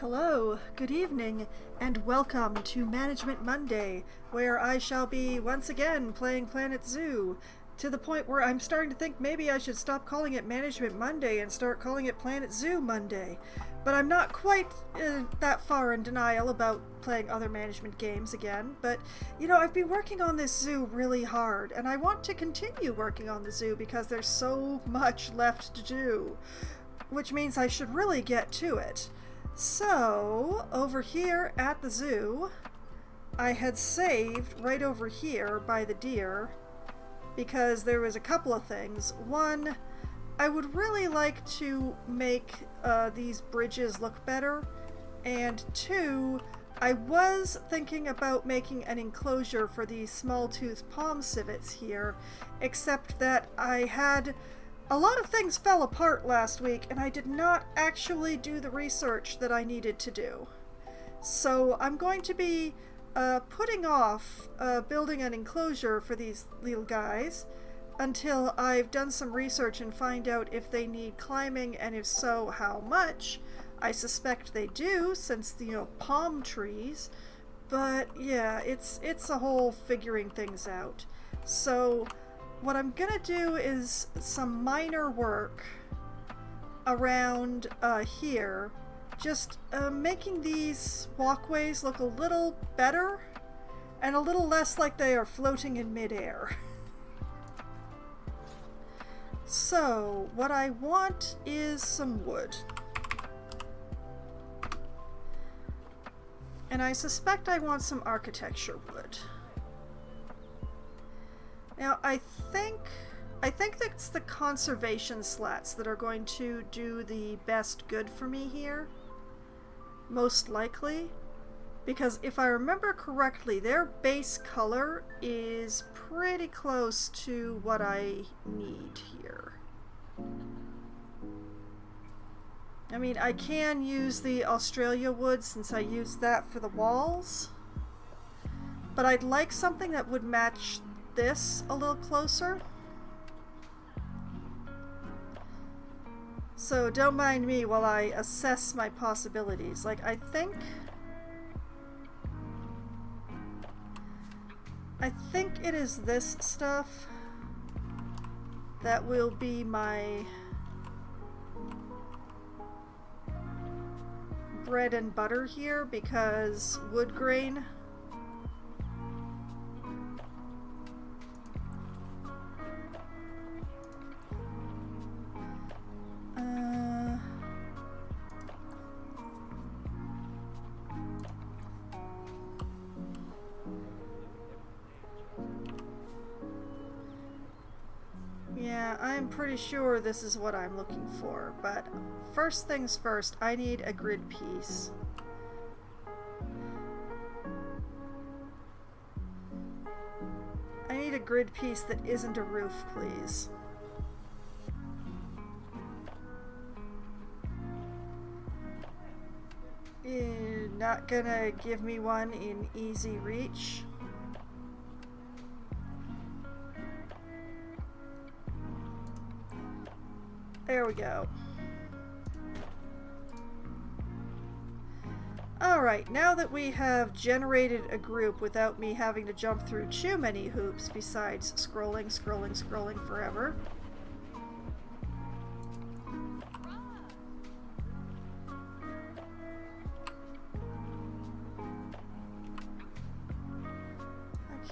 Hello, good evening, and welcome to Management Monday, where I shall be once again playing Planet Zoo, to the point where I'm starting to think maybe I should stop calling it Management Monday and start calling it Planet Zoo Monday. But I'm not quite that far in denial about playing other management games again, but I've been working on this zoo really hard, and I want to continue working on the zoo because there's so much left to do, which means I should really get to it. So, over here at the zoo, I had saved right over here by the deer because there was a couple of things. One, I would really like to make these bridges look better, and two, I was thinking about making an enclosure for these small-toothed palm civets here, except that I had a lot of things fell apart last week, and I did not actually do the research that I needed to do. So I'm going to be putting off building an enclosure for these little guys until I've done some research and find out if they need climbing, and if so, how much. I suspect they do, since, palm trees. But yeah, it's a whole figuring things out. So what I'm gonna do is some minor work around here, just making these walkways look a little better and a little less like they are floating in midair. So what I want is some wood. And I suspect I want some architecture wood. Now, I think that's the conservation slats that are going to do the best good for me here. Most likely. Because if I remember correctly, their base color is pretty close to what I need here. I mean, I can use the Australia wood since I used that for the walls. But I'd like something that would match this a little closer. So don't mind me while I assess my possibilities. Like, I think it is this stuff that will be my bread and butter here, because wood grain yeah, I'm pretty sure this is what I'm looking for, but first things first, I need a grid piece. I need a grid piece that isn't a roof, please. Not gonna give me one in easy reach. There we go. Alright, now that we have generated a group without me having to jump through too many hoops besides scrolling forever.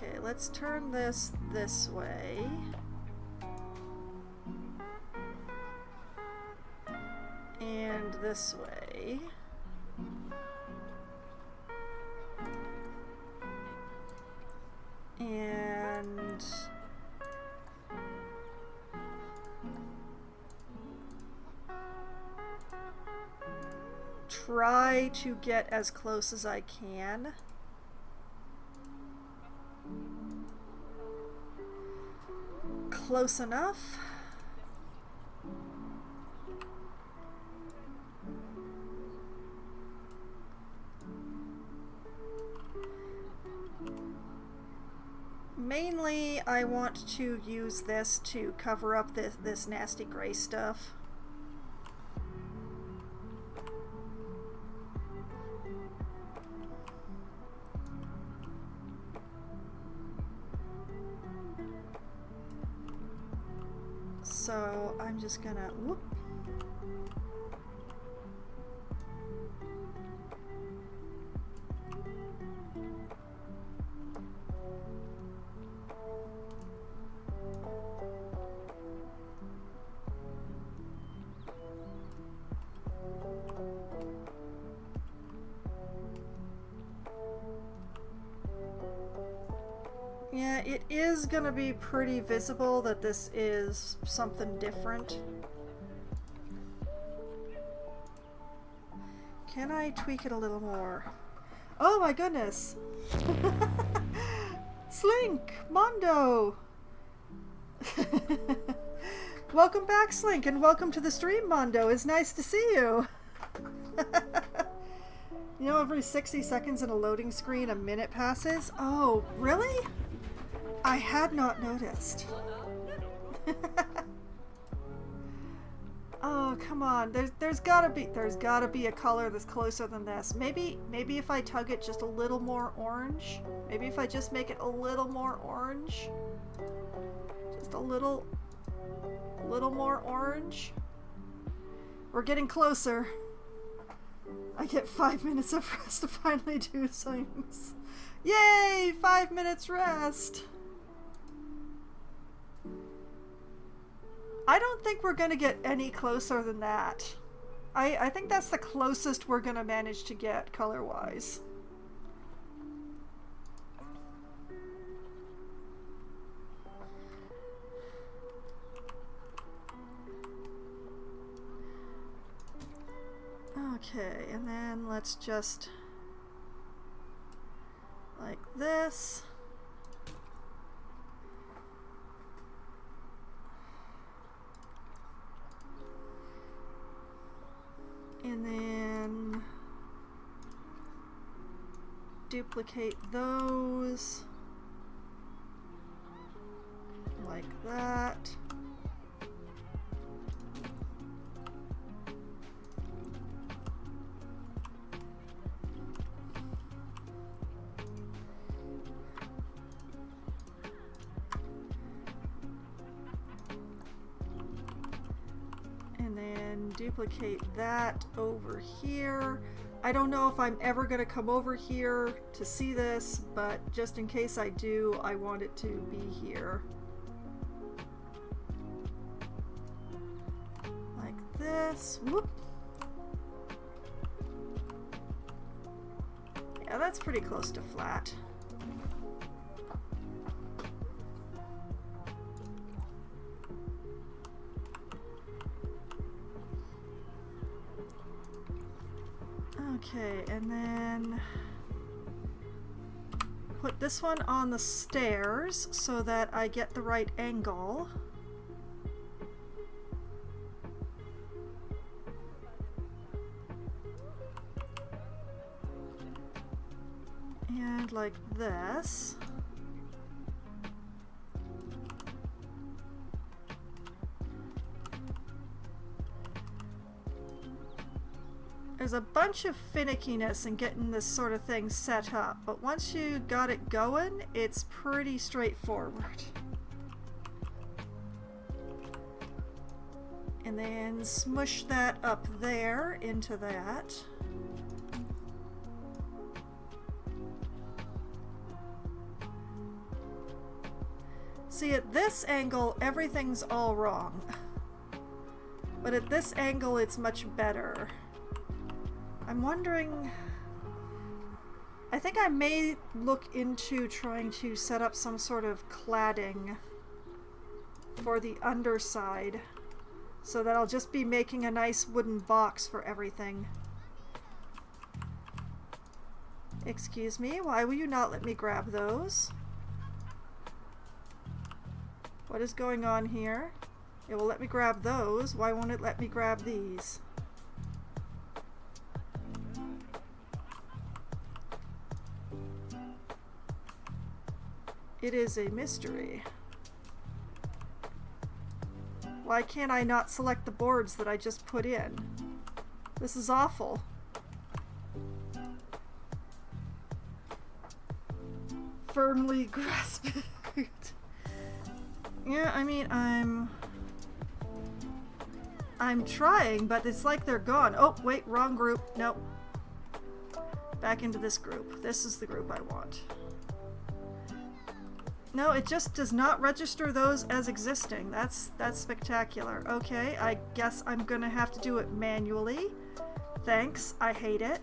Okay, let's turn this way. And this way. And try to get as close as I can. Close enough. Mainly, I want to use this to cover up this nasty gray stuff. So I'm just gonna whoop. Yeah, it is gonna be pretty visible that this is something different. Can I tweak it a little more? Oh my goodness! Slink! Mondo! Welcome back, Slink, and welcome to the stream, Mondo. It's nice to see you. You know, every 60 seconds in a loading screen, a minute passes? Oh, really? I had not noticed. Oh, come on. There's gotta be a color that's closer than this. Maybe if I tug it just a little more orange. Maybe if I just make it a little more orange. Just a little more orange. We're getting closer. I get 5 minutes of rest to finally do things. Yay! 5 minutes rest. I don't think we're gonna get any closer than that. I think that's the closest we're gonna manage to get color-wise. Okay, and then let's just like this. And then duplicate those like that. And then duplicate that over here. I don't know if I'm ever going to come over here to see this, but just in case I do, I want it to be here. Like this. Whoop. Yeah, that's pretty close to flat. Okay, and then put this one on the stairs so that I get the right angle. And like this. There's a bunch of finickiness in getting this sort of thing set up, but once you got it going, it's pretty straightforward. And then smush that up there into that. See, at this angle, everything's all wrong. But at this angle, it's much better. I'm wondering, I think I may look into trying to set up some sort of cladding for the underside so that I'll just be making a nice wooden box for everything. Excuse me, why will you not let me grab those? What is going on here? It will let me grab those. Why won't it let me grab these? It is a mystery. Why can't I not select the boards that I just put in? This is awful. Firmly grasp it. Yeah, I mean, I'm trying, but it's like they're gone. Oh, wait, wrong group. Nope. Back into this group. This is the group I want. No, it just does not register those as existing. That's spectacular. Okay, I guess I'm gonna have to do it manually. Thanks, I hate it.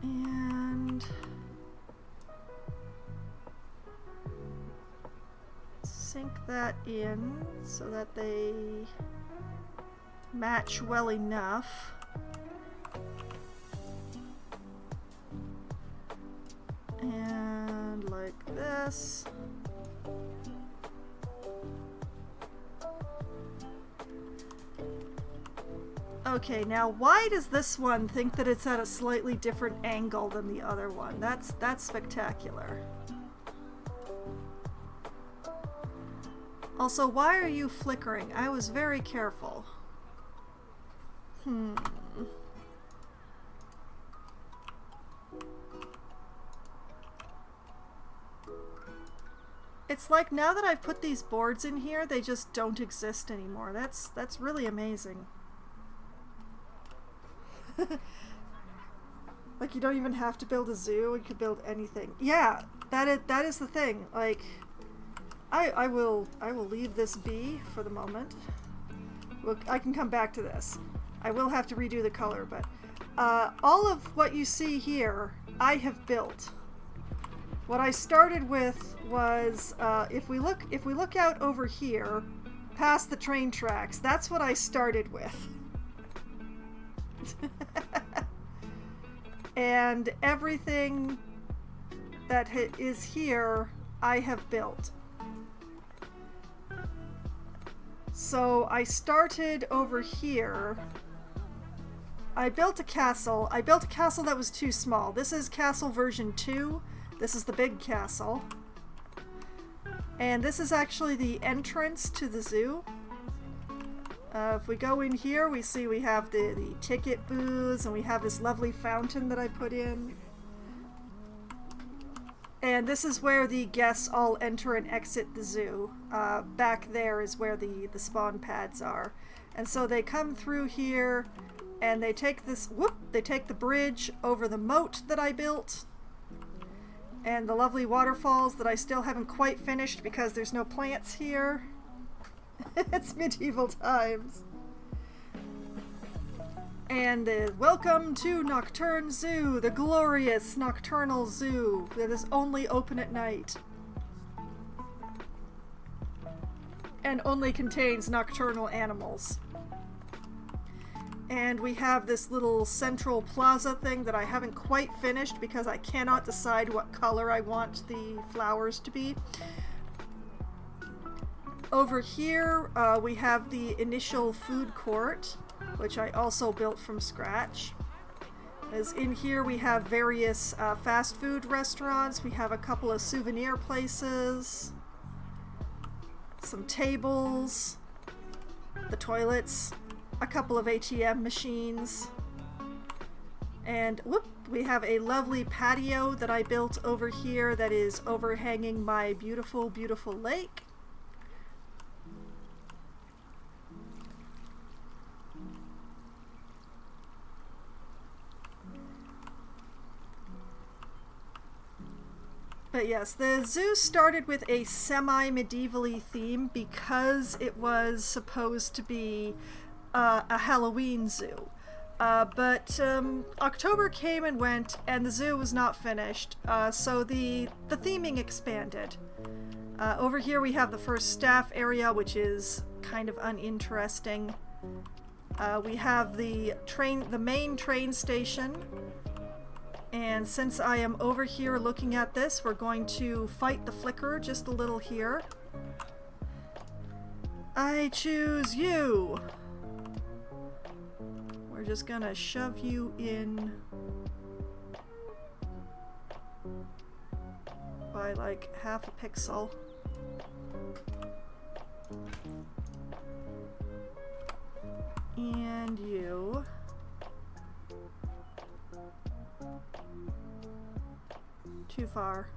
And sink that in so that they match well enough. And like this. Okay, now why does this one think that it's at a slightly different angle than the other one? That's spectacular. Also, why are you flickering? I was very careful. It's like now that I've put these boards in here, they just don't exist anymore. That's really amazing. Like, you don't even have to build a zoo, you could build anything. Yeah, that is the thing. Like, I will leave this be for the moment. Look, I can come back to this. I will have to redo the color, but all of what you see here, I have built. What I started with was if we look out over here, past the train tracks, that's what I started with. And everything that is here, I have built. So I started over here. I built a castle. I built a castle that was too small. This is castle version 2. This is the big castle. And this is actually the entrance to the zoo. If we go in here, we see we have the ticket booths, and we have this lovely fountain that I put in. And this is where the guests all enter and exit the zoo. Back there is where the spawn pads are. And so they come through here, and they take this, they take the bridge over the moat that I built, and the lovely waterfalls that I still haven't quite finished because there's no plants here. It's medieval times. And welcome to Nocturne Zoo, the glorious nocturnal zoo that is only open at night. And only contains nocturnal animals. And we have this little central plaza thing that I haven't quite finished because I cannot decide what color I want the flowers to be. Over here, we have the initial food court, which I also built from scratch. As in here, we have various fast food restaurants. We have a couple of souvenir places, some tables, the toilets, a couple of ATM machines, and whoop, we have a lovely patio that I built over here that is overhanging my beautiful, beautiful lake. But yes, the zoo started with a semi-medievally theme because it was supposed to be a Halloween zoo. But October came and went, and the zoo was not finished, so the theming expanded. Over here we have the first staff area, which is kind of uninteresting. We have the main train station. And since I am over here looking at this, we're going to fight the flicker just a little here. I choose you! We're just gonna shove you in by like half a pixel. And you. Too far.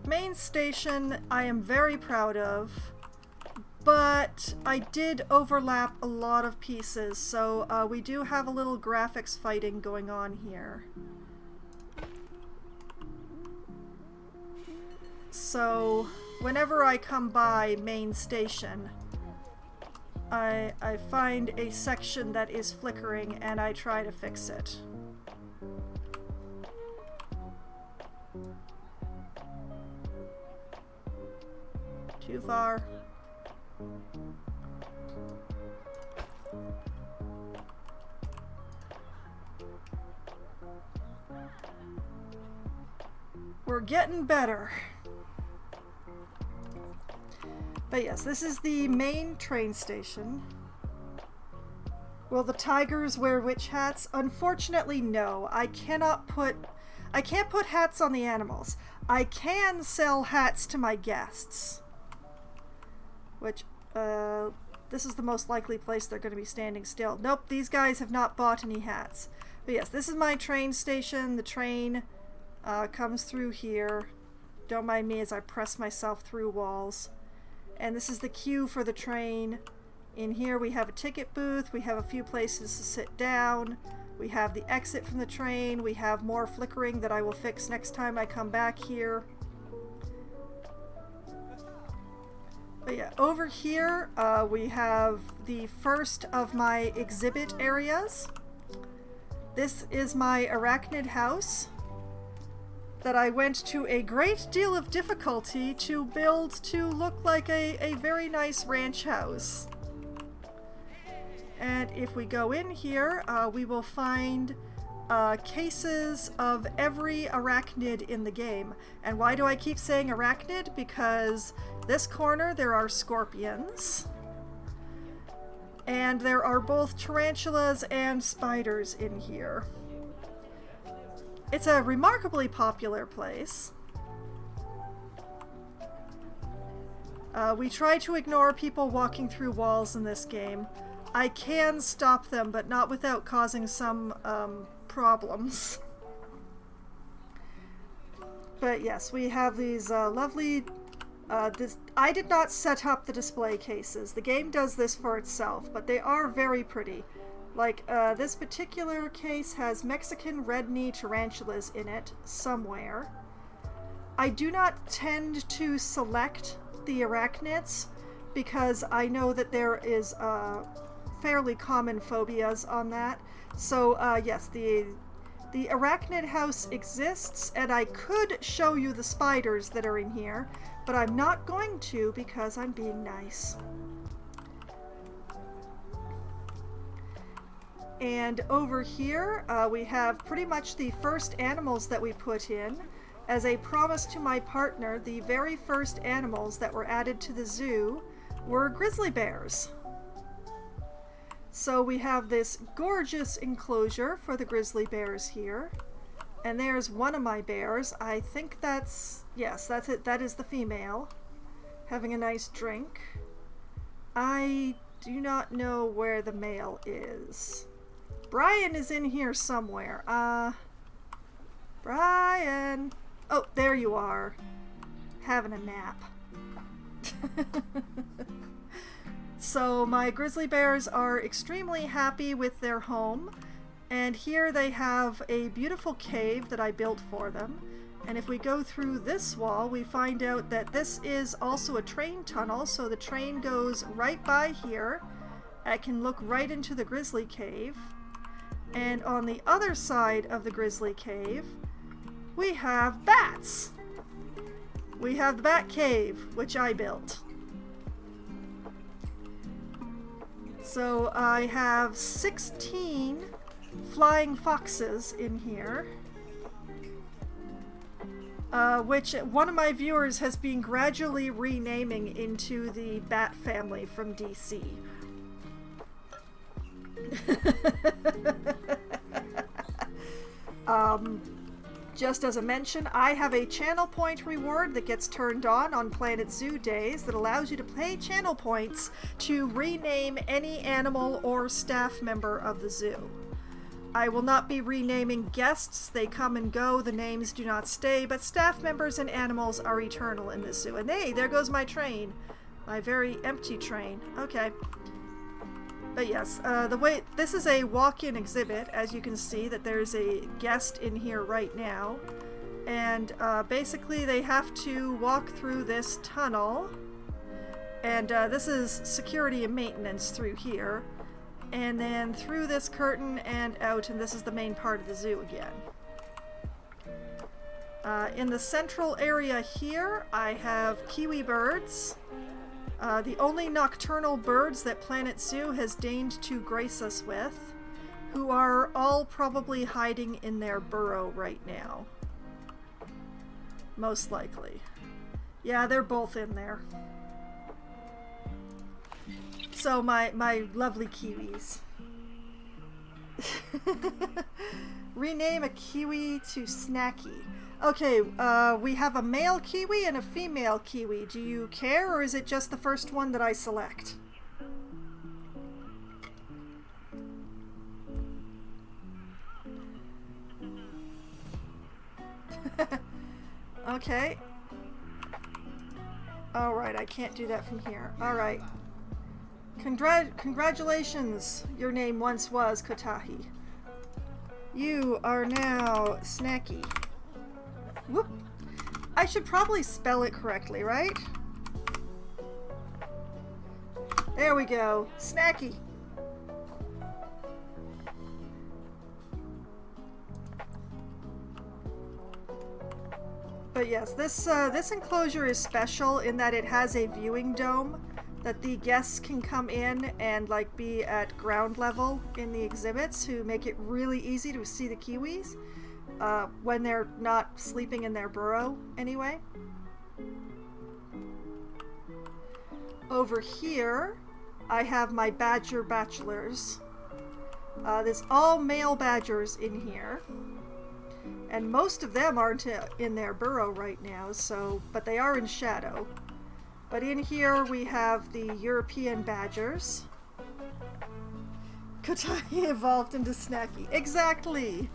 Main station I am very proud of, but I did overlap a lot of pieces, so we do have a little graphics fighting going on here. So whenever I come by main station, I find a section that is flickering and I try to fix it. Too far. We're getting better. But yes, this is the main train station. Will the tigers wear witch hats? Unfortunately, no. I can't put hats on the animals. I can sell hats to my guests. Which, this is the most likely place they're going to be standing still. Nope, these guys have not bought any hats. But yes, this is my train station. The train comes through here. Don't mind me as I press myself through walls. And this is the queue for the train. In here we have a ticket booth. We have a few places to sit down. We have the exit from the train. We have more flickering that I will fix next time I come back here. But yeah, over here we have the first of my exhibit areas. This is my arachnid house that I went to a great deal of difficulty to build to look like a very nice ranch house. And if we go in here, we will find cases of every arachnid in the game. And why do I keep saying arachnid? Because this corner there are scorpions. And there are both tarantulas and spiders in here. It's a remarkably popular place. We try to ignore people walking through walls in this game. I can stop them, but not without causing some problems. But yes, we have these lovely... I did not set up the display cases. The game does this for itself, but they are very pretty. Like, this particular case has Mexican red knee tarantulas in it, somewhere. I do not tend to select the arachnids, because I know that there is fairly common phobias on that. So, yes, the arachnid house exists, and I could show you the spiders that are in here, but I'm not going to because I'm being nice. And over here, we have pretty much the first animals that we put in. As a promise to my partner, the very first animals that were added to the zoo were grizzly bears. So we have this gorgeous enclosure for the grizzly bears here. And there's one of my bears. I think that's... yes, that's it. That is the female. Having a nice drink. I do not know where the male is. Brian is in here somewhere. Brian! Oh, there you are. Having a nap. So my grizzly bears are extremely happy with their home. And here they have a beautiful cave that I built for them. And if we go through this wall, we find out that this is also a train tunnel. So the train goes right by here. I can look right into the grizzly cave. And on the other side of the grizzly cave, we have bats. We have the bat cave, which I built. So I have 16 flying foxes in here, which one of my viewers has been gradually renaming into the Bat family from DC. Just as a mention, I have a channel point reward that gets turned on Planet Zoo days that allows you to pay channel points to rename any animal or staff member of the zoo. I will not be renaming guests. They come and go. The names do not stay, but staff members and animals are eternal in this zoo. And hey, there goes my train. My very empty train. Okay. But yes, this is a walk-in exhibit. As you can see, that there's a guest in here right now. And basically they have to walk through this tunnel. And this is security and maintenance through here. And then through this curtain and out, and this is the main part of the zoo again. In the central area here, I have kiwi birds. The only nocturnal birds that Planet Zoo has deigned to grace us with, who are all probably hiding in their burrow right now. Most likely. Yeah, they're both in there. So my lovely kiwis. Rename a kiwi to Snacky. Okay, we have a male kiwi and a female kiwi. Do you care, or is it just the first one that I select? Okay. Alright, I can't do that from here. Alright. Congratulations! Your name once was Kotahi. You are now Snacky. Whoop! I should probably spell it correctly, right? There we go. Snacky! But yes, this enclosure is special in that it has a viewing dome that the guests can come in and like be at ground level in the exhibits to make it really easy to see the kiwis when they're not sleeping in their burrow anyway. Over here I have my badger bachelors. There's all male badgers in here, and most of them aren't in their burrow right now, so but they are in shadow. But in here we have the European badgers. Kotahi evolved into Snacky. Exactly!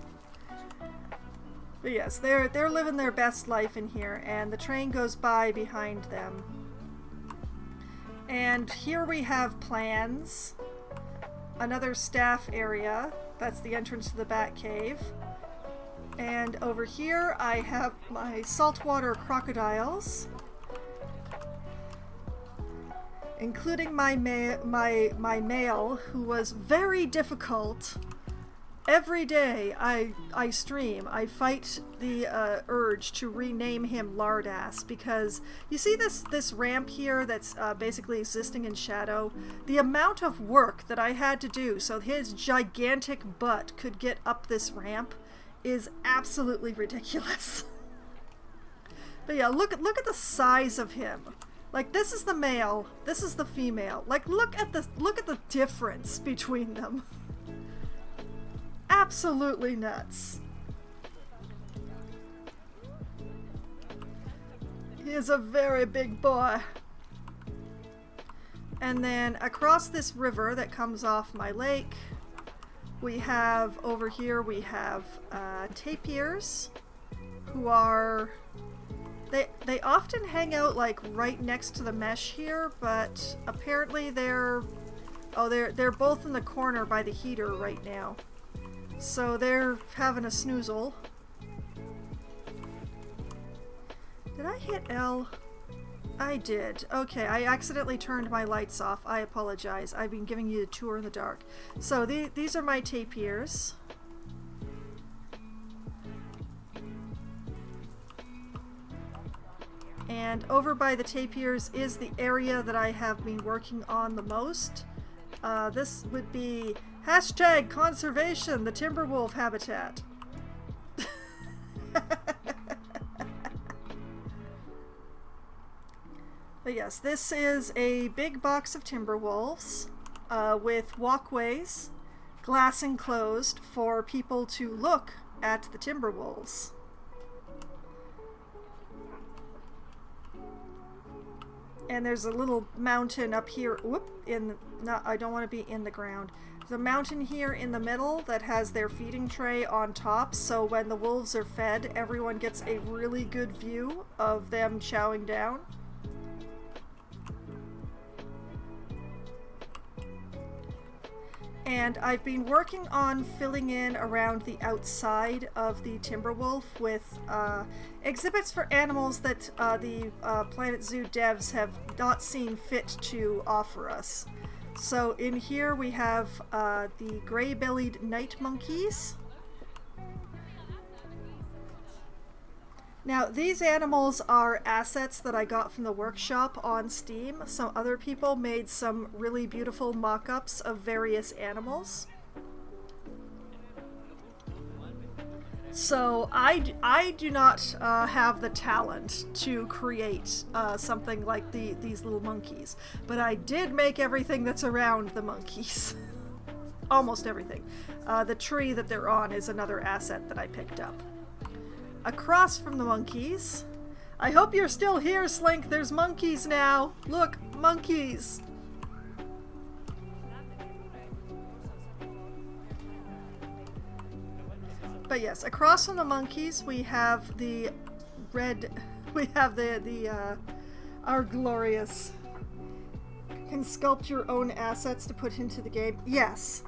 But yes, they're living their best life in here, and the train goes by behind them. And here we have plans. Another staff area. That's the entrance to the Bat Cave. And over here I have my saltwater crocodiles, including my male, who was very difficult. Every day I stream, I fight the urge to rename him Lardass, because you see this ramp here that's basically existing in shadow? The amount of work that I had to do so his gigantic butt could get up this ramp is absolutely ridiculous. But yeah, look at the size of him. Like, this is the male, this is the female. Like, look at the difference between them. Absolutely nuts. He is a very big boy. And then across this river that comes off my lake, we have, over here we have tapirs, who are, they often hang out like right next to the mesh here, but apparently they're both in the corner by the heater right now. So they're having a snoozle. Did I hit L? I did. Okay, I accidentally turned my lights off. I apologize. I've been giving you a tour in the dark. So these are my tapirs. And over by the tapirs is the area that I have been working on the most. This would be hashtag conservation, the Timberwolf habitat. But yes, this is a big box of timber wolves with walkways, glass enclosed, for people to look at the timber wolves. And there's a little mountain up here. Whoop! I don't want to be in the ground. There's a mountain here in the middle that has their feeding tray on top, so when the wolves are fed, everyone gets a really good view of them chowing down. And I've been working on filling in around the outside of the Timberwolf with exhibits for animals that the Planet Zoo devs have not seen fit to offer us. So in here we have the gray-bellied night monkeys. Now, these animals are assets that I got from the workshop on Steam. Some other people made some really beautiful mock-ups of various animals. So I do not have the talent to create something like these little monkeys, but I did make everything that's around the monkeys. Almost everything. The tree that they're on is another asset that I picked up. Across from the monkeys. I hope you're still here, Slink. There's monkeys now. Look, monkeys. But yes, across from the monkeys we have the our glorious. You can sculpt your own assets to put into the game. Yes.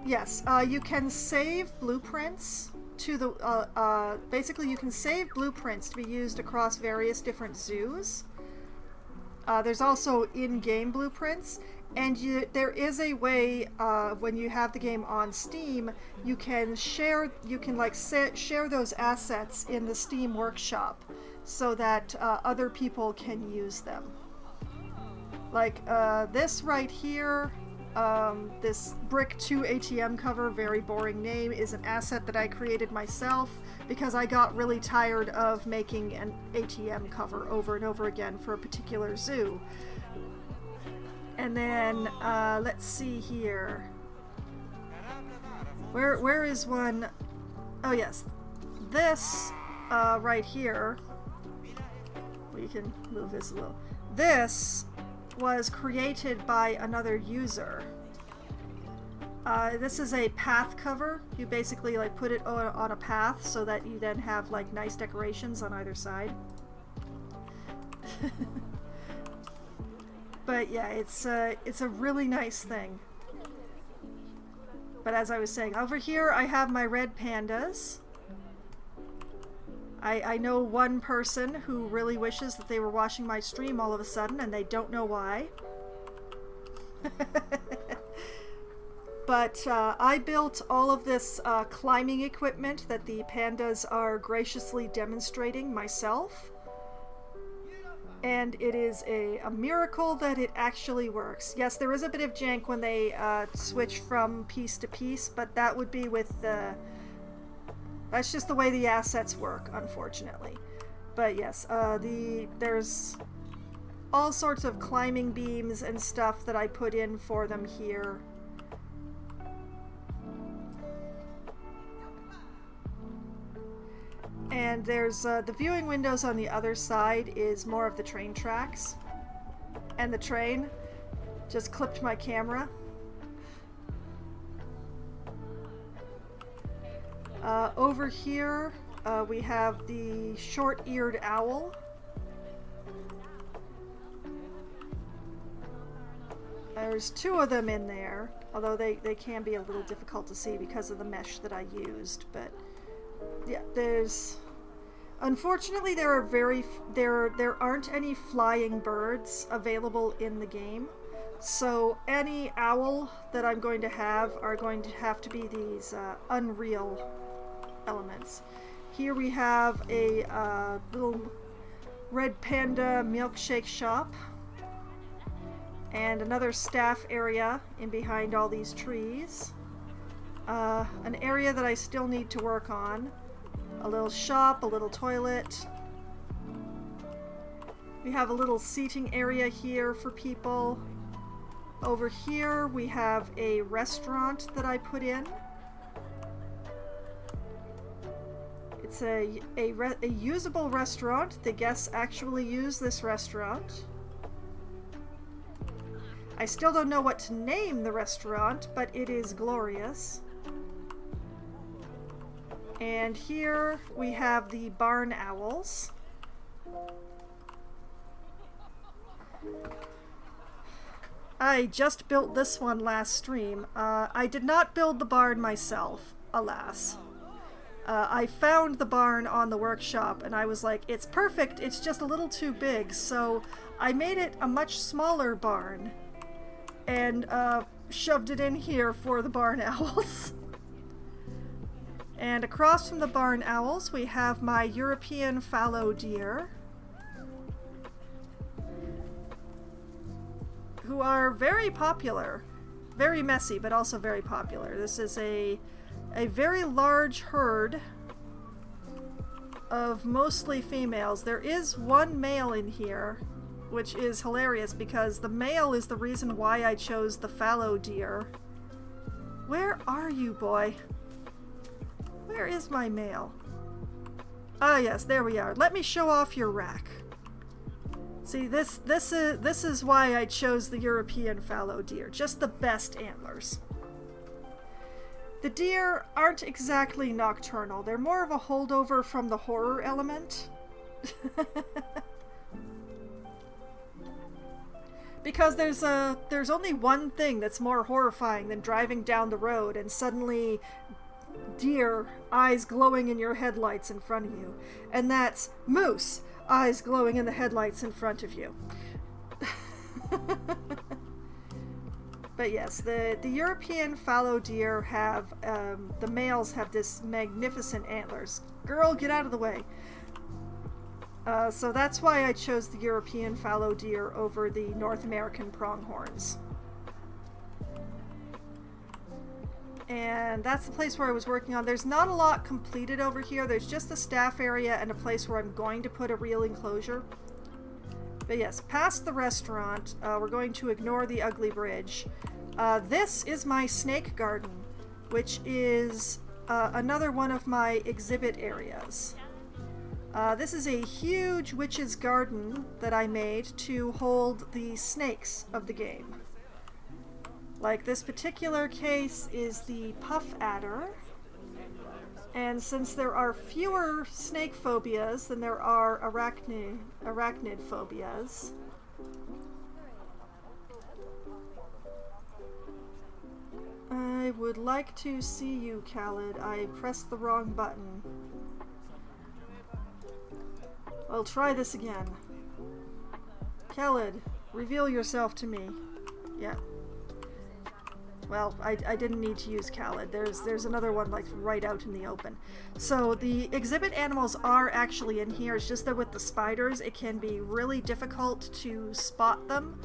Yes, you can save blueprints to the, basically you can save blueprints to be used across various different zoos. There's also in-game blueprints, and there is a way, when you have the game on Steam, you can share those assets in the Steam workshop so that other people can use them. Like, this right here, this Brick 2 ATM cover, very boring name, is an asset that I created myself because I got really tired of making an ATM cover over and over again for a particular zoo. And then, let's see here. Where is one? Oh yes, this, right here. We can move this a little. This was created by another user. This is a path cover. You basically like put it on a path so that you then have like nice decorations on either side. But yeah, it's a really nice thing. But as I was saying, over here I have my red pandas. I know one person who really wishes that they were watching my stream all of a sudden, and they don't know why. But I built all of this climbing equipment that the pandas are graciously demonstrating myself. And it is a miracle that it actually works. Yes, there is a bit of jank when they switch from piece to piece, but that would be with the... That's just the way the assets work, unfortunately. But yes, there's all sorts of climbing beams and stuff that I put in for them here. And there's the viewing windows on the other side is more of the train tracks. And the train just clipped my camera. Over here, we have the short-eared owl. There's two of them in there, although they can be a little difficult to see because of the mesh that I used. But yeah, there's... Unfortunately, there aren't any flying birds available in the game. So any owl that I'm going to have are going to have to be these unreal elements. Here we have a little red panda milkshake shop and another staff area in behind all these trees. An area that I still need to work on. A little shop, a little toilet. We have a little seating area here for people. Over here we have a restaurant that I put in. It's a usable restaurant. The guests actually use this restaurant. I still don't know what to name the restaurant, but it is glorious. And here we have the barn owls. I just built this one last stream. I did not build the barn myself, alas. I found the barn on the workshop and I was like, it's perfect, it's just a little too big, so I made it a much smaller barn and shoved it in here for the barn owls. And across from the barn owls we have my European fallow deer, who are very popular. Very messy, but also very popular. This is a very large herd of mostly females. There is one male in here, which is hilarious because the male is the reason why I chose the fallow deer. Where are you, boy? Where is my male? Ah, yes, there we are. Let me show off your rack. See, this is why I chose the European fallow deer. Just the best antlers. The deer aren't exactly nocturnal. They're more of a holdover from the horror element. Because there's only one thing that's more horrifying than driving down the road and suddenly deer, eyes glowing in your headlights in front of you. And that's moose, eyes glowing in the headlights in front of you. But yes, the European fallow deer have, the males have this magnificent antlers. Girl, get out of the way. So that's why I chose the European fallow deer over the North American pronghorns. And that's the place where I was working on. There's not a lot completed over here. There's just the staff area and a place where I'm going to put a real enclosure. But yes, past the restaurant, we're going to ignore the ugly bridge. This is my snake garden, which is another one of my exhibit areas. This is a huge witch's garden that I made to hold the snakes of the game. Like this particular case is the puff adder, and since there are fewer snake phobias than there are arachnid phobias, I would like to see you, Khaled. I pressed the wrong button. I'll try this again. Khaled, reveal yourself to me. Yeah. Well, I didn't need to use Khaled. There's another one like right out in the open. So the exhibit animals are actually in here. It's just that with the spiders it can be really difficult to spot them,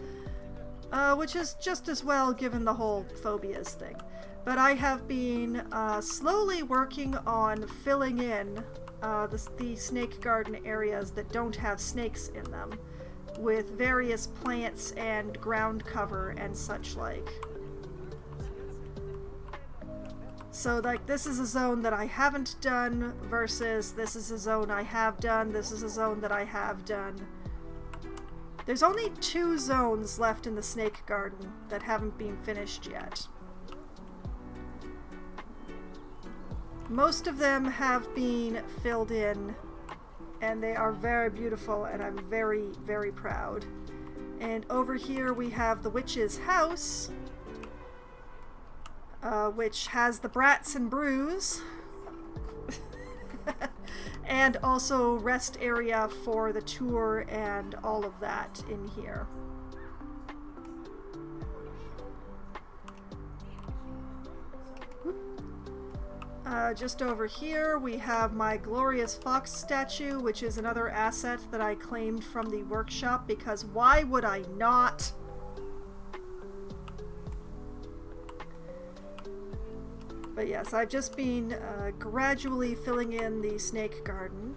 which is just as well given the whole phobias thing. But I have been slowly working on filling in the snake garden areas that don't have snakes in them with various plants and ground cover and such like. So like this is a zone that I haven't done versus this is a zone I have done, this is a zone that I have done. There's only 2 zones left in the snake garden that haven't been finished yet. Most of them have been filled in and they are very beautiful and I'm very, very proud. And over here we have the witch's house, which has the brats and brews, and also rest area for the tour and all of that in here. Just over here we have my glorious fox statue, which is another asset that I claimed from the workshop because why would I not? But yes, I've just been gradually filling in the snake garden.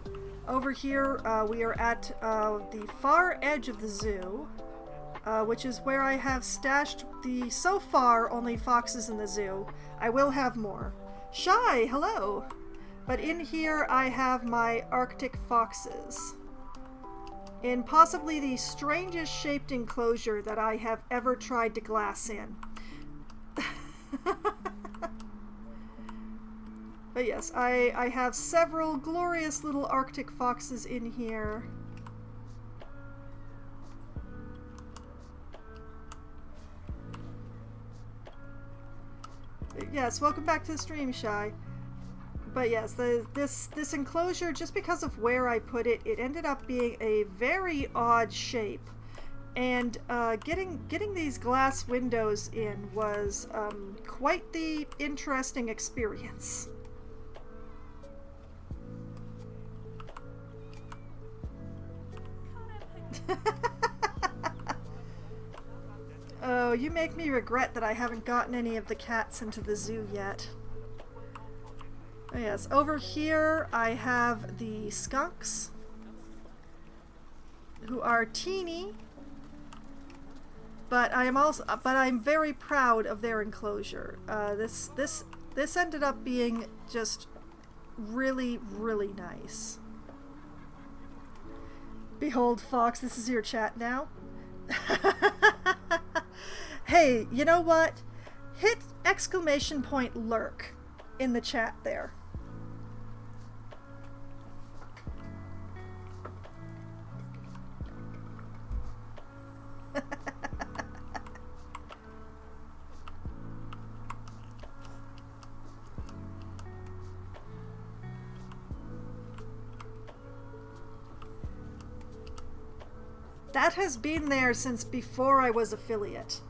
Over here we are at the far edge of the zoo, which is where I have stashed the, so far, only foxes in the zoo. I will have more. Shy, hello! But in here I have my Arctic foxes. in possibly the strangest shaped enclosure that I have ever tried to glass in. But yes, I have several glorious little Arctic foxes in here. Yes, welcome back to the stream, Shy. But yes, this enclosure, just because of where I put it, it ended up being a very odd shape. And getting these glass windows in was quite the interesting experience. Oh, you make me regret that I haven't gotten any of the cats into the zoo yet. Oh yes, over here I have the skunks, who are teeny, but I'm very proud of their enclosure. This ended up being just really, really nice. Behold, Fox, this is your chat now. Hey, you know what? Hit ! lurk in the chat there. That has been there since before I was affiliate.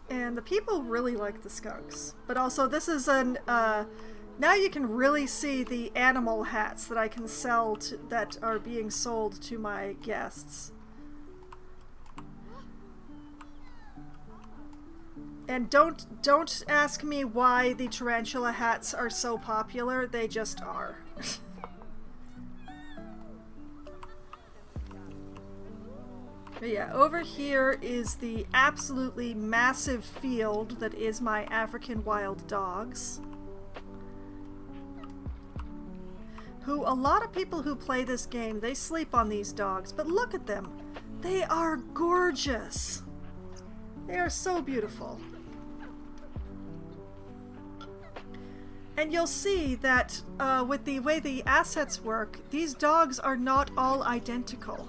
And the people really like the skunks. But also this is an, now you can really see the animal hats that I can sell that are being sold to my guests. And don't ask me why the tarantula hats are so popular, they just are. But yeah, over here is the absolutely massive field that is my African wild dogs. Who, a lot of people who play this game, they sleep on these dogs, but look at them. They are gorgeous. They are so beautiful. And you'll see that with the way the assets work, these dogs are not all identical.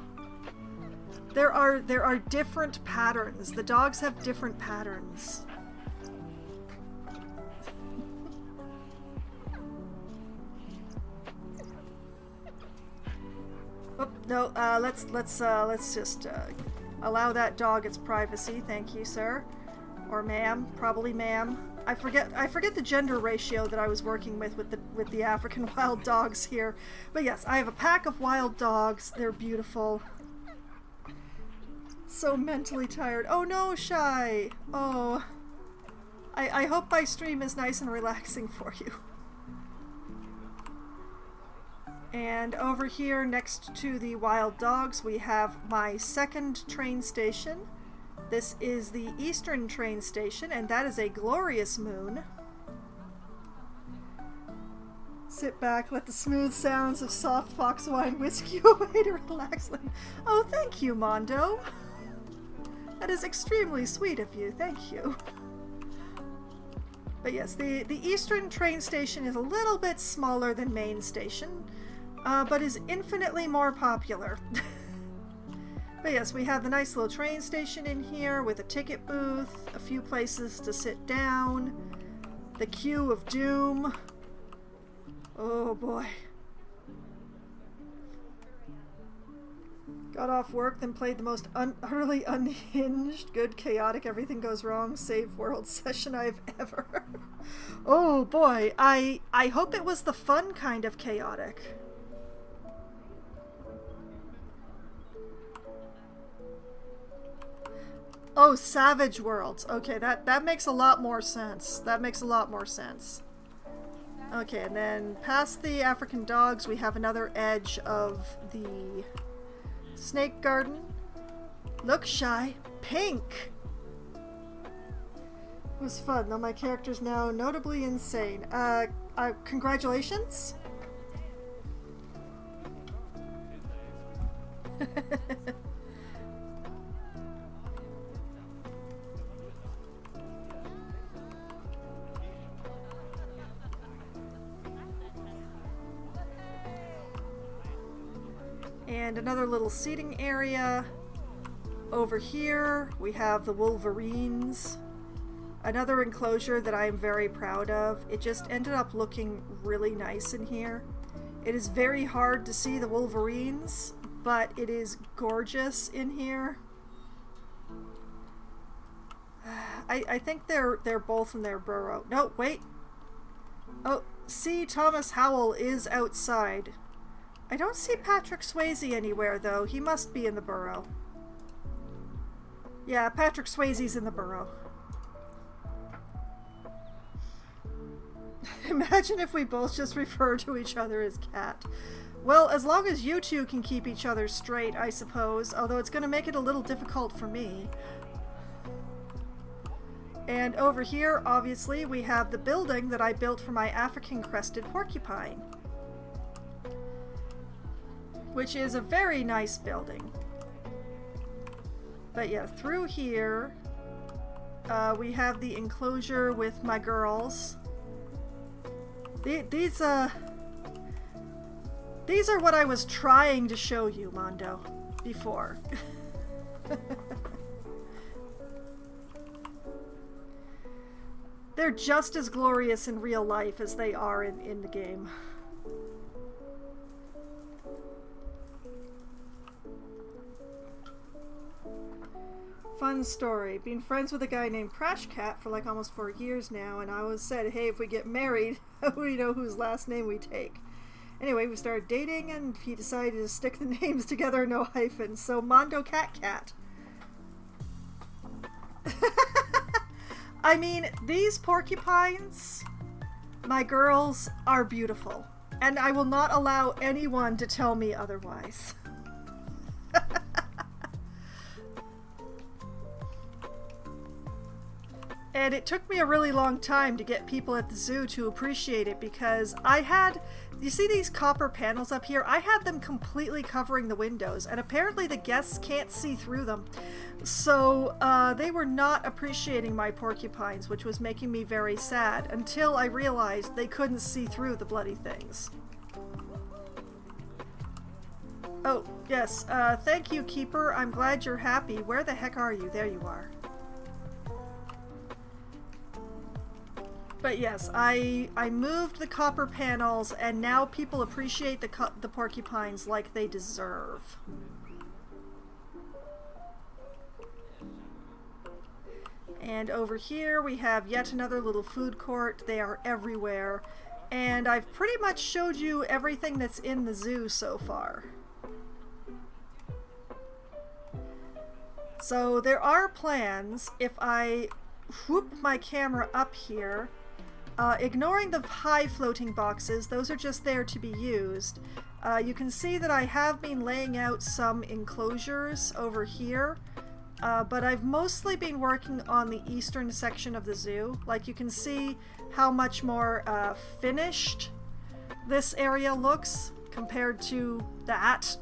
There are different patterns. The dogs have different patterns. Oh, no, let's just allow that dog its privacy. Thank you, sir. Or ma'am, probably ma'am. I forget the gender ratio that I was working with the African wild dogs here. But yes, I have a pack of wild dogs. They're beautiful. So mentally tired. Oh no, Shy! Oh. I hope my stream is nice and relaxing for you. And over here next to the wild dogs we have my second train station. This is the Eastern train station, and that is a glorious moon. Sit back, let the smooth sounds of soft fox wine whisk you away to relax. Oh, thank you, Mondo. That is extremely sweet of you, thank you. But yes, the Eastern train station is a little bit smaller than Main Station, but is infinitely more popular. But yes, we have the nice little train station in here with a ticket booth, a few places to sit down, the queue of doom. Oh boy. Got off work, then played the most utterly unhinged, good, chaotic, everything goes wrong, save world session I've ever. Oh boy, I hope it was the fun kind of chaotic. Oh, Savage Worlds. Okay, that makes a lot more sense. That makes a lot more sense. Okay, and then past the African dogs, we have another edge of the Snake Garden. Look, Shy. Pink! It was fun, though my character's now notably insane. Congratulations? And another little seating area. Over here, we have the Wolverines. Another enclosure that I am very proud of. It just ended up looking really nice in here. It is very hard to see the Wolverines, but it is gorgeous in here. I think they're both in their burrow. No, wait. Oh, see, Thomas Howell is outside. I don't see Patrick Swayze anywhere, though. He must be in the burrow. Yeah, Patrick Swayze's in the burrow. Imagine if we both just refer to each other as Cat. Well, as long as you two can keep each other straight, I suppose, although it's going to make it a little difficult for me. And over here, obviously, we have the building that I built for my African-crested porcupine, which is a very nice building. But yeah, through here, we have the enclosure with my girls. These are what I was trying to show you, Mondo, before. They're just as glorious in real life as they are in the game. Fun story. Been friends with a guy named Crash Cat for like almost 4 years now, and I always said, hey, if we get married, we know whose last name we take. Anyway, we started dating, and he decided to stick the names together, no hyphens, so Mondo Cat Cat. I mean, these porcupines, my girls, are beautiful, and I will not allow anyone to tell me otherwise. And it took me a really long time to get people at the zoo to appreciate it, because I had, you see these copper panels up here? I had them completely covering the windows, and apparently the guests can't see through them. So they were not appreciating my porcupines, which was making me very sad, until I realized they couldn't see through the bloody things. Oh, yes, thank you, Keeper. I'm glad you're happy. Where the heck are you? There you are. But yes, I moved the copper panels, and now people appreciate the porcupines like they deserve. And over here we have yet another little food court. They are everywhere. And I've pretty much showed you everything that's in the zoo so far. So there are plans, if I whoop my camera up here, ignoring the high floating boxes, those are just there to be used. You can see that I have been laying out some enclosures over here, but I've mostly been working on the eastern section of the zoo. Like, you can see how much more finished this area looks compared to that.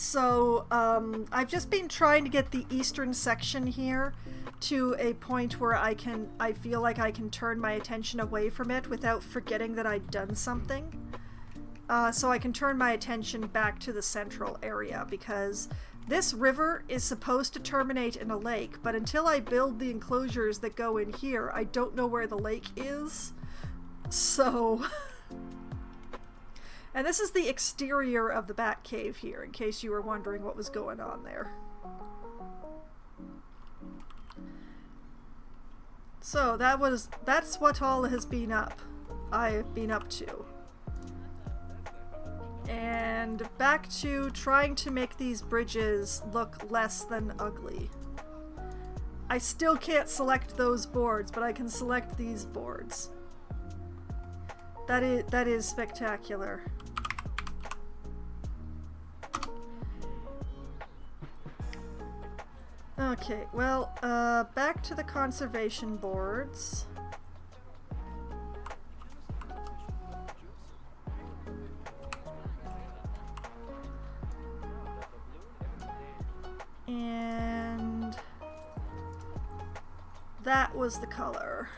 So, I've just been trying to get the eastern section here to a point where I feel like I can turn my attention away from it without forgetting that I'd done something. So I can turn my attention back to the central area, because this river is supposed to terminate in a lake, but until I build the enclosures that go in here, I don't know where the lake is. So... And this is the exterior of the bat cave here, in case you were wondering what was going on there. So that's what all has been I've been up to. And back to trying to make these bridges look less than ugly. I still can't select those boards, but I can select these boards. That is spectacular. Okay, well, back to the conservation boards. And that was the color.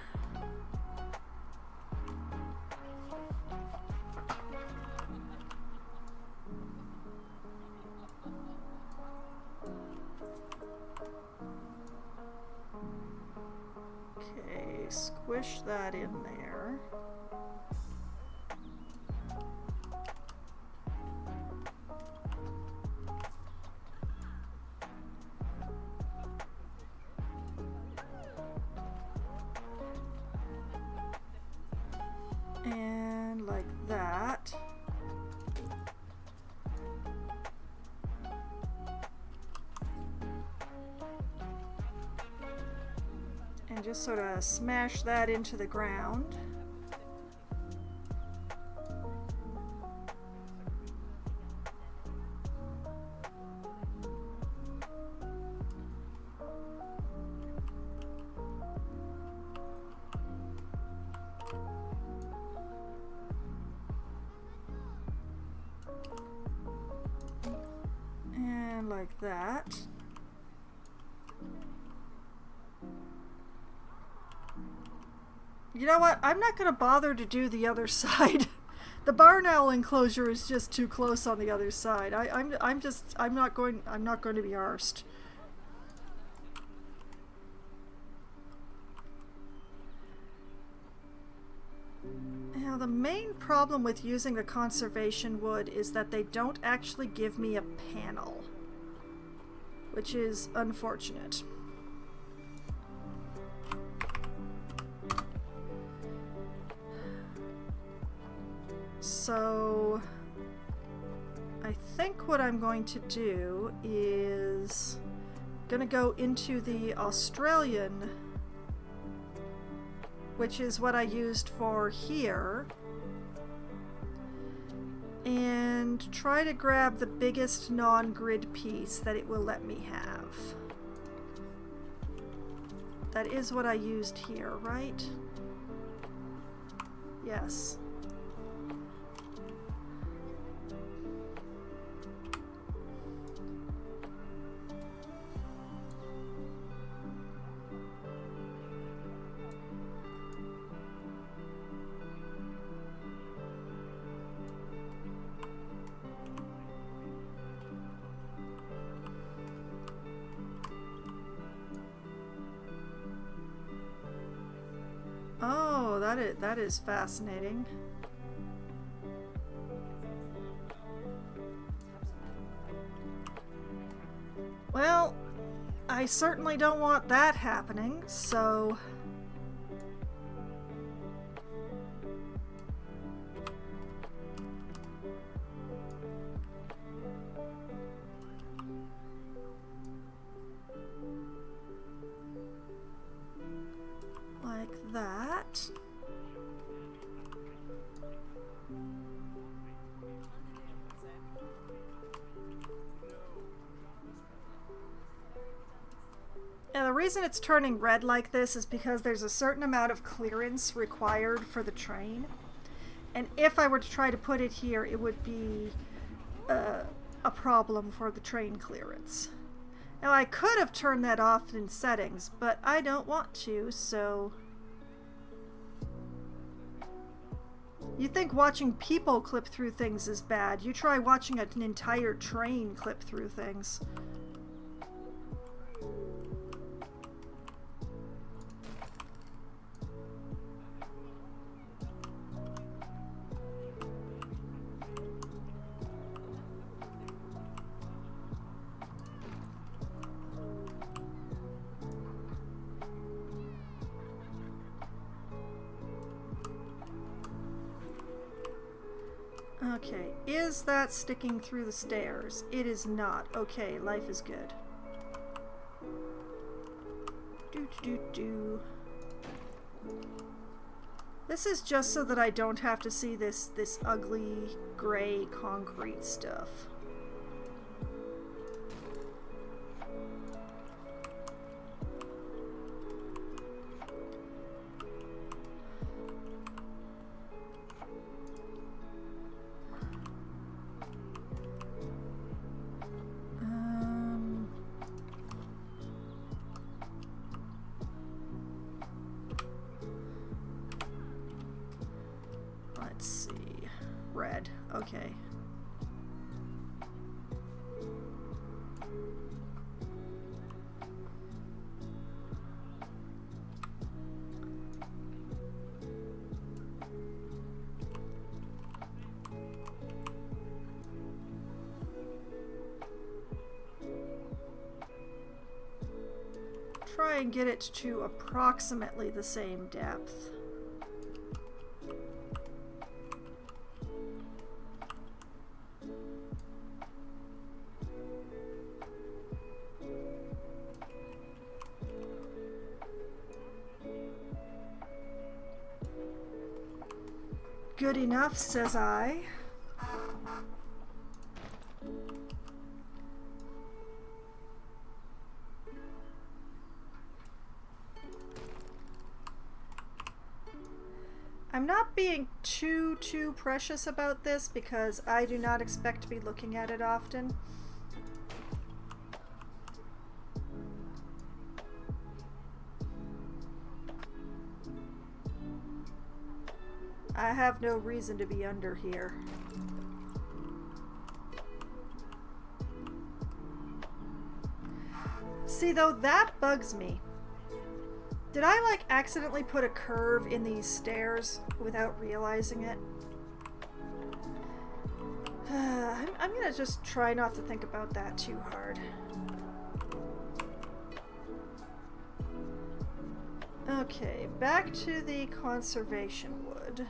Okay, squish that in there. And like that. And just sort of smash that into the ground. And like that. You know what? I'm not going to bother to do the other side. The barn owl enclosure is just too close on the other side. I'm not going to be arsed. Now the main problem with using the conservation wood is that they don't actually give me a panel, which is unfortunate. So I think what I'm going to do is gonna go into the Australian, which is what I used for here, and try to grab the biggest non-grid piece that it will let me have. That is what I used here, right? Yes. Oh, that is fascinating. Well, I certainly don't want that happening, so... like that. And the reason it's turning red like this is because there's a certain amount of clearance required for the train. And if I were to try to put it here, it would be a problem for the train clearance. Now I could have turned that off in settings, but I don't want to, so... You think watching people clip through things is bad. You try watching an entire train clip through things. Okay, is that sticking through the stairs? It is not. Okay, life is good. This is just so that I don't have to see this ugly gray concrete stuff. Okay. Try and get it to approximately the same depth. Good enough, says I. I'm not being too precious about this because I do not expect to be looking at it often. I have no reason to be under here. See, though, that bugs me. Did I, like, accidentally put a curve in these stairs without realizing it? I'm gonna just try not to think about that too hard. Okay, back to the conservation wood.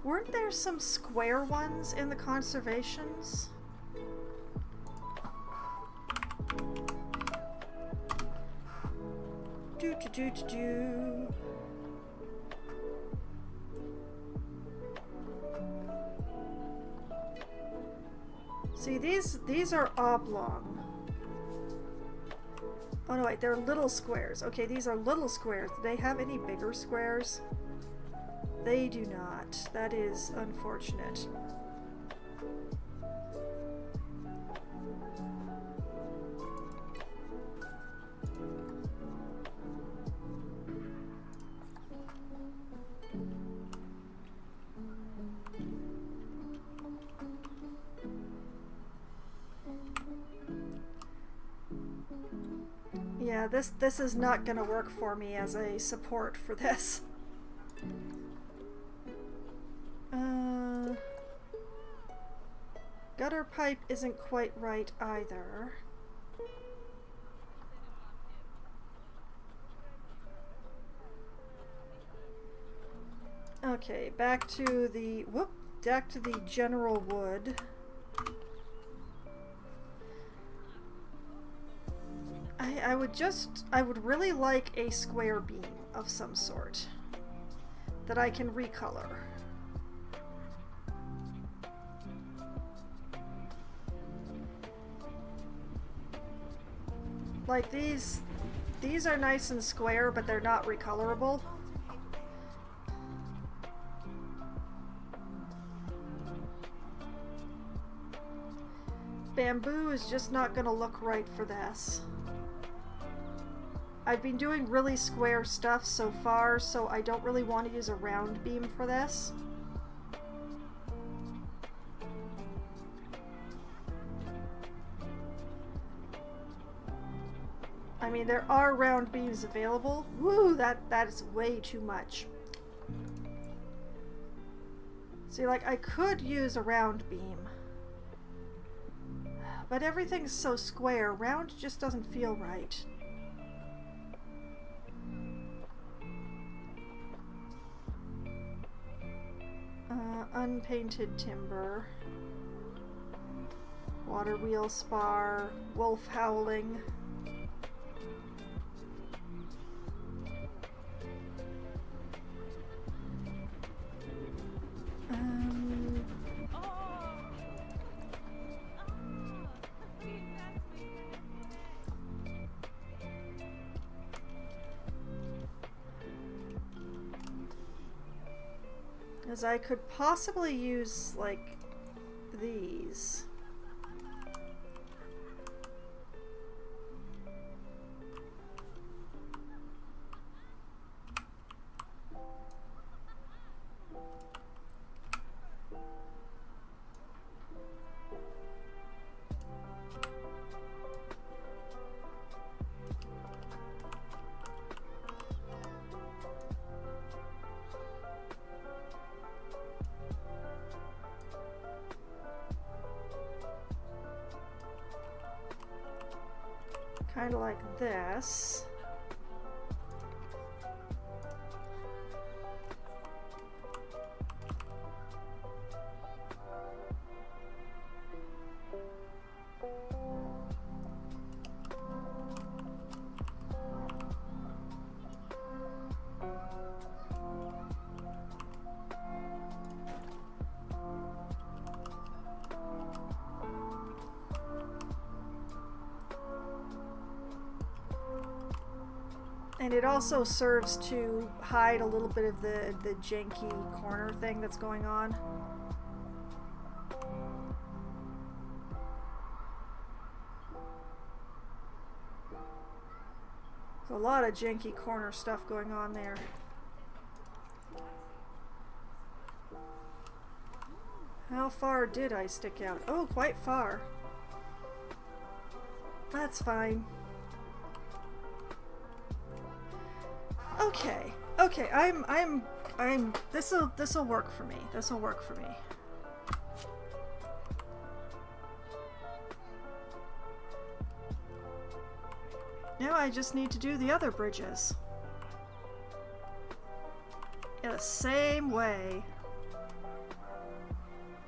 Weren't there some square ones in the conservations? Do. See, these are oblong. Oh no, wait, they're little squares. Okay, these are little squares. Do they have any bigger squares? They do not. That is unfortunate. Yeah, this is not gonna work for me as a support for this. Gutter pipe isn't quite right either. Okay, back to the general wood. I would really like a square beam of some sort that I can recolor. Like these are nice and square, but they're not recolorable. Bamboo is just not gonna look right for this. I've been doing really square stuff so far, so I don't really want to use a round beam for this. I mean, there are round beams available. Woo, that is way too much. See, like, I could use a round beam. But everything's so square, round just doesn't feel right. Unpainted timber. Water wheel spar. Wolf howling. As I could possibly use, like, these. Kind of like this. And it also serves to hide a little bit of the janky corner thing that's going on. There's a lot of janky corner stuff going on there. How far did I stick out? Oh, quite far. That's fine. Okay, okay, this'll work for me. This'll work for me. Now I just need to do the other bridges. In the same way.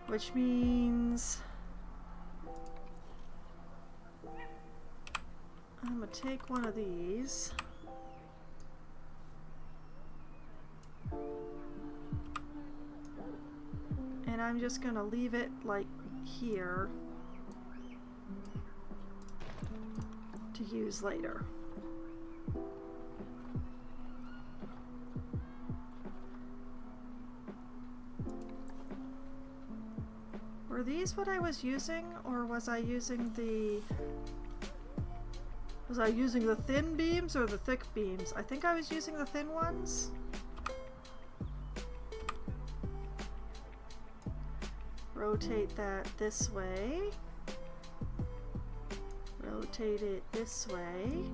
Which means I'm gonna take one of these. And I'm just gonna leave it like here to use later. Were these what I was using, or was I using the thin beams or the thick beams? I think I was using the thin ones. Rotate that this way. Rotate it this way.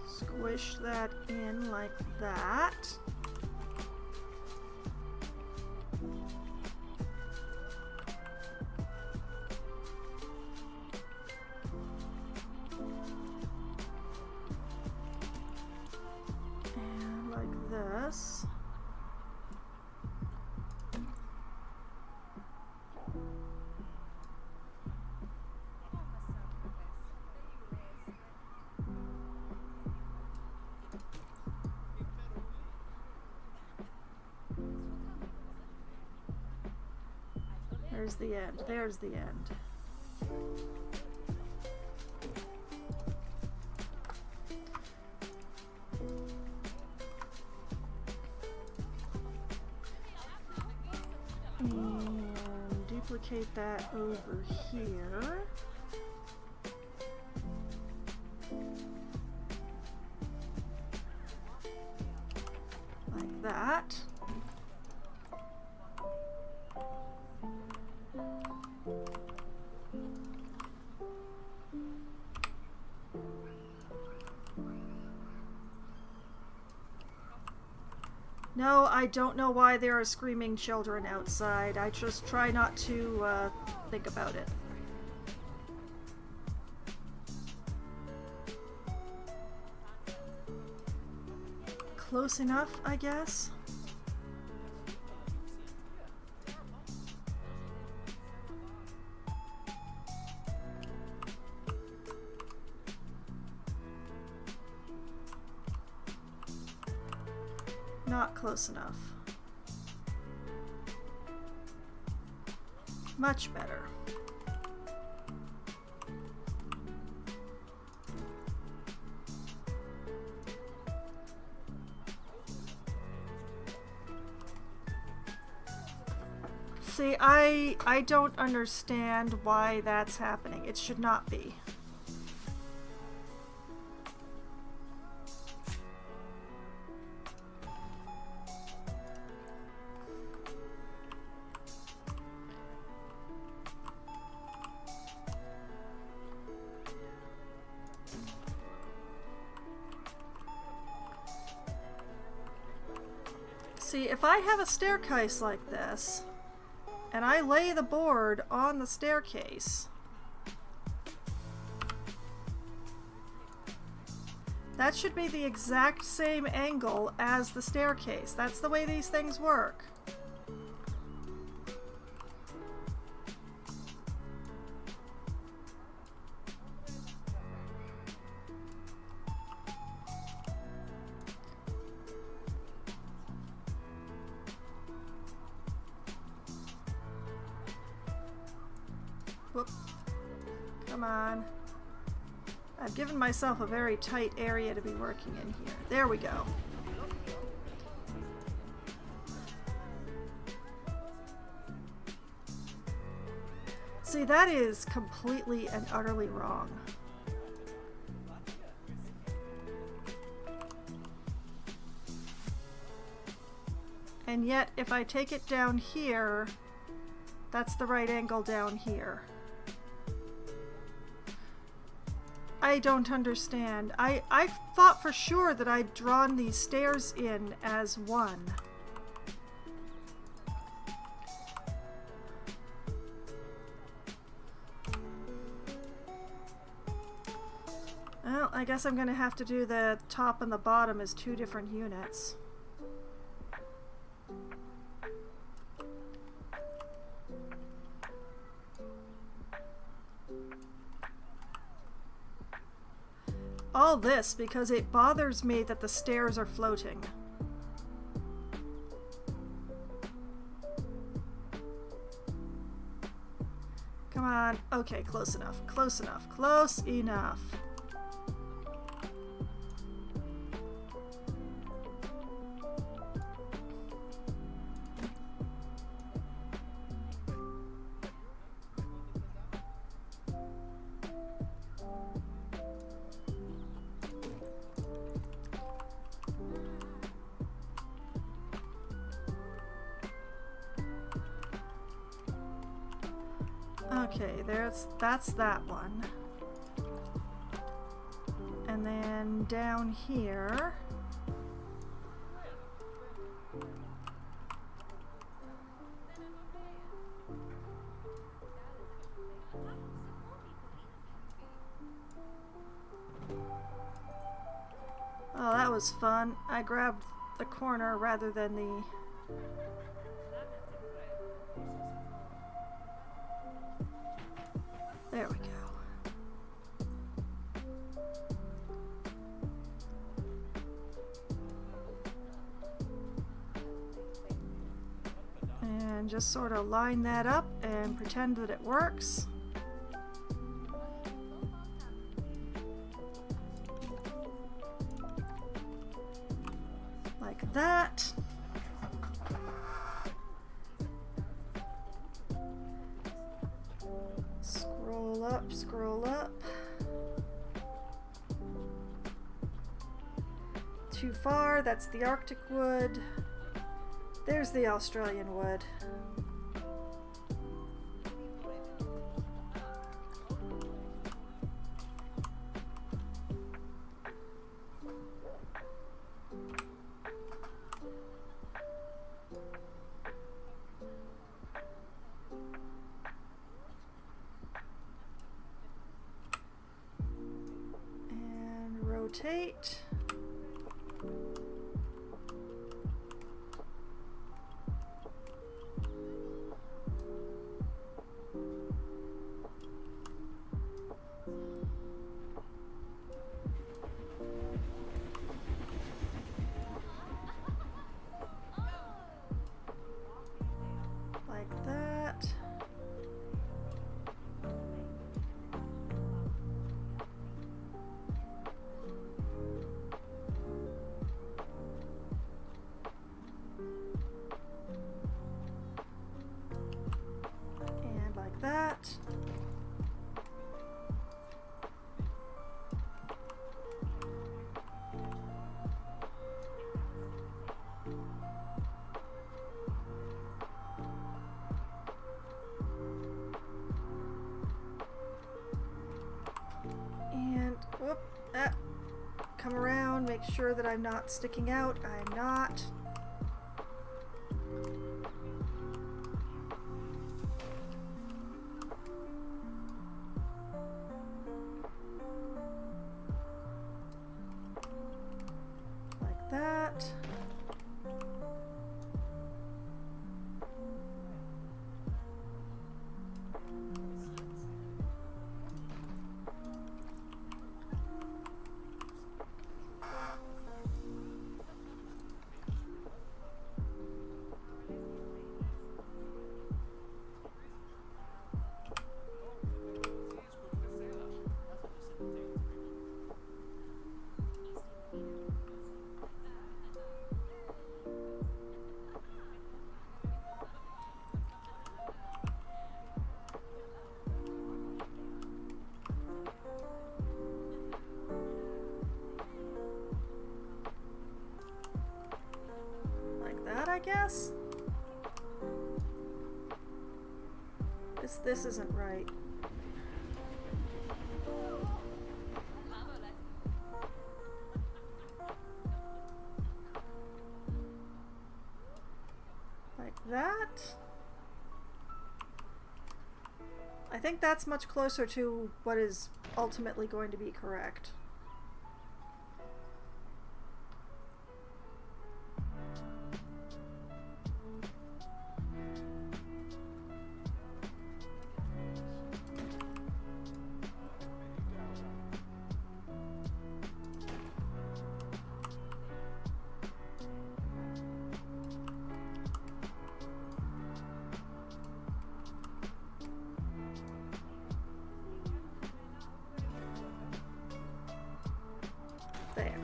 Squish that in like that. There's the end. There's the end. And duplicate that over here. Like that. No, I don't know why there are screaming children outside. I just try not to think about it. Close enough, I guess. Not close enough. Much better. See, I don't understand why that's happening. It should not be. See, if I have a staircase like this, and I lay the board on the staircase, that should be the exact same angle as the staircase. That's the way these things work. Whoop. Come on. I've given myself a very tight area to be working in here. There we go. See, that is completely and utterly wrong. And yet, if I take it down here, that's the right angle down here. I don't understand. I thought for sure that I'd drawn these stairs in as one. Well, I guess I'm gonna have to do the top and the bottom as two different units. All this because it bothers me that the stairs are floating. Come on. Okay, close enough. Close enough. Close enough. Okay, that's that one. And then down here. Oh, that was fun. I grabbed the corner rather than the... There we go. And just sort of line that up and pretend that it works. Like that. Scroll up. Too far, that's the Arctic wood. There's the Australian wood. Rotate. Like that. sure that I'm not sticking out. I'm not. Like that. I guess? This isn't right. Like that? I think that's much closer to what is ultimately going to be correct. There.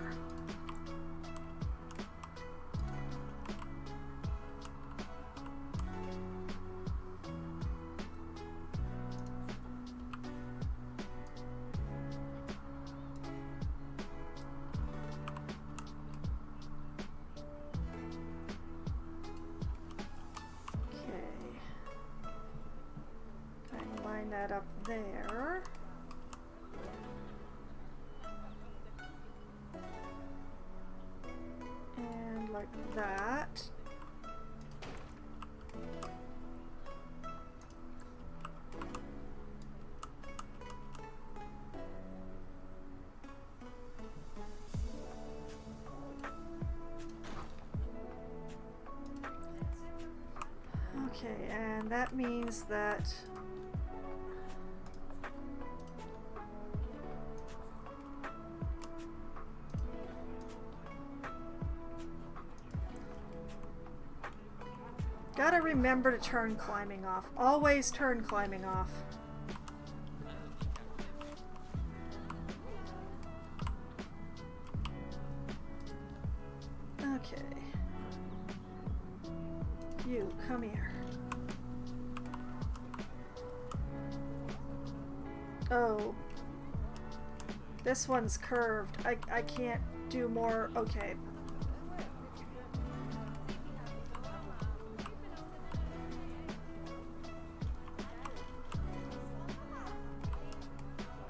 That up there. And like that. Okay, and that means that gotta remember to turn climbing off. Always turn climbing off. Okay. You, come here. Oh. This one's curved. I can't do more. Okay.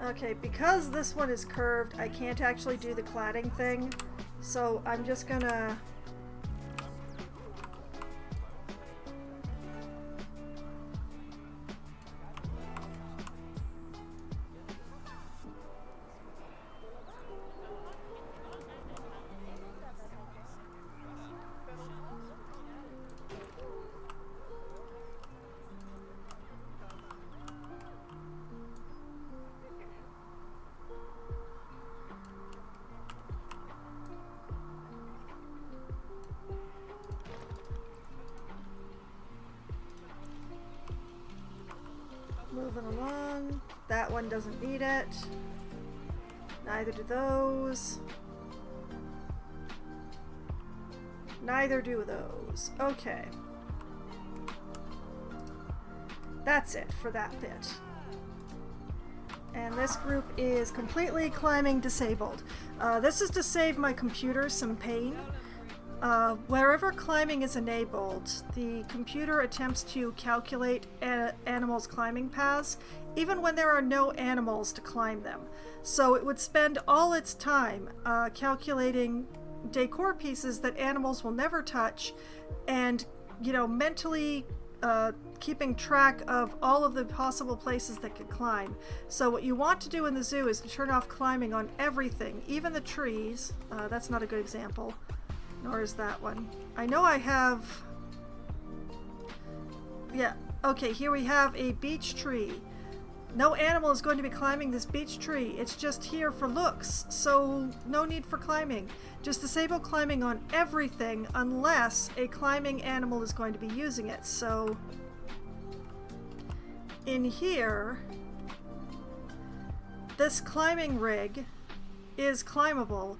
Okay, because this one is curved, I can't actually do the cladding thing, so I'm just gonna... Moving along. That one doesn't need it. Neither do those. Neither do those. Okay. That's it for that bit. And this group is completely climbing disabled. This is to save my computer some pain. Wherever climbing is enabled, the computer attempts to calculate animals' climbing paths, even when there are no animals to climb them. So it would spend all its time calculating decor pieces that animals will never touch, and, you know, mentally keeping track of all of the possible places that could climb. So what you want to do in the zoo is to turn off climbing on everything, even the trees. That's not a good example. Nor is that one. I know I have... Yeah, okay, here we have a beech tree. No animal is going to be climbing this beech tree. It's just here for looks, so no need for climbing. Just disable climbing on everything unless a climbing animal is going to be using it. So in here, this climbing rig is climbable,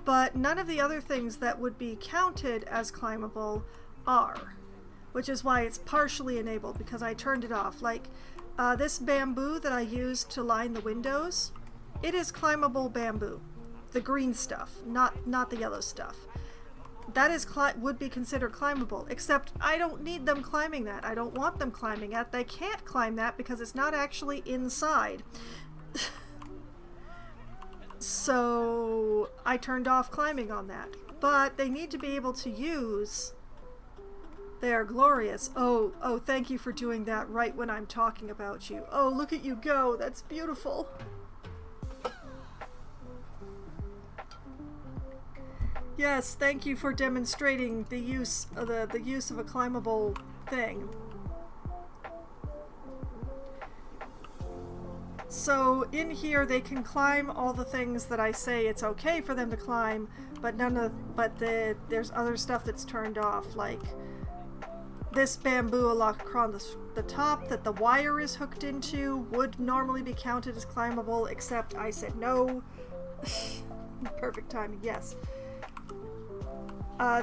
but none of the other things that would be counted as climbable are, which is why it's partially enabled, because I turned it off. Like this bamboo that I used to line the windows, it is climbable bamboo. The green stuff, not the yellow stuff. That is would be considered climbable, except I don't need them climbing that. I don't want them climbing it. They can't climb that because it's not actually inside. So I turned off climbing on that. But they need to be able to use... They are glorious. Oh, thank you for doing that right when I'm talking about you. Oh, look at you go. That's beautiful. Yes, thank you for demonstrating the use of the use of a climbable thing. So in here they can climb all the things that I say it's okay for them to climb, but there's other stuff that's turned off, like this bamboo across the top that the wire is hooked into would normally be counted as climbable, except I said no. Perfect timing, yes.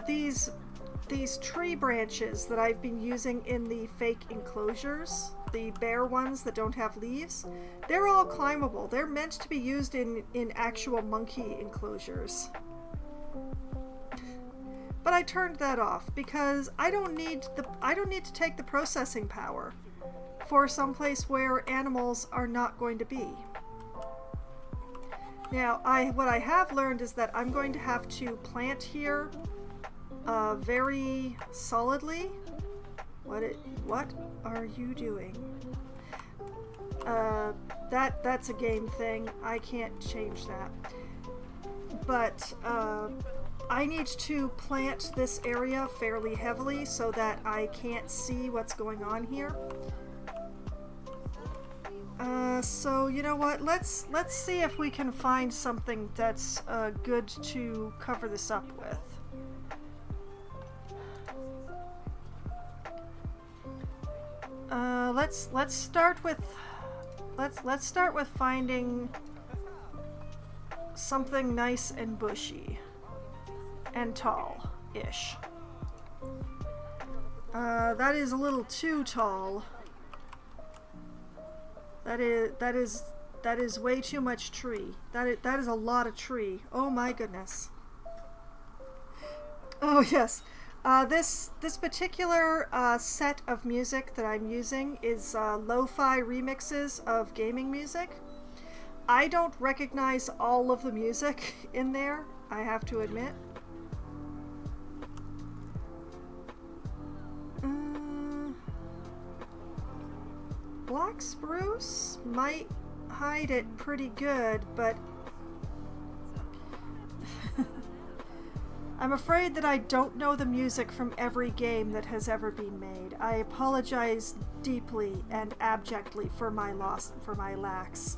These tree branches that I've been using in the fake enclosures, the bare ones that don't have leaves, they're all climbable. They're meant to be used in actual monkey enclosures. But I turned that off because I don't need to take the processing power for someplace where animals are not going to be. Now, what I have learned is that I'm going to have to plant here very solidly. What are you doing? That's a game thing. I can't change that. But I need to plant this area fairly heavily so that I can't see what's going on here. So you know what? Let's see if we can find something that's good to cover this up with. Let's start with finding something nice and bushy and tall-ish. That is a little too tall. That is way too much tree. That is a lot of tree. Oh my goodness. Oh yes. This particular set of music that I'm using is lo-fi remixes of gaming music. I don't recognize all of the music in there, I have to admit. Black spruce might hide it pretty good, but I'm afraid that I don't know the music from every game that has ever been made. I apologize deeply and abjectly for my lacks.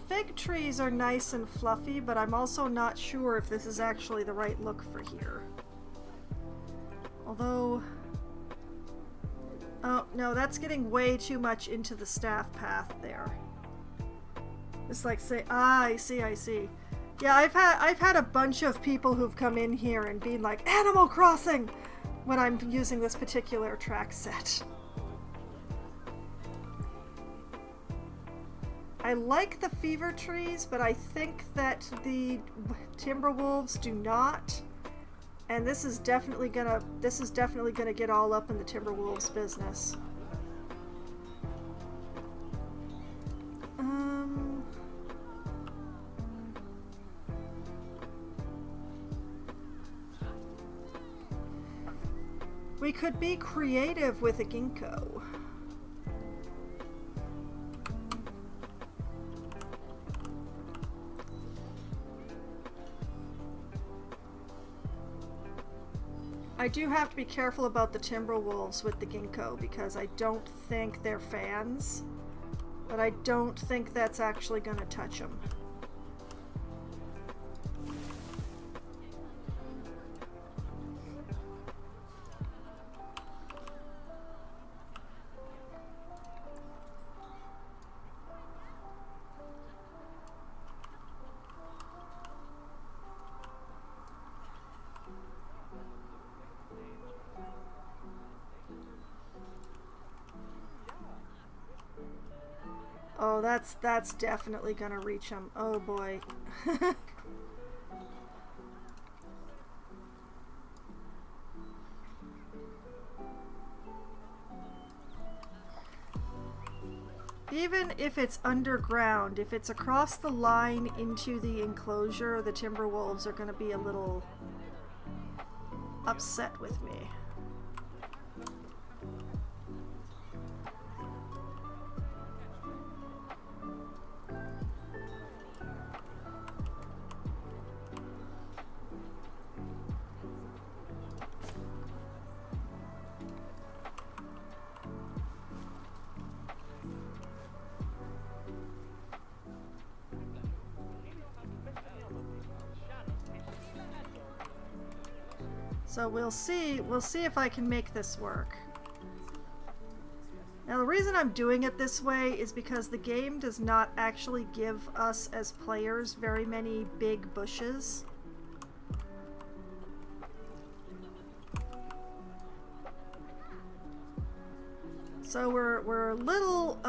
Fig trees are nice and fluffy, but I'm also not sure if this is actually the right look for here. Although... Oh, no, that's getting way too much into the staff path there. It's like say, I see. Yeah, I've had a bunch of people who've come in here and been like, Animal Crossing! When I'm using this particular track set. I like the fever trees, but I think that the timber wolves do not. And this is definitely gonna get all up in the timber wolves' business. We could be creative with a ginkgo. I do have to be careful about the timber wolves with the ginkgo because I don't think they're fans, but I don't think that's actually going to touch them. Oh, that's definitely gonna reach him. Oh boy. Even if it's underground, if it's across the line into the enclosure, the timber wolves are gonna be a little upset with me. So we'll see if I can make this work. Now the reason I'm doing it this way is because the game does not actually give us as players very many big bushes. So we're a little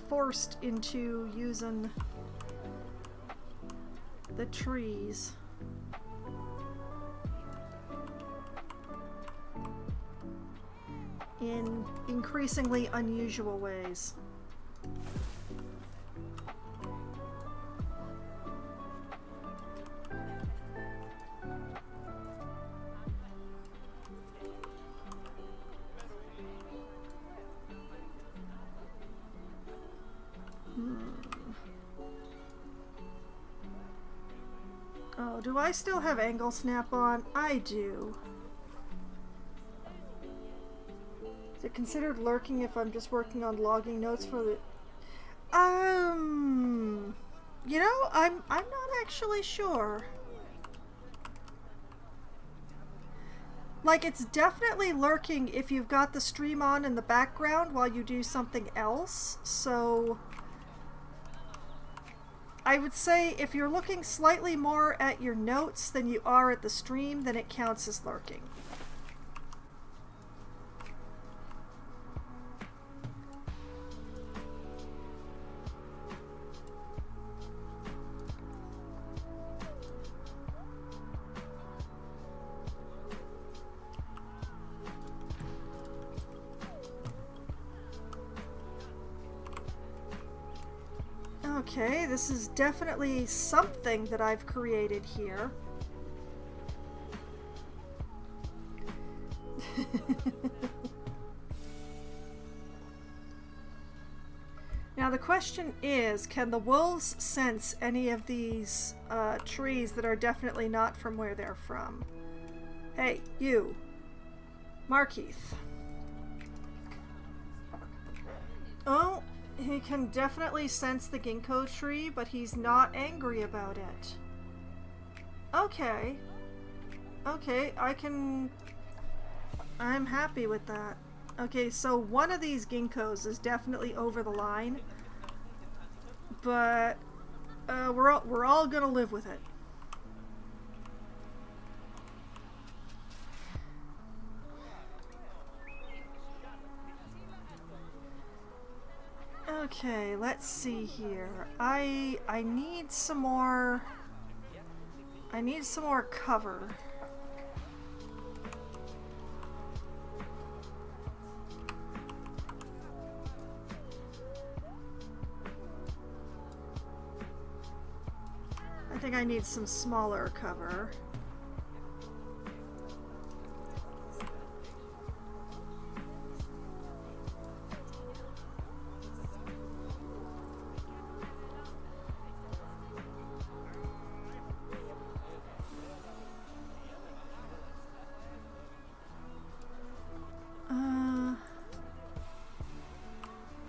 forced into using the trees. In increasingly unusual ways. Oh, do I still have angle snap on? I do. Is it considered lurking if I'm just working on logging notes for the... You know, I'm not actually sure. Like, it's definitely lurking if you've got the stream on in the background while you do something else, so... I would say if you're looking slightly more at your notes than you are at the stream, then it counts as lurking. Okay, this is definitely something that I've created here. Now the question is, can the wolves sense any of these trees that are definitely not from where they're from? Hey, you. Markeith. Oh, he can definitely sense the ginkgo tree, but he's not angry about it. Okay. Okay, I'm happy with that. Okay, so one of these ginkgos is definitely over the line, but we're all gonna live with it. Okay, let's see here. I need some more. I need some more cover. I think I need some smaller cover.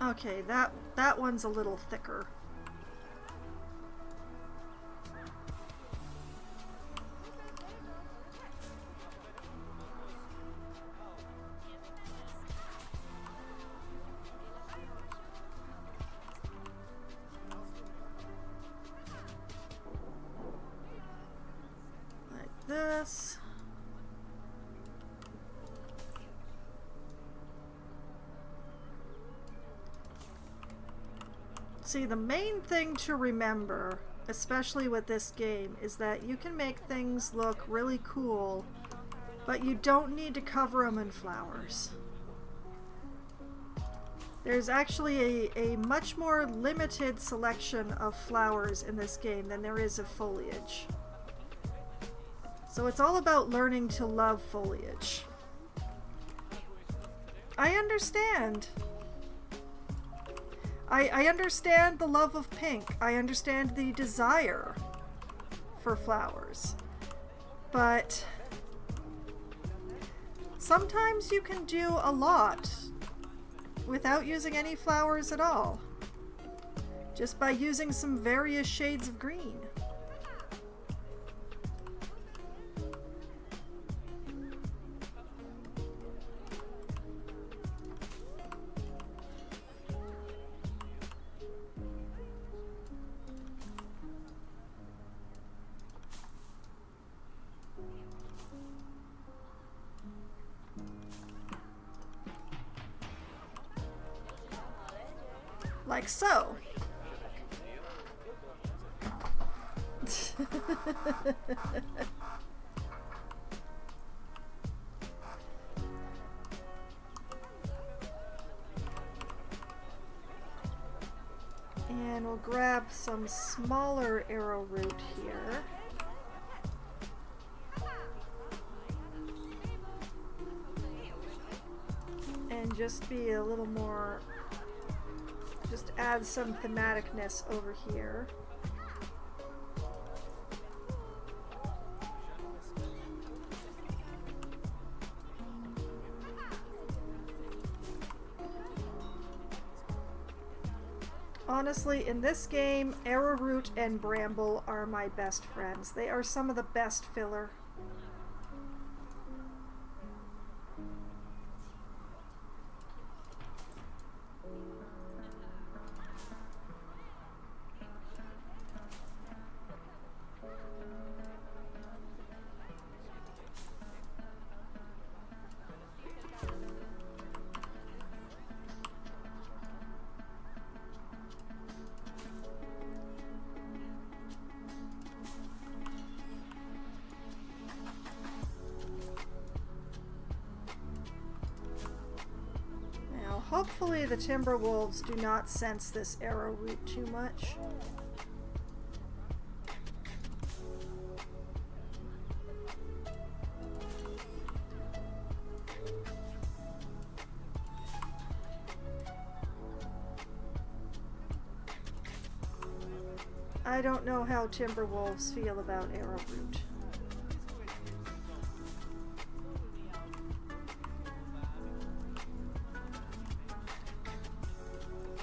Okay, that one's a little thicker. Like this. See, the main thing to remember, especially with this game, is that you can make things look really cool, but you don't need to cover them in flowers. There's actually a much more limited selection of flowers in this game than there is of foliage. So it's all about learning to love foliage. I understand. I understand the love of pink. I understand the desire for flowers. But sometimes you can do a lot without using any flowers at all. Just by using some various shades of green. Like so. And we'll grab some smaller arrowroot here. And just be a little more, just add some thematicness over here. Honestly, in this game, arrowroot and bramble are my best friends. They are some of the best filler. Hopefully the Timberwolves do not sense this arrowroot too much. I don't know how Timberwolves feel about arrowroot.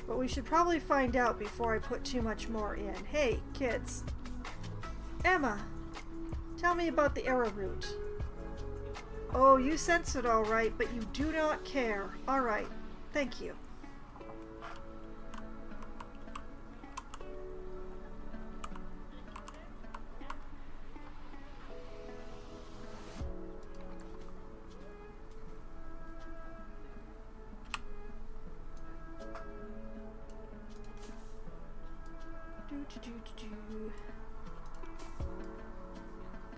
But we should probably find out before I put too much more in. Hey, kids. Emma, tell me about the arrowroot. Oh, you sense it all right, but you do not care. All right, thank you.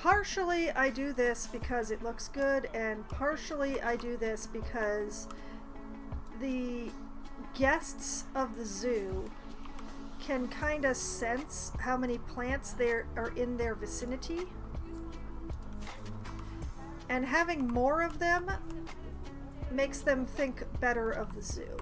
partially I do this because it looks good, and partially I do this because the guests of the zoo can kind of sense how many plants there are in their vicinity. And having more of them makes them think better of the zoo.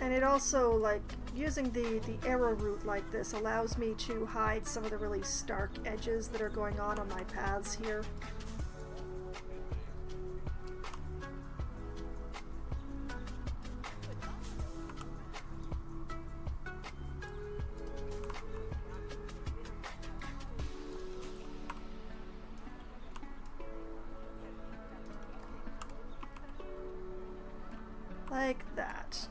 And it also, like, using the arrow route like this allows me to hide some of the really stark edges that are going on my paths here. Like that.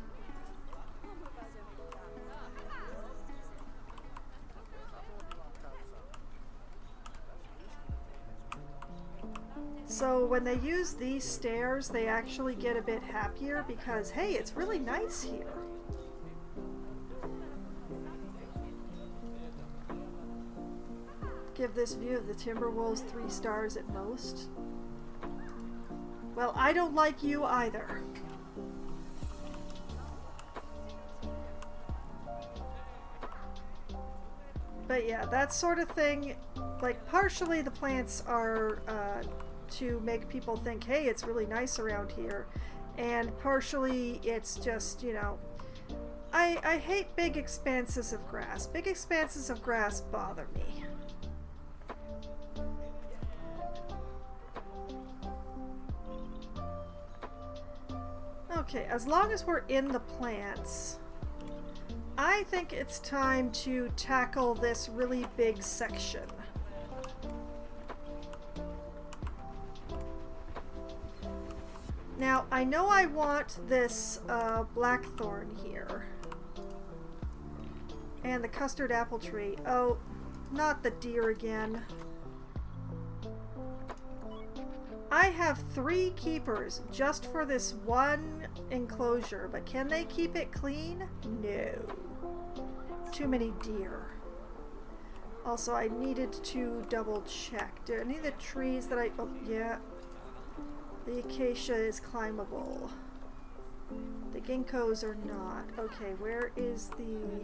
So when they use these stairs, they actually get a bit happier because, hey, it's really nice here. Give this view of the Timberwolves 3 stars at most. Well, I don't like you either. But yeah, that sort of thing, like, partially the plants are to make people think, hey, it's really nice around here, and partially it's just, you know, I hate big expanses of grass. Big expanses of grass bother me. Okay, as long as we're in the plants, I think it's time to tackle this really big section. Now, I know I want this blackthorn here. And the custard apple tree. Oh, not the deer again. I have 3 keepers just for this one enclosure, but can they keep it clean? No. Too many deer. Also, I needed to double check. Do any of the trees that oh, yeah. The acacia is climbable. The ginkgos are not. Okay, where is the...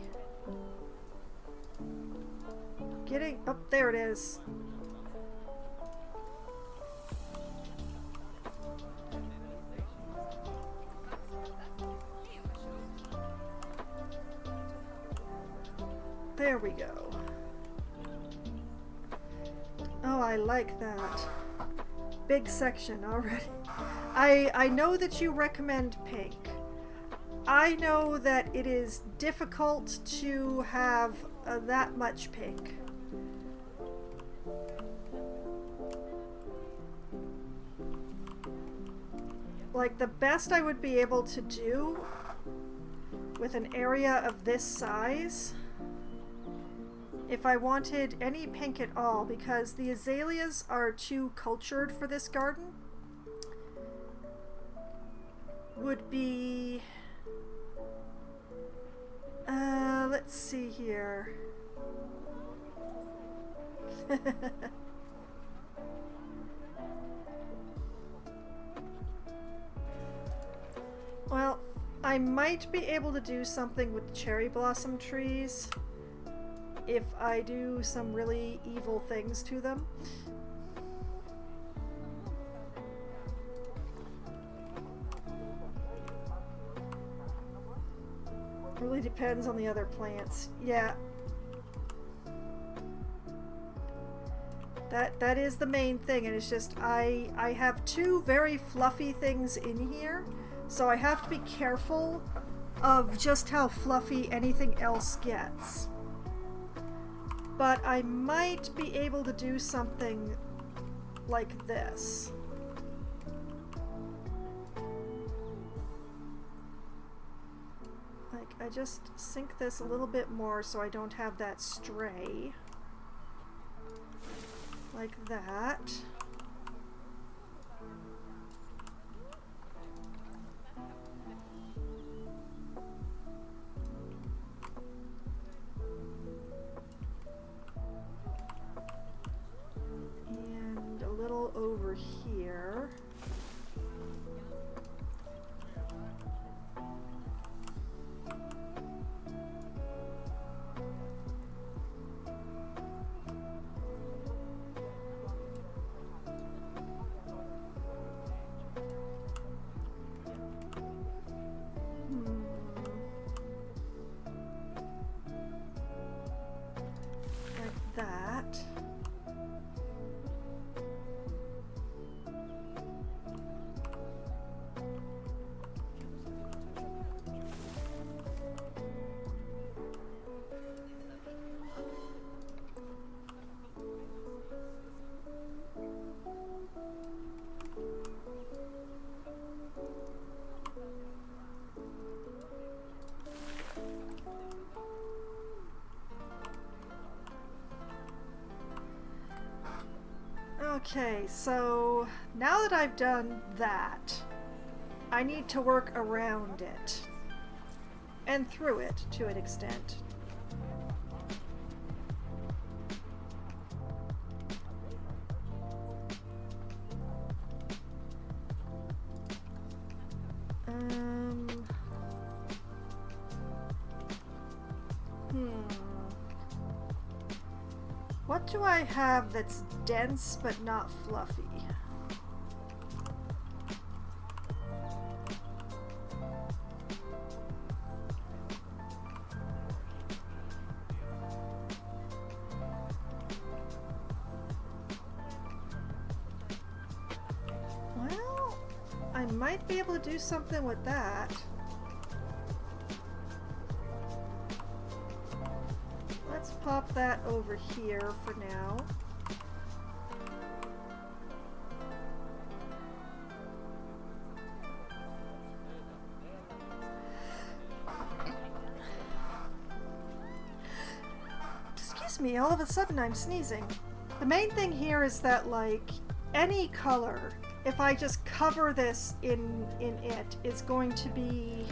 Getting... Oh, there it is. There we go. Oh, I like that. Big section already. I know that you recommend pink. I know that it is difficult to have that much pink. Like, the best I would be able to do with an area of this size, if I wanted any pink at all, because the azaleas are too cultured for this garden, would be... let's see here. Well, I might be able to do something with cherry blossom trees if I do some really evil things to them. Really depends on the other plants. Yeah. That is the main thing, and it's just I have 2 very fluffy things in here, so I have to be careful of just how fluffy anything else gets. But I might be able to do something like this. Like, I just sink this a little bit more so I don't have that stray. like that. And a little over here. Like that. Okay, so now that I've done that, I need to work around it and through it to an extent. What do I have that's dense but not fluffy? Well, I might be able to do something with that. Let's pop that over here for now. Excuse me, all of a sudden I'm sneezing. The main thing here is that, like, any color, if I just cover this in it, is going to be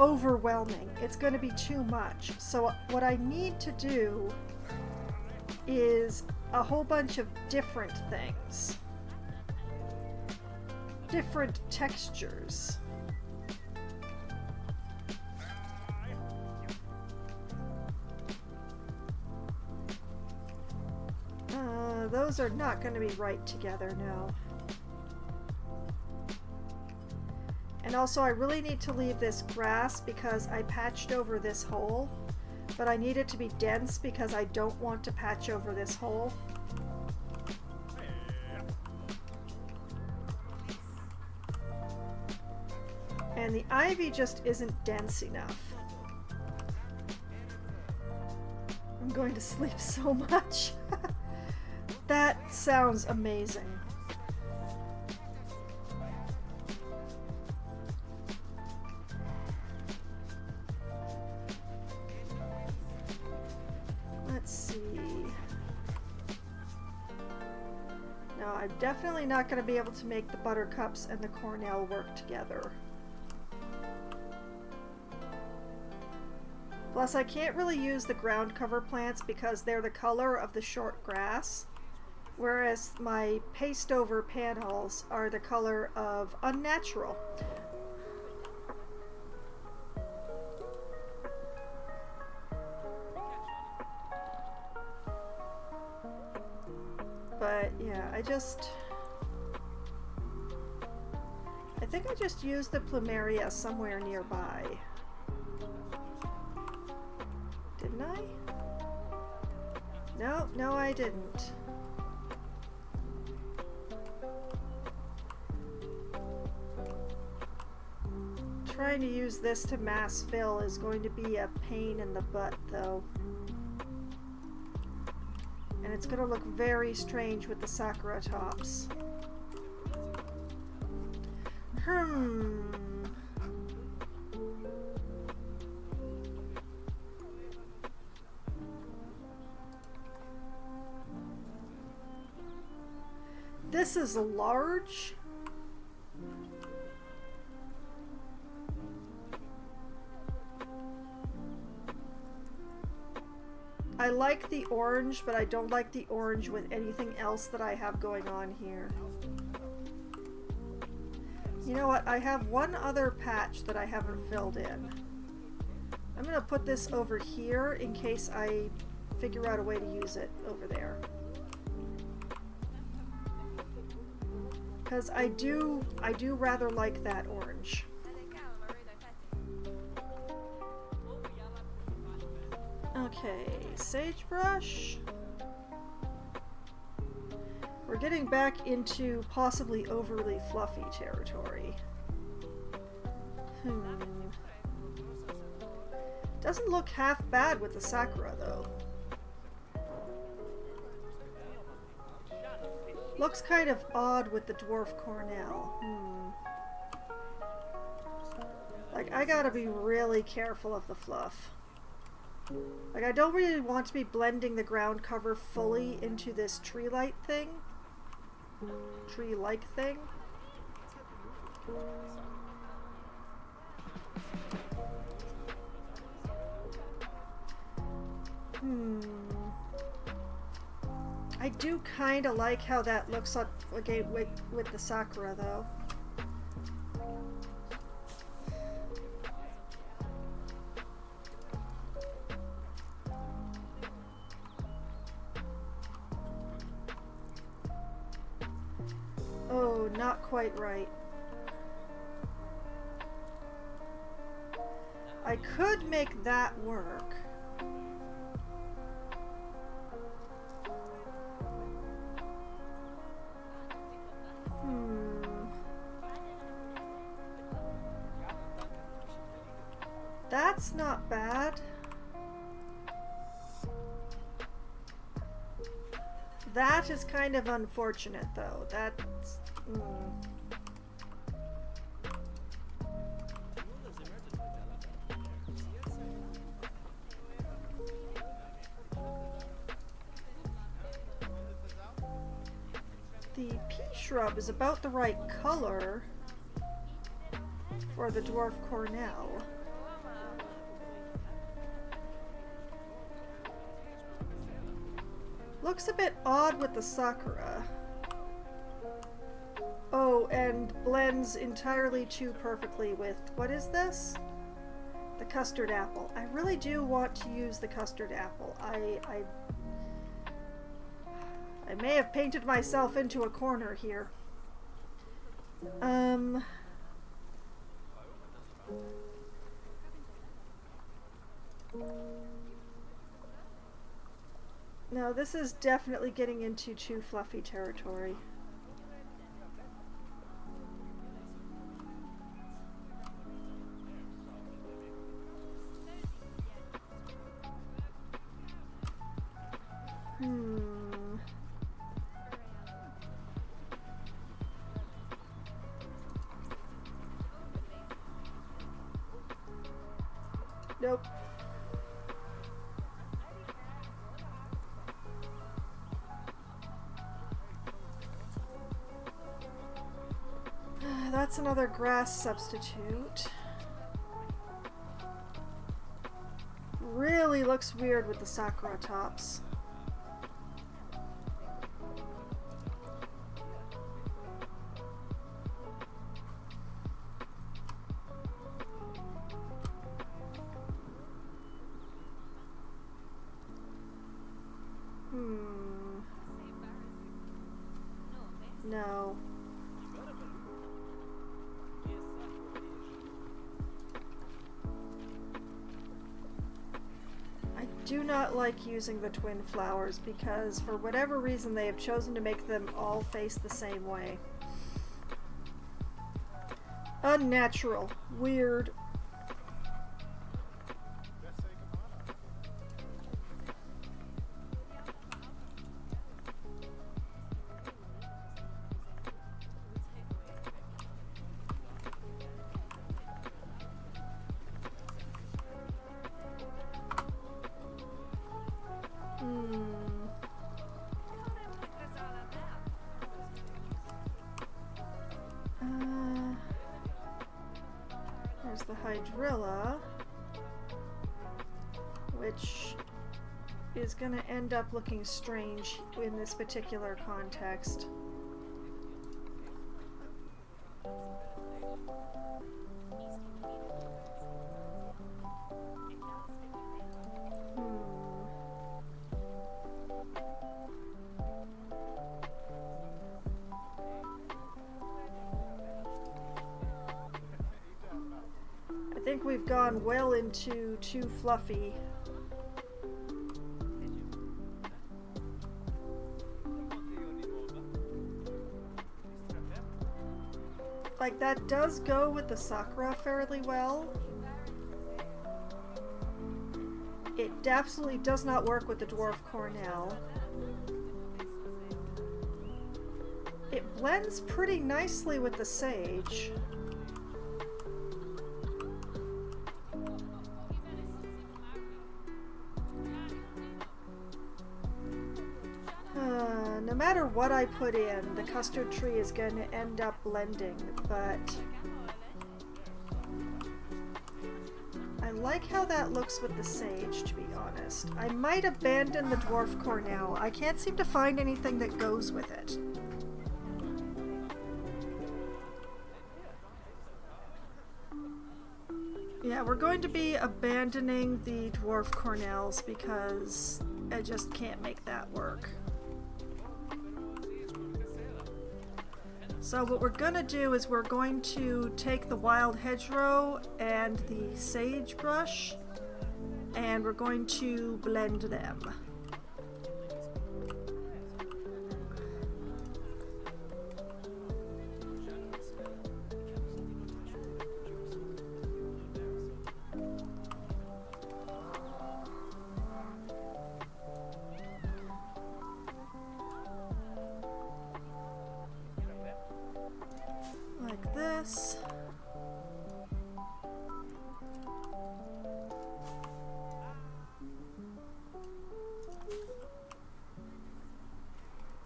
overwhelming. It's going to be too much. So what I need to do is a whole bunch of different things. Different textures. Those are not going to be right together now. And also I really need to leave this grass because I patched over this hole, but I need it to be dense because I don't want to patch over this hole. And the ivy just isn't dense enough. I'm going to sleep so much. That sounds amazing. Let's see. No, I'm definitely not going to be able to make the buttercups and the cornel work together. Plus, I can't really use the ground cover plants because they're the color of the short grass, whereas my paste over panels are the color of unnatural. But yeah, I think I just used the plumeria somewhere nearby. Didn't I? No, I didn't. Trying to use this to mass fill is going to be a pain in the butt, though. And it's going to look very strange with the sakura tops. This is large. I like the orange, but I don't like the orange with anything else that I have going on here. You know what? I have one other patch that I haven't filled in. I'm gonna put this over here in case I figure out a way to use it over there. Because I do rather like that orange. Okay, sagebrush. We're getting back into possibly overly fluffy territory. Doesn't look half bad with the sakura though. Looks kind of odd with the dwarf cornell. Like, I gotta be really careful of the fluff. Like, I don't really want to be blending the ground cover fully into this tree-like thing. Tree-like thing. I do kind of like how that looks on, okay, with the sakura though. Oh, not quite right. I could make that work. That's not bad. That is kind of unfortunate though. That's... The pea shrub is about the right color for the dwarf cornell. Looks a bit odd with the sakura. Oh, and blends entirely too perfectly with, what is this? The custard apple. I really do want to use the custard apple. I may have painted myself into a corner here. No, this is definitely getting into too fluffy territory. Nope. That's another grass substitute. Really looks weird with the sakura tops. No. I do not like using the twin flowers because for whatever reason they have chosen to make them all face the same way. Unnatural. Weird. hydrilla, which is going to end up looking strange in this particular context. I think we've gone well into too fluffy. Like, that does go with the Sakura fairly well. It absolutely does not work with the Dwarf Cornell. It blends pretty nicely with the Sage. No matter what I put in, the custard tree is going to end up blending, but I like how that looks with the Sage, to be honest. I might abandon the Dwarf Cornell. I can't seem to find anything that goes with it. Yeah, we're going to be abandoning the Dwarf Cornells because I just can't make that work. So what we're going to do is we're going to take the wild hedgerow and the sagebrush, and we're going to blend them. Like this.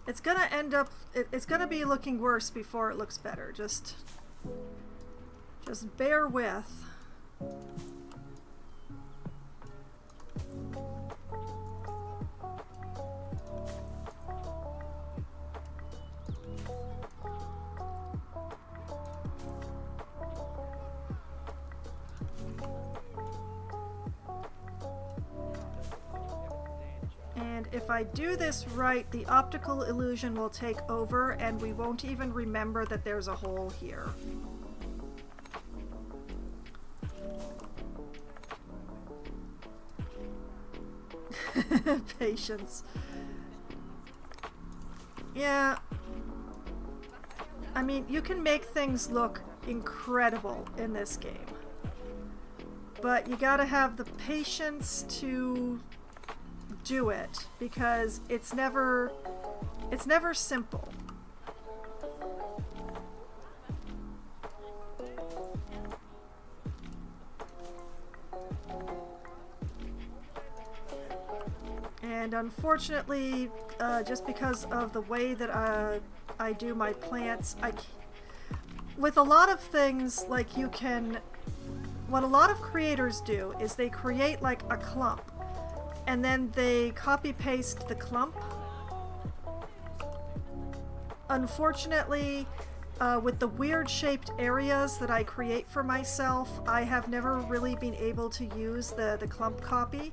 It's gonna end up, it's gonna be looking worse before it looks better. Just bear with. And if I do this right, the optical illusion will take over and we won't even remember that there's a hole here. Patience. Yeah. I mean, you can make things look incredible in this game. But you gotta have the patience to do it, because it's never simple. And unfortunately, just because of the way that I do my plants, with a lot of things, like you can, what a lot of creators do is they create like a clump and then they copy paste the clump. Unfortunately, with the weird shaped areas that I create for myself, I have never really been able to use the clump copy,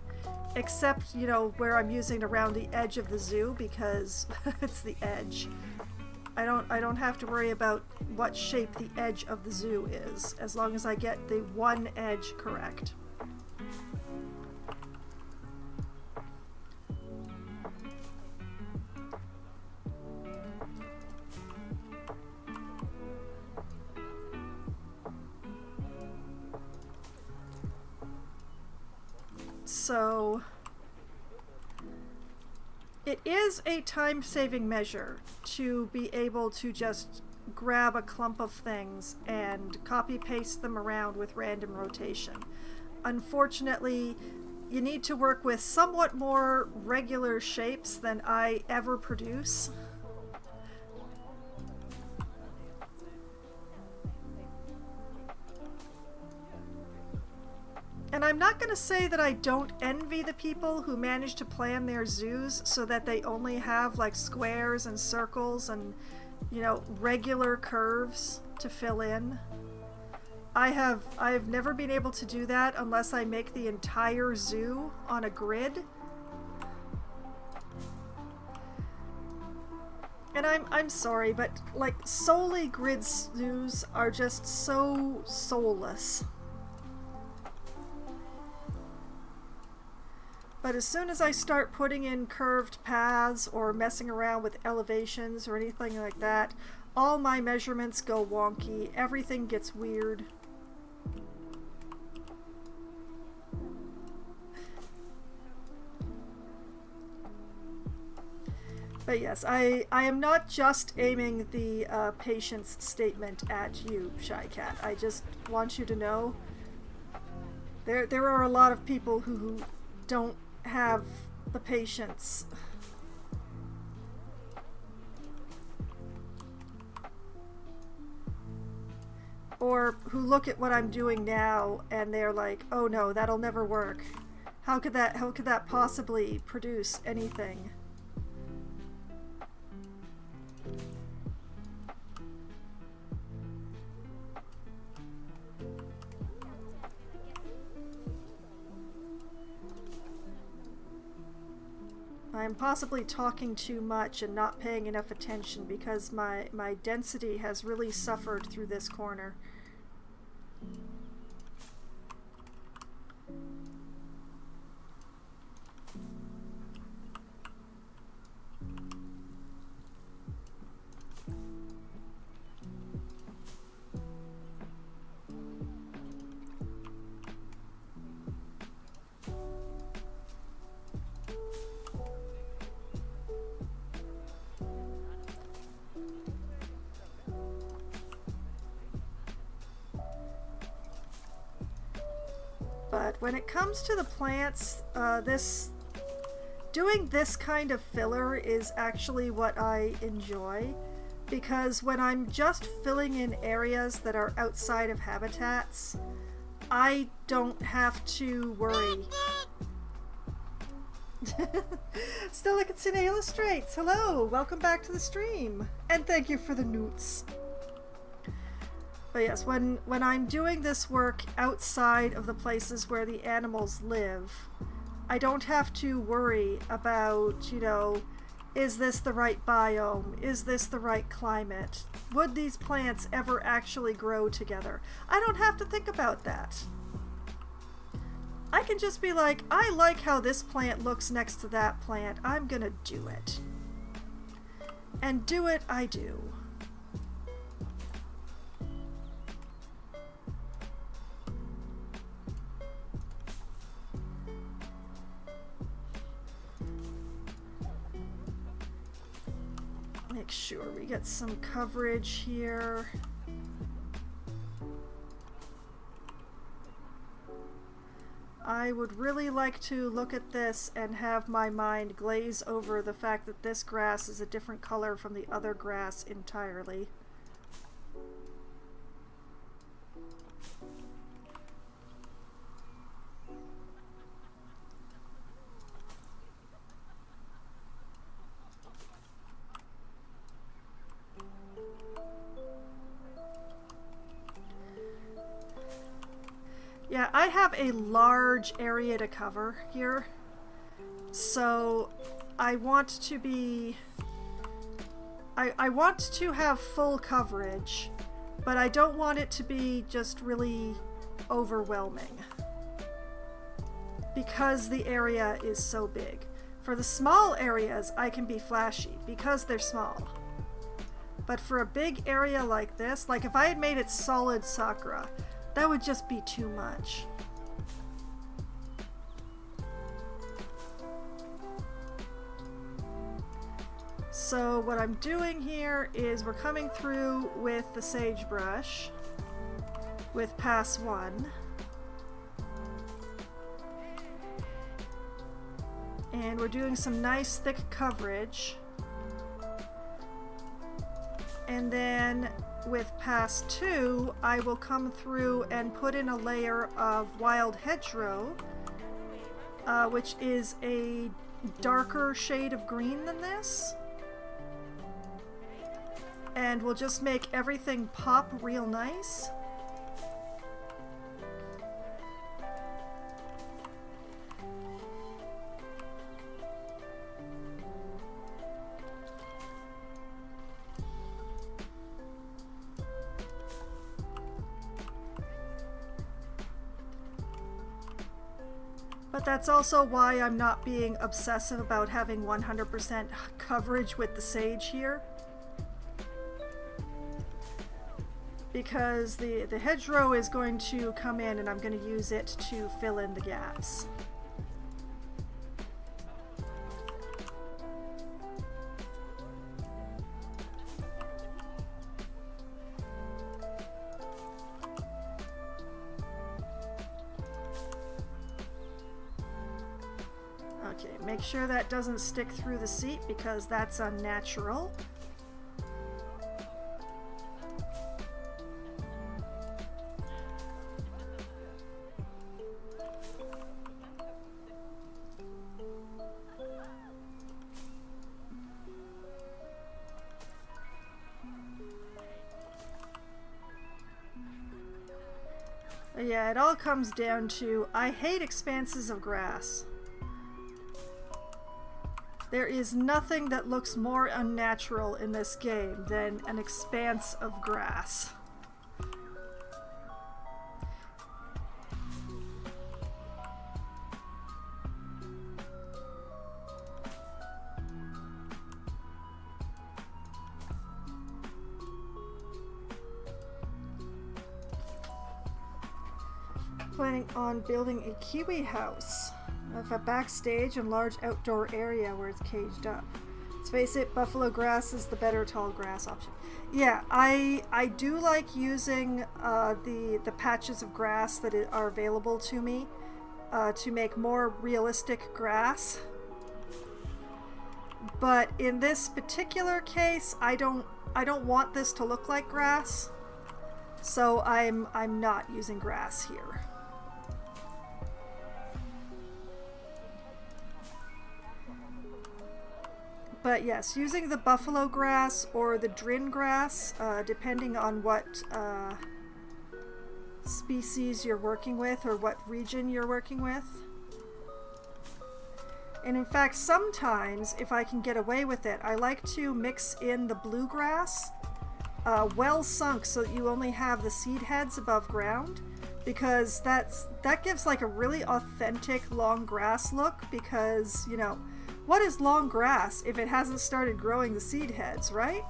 except, you know, where I'm using around the edge of the zoo, because it's the edge. I don't have to worry about what shape the edge of the zoo is, as long as I get the one edge correct. So it is a time-saving measure to be able to just grab a clump of things and copy-paste them around with random rotation. Unfortunately, you need to work with somewhat more regular shapes than I ever produce. And I'm not going to say that I don't envy the people who manage to plan their zoos so that they only have like squares and circles and, you know, regular curves to fill in. I've never been able to do that unless I make the entire zoo on a grid. And I'm sorry, but like solely grid zoos are just so soulless. But as soon as I start putting in curved paths or messing around with elevations or anything like that, all my measurements go wonky. Everything gets weird. But yes, I am not just aiming the patience statement at you, Shy Cat. I just want you to know there are a lot of people who don't have the patience. Or who look at what I'm doing now and they're like, oh no, that'll never work. How could that possibly produce anything? I'm possibly talking too much and not paying enough attention because my density has really suffered through this corner. But when it comes to the plants, doing this kind of filler is actually what I enjoy, because when I'm just filling in areas that are outside of habitats, I don't have to worry. Stella Katsune Illustrates, hello, welcome back to the stream, and thank you for the newts. But yes, when I'm doing this work outside of the places where the animals live, I don't have to worry about, you know, is this the right biome? Is this the right climate? Would these plants ever actually grow together? I don't have to think about that. I can just be like, I like how this plant looks next to that plant. I'm gonna do it. And do it I do. Make sure we get some coverage here. I would really like to look at this and have my mind glaze over the fact that this grass is a different color from the other grass entirely. Yeah, I have a large area to cover here, so I want to be... I want to have full coverage, but I don't want it to be just really overwhelming, because the area is so big. For the small areas, I can be flashy, because they're small. But for a big area like this, like if I had made it solid Sakura, that would just be too much. So what I'm doing here is we're coming through with the sagebrush with pass 1. And we're doing some nice thick coverage. And then with pass 2, I will come through and put in a layer of wild hedgerow, which is a darker shade of green than this. And we'll just make everything pop real nice. But that's also why I'm not being obsessive about having 100% coverage with the sage here. Because the hedgerow is going to come in and I'm going to use it to fill in the gaps. Okay, make sure that doesn't stick through the seat because that's unnatural. Yeah, it all comes down to I hate expanses of grass. There is nothing that looks more unnatural in this game than an expanse of grass. Planning on building a kiwi house with a backstage and large outdoor area where it's caged up. Let's face it, buffalo grass is the better tall grass option. Yeah, I do like using the patches of grass that are available to me to make more realistic grass. But in this particular case, I don't want this to look like grass, so I'm not using grass here. But yes, using the buffalo grass or the drin grass, depending on what species you're working with or what region you're working with. And in fact, sometimes, if I can get away with it, I like to mix in the bluegrass well sunk so that you only have the seed heads above ground, because that gives like a really authentic long grass look, because, you know, what is long grass if it hasn't started growing the seed heads, right?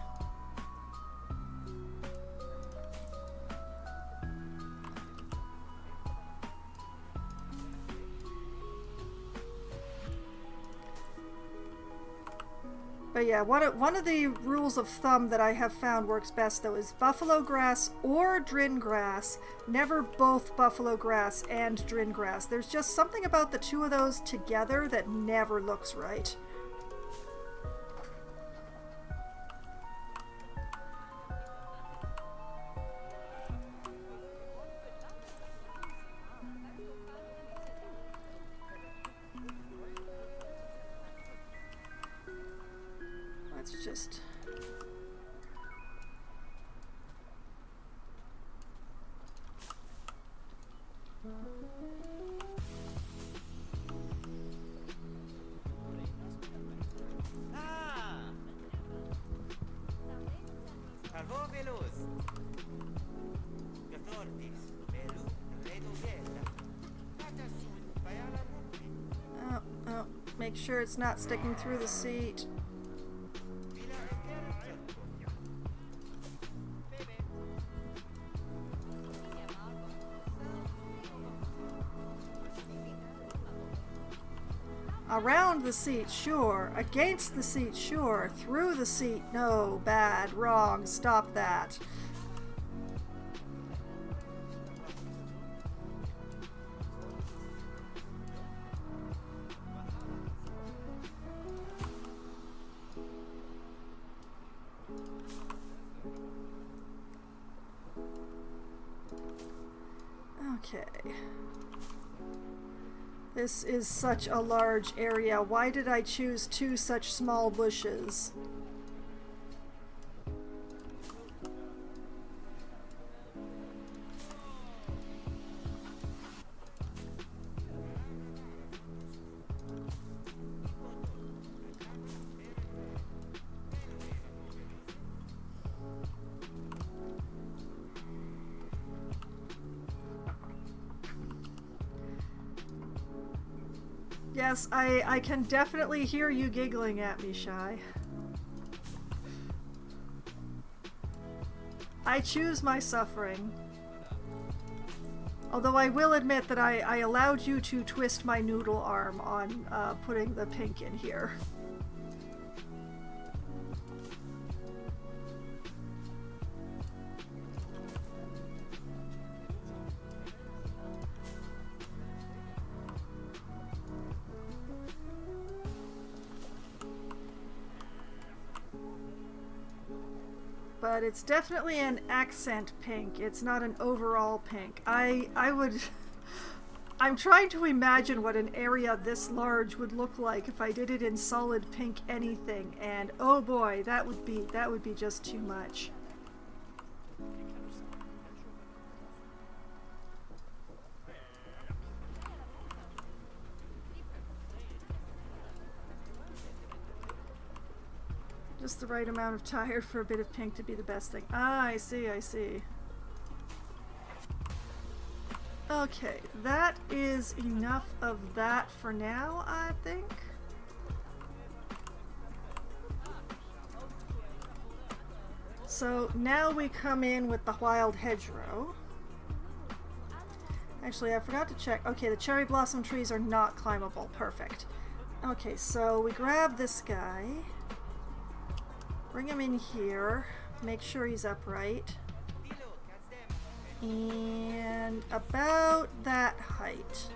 But yeah, one of the rules of thumb that I have found works best though is buffalo grass or drin grass, never both buffalo grass and drin grass. There's just something about the two of those together that never looks right. Let's just... Oh, make sure it's not sticking through the seat. Around the seat, sure. Against the seat, sure. Through the seat, no. Bad. Wrong. Stop that. Okay. This is such a large area. Why did I choose 2 such small bushes? Yes, I can definitely hear you giggling at me, Shy. I choose my suffering. Although I will admit that I allowed you to twist my noodle arm on putting the pink in here. But it's definitely an accent pink. It's not an overall pink. I would... I'm trying to imagine what an area this large would look like if I did it in solid pink anything, and oh boy, that would be just too much. Just the right amount of tired for a bit of pink to be the best thing. Ah, I see, I see. Okay, that is enough of that for now, I think. So now we come in with the wild hedgerow. Actually, I forgot to check. Okay, the cherry blossom trees are not climbable. Perfect. Okay, so we grab this guy. Bring him in here, make sure he's upright, and about that height.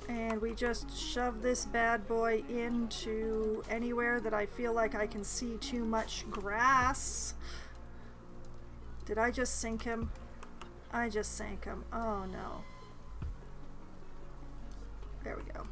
And we just shove this bad boy into anywhere that I feel like I can see too much grass. Did I just sink him? I just sank him. Oh no. There we go.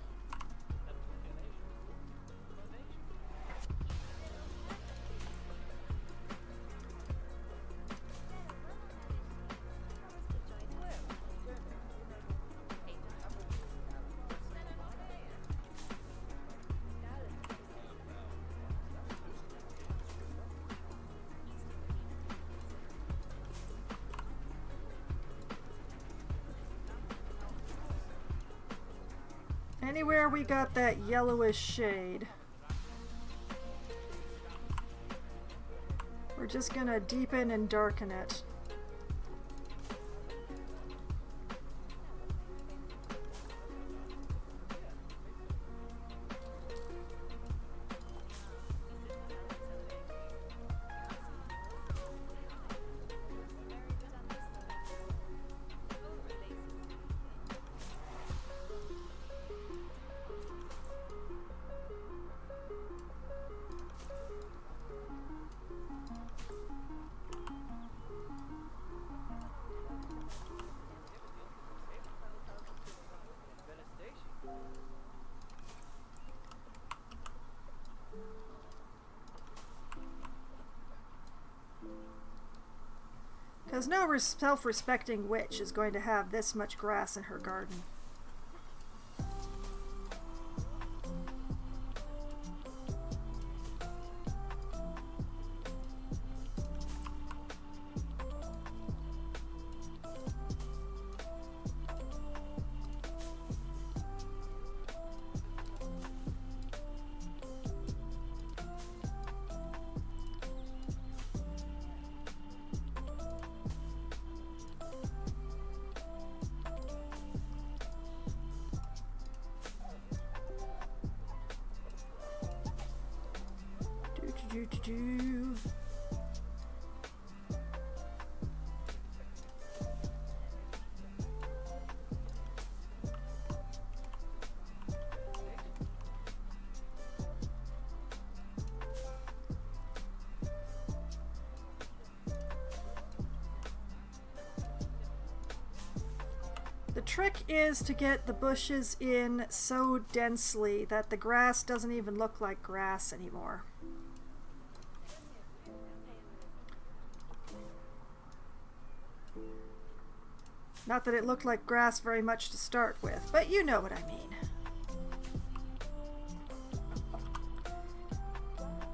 Anywhere we got that yellowish shade, we're just gonna deepen and darken it. Because no self-respecting witch is going to have this much grass in her garden. do. The trick is to get the bushes in so densely that the grass doesn't even look like grass anymore. Not that it looked like grass very much to start with, but you know what I mean.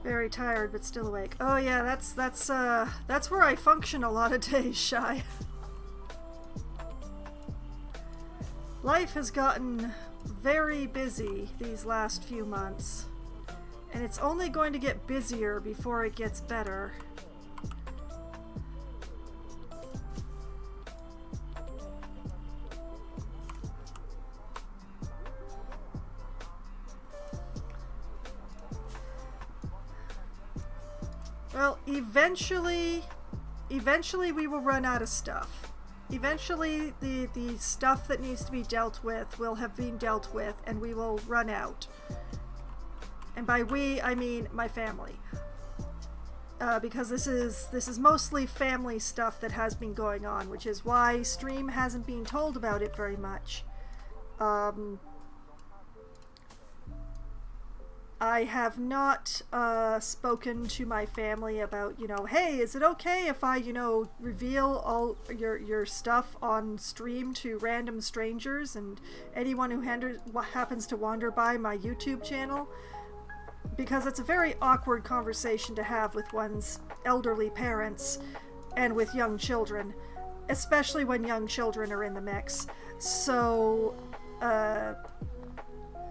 Very tired, but still awake. Oh yeah, that's where I function a lot of days, Shy. Life has gotten very busy these last few months, and it's only going to get busier before it gets better. Well, eventually we will run out of stuff. Eventually, the stuff that needs to be dealt with will have been dealt with, and we will run out. And by we, I mean my family. Because this is mostly family stuff that has been going on, which is why Stream hasn't been told about it very much. I have not spoken to my family about, hey, is it okay if I, reveal all your stuff on stream to random strangers and anyone who happens to wander by my YouTube channel? Because it's a very awkward conversation to have with one's elderly parents and with young children, especially when young children are in the mix. So,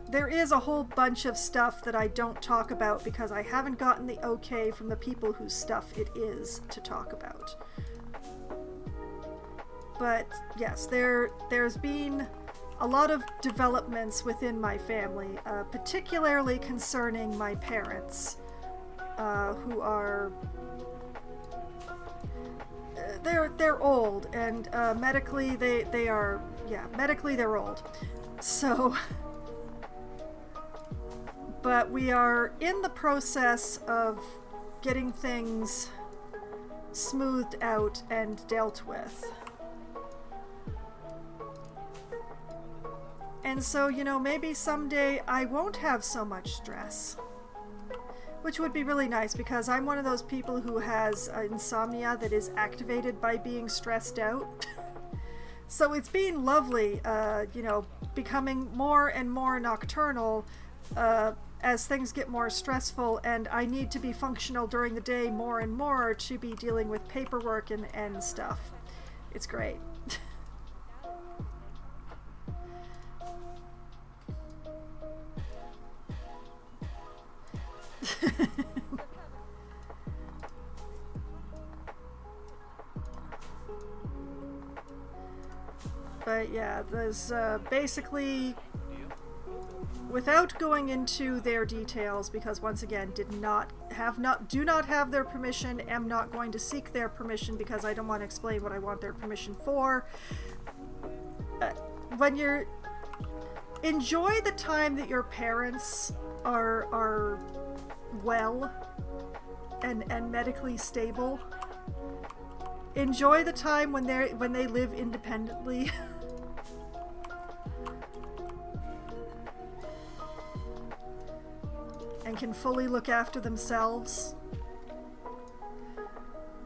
there is a whole bunch of stuff that I don't talk about because I haven't gotten the okay from the people whose stuff it is to talk about. But yes, there's been a lot of developments within my family, particularly concerning my parents, who are they're old, and medically medically they're old. So. But we are in the process of getting things smoothed out and dealt with. And so, maybe someday I won't have so much stress. Which would be really nice because I'm one of those people who has insomnia that is activated by being stressed out. So it's been lovely, becoming more and more nocturnal, as things get more stressful, and I need to be functional during the day more and more to be dealing with paperwork and stuff. It's great. But yeah, there's basically, without going into their details, because once again, do not have their permission, am not going to seek their permission because I don't want to explain what I want their permission for. When you're enjoy the time that your parents are well and medically stable. Enjoy the time when they live independently. And can fully look after themselves.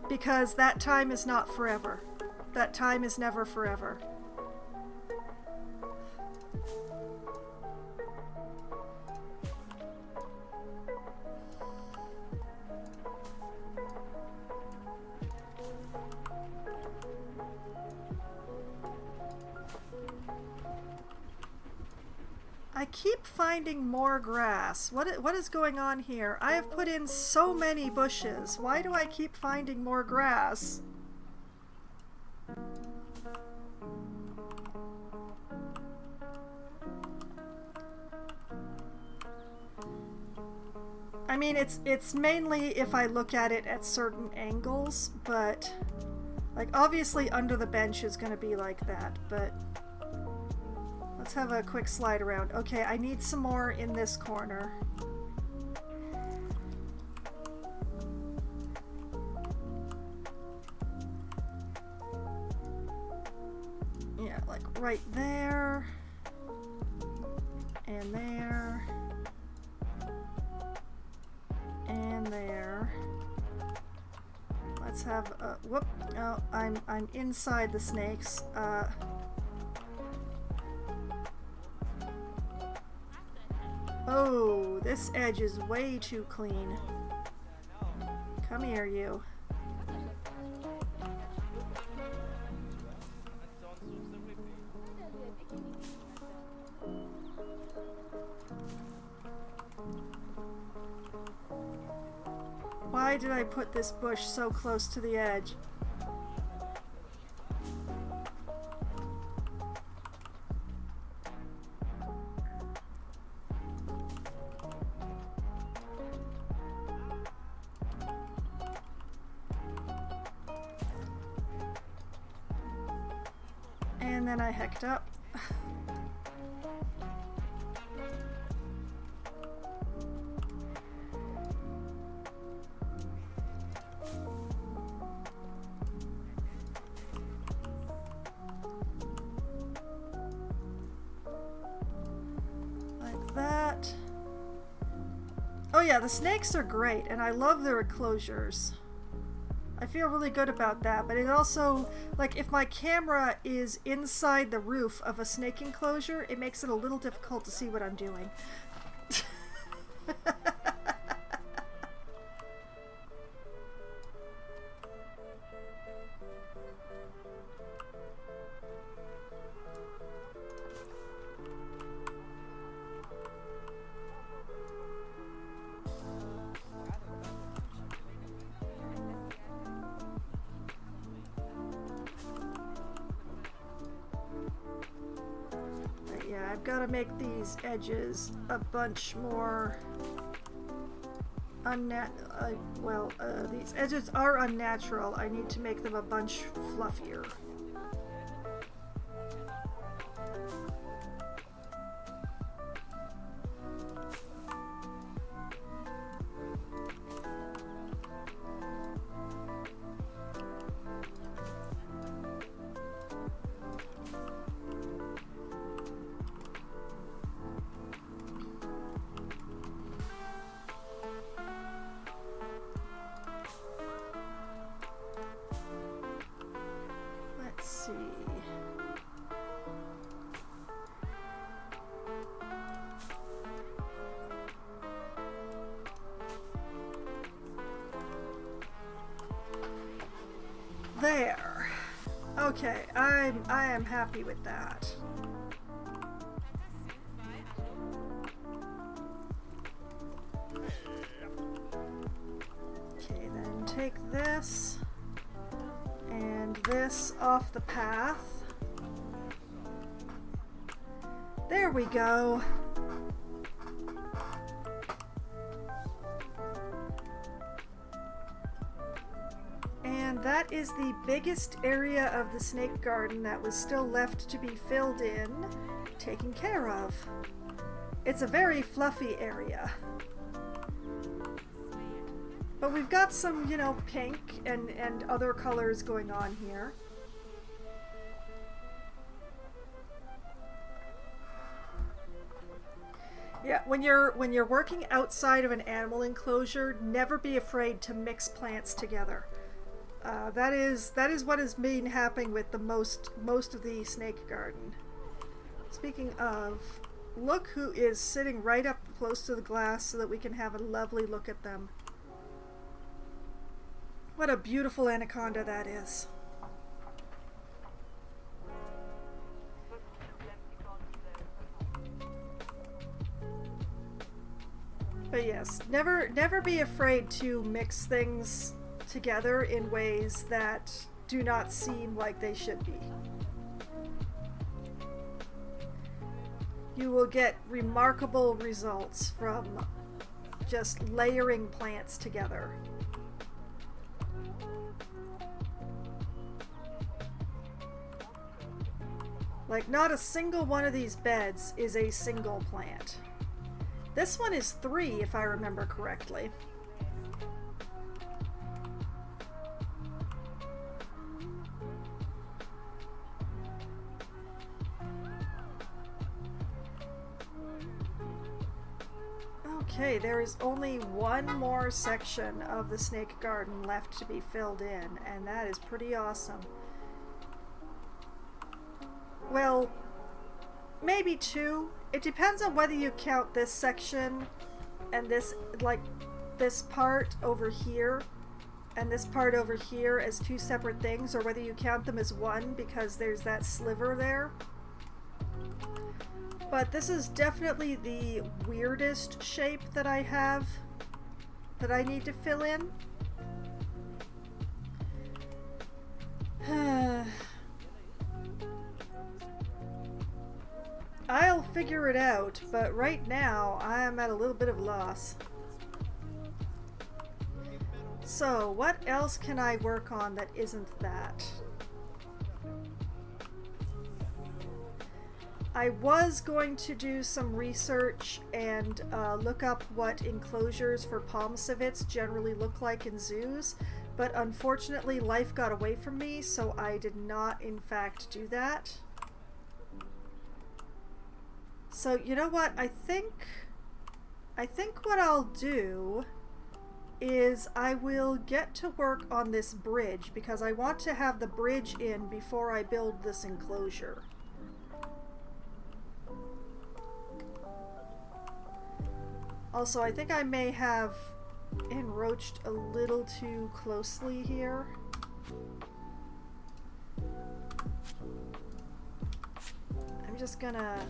Because that time is not forever. That time is never forever. I keep finding more grass. What is going on here? I have put in so many bushes. Why do I keep finding more grass? I mean, it's mainly if I look at it at certain angles, but like obviously under the bench is going to be like that, but let's have a quick slide around. Okay, I need some more in this corner. Yeah, like right there and there. And there. Let's have a whoop. Oh, I'm inside the snakes. Oh, this edge is way too clean. Come here, you. Why did I put this bush so close to the edge? And then I hecked up. Oh yeah, the snakes are great, and I love their enclosures. I feel really good about that, but it also, like, if my camera is inside the roof of a snake enclosure, it makes it a little difficult to see what I'm doing. Yeah, I've got to make these edges a bunch more these edges are unnatural. I need to make them a bunch fluffier. There. Okay, I am happy with that. Okay, then take this and this off the path. There we go. And that is the biggest area of the snake garden that was still left to be filled in, taken care of. It's a very fluffy area. But we've got some, you know, pink and other colors going on here. Yeah, when you're working outside of an animal enclosure, never be afraid to mix plants together. That is what has been happening with the most of the snake garden. Speaking of, look who is sitting right up close to the glass so that we can have a lovely look at them. What a beautiful anaconda that is. But yes, never be afraid to mix things together in ways that do not seem like they should be. You will get remarkable results from just layering plants together. Like, not a single one of these beds is a single plant. This one is 3, if I remember correctly. Okay, there is only one more section of the snake garden left to be filled in, and that is pretty awesome. Well, maybe 2. It depends on whether you count this section and this, like, this part over here and this part over here as 2 separate things, or whether you count them as one because there's that sliver there. But this is definitely the weirdest shape that I have that I need to fill in. I'll figure it out, but right now I'm at a little bit of loss. So, what else can I work on that isn't that? I was going to do some research and look up what enclosures for palm civets generally look like in zoos, but unfortunately life got away from me, so I did not in fact do that. So you know what, I think what I'll do is I will get to work on this bridge, because I want to have the bridge in before I build this enclosure. Also, I think I may have encroached a little too closely here. I'm just gonna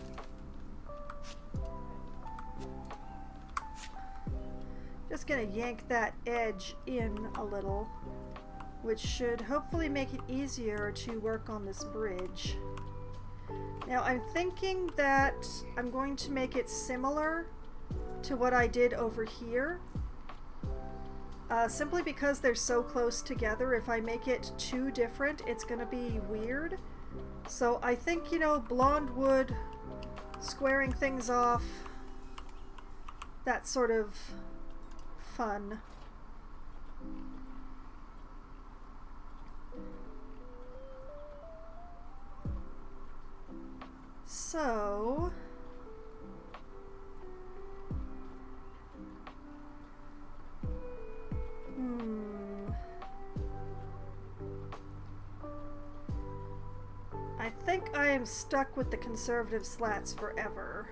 yank that edge in a little, which should hopefully make it easier to work on this bridge. Now I'm thinking that I'm going to make it similar to what I did over here, simply because they're so close together. If I make it too different, it's gonna be weird. So I think, you know, blonde wood, squaring things off, that sort of fun. So I think I am stuck with the conservative slats forever.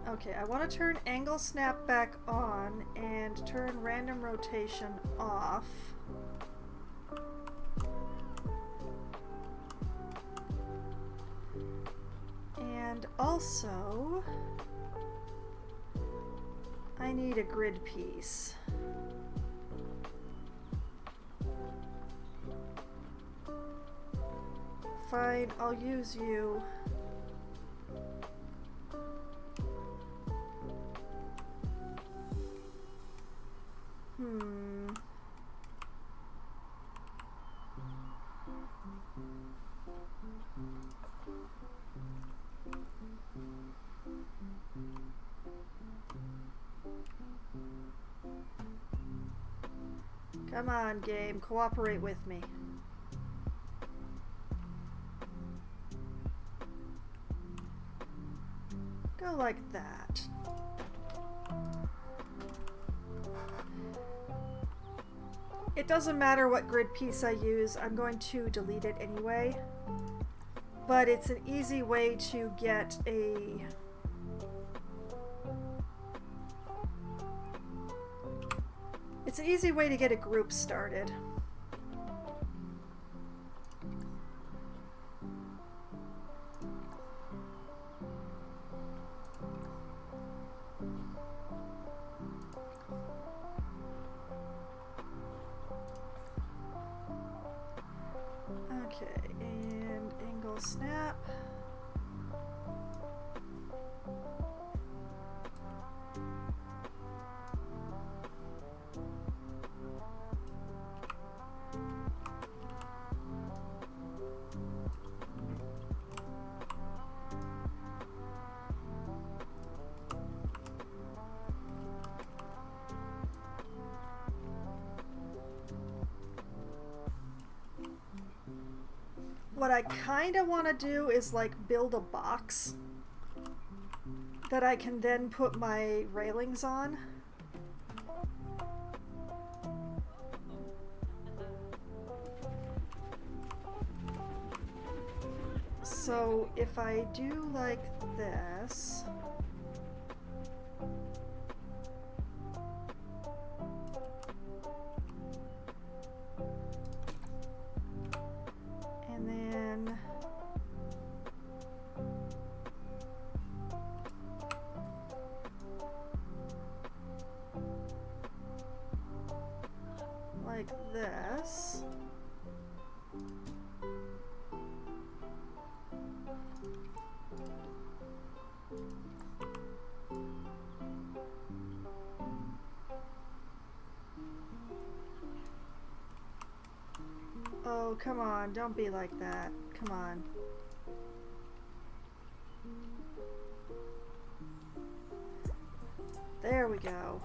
Okay, I want to turn angle snap back on and turn random rotation off. And also, I need a grid piece. Fine, I'll use you. Come on, game, cooperate with me. Go like that. It doesn't matter what grid piece I use, I'm going to delete it anyway. But it's an easy way to get a... It's an easy way to get a group started. Okay, and angle snap. what I kind of want to do is like build a box that I can then put my railings on. So if I do like this, and then like this. Oh, come on, don't be like that. Come on. There we go.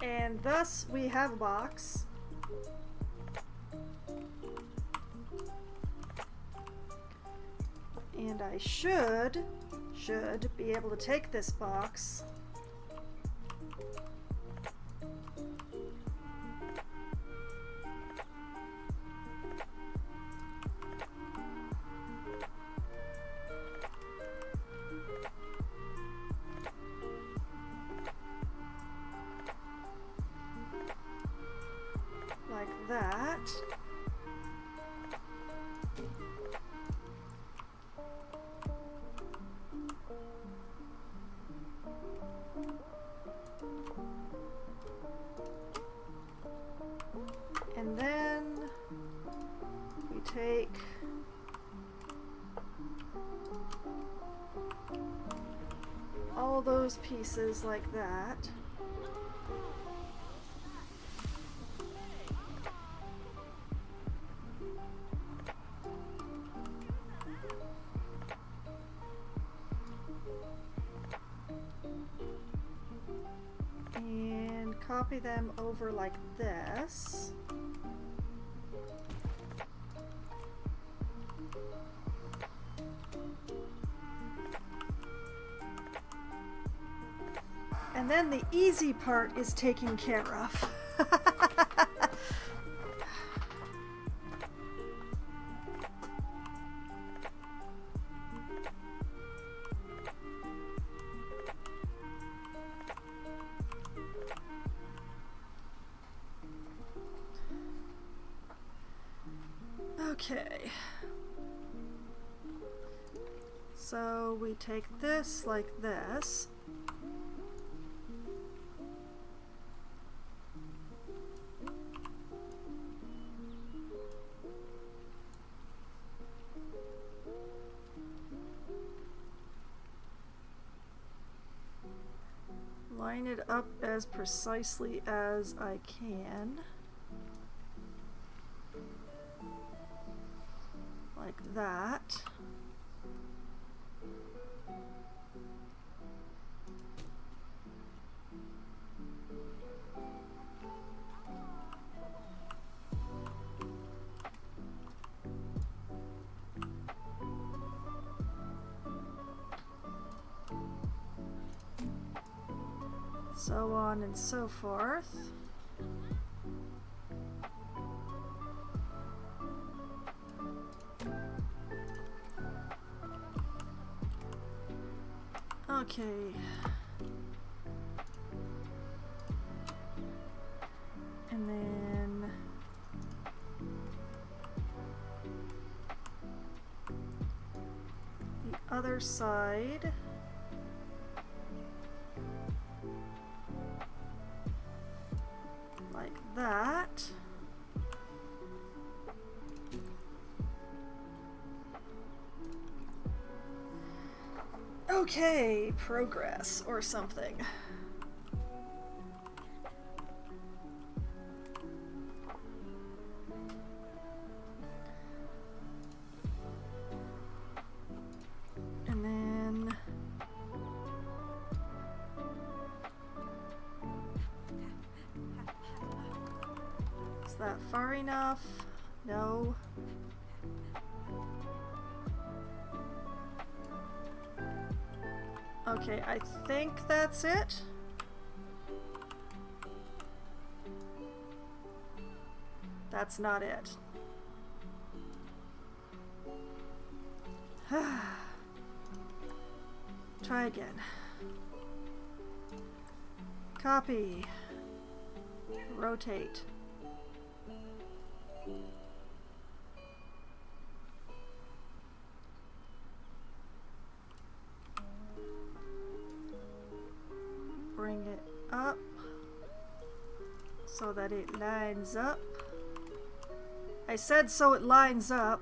And thus we have a box. And I should be able to take this box like that. And then we take all those pieces like that. And copy them over like this. And then the easy part is taken care of. Okay. So we take this like this. Line it up as precisely as I can. Like that. So on and so forth. Okay. And then the other side. Like that. Okay, progress or something. And then that far enough? No. Okay, I think that's it. That's not it. Try again. Copy. Rotate. Bring it up so that it lines up. I said so it lines up.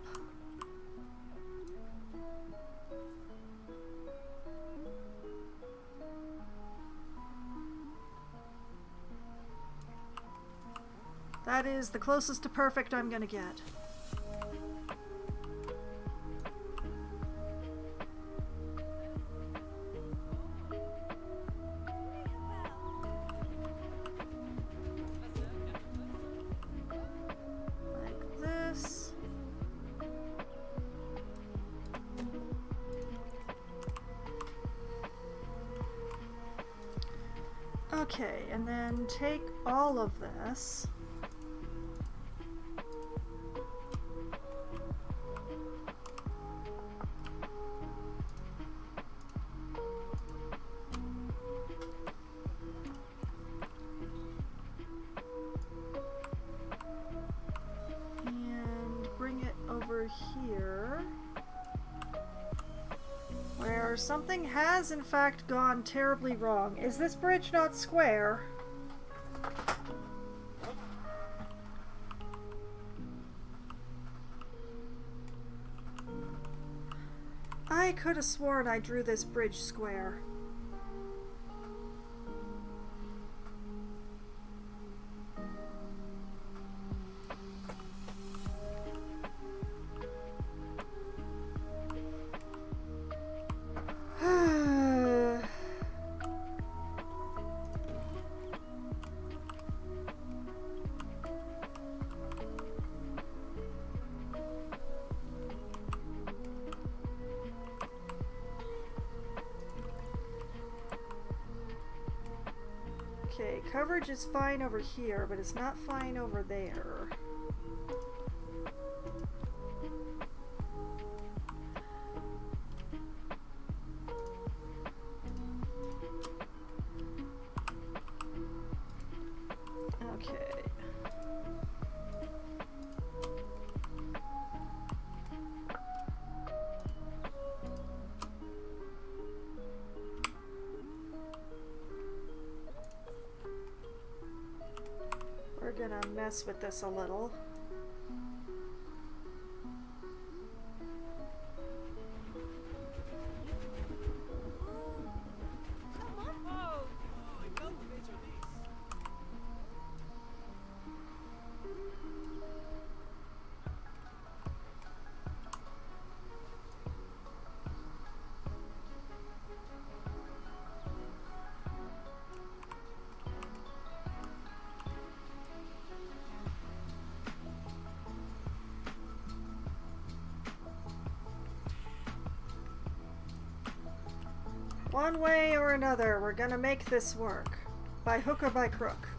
That is the closest to perfect I'm gonna get. Like this. Okay, and then take all of this. Here, where something has in fact gone terribly wrong. Is this bridge not square? I could have sworn I drew this bridge square. Okay, coverage is fine over here, but it's not fine over there. Okay. We're gonna mess with this a little. One way or another, we're gonna make this work. By hook or by crook.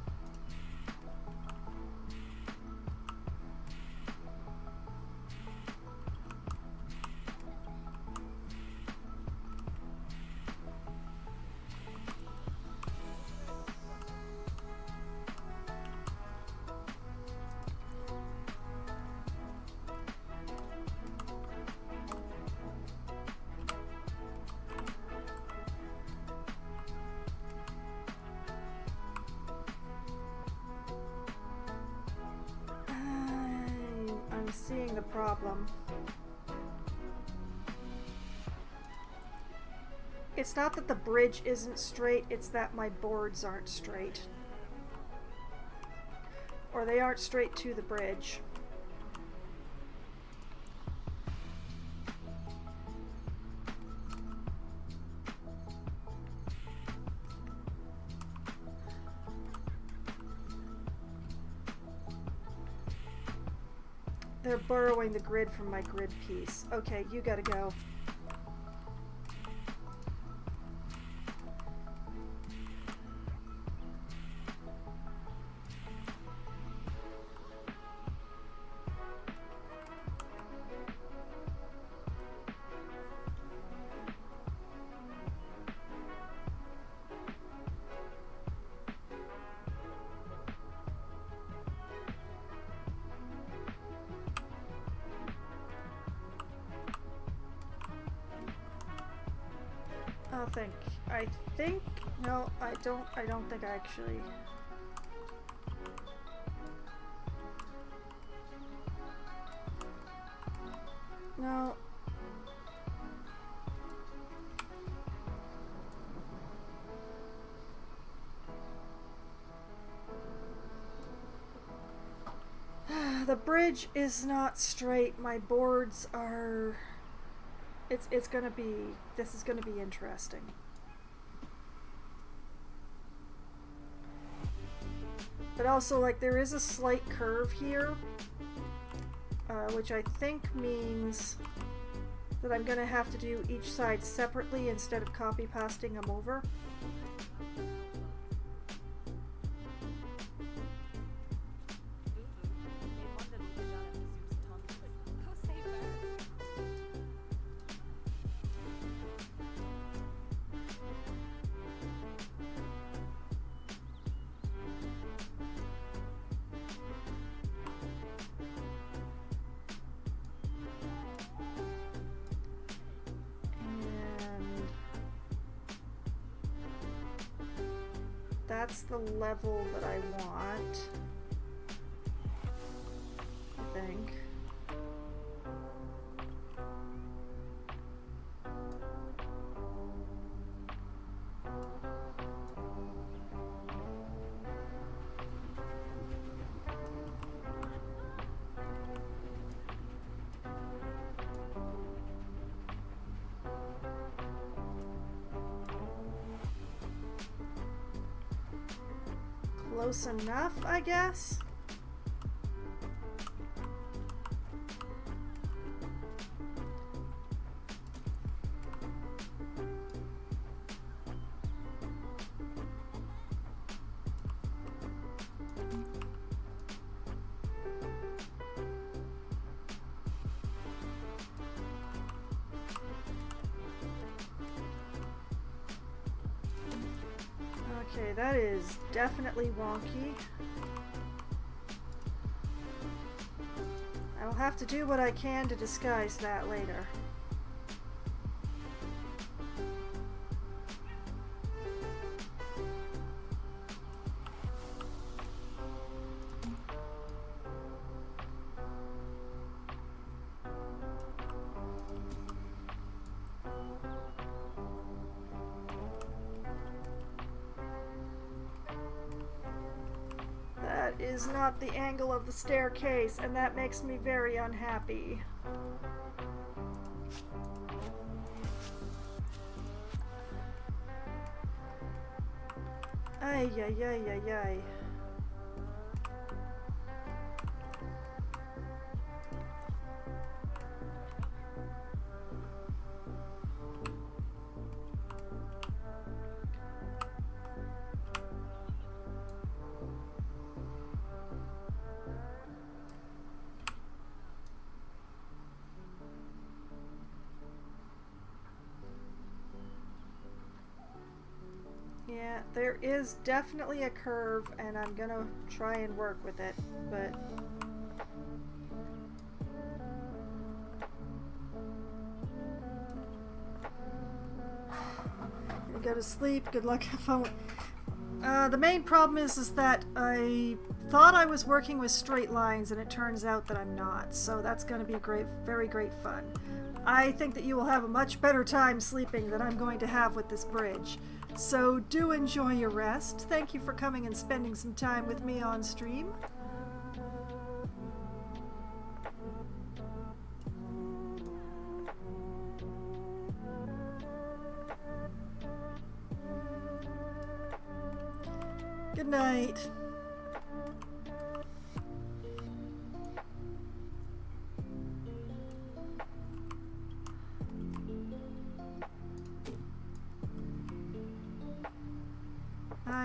Seeing the problem. It's not that the bridge isn't straight, it's that my boards aren't straight. Or they aren't straight to the bridge. They're borrowing the grid from my grid piece. Okay, you gotta go. I think, no, I don't think I actually. No. The bridge is not straight. My boards are. It's gonna be. This is gonna be interesting. But also, like, there is a slight curve here, which I think means that I'm gonna have to do each side separately instead of copy pasting them over. That's the level that I want, I think. Close enough, I guess. Okay, that is definitely wonky. I will have to do what I can to disguise that later. Is not the angle of the staircase, and that makes me very unhappy. Ay, ay, ay, ay, ay. Yeah, there is definitely a curve, and I'm gonna try and work with it, but... I'm gonna go to sleep. Good luck. Have fun. The main problem is that I thought I was working with straight lines, and it turns out that I'm not, so that's gonna be great, very great fun. I think that you will have a much better time sleeping than I'm going to have with this bridge. So do enjoy your rest. Thank you for coming and spending some time with me on stream. Good night.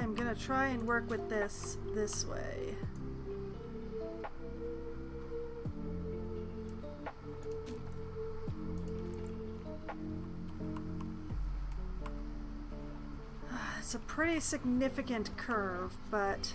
I'm gonna try and work with this way. It's a pretty significant curve, but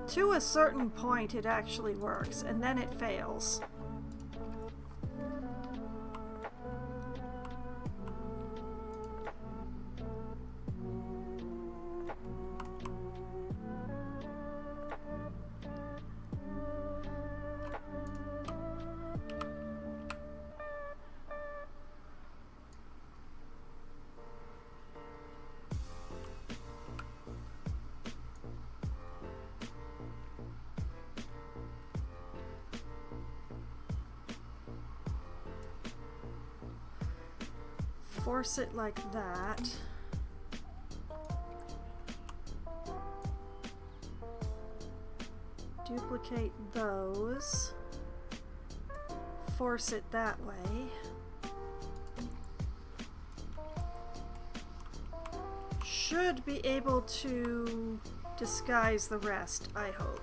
to a certain point it actually works, and then it fails. Force it like that. Duplicate those. Force it that way. Should be able to disguise the rest, I hope.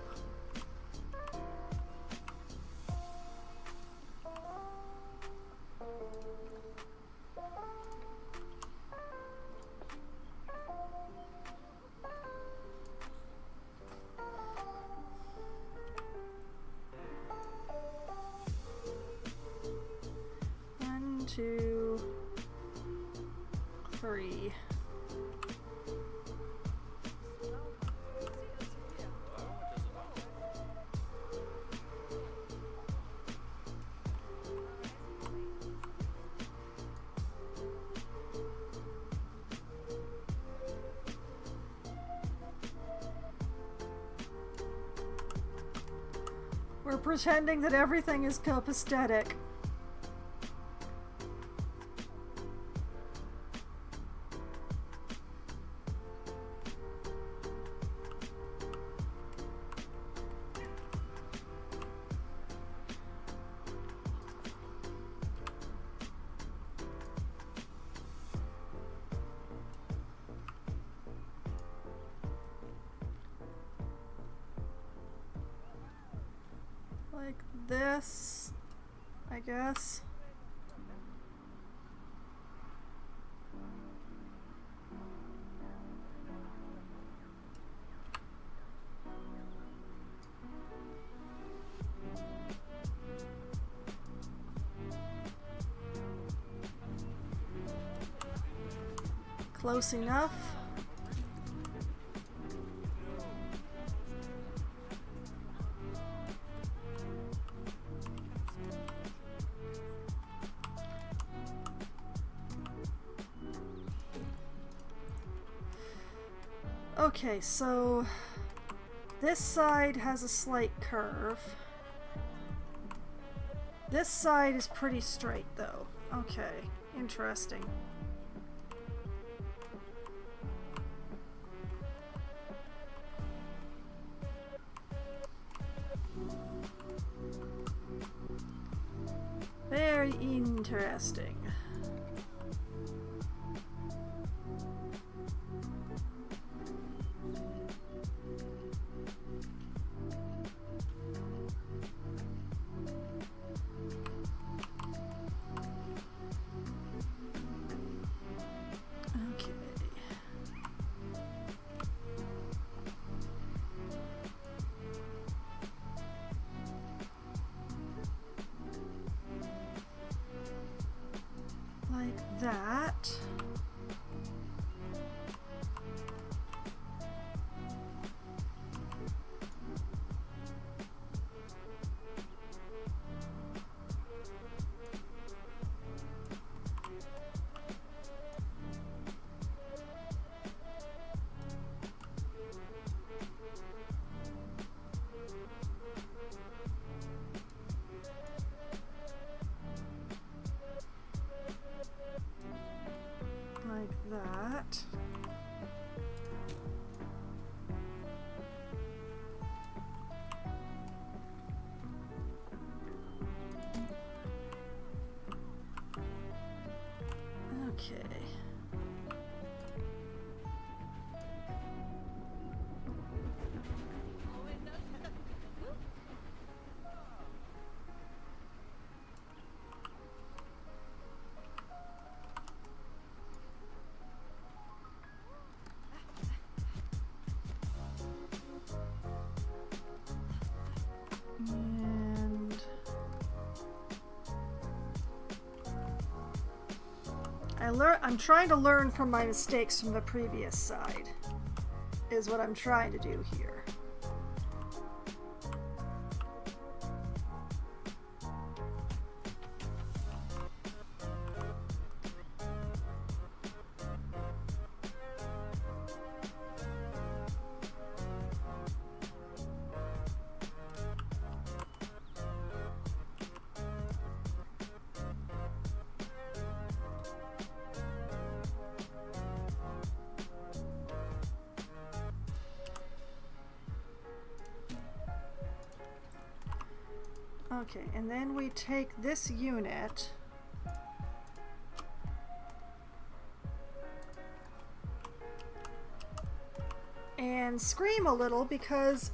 Two, three. We're pretending that everything is copacetic. Like this, I guess. Close enough. Okay, so this side has a slight curve. This side is pretty straight though. Okay, interesting. Very interesting. Like that. that. Okay. And I'm trying to learn from my mistakes from the previous side, is what I'm trying to do here. Okay, and then we take this unit and scream a little because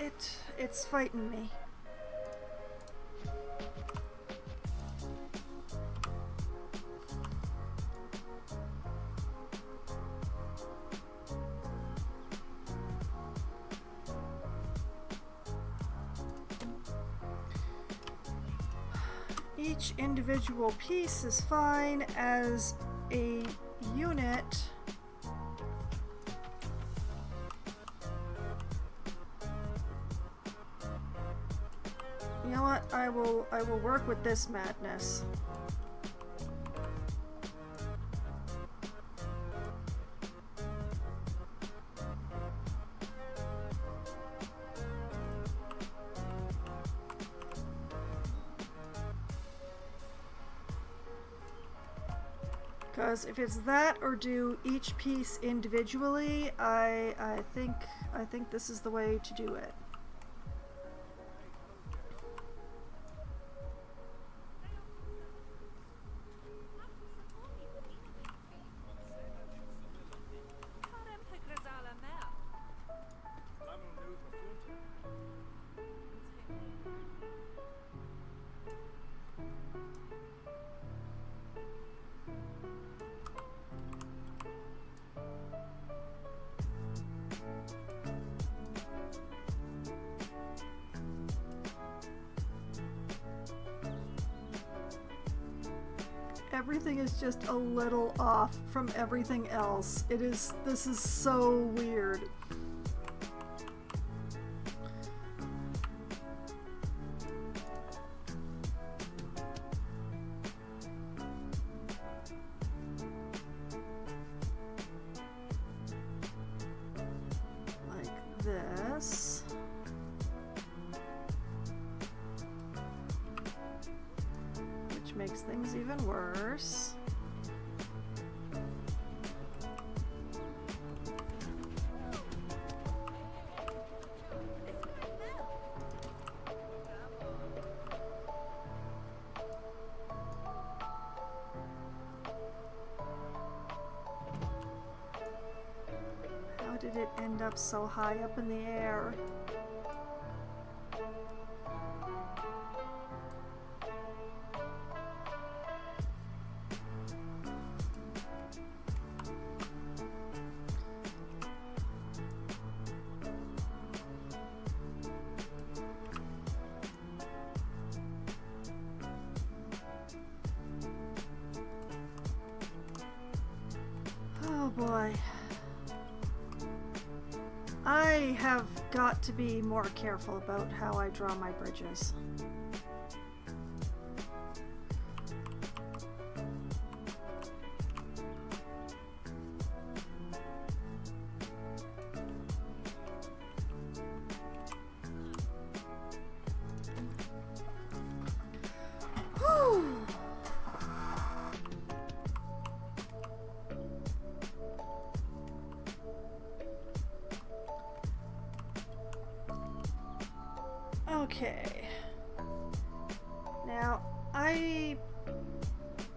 it's fighting me. Each individual piece is fine as a unit. You know what? I will work with this madness. Because if it's that or do each piece individually, I think this is the way to do it. Everything is just a little off from everything else. This is so weird. Like this. Makes things even worse. How did it end up so high up in the air? Oh boy. I have got to be more careful about how I draw my bridges.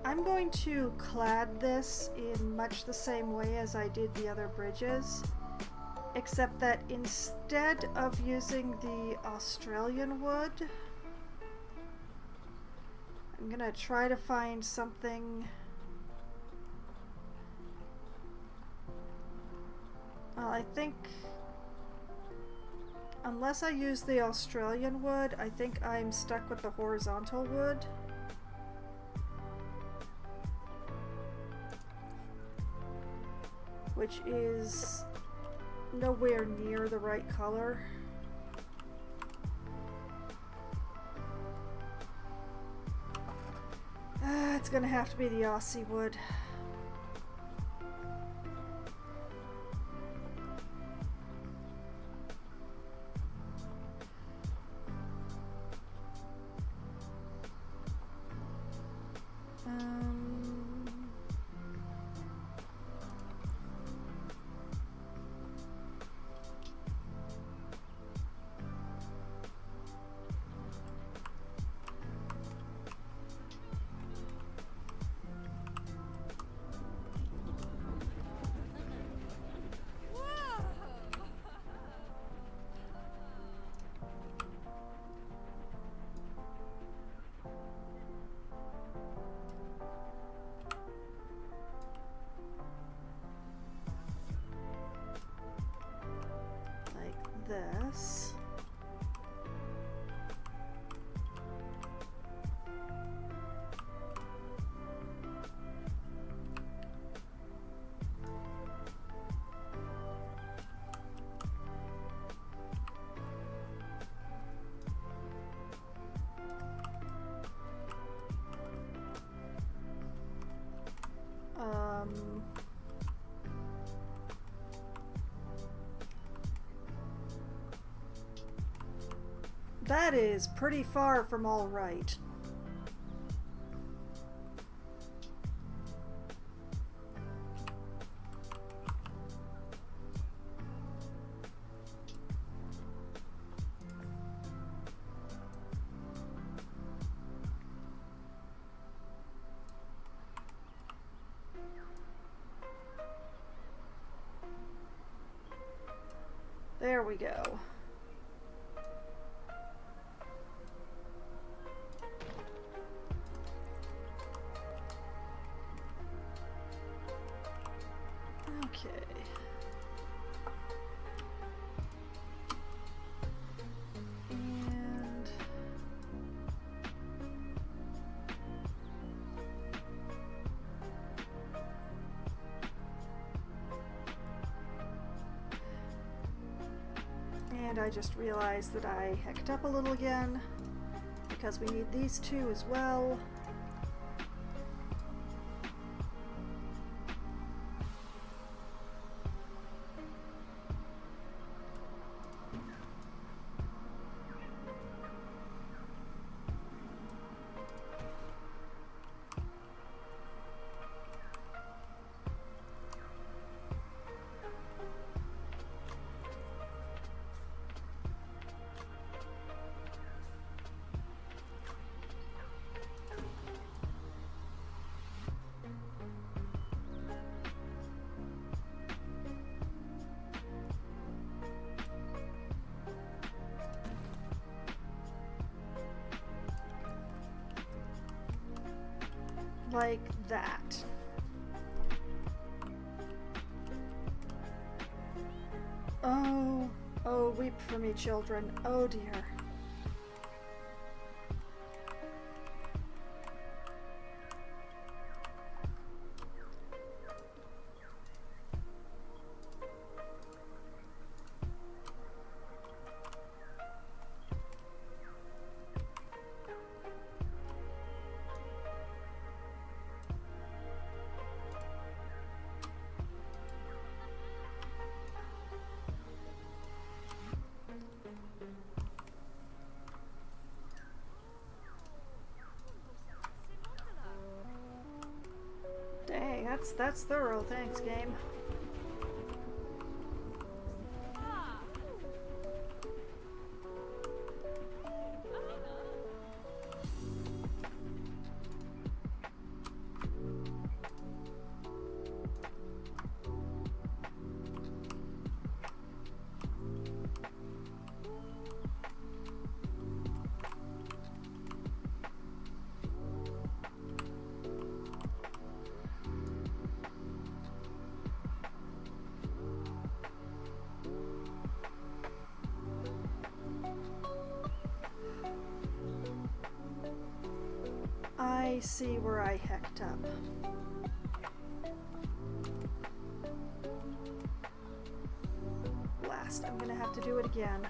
I'm going to clad this in much the same way as I did the other bridges, except that instead of using the Australian wood, I'm gonna try to find something. Well, I think unless I use the Australian wood, I think I'm stuck with the horizontal wood. Which is nowhere near the right color. It's gonna have to be the Aussie wood. This. That is pretty far from all right. There we go. And I just realized that I hecked up a little again because we need these two as well. Like that. Oh, oh, weep for me, children. Oh dear. Dang, that's thorough. Thanks, game. me see where I hecked up. Blast, I'm gonna have to do it again.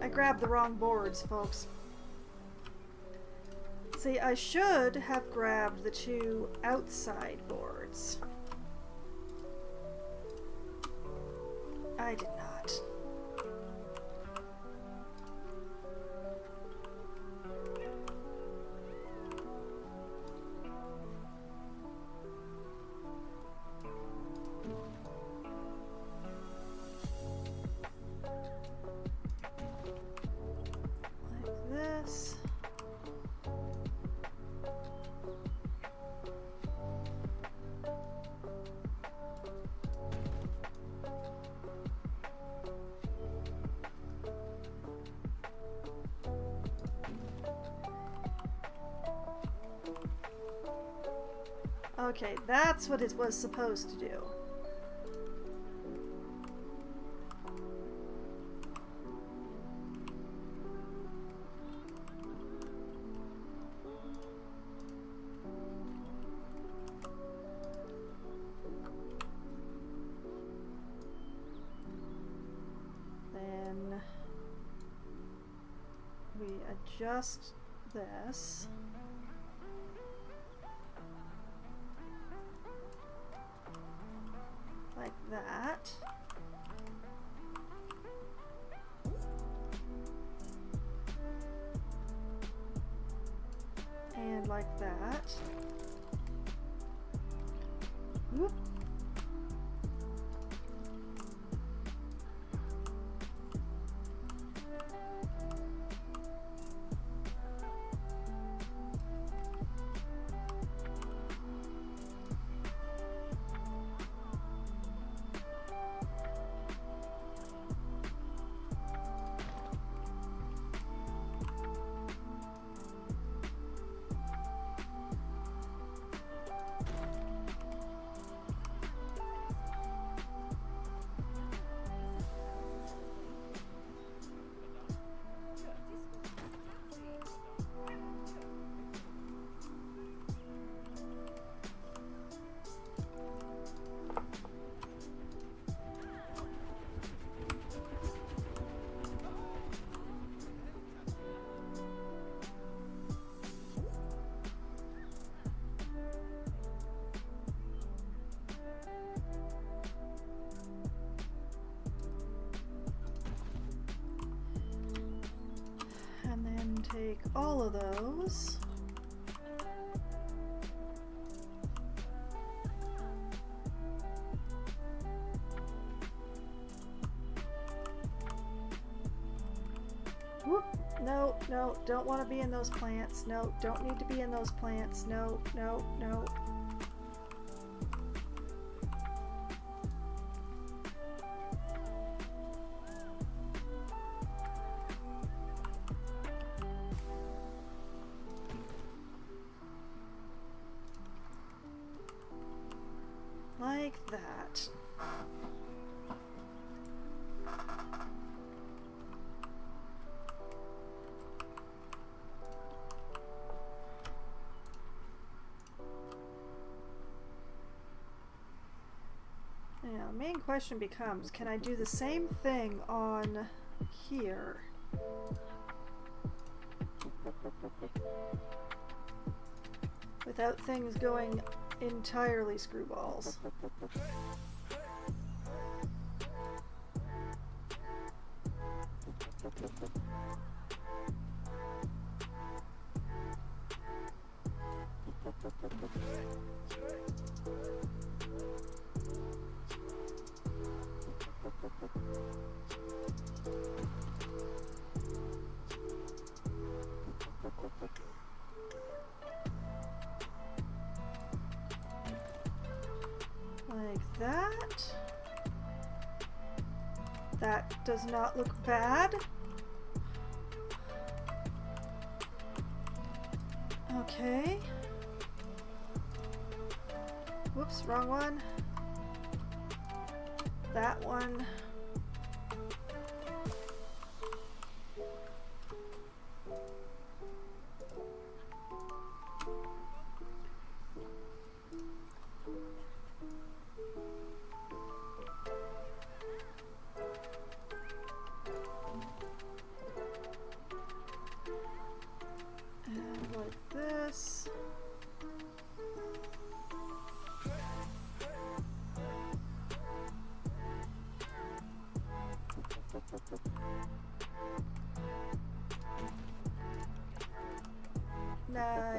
I grabbed the wrong boards, folks. See, I should have grabbed the two outside boards. I did not. Like this. Okay, that's what it was supposed to do. Then we adjust this. Like that. And like that. Whoop. And then take all of those. Whoop. No, no, don't want to be in those plants. No, don't need to be in those plants. No, no, no. Like that. Now, the main question becomes, can I do the same thing on here? Without things going entirely screwballs. Like that. That does not look bad. Okay. Whoops, wrong one. That one.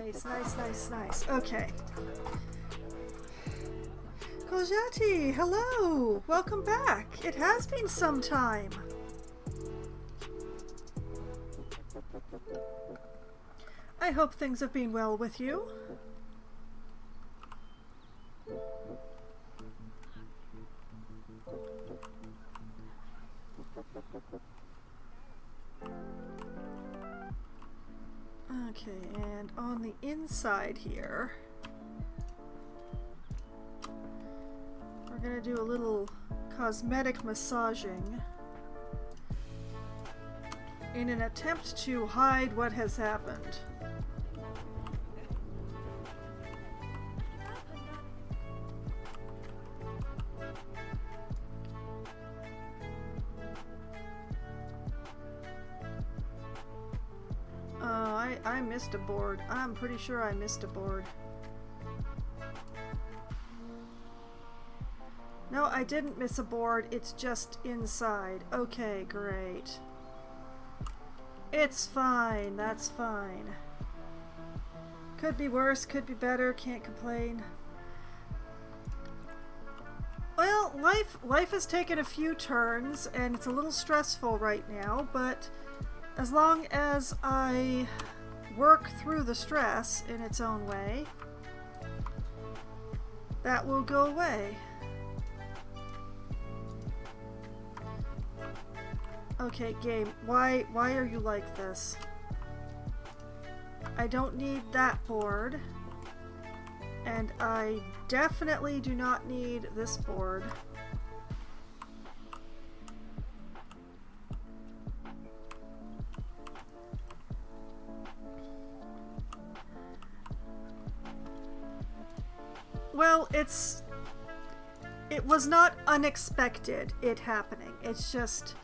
Nice, nice, nice, nice. Okay. Kojati, hello! Welcome back. It has been some time. I hope things have been well with you. Okay, and on the inside here, we're gonna do a little cosmetic massaging in an attempt to hide what has happened. I missed a board. I'm pretty sure I missed a board. No, I didn't miss a board. It's just inside. Okay, great. It's fine. That's fine. Could be worse, could be better. Can't complain. Well, life has taken a few turns, and it's a little stressful right now, but as long as I work through the stress in its own way, that will go away. Okay, game, why are you like this? I don't need that board, and I definitely do not need this board. Well, it was not unexpected, it happening. It's just,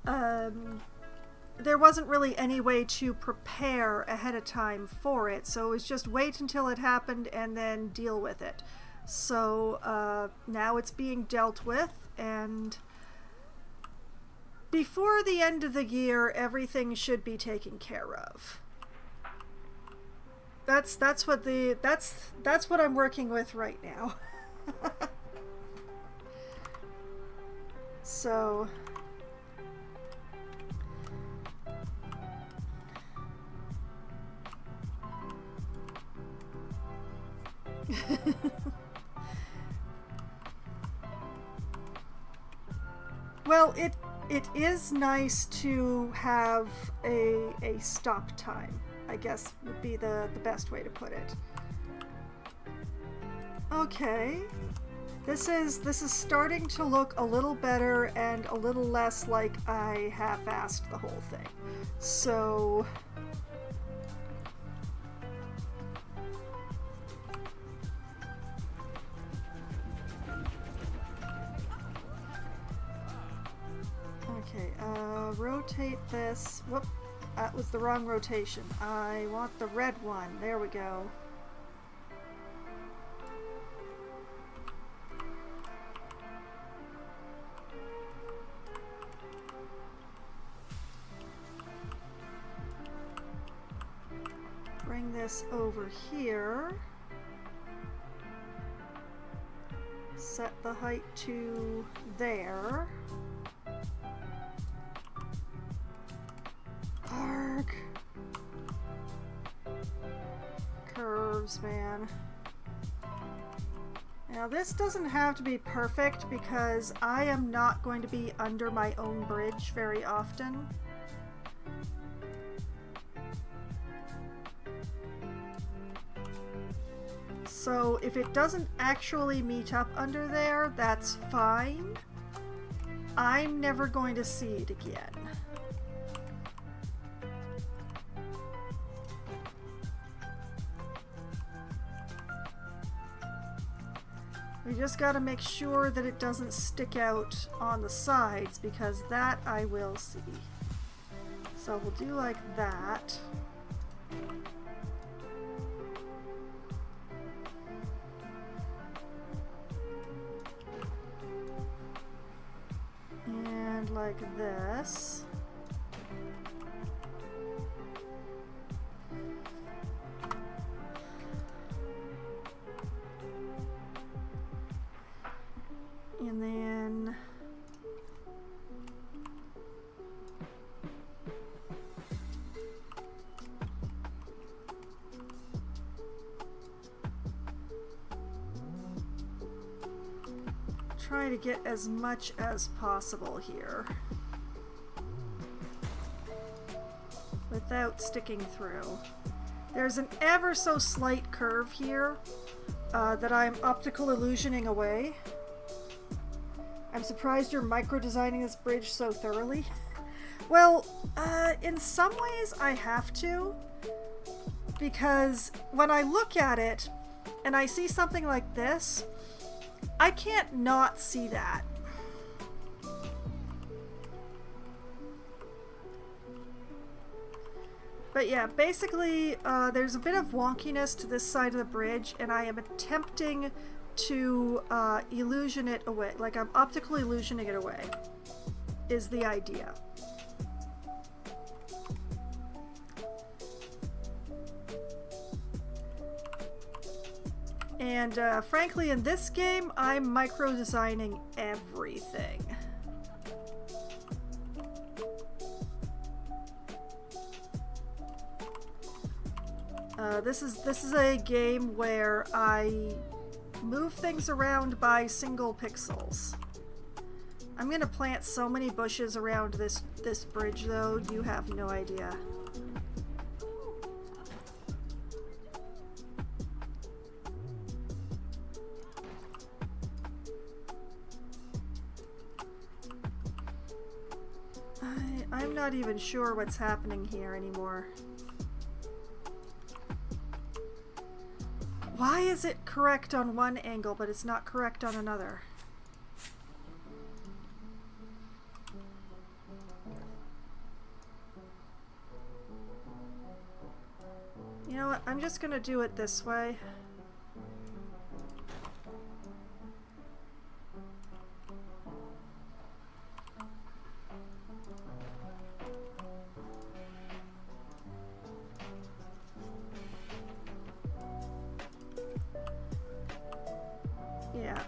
there wasn't really any way to prepare ahead of time for it, so it was just wait until it happened and then deal with it. So, now it's being dealt with, and before the end of the year, everything should be taken care of. That's what I'm working with right now. So well, it is nice to have a stop time, I guess would be the best way to put it. Okay. This is starting to look a little better and a little less like I half-assed the whole thing. So okay, rotate this. Whoop. That was the wrong rotation. I want the red one. There we go. Bring this over here. Set the height to there. Arg. Curves, man. Now this doesn't have to be perfect because I am not going to be under my own bridge very often. So if it doesn't actually meet up under there, that's fine. I'm never going to see it again. We just got to make sure that it doesn't stick out on the sides, because that I will see. So we'll do like that. And like this. try to get as much as possible here without sticking through. There's an ever so slight curve here that I'm optical illusioning away. I'm surprised you're micro-designing this bridge so thoroughly. Well, in some ways I have to, because when I look at it and I see something like this, I can't not see that. But yeah, basically, there's a bit of wonkiness to this side of the bridge, and I am attempting to illusion it away. Like, I'm optical illusioning it away, is the idea. And frankly, in this game, I'm micro-designing everything. This is a game where I move things around by single pixels. I'm gonna plant so many bushes around this bridge, though, you have no idea. I'm not even sure what's happening here anymore. Why is it correct on one angle, but it's not correct on another? You know what? I'm just gonna do it this way. Yeah.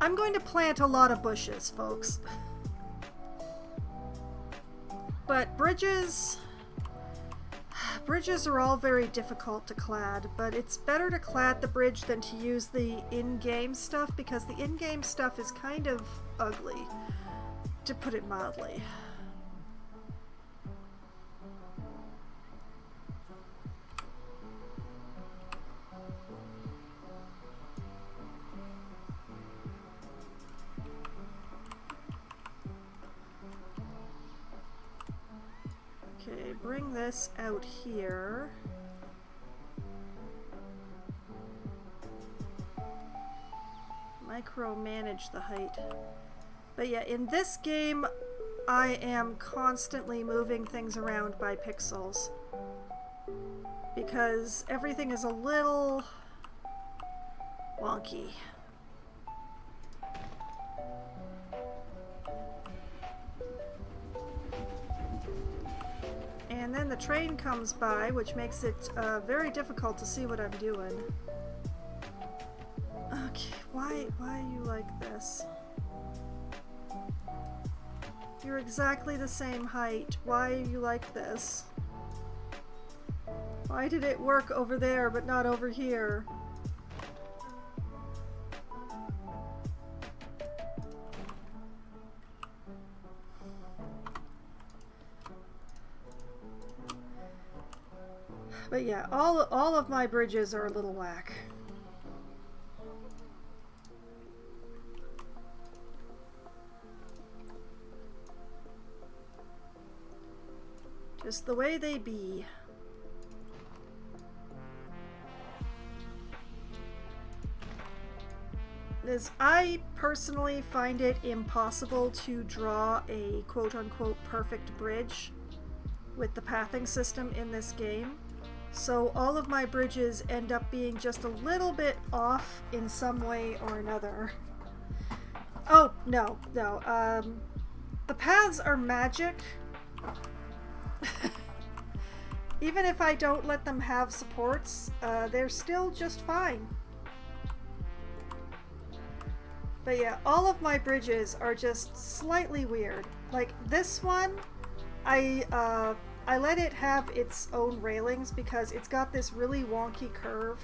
I'm going to plant a lot of bushes, folks. But bridges are all very difficult to clad, but it's better to clad the bridge than to use the in-game stuff, because the in-game stuff is kind of ugly, to put it mildly. Okay, bring this out here. Micromanage the height. But yeah, in this game, I am constantly moving things around by pixels, because everything is a little wonky. And then the train comes by, which makes it very difficult to see what I'm doing. Okay, why are you like this? You're exactly the same height. Why are you like this? Why did it work over there but not over here? But yeah, all of my bridges are a little whack. Just the way they be. I personally find it impossible to draw a quote-unquote perfect bridge with the pathing system in this game. So all of my bridges end up being just a little bit off in some way or another. Oh, no. The paths are magic. Even if I don't let them have supports, they're still just fine. But yeah, all of my bridges are just slightly weird. Like this one, I let it have its own railings because it's got this really wonky curve.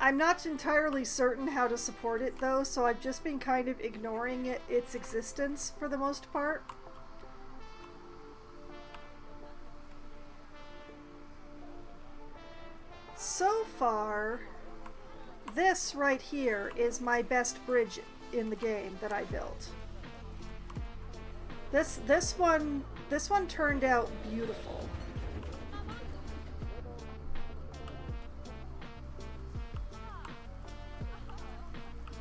I'm not entirely certain how to support it though, so I've just been kind of ignoring its existence for the most part. So far, this right here is my best bridge in the game that I built. This one turned out beautiful.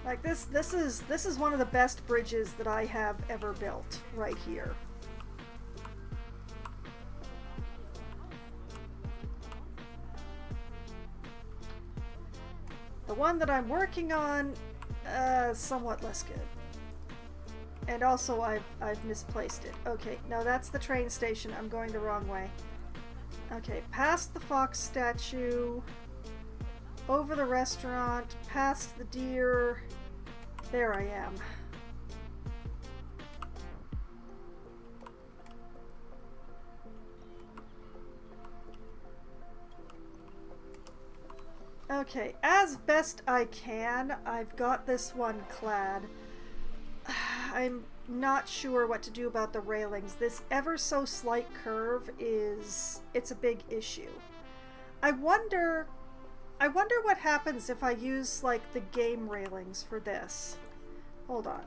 Like this is one of the best bridges that I have ever built right here. The one that I'm working on, somewhat less good. And also I've misplaced it. Okay, no, that's the train station. I'm going the wrong way. Okay, past the fox statue, over the restaurant, past the deer. There I am. Okay, as best I can, I've got this one clad. I'm not sure what to do about the railings. This ever so slight curve it's a big issue. I wonder what happens if I use like the game railings for this. Hold on.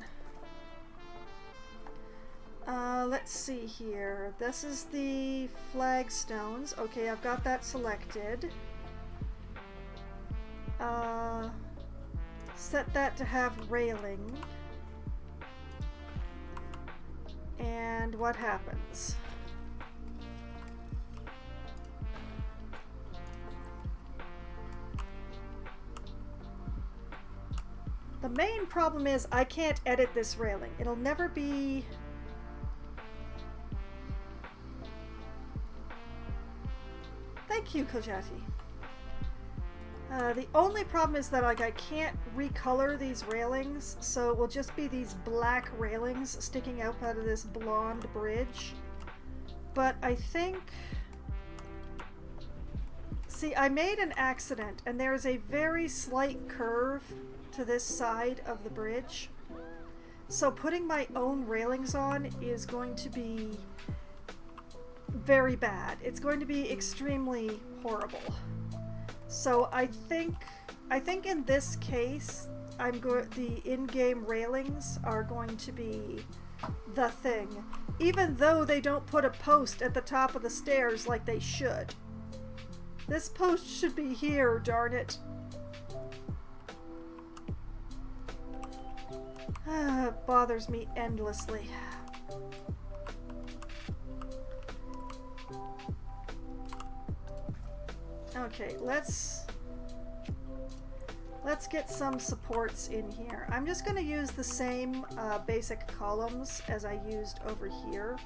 Let's see here. This is the flagstones. Okay, I've got that selected. Set that to have railing. And what happens? The main problem is I can't edit this railing. It'll never be... Thank you, Kojati. The only problem is that like I can't recolor these railings, so it will just be these black railings sticking out of this blonde bridge. But I think... See, I made an accident, and there is a very slight curve to this side of the bridge. So putting my own railings on is going to be very bad. It's going to be extremely horrible. So I think in this case, the in-game railings are going to be the thing, even though they don't put a post at the top of the stairs like they should. This post should be here, darn it. It bothers me endlessly. Okay, let's get some supports in here. I'm just going to use the same basic columns as I used over here.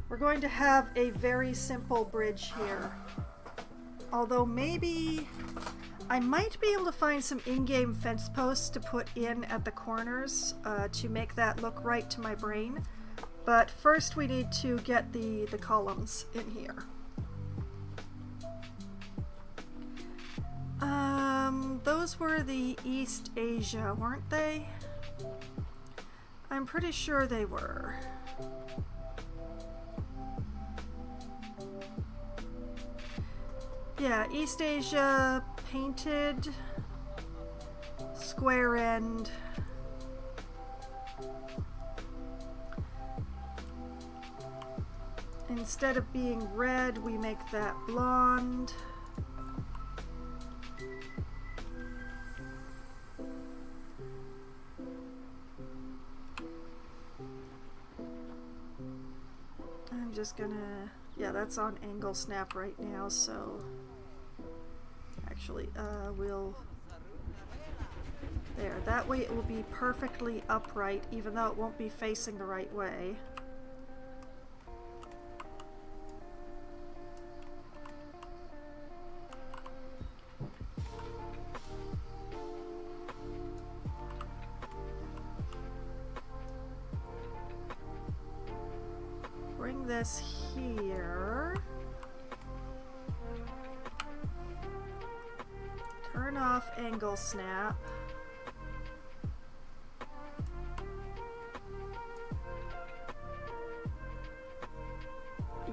We're going to have a very simple bridge here. Although maybe I might be able to find some in-game fence posts to put in at the corners to make that look right to my brain. But first we need to get the columns in here. Those were the East Asia, weren't they? I'm pretty sure they were. Yeah, East Asia, painted, square end. Instead of being red, we make that blonde. I'm just gonna, yeah, that's on angle snap right now, so actually, there, that way it will be perfectly upright, even though it won't be facing the right way. Bring this here. turn off angle snap.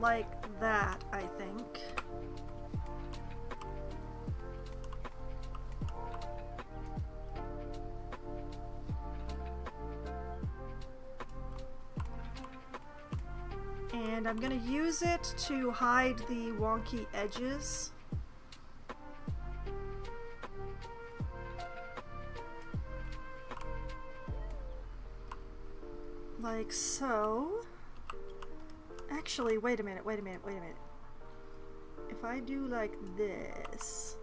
Like that, I think. And I'm going to use it to hide the wonky edges. Like so. Actually, wait a minute. If I do like this.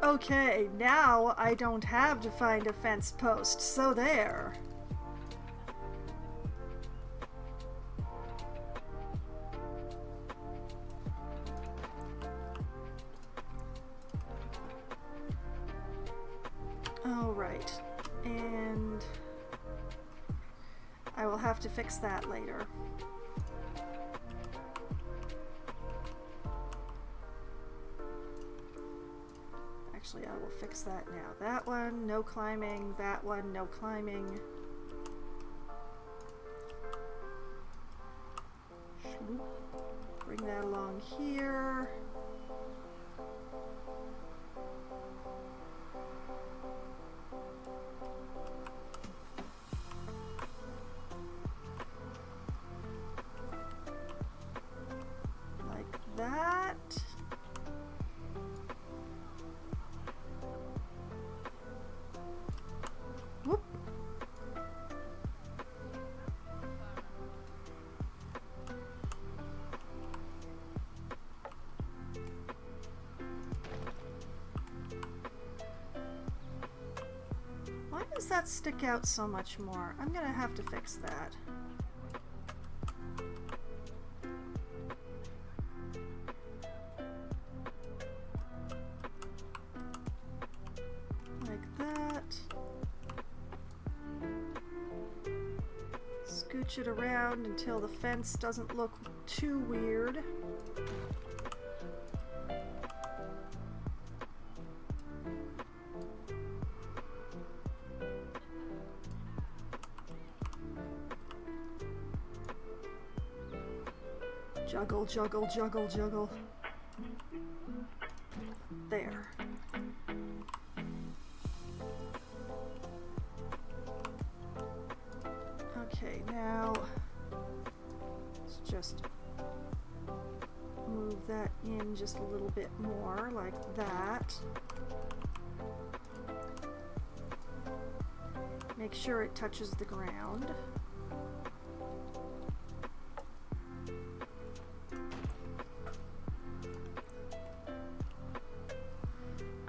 Okay, now I don't have to find a fence post, so there. Alright, and I will have to fix that later. Actually, I will fix that now. That one, no climbing. That one, no climbing. Bring that along here. Like that. Whoop. Why does that stick out so much more? I'm gonna have to fix that. Like that. Scooch it around until the fence doesn't look too weird. Juggle, juggle, juggle, juggle. There. Okay, now let's just move that in just a little bit more, like that. Make sure it touches the ground.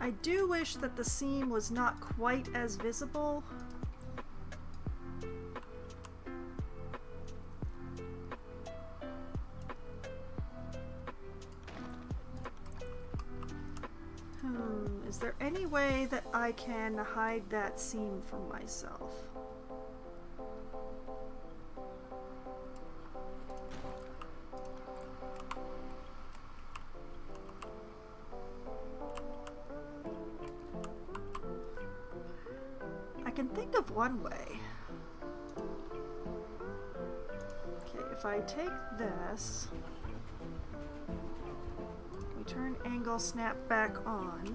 I do wish that the seam was not quite as visible. Is there any way that I can hide that seam from myself? I can think of one way. Okay, if I take this, we turn angle snap back on.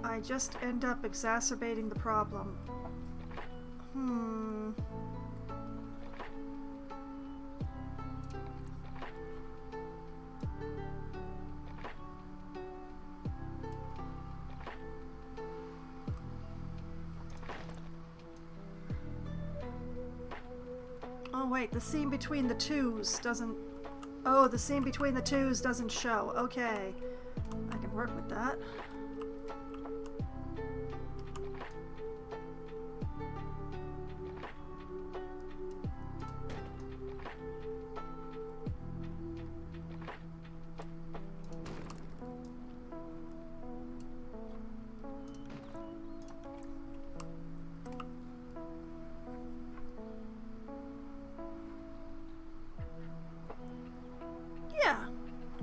I just end up exacerbating the problem. Oh wait, the seam between the twos doesn't... Oh, the seam between the twos doesn't show. Okay. I can work with that.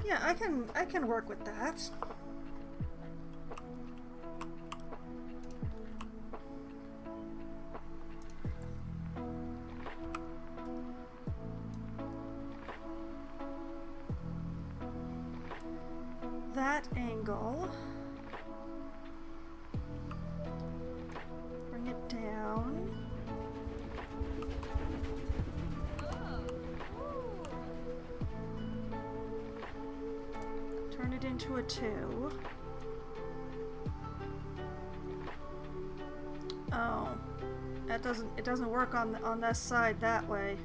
Yeah, I can work with that. That angle. Bring it down. Turn it into a 2. Oh, it doesn't work on this side that way.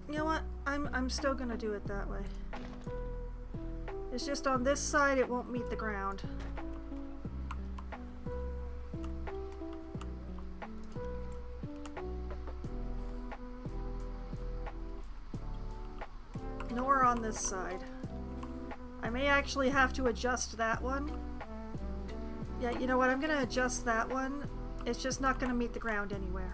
You know what? I'm still gonna do it that way. It's just on this side it won't meet the ground. Nor on this side. I may actually have to adjust that one. Yeah, you know what? I'm gonna adjust that one. It's just not gonna meet the ground anywhere.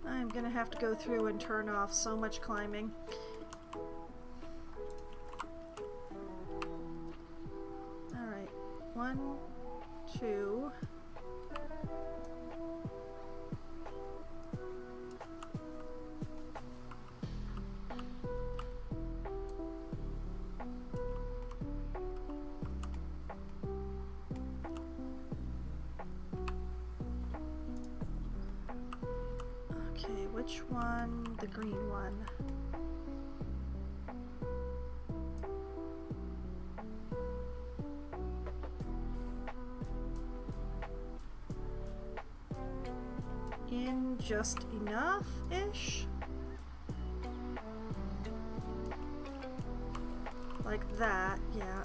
I'm gonna have to go through and turn off so much climbing. Alright, 1, 2. Okay, which one? The green one. In just enough-ish? Like that, yeah.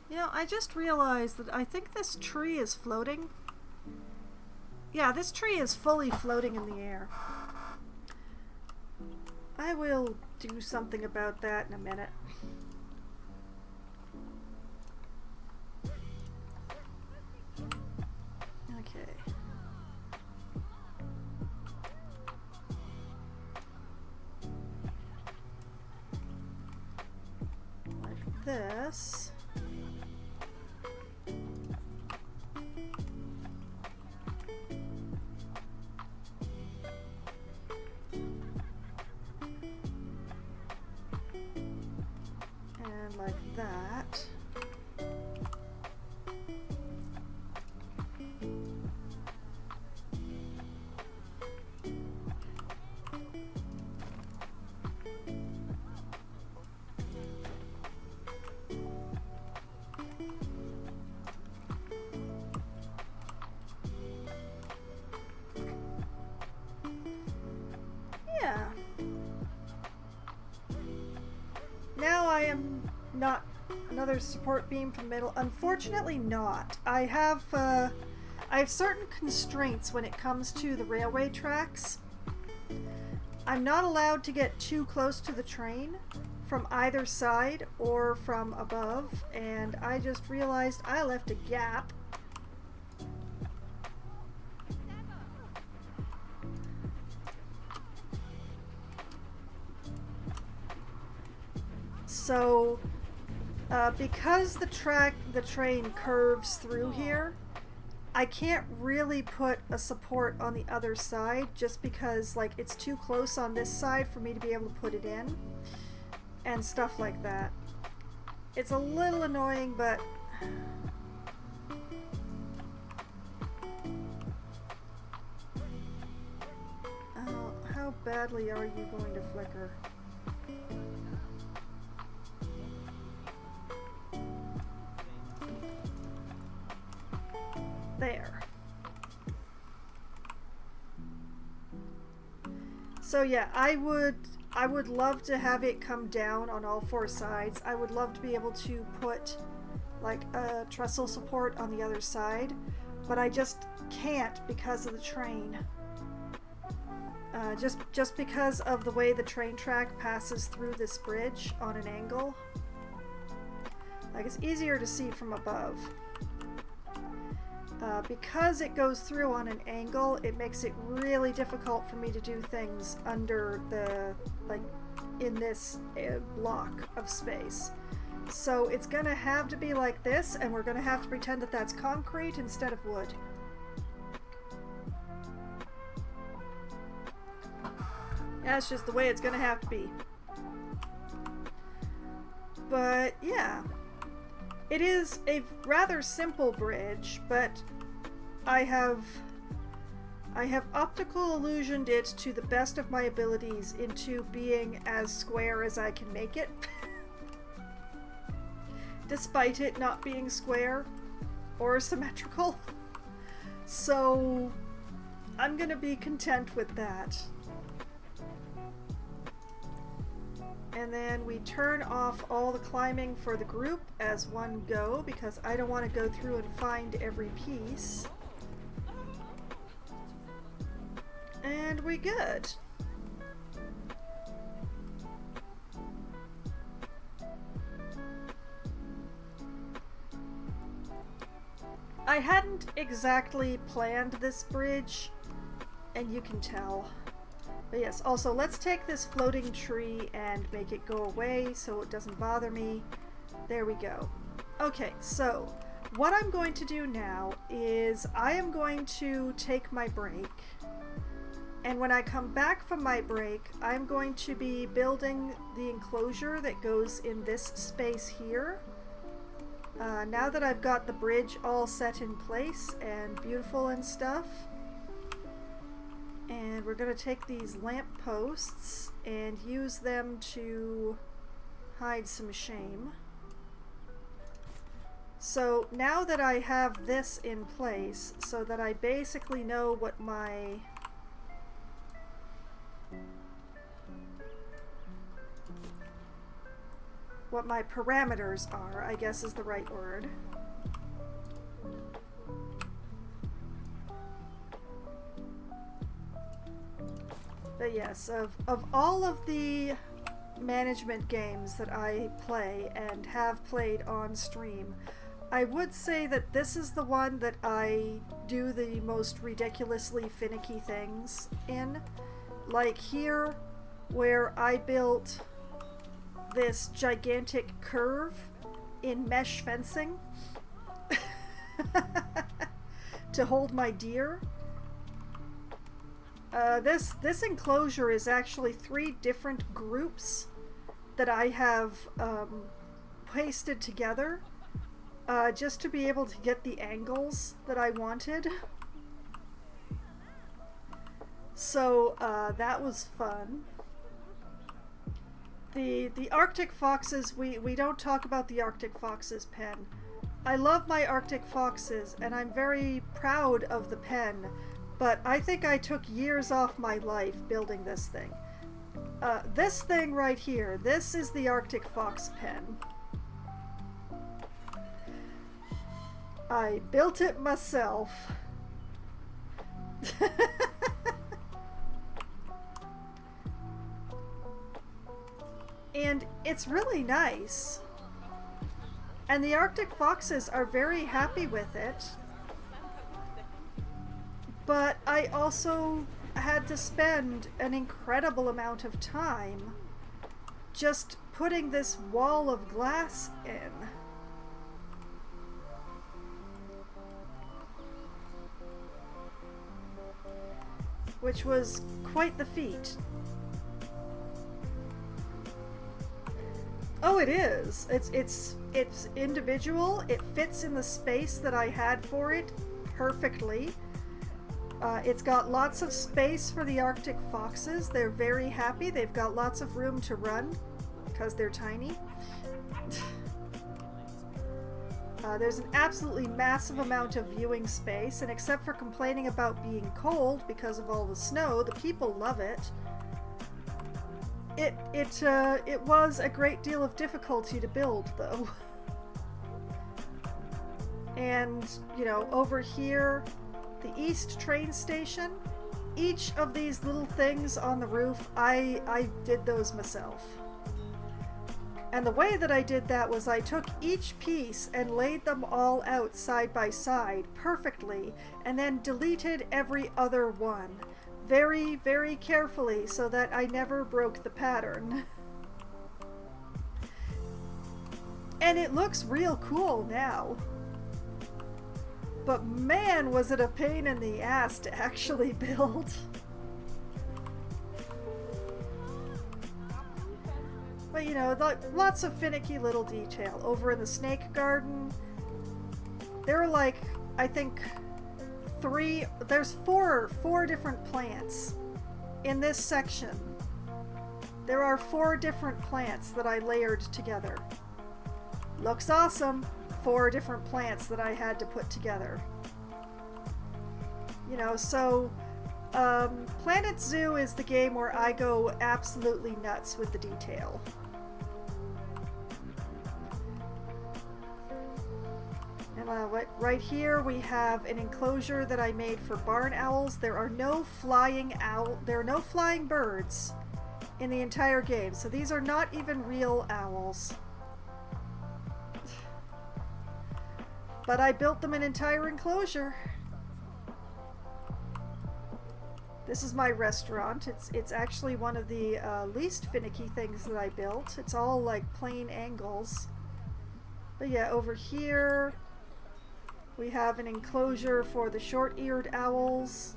You know, I just realized that I think this tree is floating. Yeah, this tree is fully floating in the air. I will do something about that in a minute. Okay. Like this. Like that. Yeah. Now I am not another support beam from middle. Unfortunately not. I have certain constraints when it comes to the railway tracks. I'm not allowed to get too close to the train from either side or from above, and I just realized I left a gap. So because the train curves through here, I can't really put a support on the other side just because like it's too close on this side for me to be able to put it in and stuff like that. It's a little annoying, but how badly are you going to flicker? There. So yeah, I would love to have it come down on all four sides. I would love to be able to put like a trestle support on the other side, but I just can't because of the train. Just because of the way the train track passes through this bridge on an angle. Like, it's easier to see from above. Because it goes through on an angle, it makes it really difficult for me to do things under the, like, in this block of space. So it's gonna have to be like this, and we're gonna have to pretend that that's concrete instead of wood. That's just the way it's gonna have to be. But yeah, it is a rather simple bridge, but I have optical illusioned it to the best of my abilities into being as square as I can make it. Despite it not being square or symmetrical. So I'm gonna be content with that. And then we turn off all the climbing for the group as one go, because I don't want to go through and find every piece. And we good. I hadn't exactly planned this bridge, and you can tell. But yes, also let's take this floating tree and make it go away so it doesn't bother me. There we go. Okay, so what I'm going to do now is I am going to take my break. And when I come back from my break, I'm going to be building the enclosure that goes in this space here. Now that I've got the bridge all set in place and beautiful and stuff. And we're going to take these lamp posts and use them to hide some shame. So now that I have this in place, so that I basically know what my parameters are, I guess is the right word. But yes, of all of the management games that I play and have played on stream, I would say that this is the one that I do the most ridiculously finicky things in. Like here, where I built this gigantic curve in mesh fencing to hold my deer. This enclosure is actually 3 different groups that I have pasted together just to be able to get the angles that I wanted. So that was fun. The Arctic foxes, we don't talk about the Arctic foxes pen. I love my Arctic foxes and I'm very proud of the pen. But I think I took years off my life building this thing. This thing right here, this is the Arctic Fox pen. I built it myself. And it's really nice. And the Arctic foxes are very happy with it. But I also had to spend an incredible amount of time just putting this wall of glass in. Which was quite the feat. Oh, it is. It's individual. It fits in the space that I had for it perfectly. It's got lots of space for the Arctic foxes. They're very happy. They've got lots of room to run because they're tiny. There's an absolutely massive amount of viewing space, and except for complaining about being cold because of all the snow, the people love it. It was a great deal of difficulty to build, though. And, you know, over here, the East train station, each of these little things on the roof, I did those myself. And the way that I did that was I took each piece and laid them all out side by side perfectly, and then deleted every other one very, very carefully so that I never broke the pattern. And it looks real cool now. But man, was it a pain in the ass to actually build. But you know, lots of finicky little detail. Over in the snake garden, there are like, I think, there's four different plants in this section. There are 4 different plants that I layered together. Looks awesome. 4 different plants that I had to put together. You know, so Planet Zoo is the game where I go absolutely nuts with the detail. And right here we have an enclosure that I made for barn owls. There are no flying birds in the entire game, so these are not even real owls. But I built them an entire enclosure. This is my restaurant. It's actually one of the least finicky things that I built. It's all like plain angles. But yeah, over here we have an enclosure for the short-eared owls.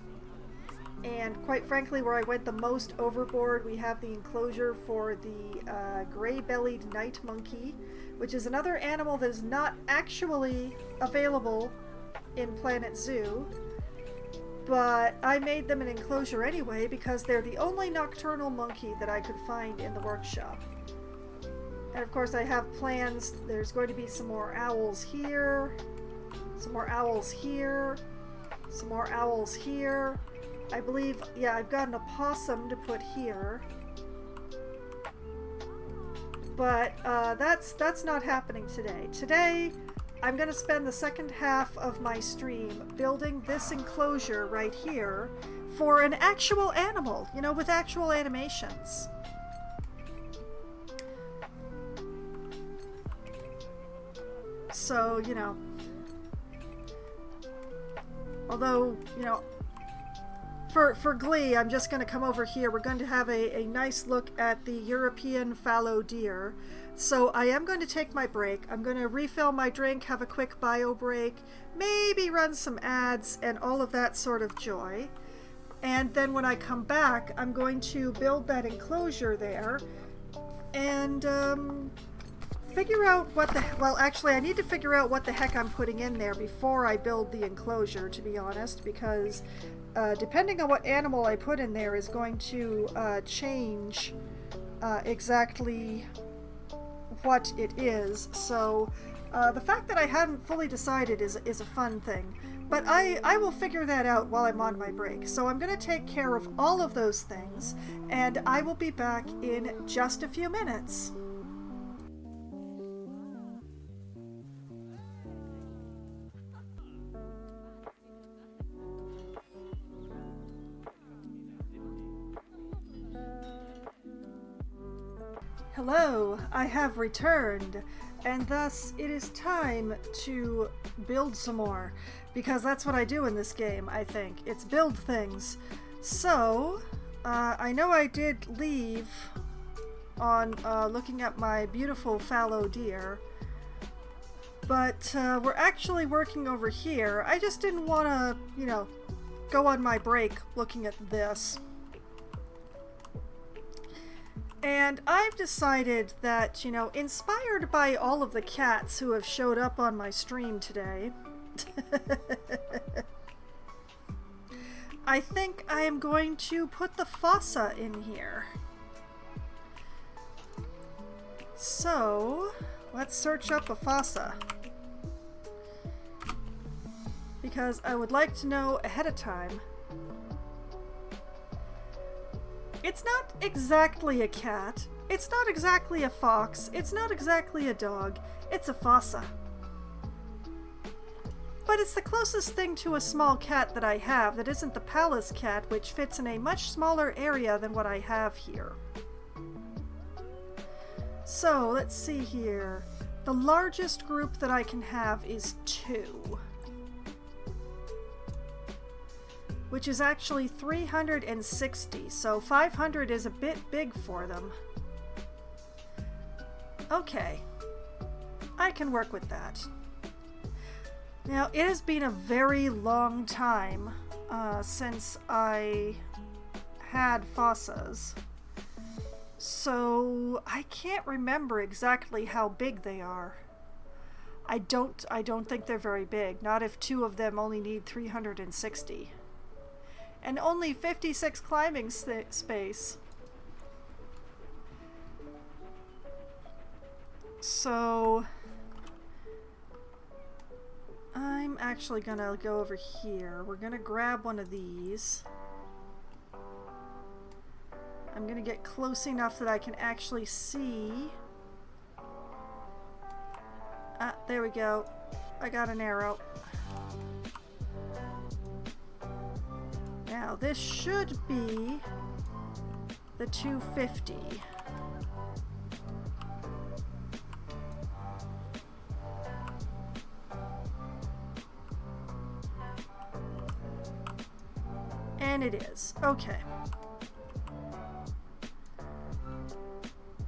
And quite frankly, where I went the most overboard, we have the enclosure for the gray-bellied night monkey, which is another animal that is not actually available in Planet Zoo. But I made them an enclosure anyway because they're the only nocturnal monkey that I could find in the workshop. And of course I have plans. There's going to be some more owls here, some more owls here, some more owls here. I believe, yeah, I've got an opossum to put here. But that's not happening today. Today, I'm going to spend the second half of my stream building this enclosure right here for an actual animal, you know, with actual animations. So, you know, although, you know, for Glee, I'm just going to come over here. We're going to have a nice look at the European fallow deer. So I am going to take my break. I'm going to refill my drink, have a quick bio break, maybe run some ads and all of that sort of joy. And then when I come back, I'm going to build that enclosure there and figure out what the... Well, actually, I need to figure out what the heck I'm putting in there before I build the enclosure, to be honest, because depending on what animal I put in there is going to change exactly what it is. So the fact that I hadn't fully decided is a fun thing. But I will figure that out while I'm on my break. So I'm going to take care of all of those things, and I will be back in just a few minutes. Hello, I have returned, and thus it is time to build some more, because that's what I do in this game, I think. It's build things. So, I know I did leave on looking at my beautiful fallow deer, but we're actually working over here. I just didn't want to, you know, go on my break looking at this. And I've decided that, you know, inspired by all of the cats who have showed up on my stream today, I think I am going to put the fossa in here. So, let's search up a fossa. Because I would like to know ahead of time. It's not exactly a cat, it's not exactly a fox, it's not exactly a dog, it's a fossa. But it's the closest thing to a small cat that I have that isn't the palace cat, which fits in a much smaller area than what I have here. So, let's see here. The largest group that I can have is 2. Which is actually 360, so 500 is a bit big for them. Okay, I can work with that. Now, it has been a very long time since I had fossas, so I can't remember exactly how big they are. I don't think they're very big, not if 2 of them only need 360. And only 56 climbing space. So I'm actually gonna go over here. We're gonna grab one of these. I'm gonna get close enough that I can actually see. Ah, there we go. I got an arrow. Now, this should be the 250. And it is. Okay.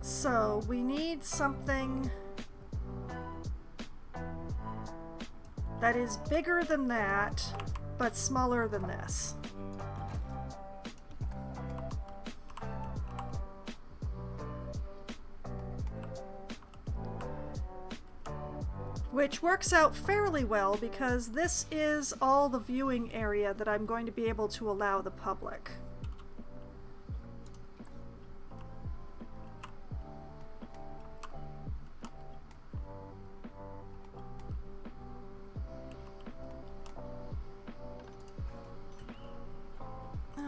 So, we need something that is bigger than that, but smaller than this. Which works out fairly well because this is all the viewing area that I'm going to be able to allow the public.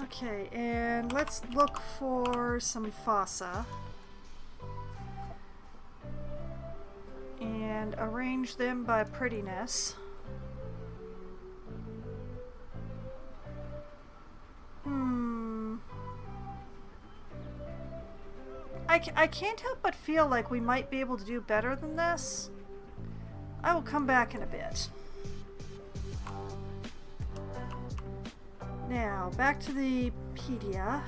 Okay, and let's look for some fossa. And arrange them by prettiness. I can't help but feel like we might be able to do better than this. I will come back in a bit. Now, back to the pedia.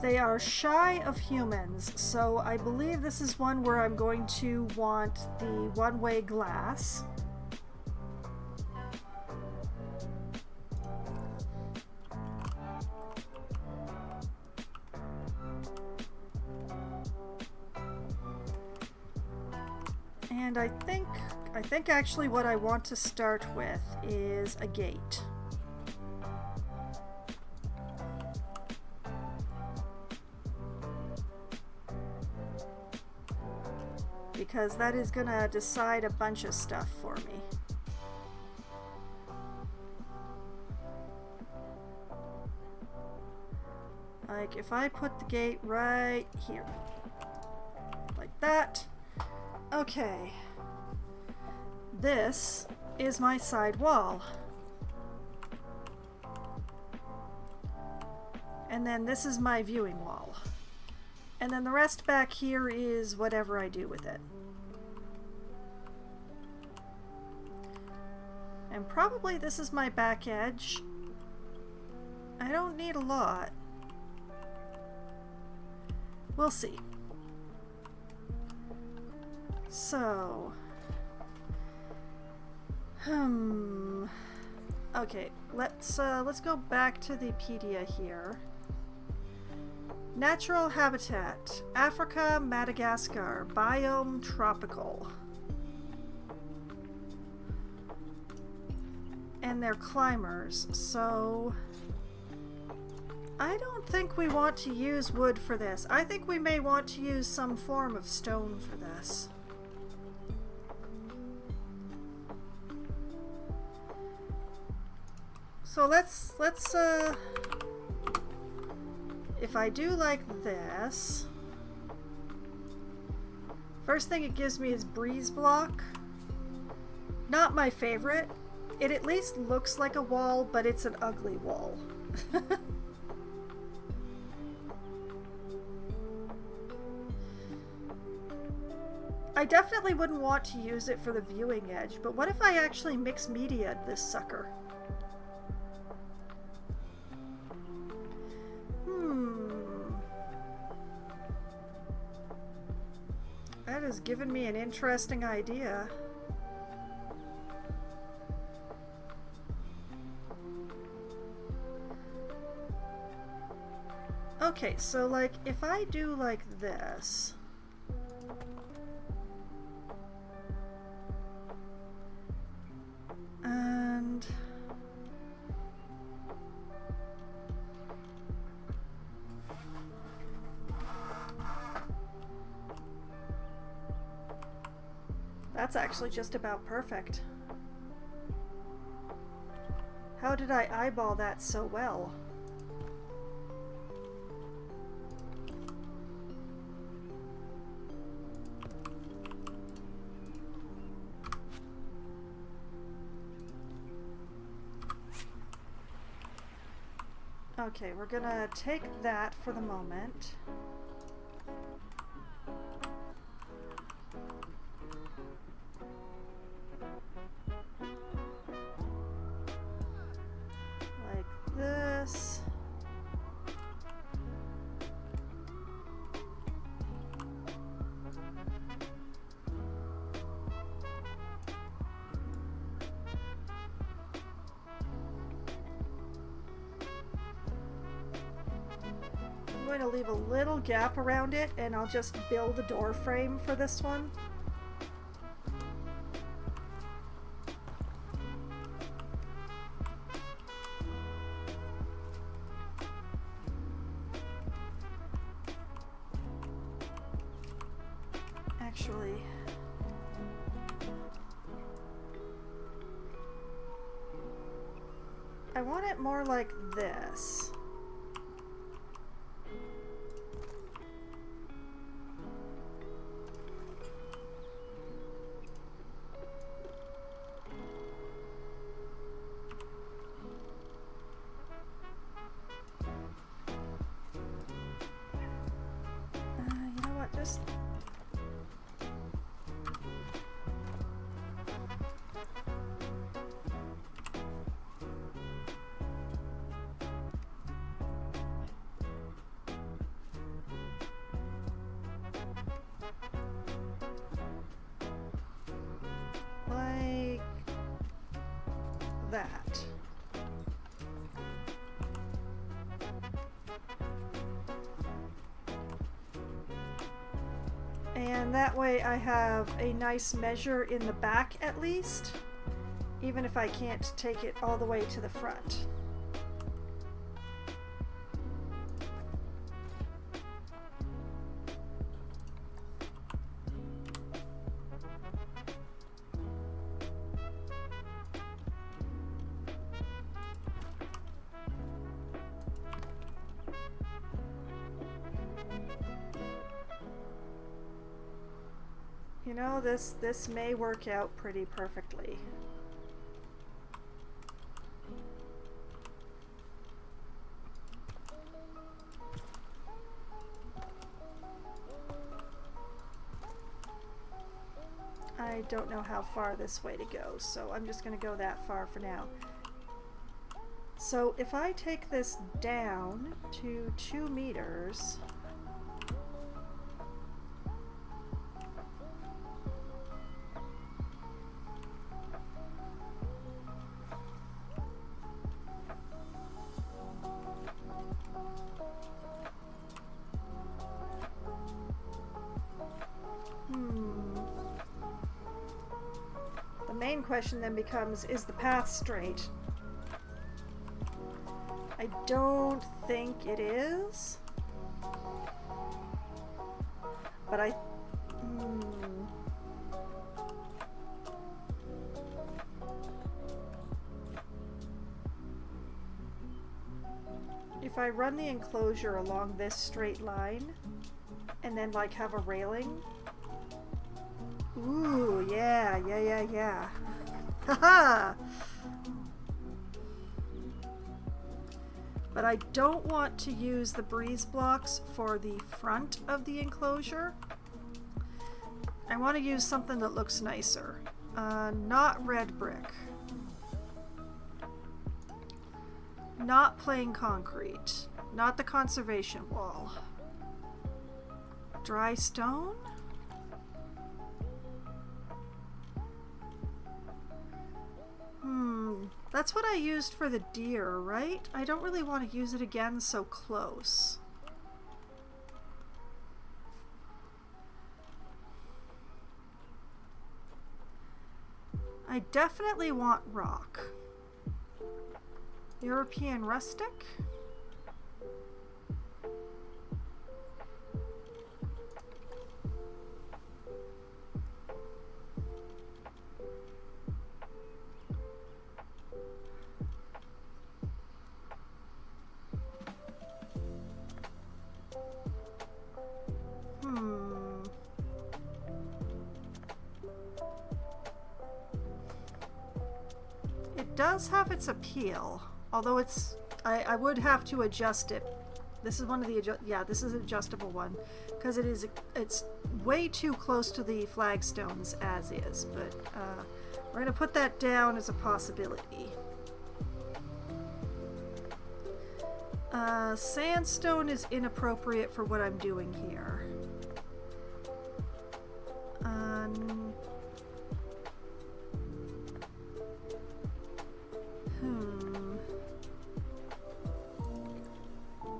They are shy of humans, so I believe this is one where I'm going to want the one-way glass. And I think actually what I want to start with is a gate. Because that is gonna decide a bunch of stuff for me. Like if I put the gate right here, like that. Okay. This is my side wall. And then this is my viewing wall. And then the rest back here is whatever I do with it. And probably this is my back edge. I don't need a lot. We'll see. So... Okay, let's go back to the pedia here. Natural habitat. Africa, Madagascar. Biome tropical. And they're climbers, so... I don't think we want to use wood for this. I think we may want to use some form of stone for this. So let's if I do like this, first thing it gives me is breeze block. Not my favorite. It at least looks like a wall, but it's an ugly wall. I definitely wouldn't want to use it for the viewing edge, but what if I actually mix media this sucker? That has given me an interesting idea. Okay, so like if I do like this, and that's actually just about perfect. How did I eyeball that so well? Okay, we're gonna take that for the moment. Like this. I'm going to leave a little gap around it, and I'll just build a door frame for this one. Actually, I want it more like this. Just like that. And that way I have a nice measure in the back at least, even if I can't take it all the way to the front. You know, this may work out pretty perfectly. don't know how far this way to go, so I'm just going to go that far for now. So if I take this down to 2 meters... The main question then becomes, is the path straight? I don't think it is. But if I run the enclosure along this straight line and then like have a railing. Ooh, yeah. Haha! But I don't want to use the breeze blocks for the front of the enclosure. I want to use something that looks nicer. Not red brick. Not plain concrete. Not the conservation wall. Dry stone? That's what I used for the deer, right? I don't really want to use it again so close. I definitely want rock. European rustic? It does have its appeal, although it's I would have to adjust it. This is one of the this is an adjustable one because it's way too close to the flagstones as is, but we're gonna put that down as a possibility. Sandstone is inappropriate for what I'm doing here.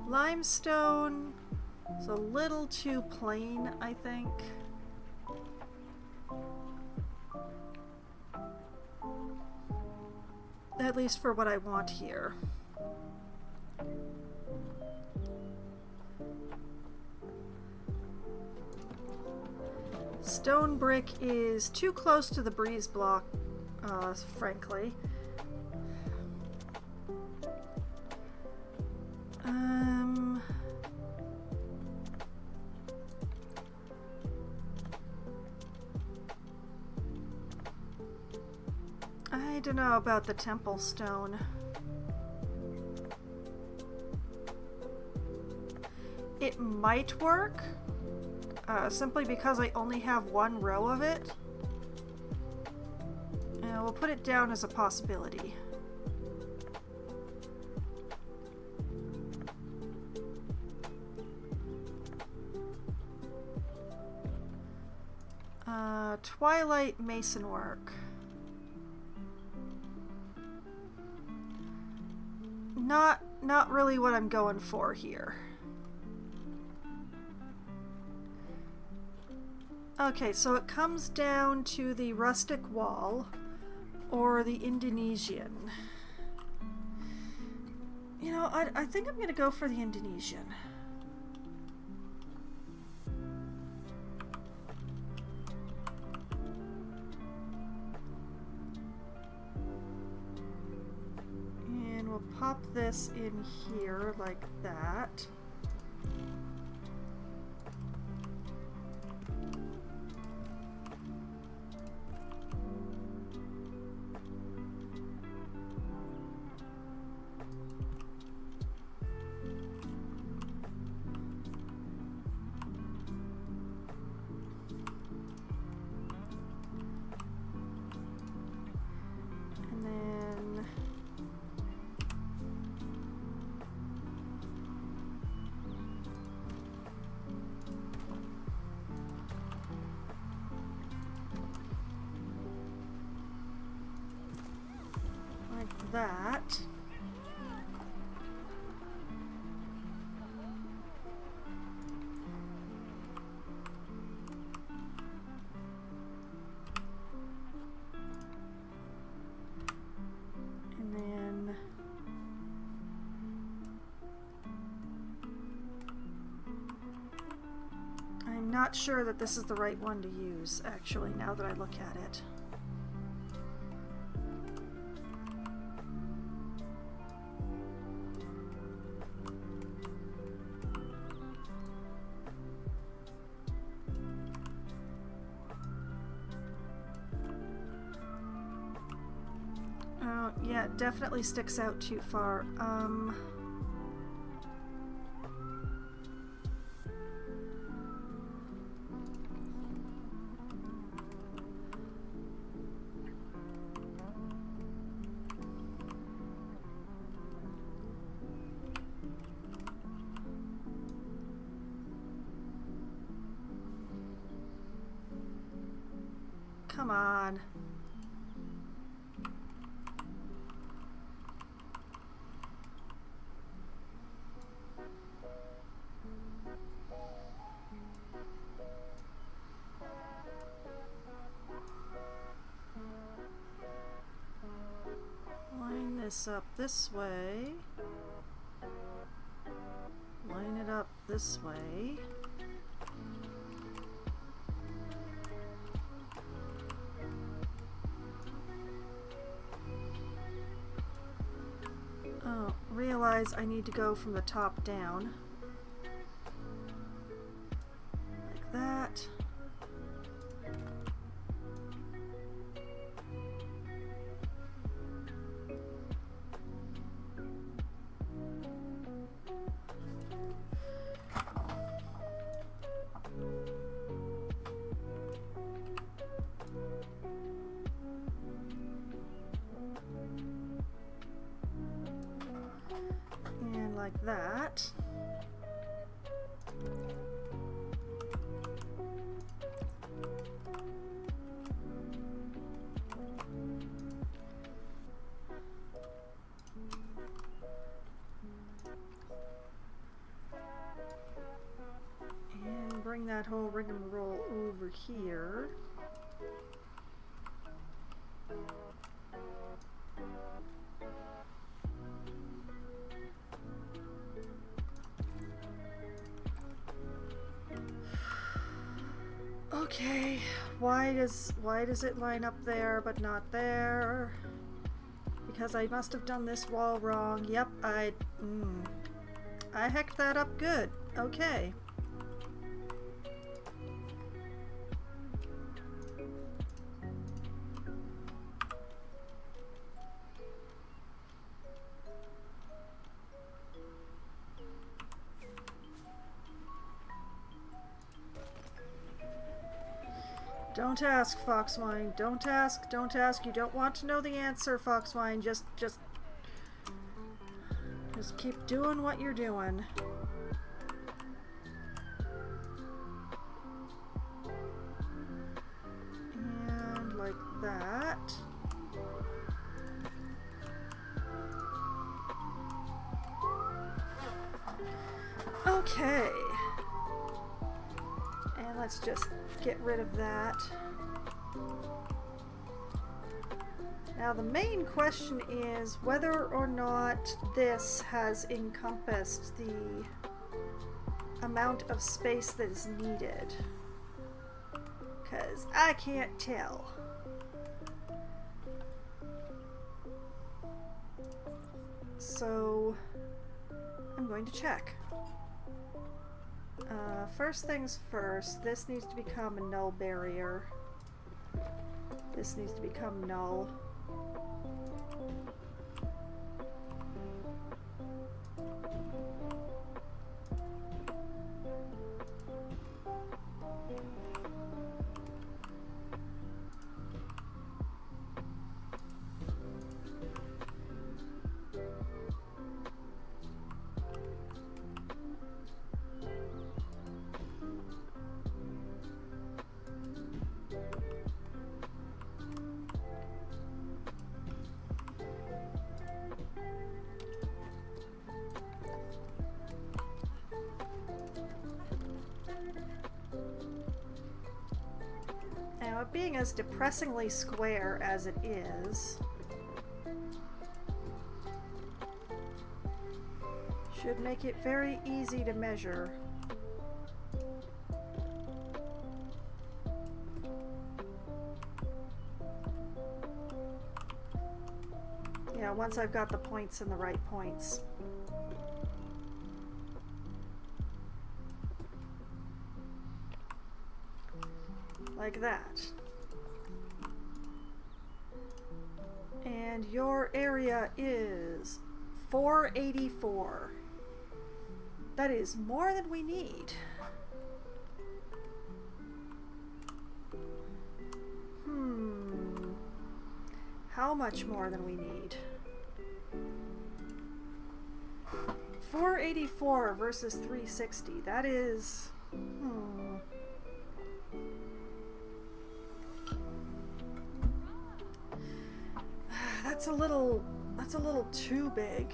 Limestone is a little too plain, I think. At least for what I want here. Stone brick is too close to the breeze block, frankly. I don't know about the temple stone. It might work, simply because I only have one row of it. And we'll put it down as a possibility. Twilight mason work. Not really what I'm going for here. Okay, so it comes down to the rustic wall or the Indonesian. You know, I think I'm gonna go for the Indonesian. Pop this in here like that. not sure that this is the right one to use, actually, now that I look at it. Oh, yeah, it definitely sticks out too far. Come on. Line this up this way. Line it up this way. Oh, realize I need to go from the top down. Like that. Like that. And bring that whole rigmarole over here. Okay, why does it line up there but not there? Because I must have done this wall wrong. Yep, I hecked that up good. Okay. Don't ask, Foxwine. Don't ask. Don't ask. You don't want to know the answer, Foxwine. Just keep doing what you're doing. And like that. Okay. And let's just get rid of that. Now the main question is whether or not this has encompassed the amount of space that is needed. 'Cause I can't tell. So I'm going to check. First things first, this needs to become a null barrier. This needs to become null. Now, it being as depressingly square as it is, should make it very easy to measure. once I've got the points in the right points. Like that. And your area is 484. That is more than we need. How much more than we need? 484 versus 360. That is... That's a little too big.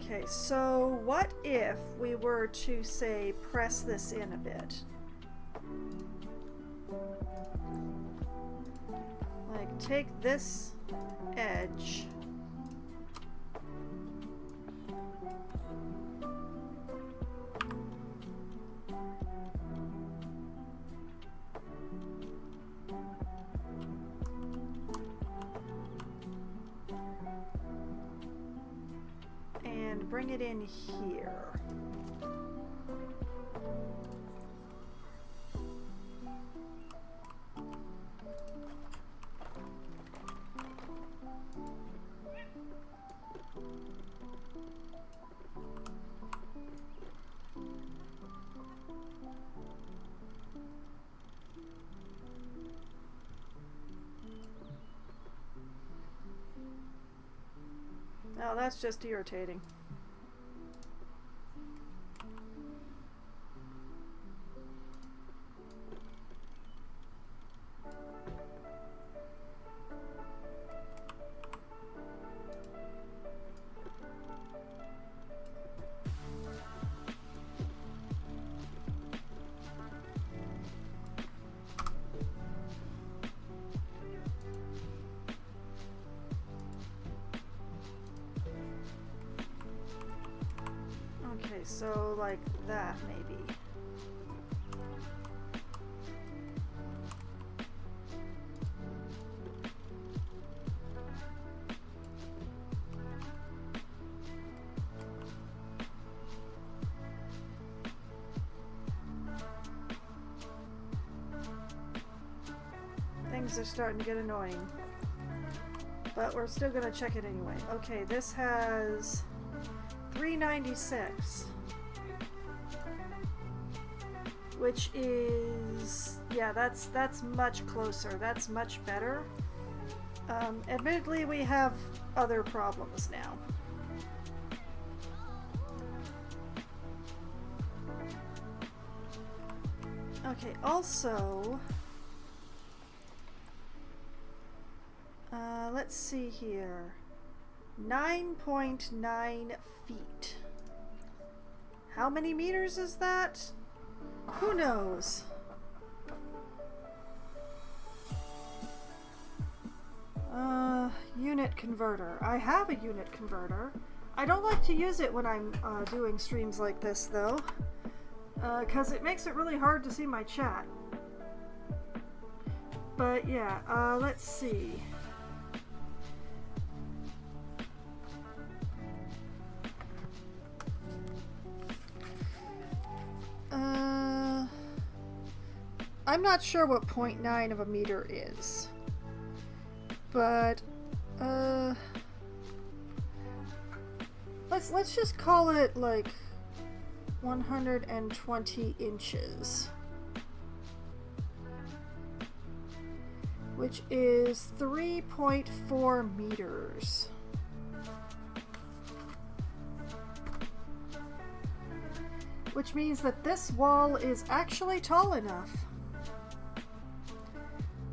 Okay, so what if we were to, say, press this in a bit? Like, take this edge. And bring it in here. Oh, that's just irritating. Okay, so like that maybe. Things are starting to get annoying. But we're still gonna check it anyway. Okay, this has 396, which is, yeah, that's much closer. That's much better. Admittedly, we have other problems now. Okay, also, let's see here. 9.9 feet. How many meters is that? Who knows? Unit converter. I have a unit converter. I don't like to use it when I'm doing streams like this though, because it makes it really hard to see my chat. But yeah, let's see. I'm not sure what 0.9 of a meter is, but let's just call it like 120 inches, which is 3.4 meters. Which means that this wall is actually tall enough.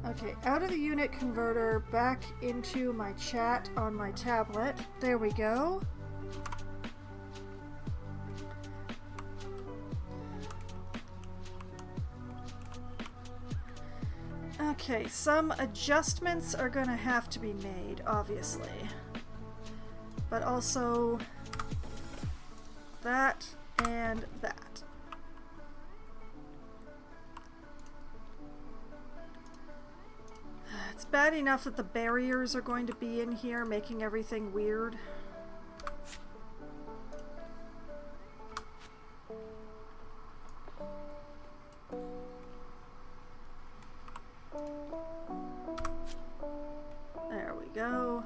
Okay, out of the unit converter, back into my chat on my tablet. There we go. Okay, some adjustments are gonna have to be made, obviously. But also that and that. It's bad enough that the barriers are going to be in here, making everything weird. There we go.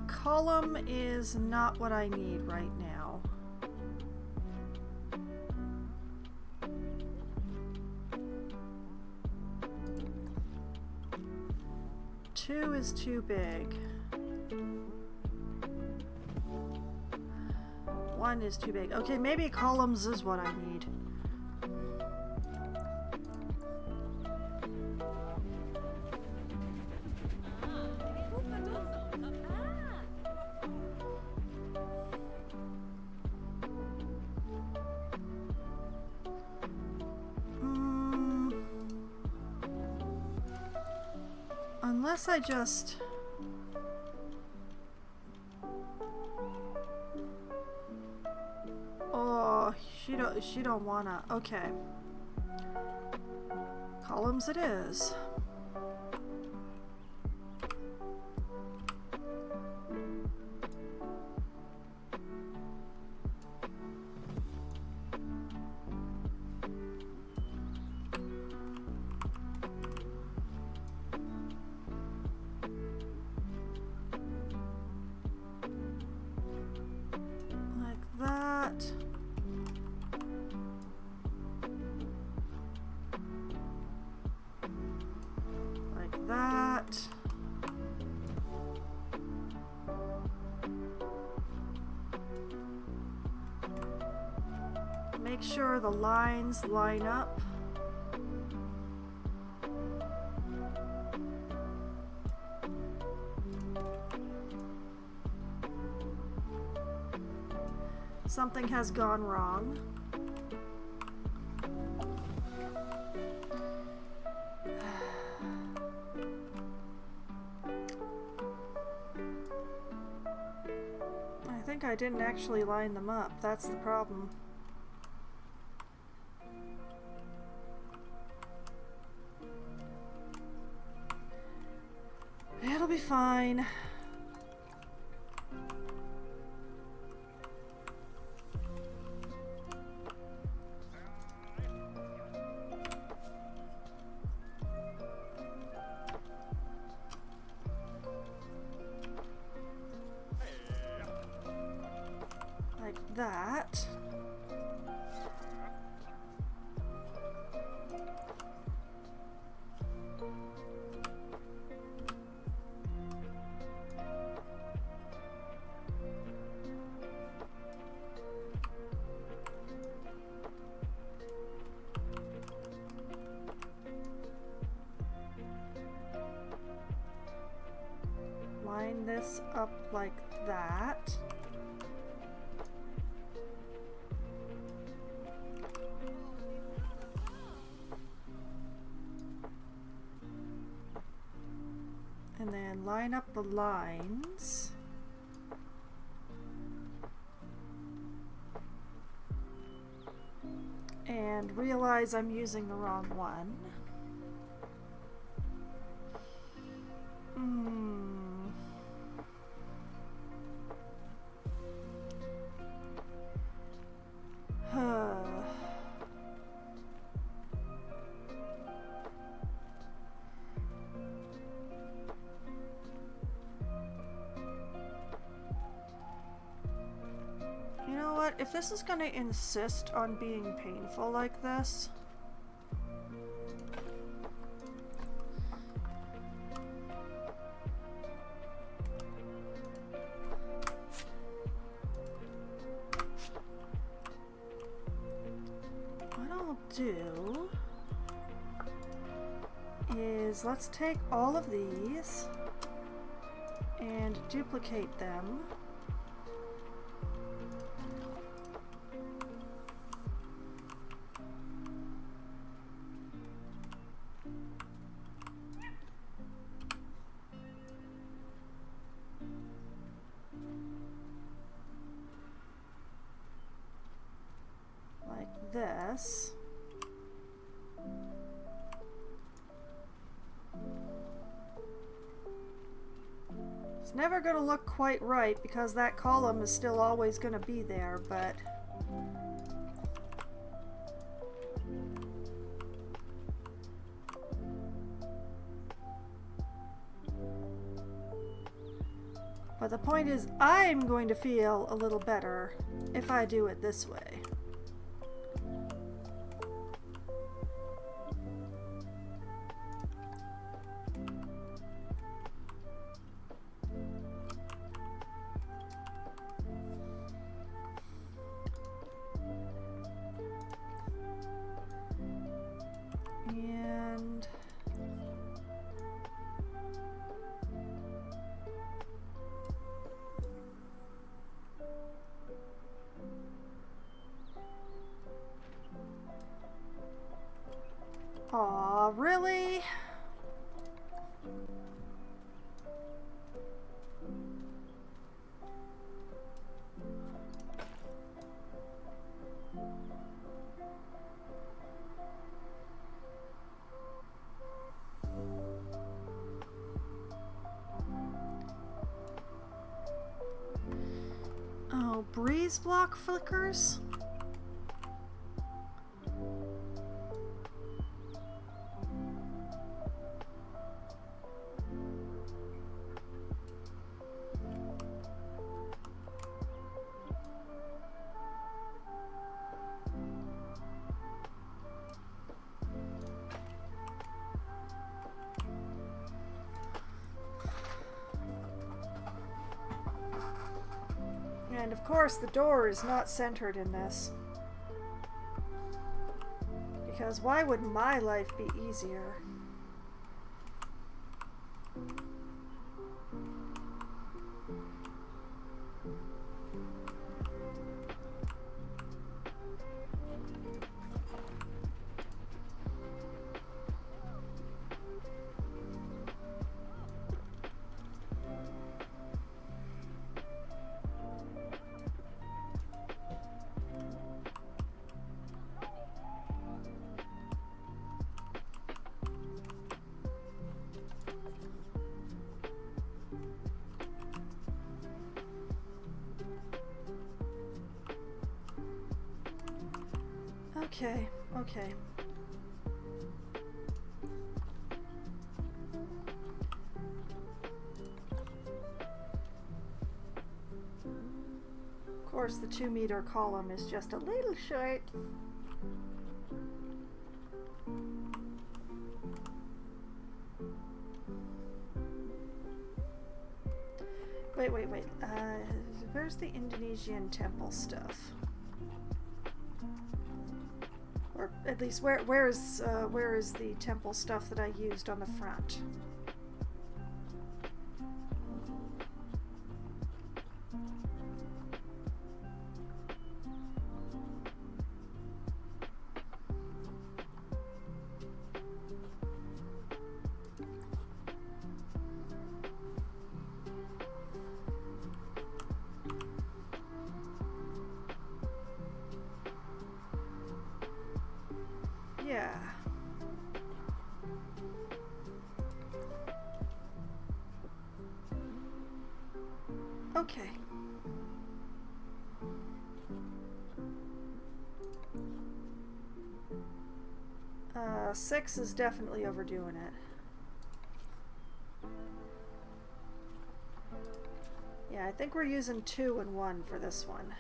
Column is not what I need right now. Two is too big. One is too big. Okay, maybe columns is what I need. Unless I just... Oh, she don't wanna. Okay. Columns it is. Make sure the lines line up. Something has gone wrong. I think I didn't actually line them up. That's the problem. It'll be fine. Like that. Line this up like that. And then line up the lines. And realize I'm using the wrong one. You know what? If this is gonna insist on being painful like this, what I'll do is let's take all of these and duplicate them. this. It's never going to look quite right because that column is still always going to be there, but... But the point is, I'm going to feel a little better if I do it this way. And... aw, really? Oh, breeze block flickers? And of course the door is not centered in this. Because why would my life be easier? Okay, okay. Of course, the 2-meter column is just a little short. Wait. Where's the Indonesian temple stuff? Or at least where is the temple stuff that I used on the front? Yeah. Okay. Six is definitely overdoing it. Yeah, I think we're using 2 and 1 for this one.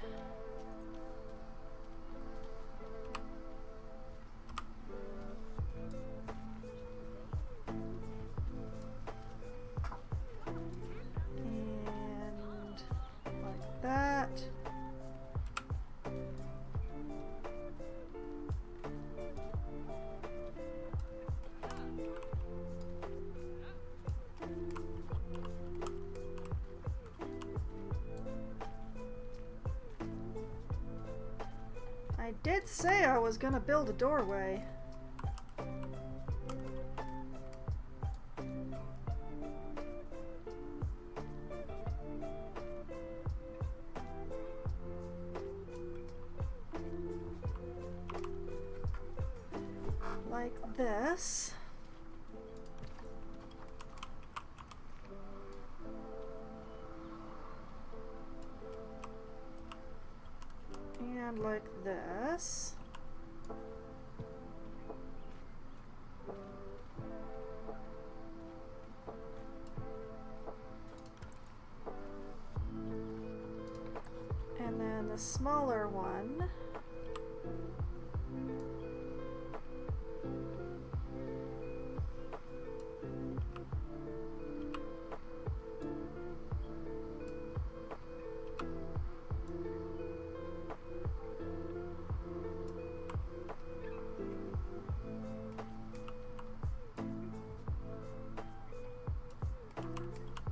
I did say I was gonna build a doorway. this. And like this. And then the smaller one.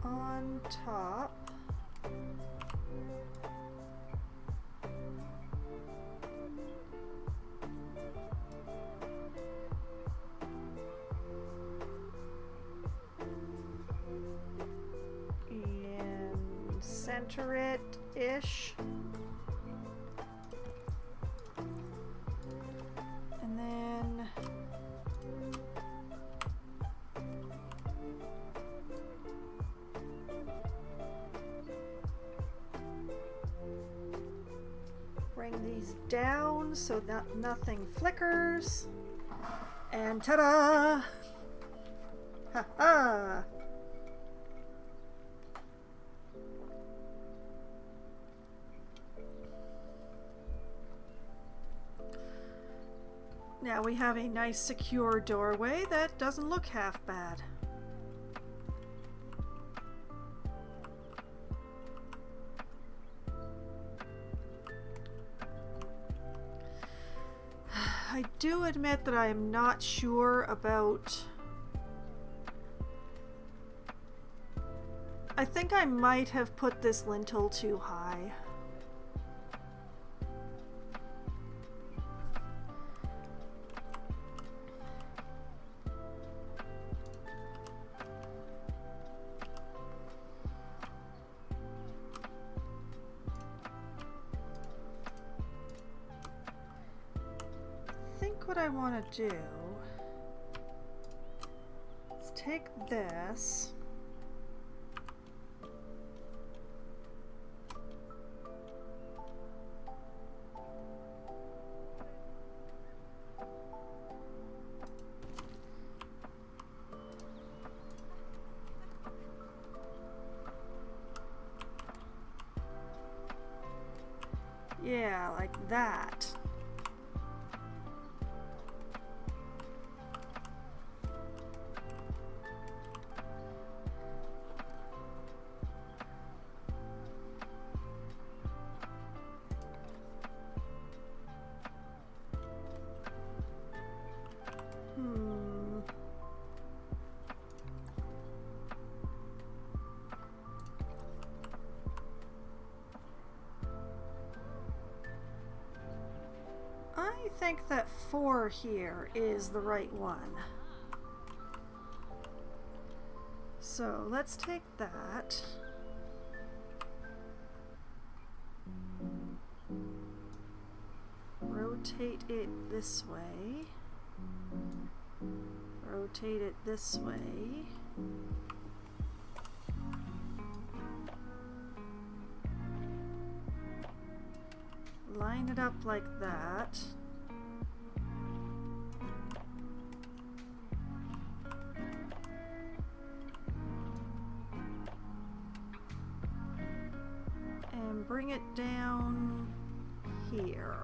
On top. And center it-ish. And then bring these down so that nothing flickers. And ta-da! Ha-ha! Now we have a nice secure doorway that doesn't look half bad. I do admit that I am not sure about... I think I might have put this lintel too high. What I want to do is take this yeah, like that. I think that 4 here is the right one. So let's take that. Rotate it this way. Rotate it this way. Line it up like that. And bring it down here.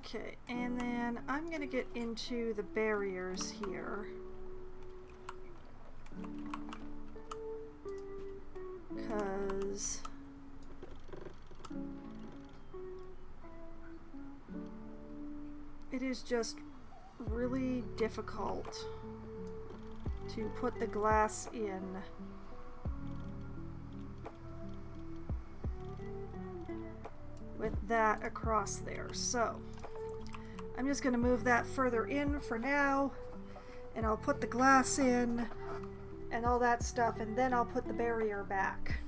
Okay, and then I'm gonna get into the barriers here. Because it is just really difficult to put the glass in. With that across there. So I'm just going to move that further in for now, and I'll put the glass in and all that stuff, and then I'll put the barrier back.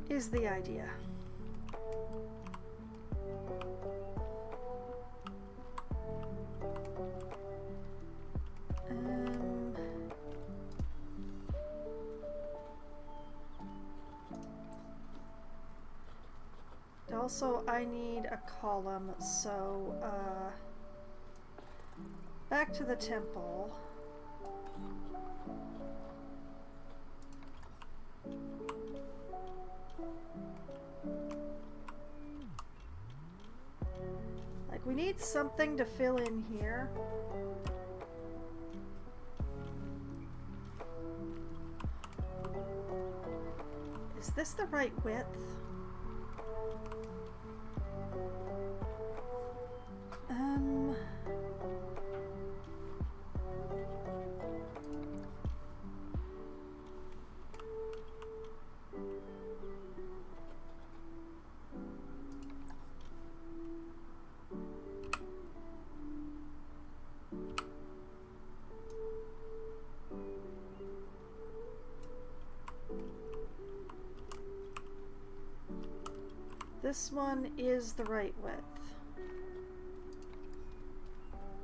Is the idea. Also, I need a column, so back to the temple. Like, we need something to fill in here. Is this the right width? This one is the right width.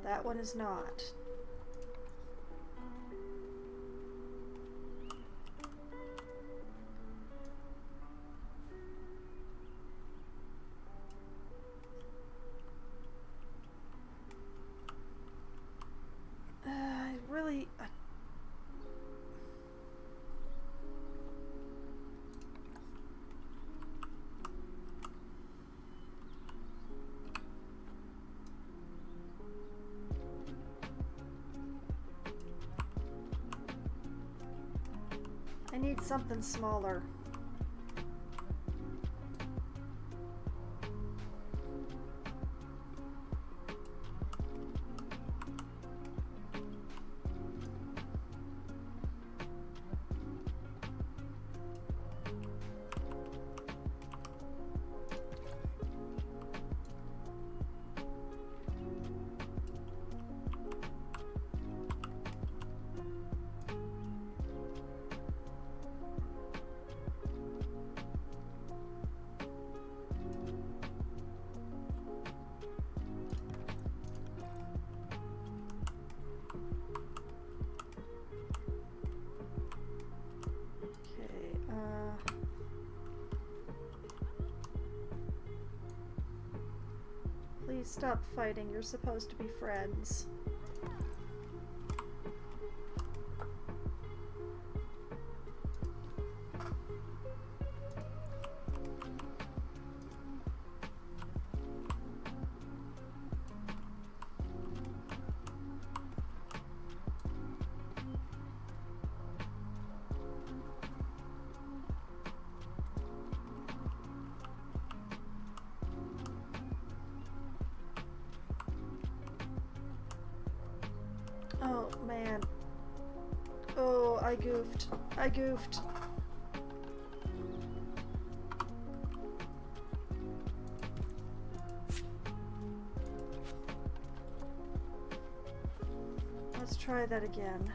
That one is not. I need something smaller. Please stop fighting. You're supposed to be friends. Oh, man. Oh, I goofed. I goofed. Let's try that again.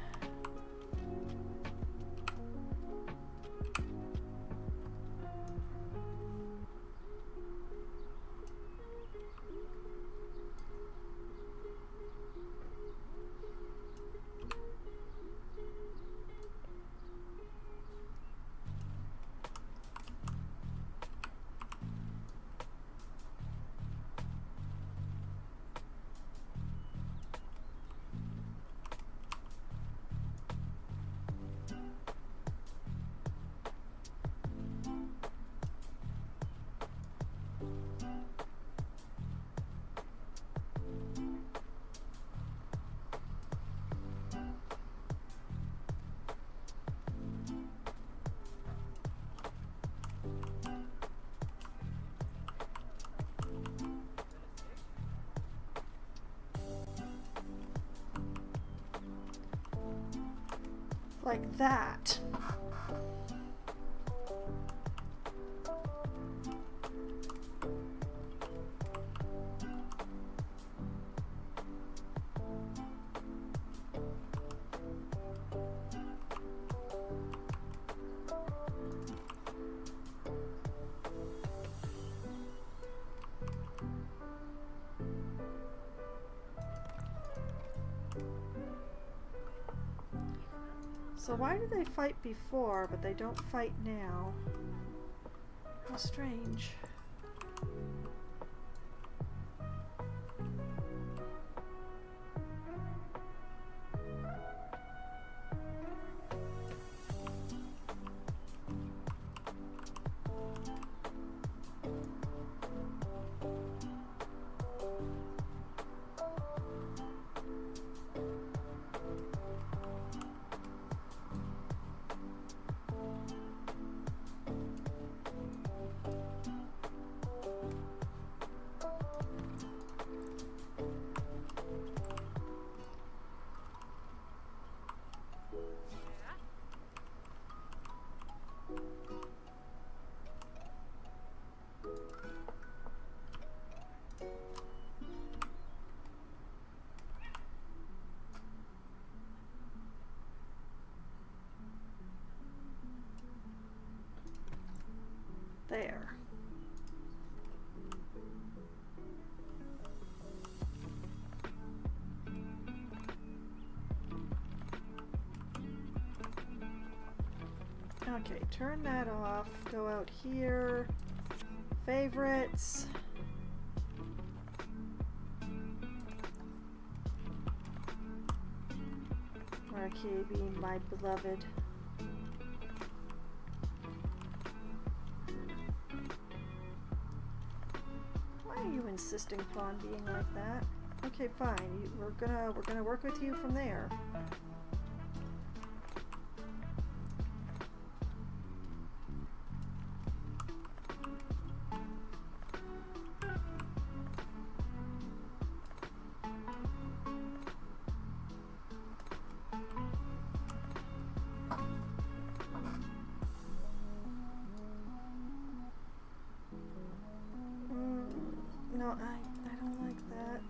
like that. So why did they fight before, but they don't fight now? How strange. There. Okay, turn that off. Go out here. Favorites. RKB, my beloved. Why are you insisting upon being like that? Okay, fine. We're gonna work with you from there. No, I don't like that.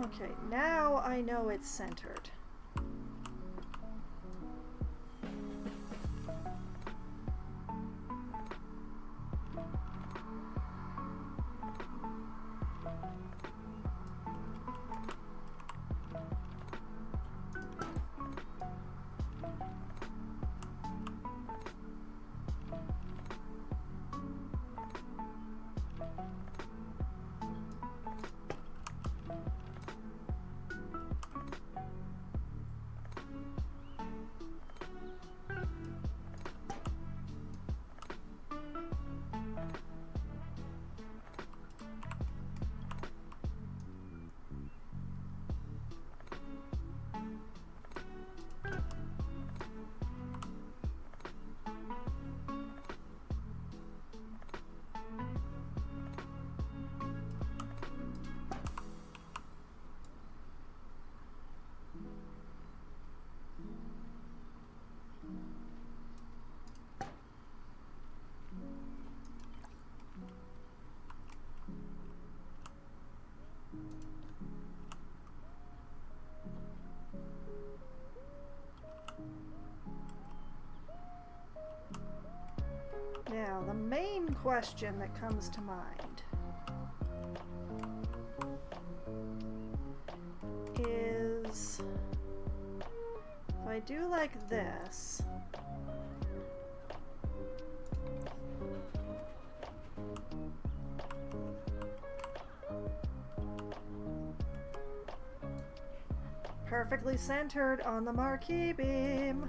Okay, now I know it's centered. Now, the main question that comes to mind is, if I do like this, perfectly centered on the marquee beam.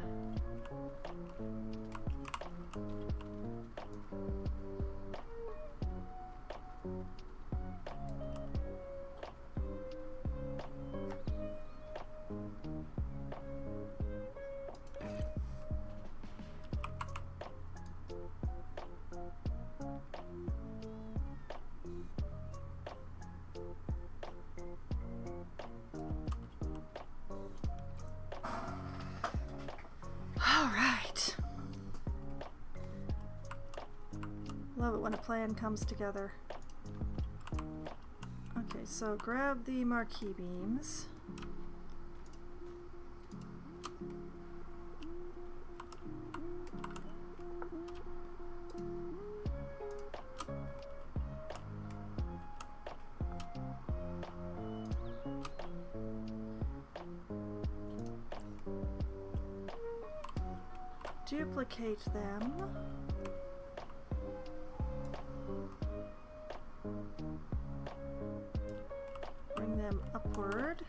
Love it when a plan comes together. Okay, so grab the marquee beams. Duplicate them. Bring them upward.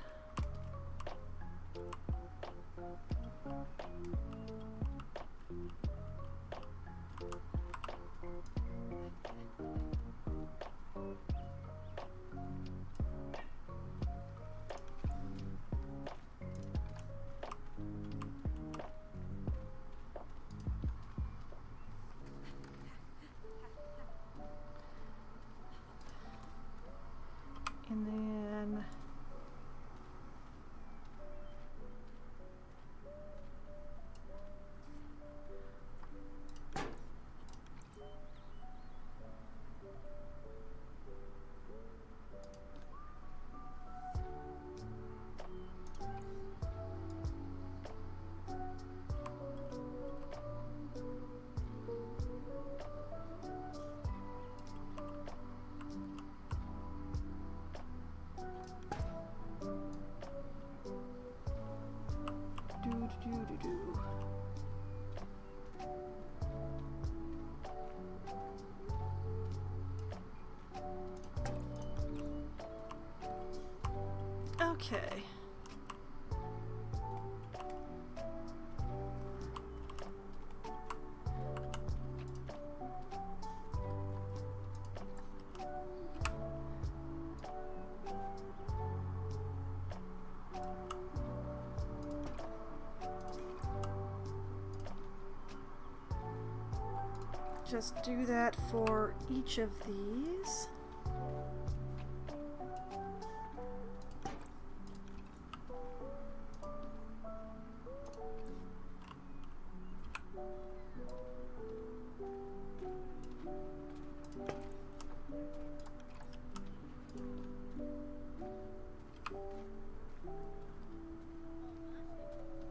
And then do. Okay. Just do that for each of these.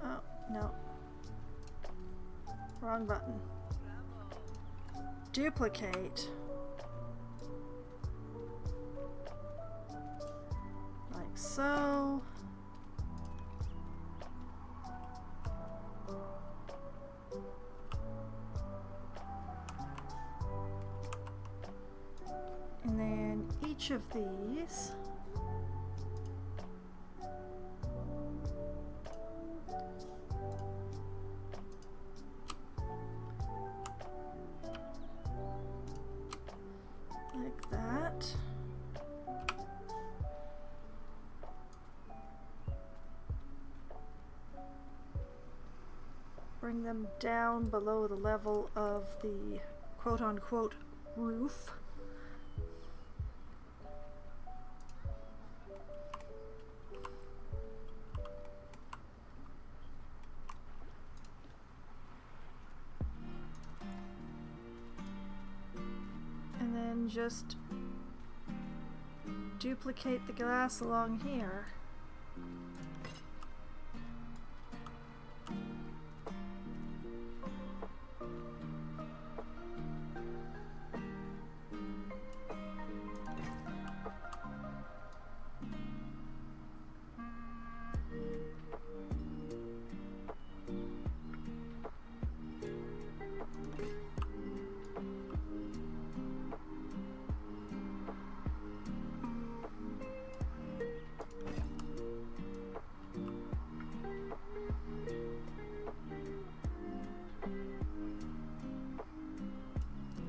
Oh, no. Wrong button. Duplicate. Like so. And then each of these. Like that. Bring them down below the level of the quote-unquote roof. And then just duplicate the glass along here.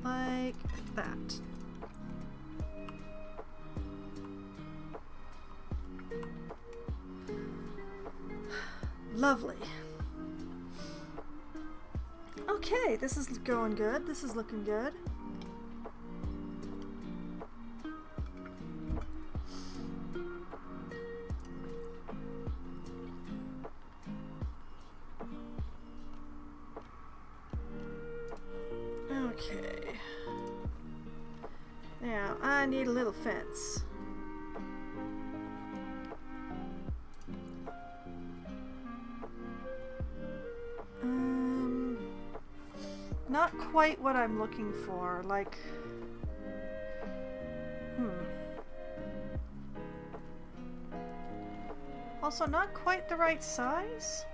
Like that. Lovely. Okay, this is going good. This is looking good. Okay. Now, I need a little fence. Not quite what I'm looking for, like... Also, not quite the right size?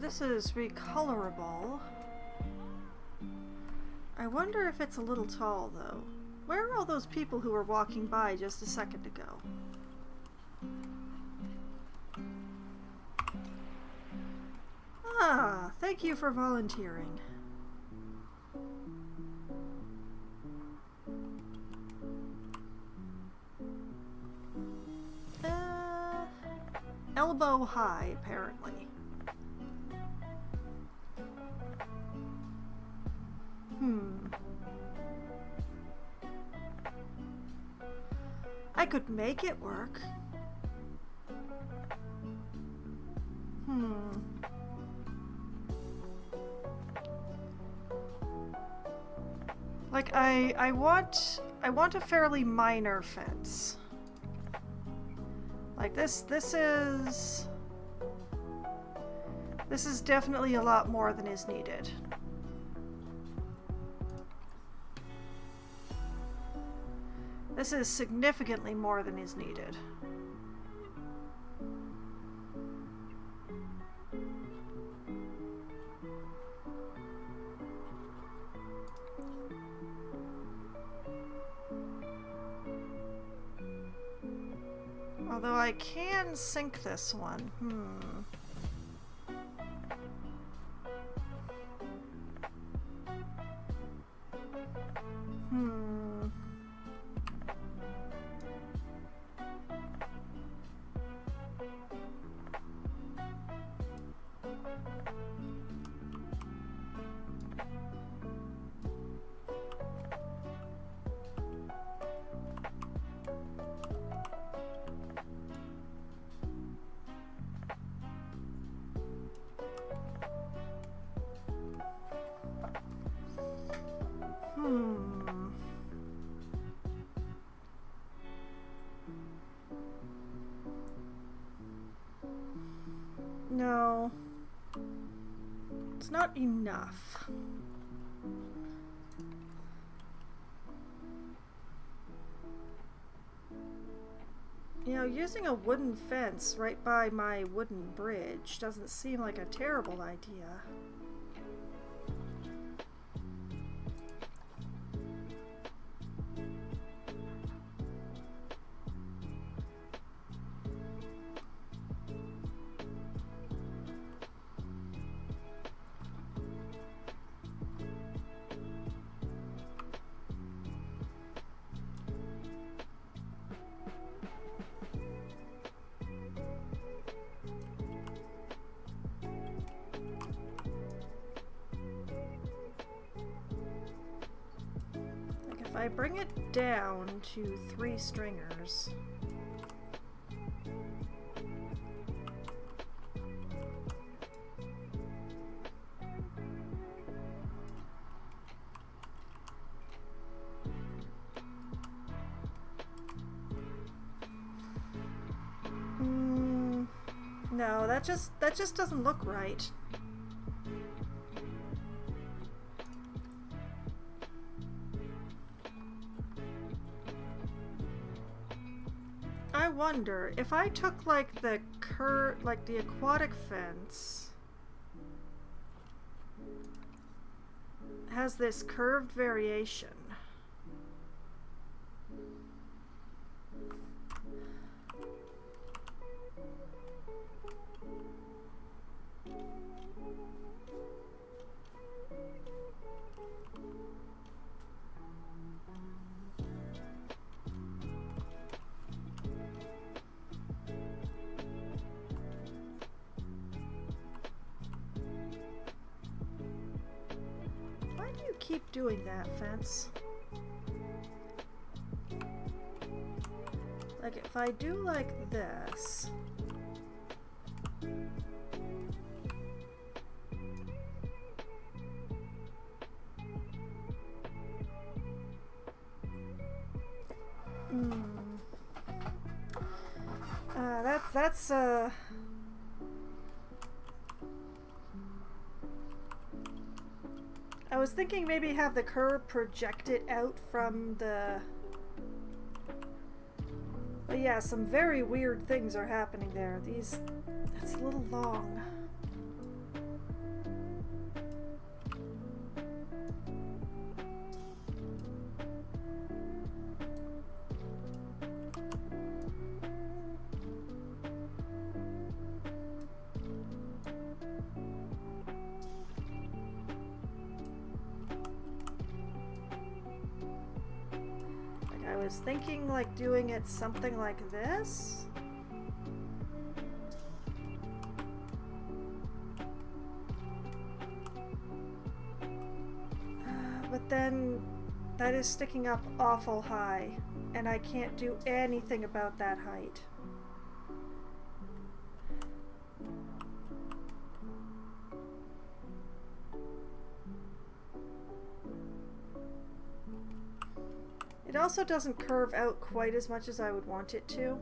This is recolorable. I wonder if it's a little tall, though. Where are all those people who were walking by just a second ago? Ah, thank you for volunteering. Elbow high, apparently. I could make it work. Like I want a fairly minor fence. Like this is definitely a lot more than is needed. This is significantly more than is needed. Although I can sink this one. No. It's not enough. You know, using a wooden fence right by my wooden bridge doesn't seem like a terrible idea. If I bring it down to 3 stringers, no, that just doesn't look right. I wonder if I took like the aquatic fence has this curved variation. keep doing that, fence? Like, if I do like this... That's I was thinking maybe have the curb project it out from the... But yeah, some very weird things are happening there. These... It's a little long. I was thinking like doing it something like this. But then that is sticking up awful high, and I can't do anything about that height. It also doesn't curve out quite as much as I would want it to.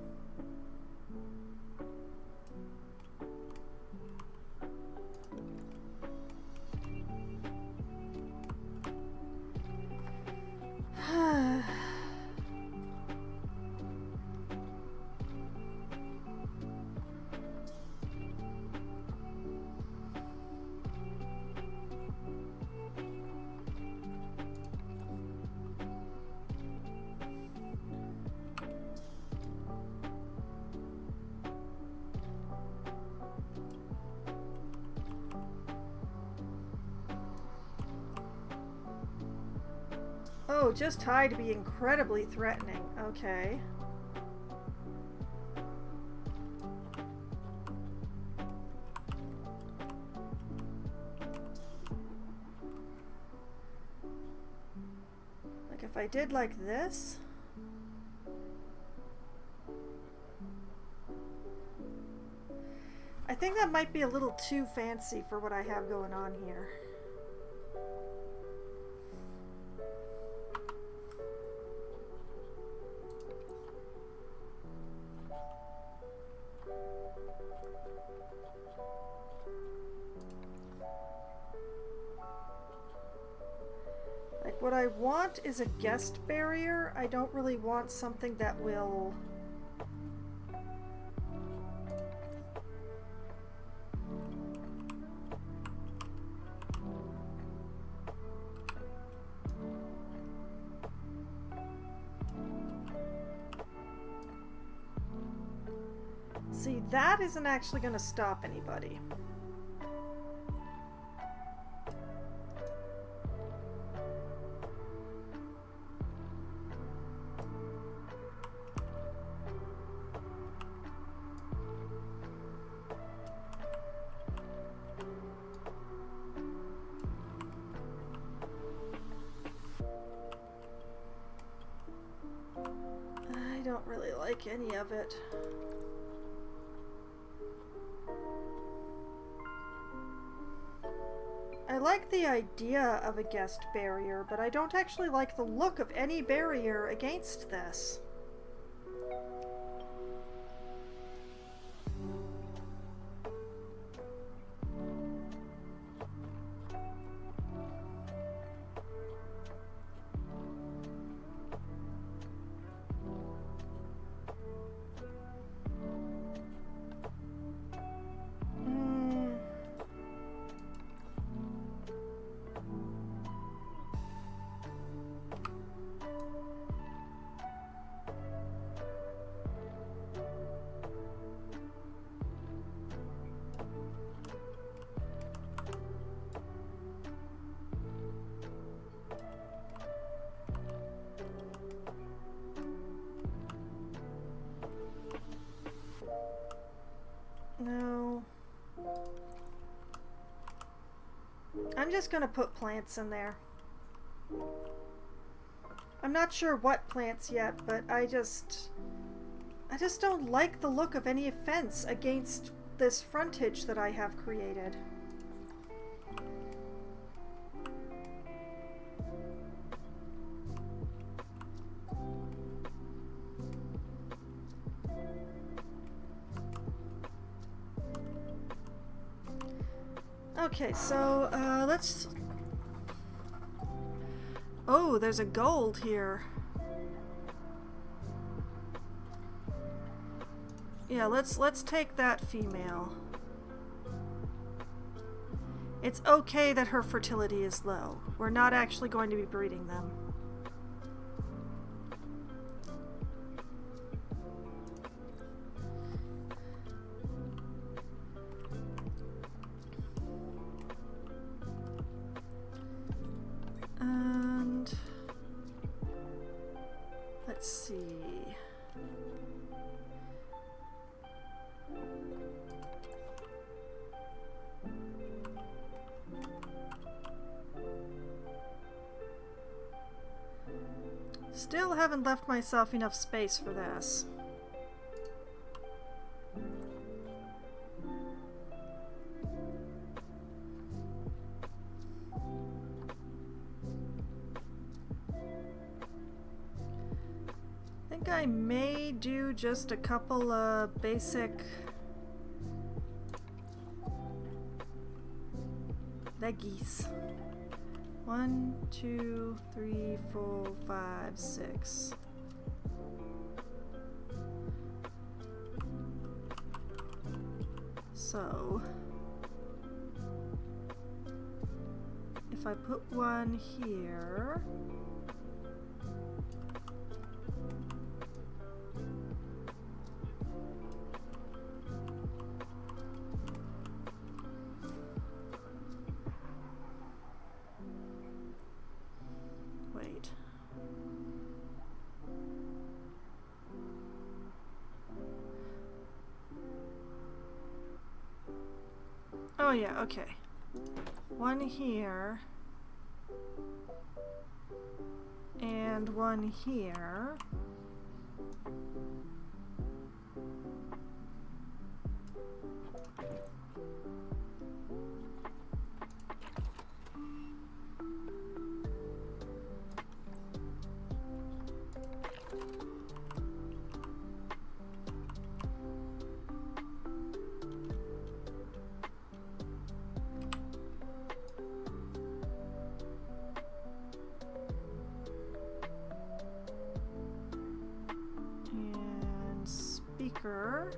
Oh, just high to be incredibly threatening. Okay. Like if I did like this. I think that might be a little too fancy for what I have going on here. What I want is a guest barrier. I don't really want something that will... See, that isn't actually going to stop anybody. I don't really like any of it. I like the idea of a guest barrier, but I don't actually like the look of any barrier against this. No. I'm just gonna put plants in there. I'm not sure what plants yet, but I just don't like the look of any fence against this frontage that I have created. Okay, so let's... Oh, there's a gold here. Yeah, let's take that female. It's okay that her fertility is low. We're not actually going to be breeding them. And let's see. Still haven't left myself enough space for this. I think I may do just a couple of basic leggies. 1, 2, 3, 4, 5, 6. So, if I put one here, wait. Oh yeah, okay. One here. And one here. Speaker.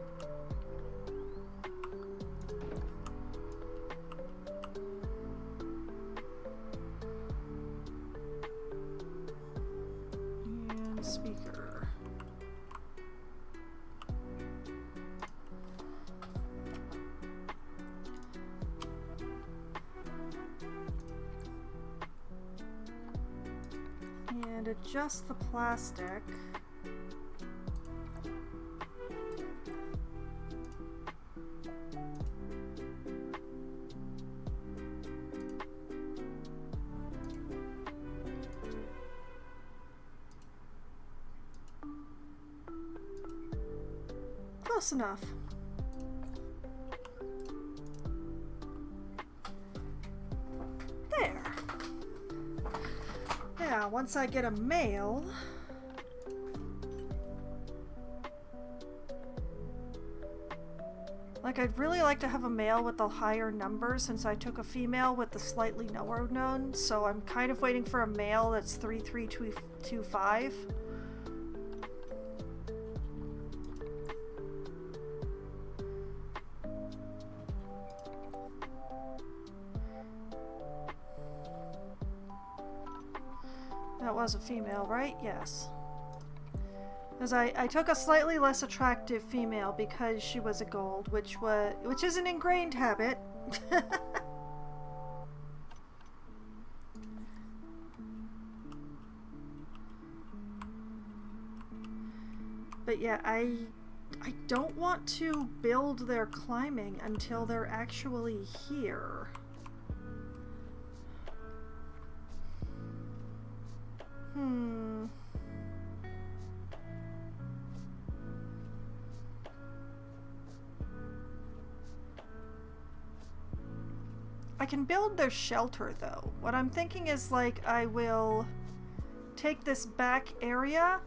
And speaker. And adjust the plastic. Close enough. There. Yeah, once I get a male, like I'd really like to have a male with the higher number since I took a female with the slightly lower known, so I'm kind of waiting for a male that's 3325. That was a female, right? Yes. Because I took a slightly less attractive female because she was a gold, which is an ingrained habit. But yeah, I don't want to build their climbing until they're actually here. Hmm. I can build their shelter though. What I'm thinking is like I will take this back area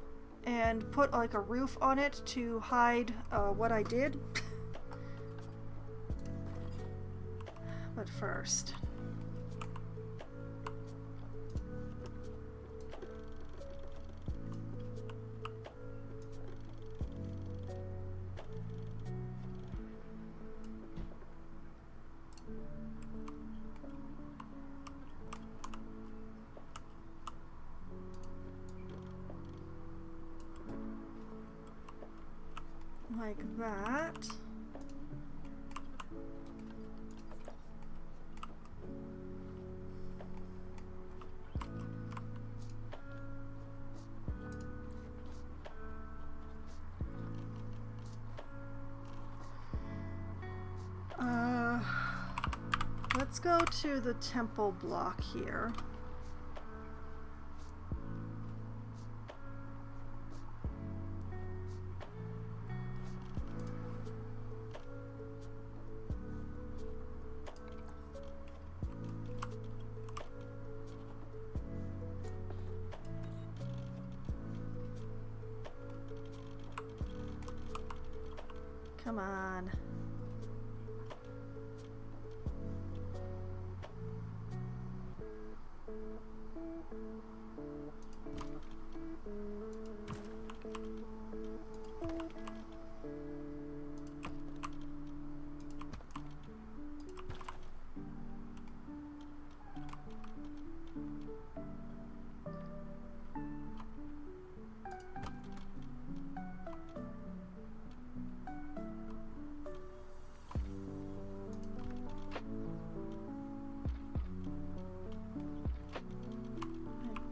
and put like a roof on it to hide what I did. But first. Like that. Let's go to the temple block here. Come on.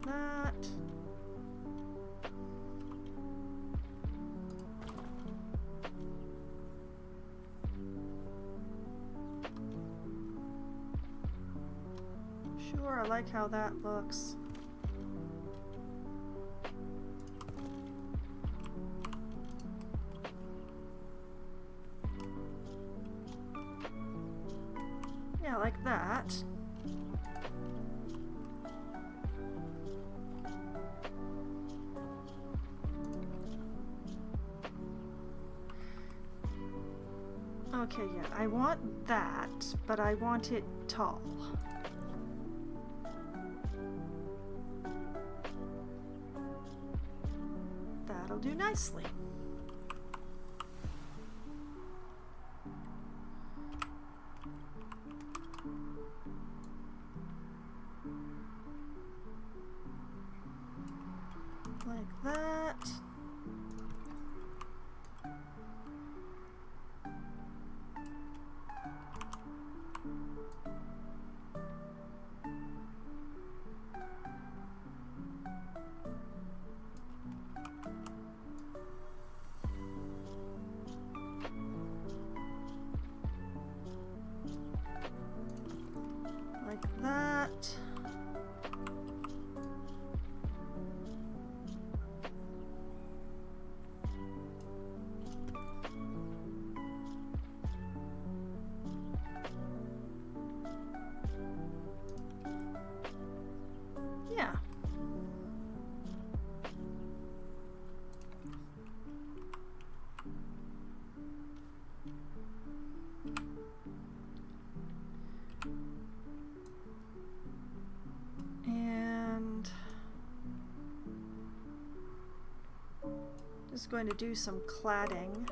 That. Sure, I like how that looks. Yeah, like that. Okay, yeah, I want that, but I want it tall. That'll do nicely. Like that. Like that. Yeah. And just going to do some cladding.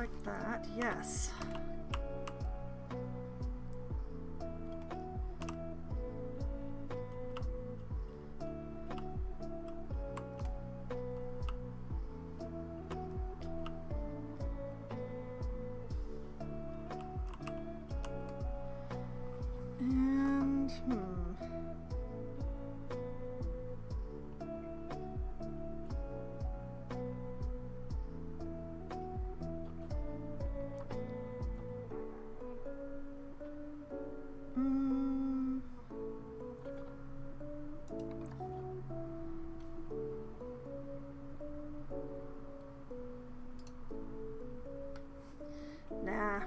like that, yes. And, nah.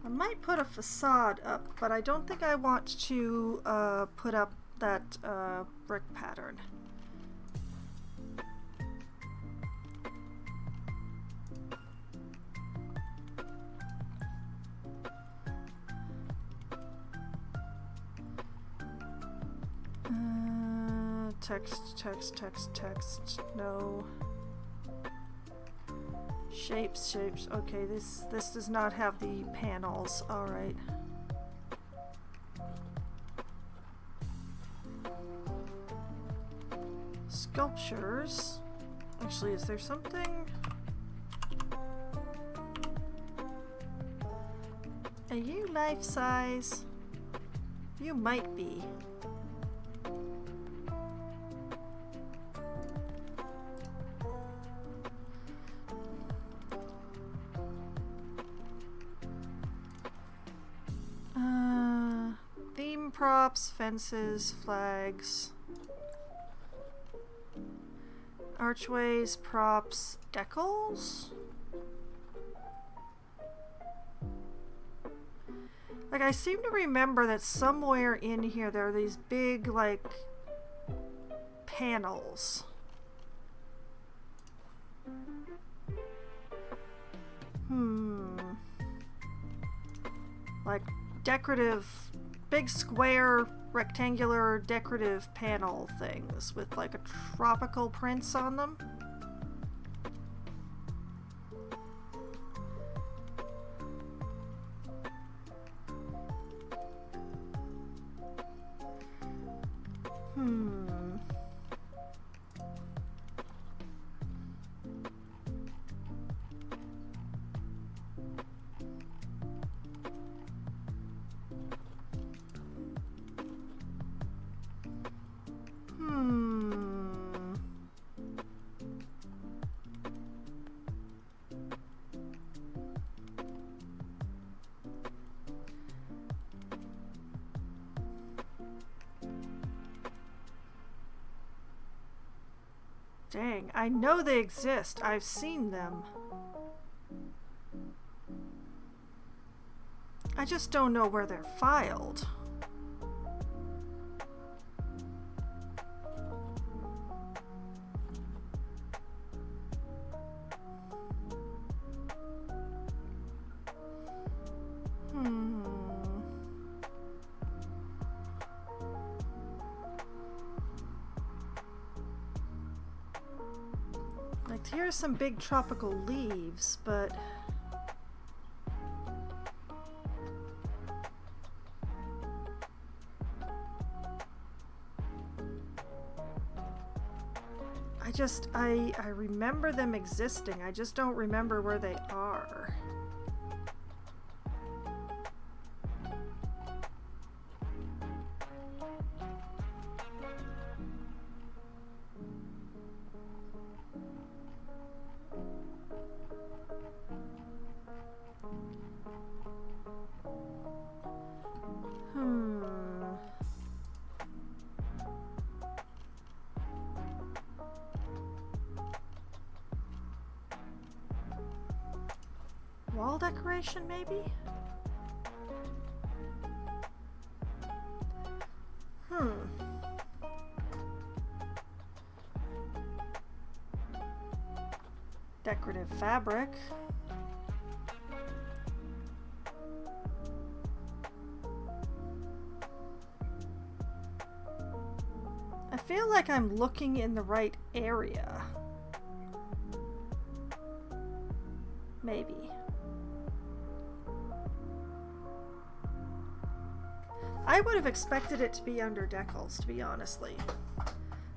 I might put a facade up, but I don't think I want to put up that brick pattern. Text, no. Shapes. Okay, this does not have the panels. All right. Sculptures. Actually, is there something? Are you life size? You might be. Props, fences, flags, archways, props, decals? Like, I seem to remember that somewhere in here there are these big, like, panels. Like, decorative, big square, rectangular, decorative panel things with like a tropical prints on them. Dang, I know they exist. I've seen them. I just don't know where they're filed. Like, here's some big tropical leaves, but I remember them existing. I just don't remember where they are. Wall decoration, maybe? Decorative fabric. I feel like I'm looking in the right area. Maybe. I would have expected it to be under decals, to be honestly.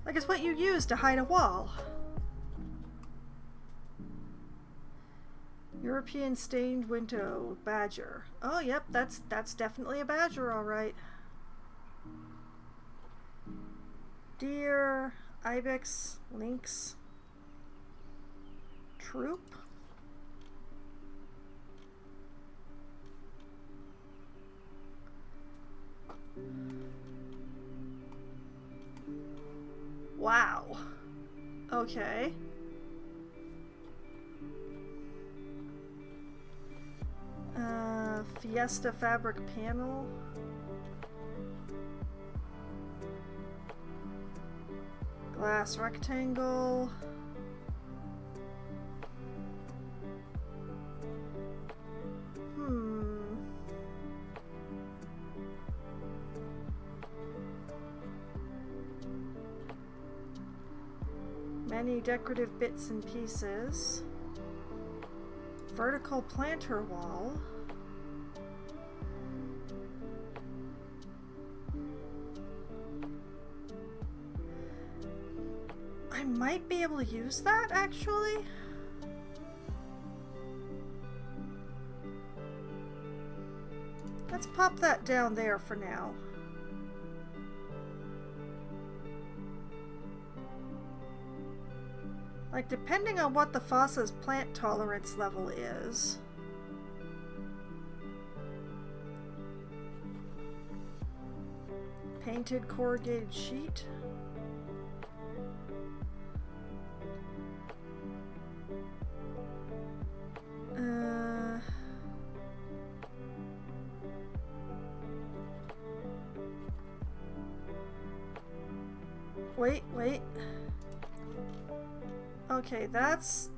Like it's what you use to hide a wall. European stained window badger. Oh, yep, that's definitely a badger, all right. Deer, ibex, lynx, troop. Wow. Okay. Fiesta fabric panel. Glass rectangle. Many decorative bits and pieces. Vertical planter wall. I might be able to use that actually. Let's pop that down there for now. Like, depending on what the fossa's plant tolerance level is. Painted corrugated sheet. Wait. Okay, that's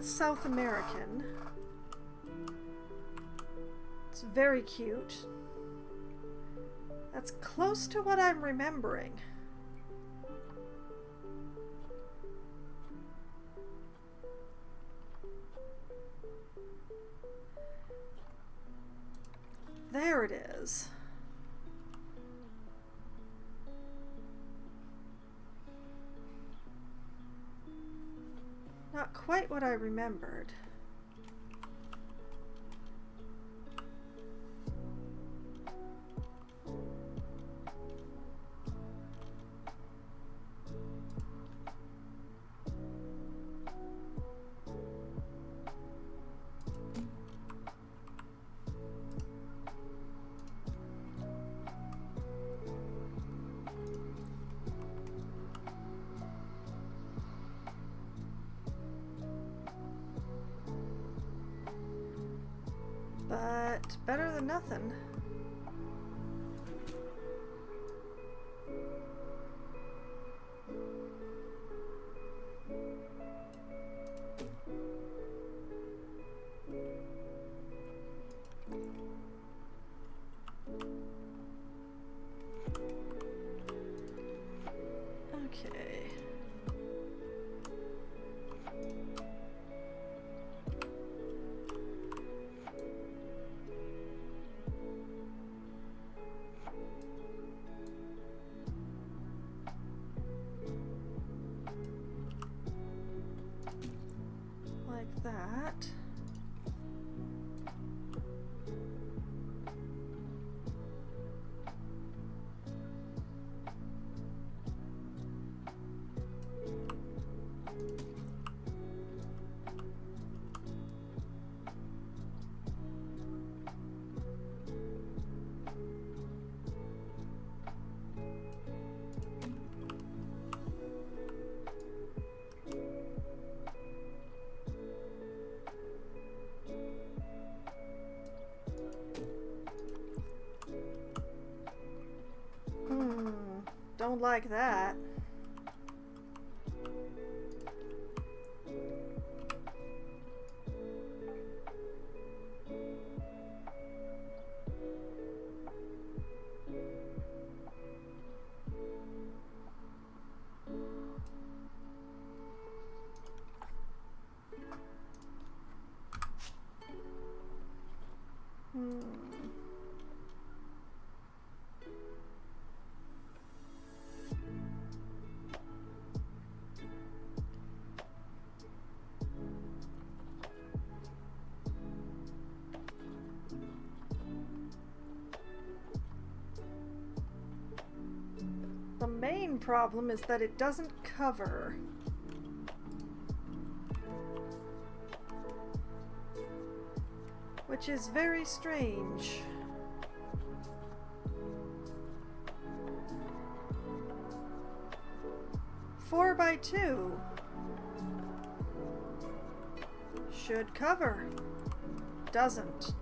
South American. It's very cute. That's close to what I'm remembering. There it is. Not quite what I remembered. But better than nothing. Okay. Like that. Don't like that. The main problem is that it doesn't cover. Which is very strange. Four by 2 should cover. Doesn't.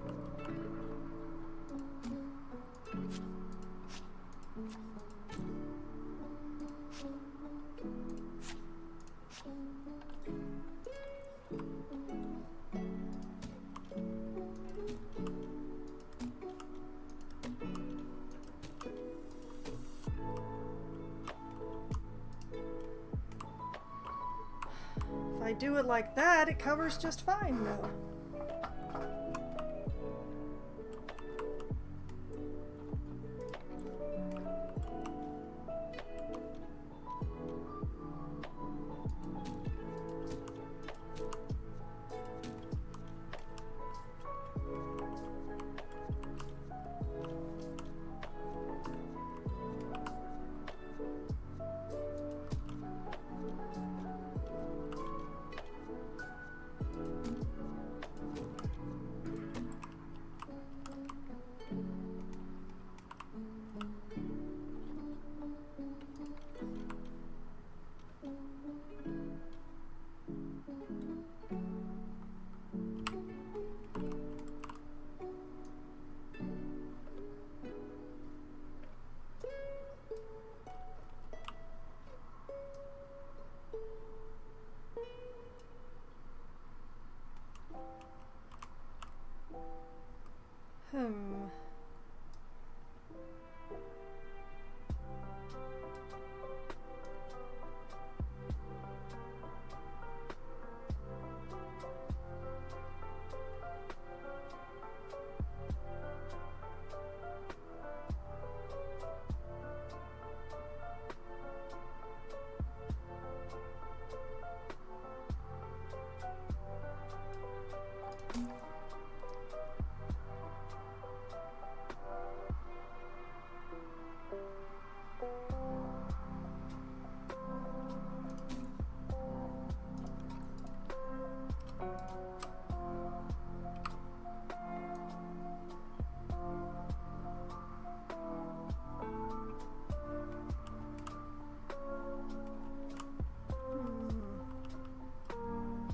If I do it like that, it covers just fine though.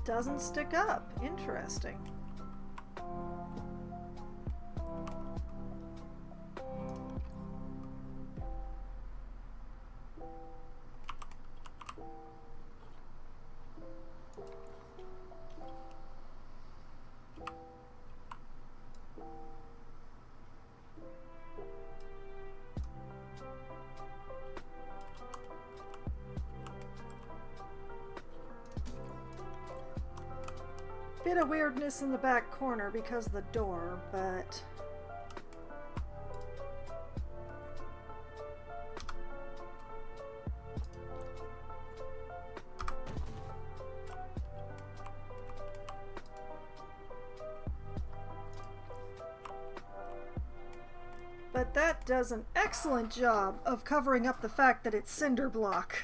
Doesn't stick up. Interesting. Bit of weirdness in the back corner because of the door, but that does an excellent job of covering up the fact that it's cinder block.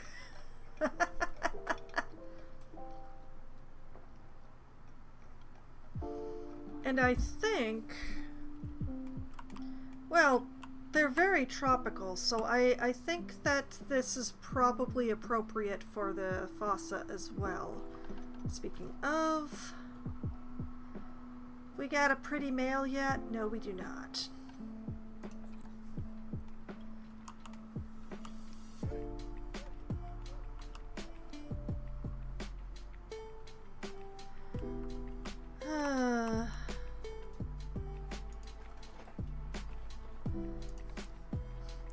And I think, well, they're very tropical, so I think that this is probably appropriate for the fossa as well. Speaking of, we got a pretty male yet? No, we do not.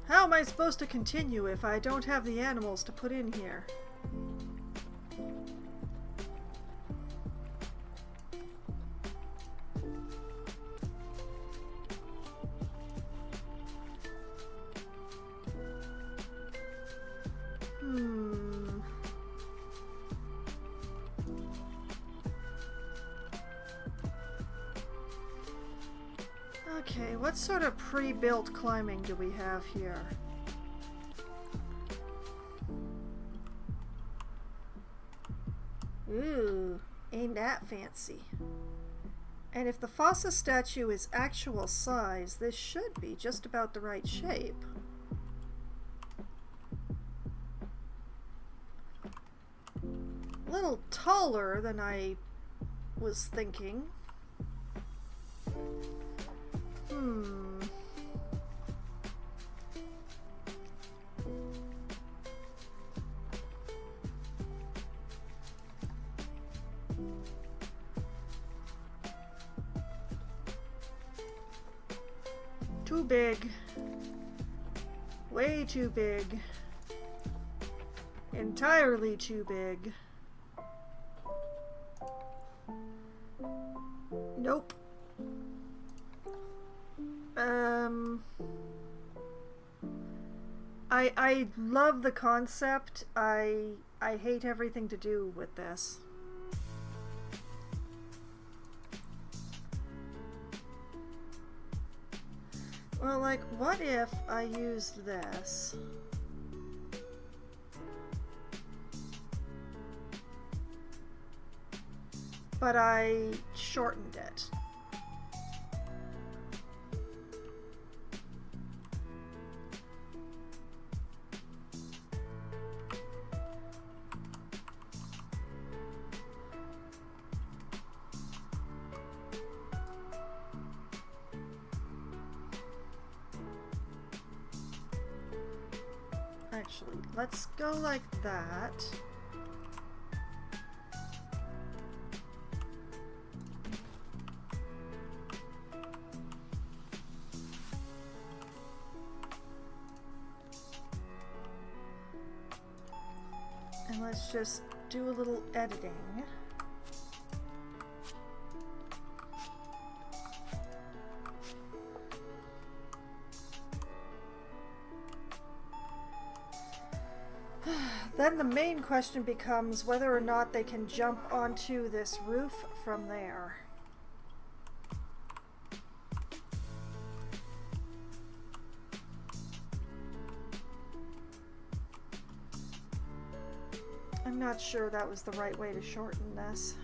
How am I supposed to continue if I don't have the animals to put in here? Okay, what sort of pre-built climbing do we have here? Ooh, ain't that fancy. And if the fossa statue is actual size, this should be just about the right shape. A little taller than I was thinking. Too big. Way too big. Entirely too big. Nope. I love the concept. I hate everything to do with this. Well, like, what if I used this? But I shortened it. Actually, let's go like that. And let's just do a little editing. Then the main question becomes whether or not they can jump onto this roof from there. I'm not sure that was the right way to shorten this.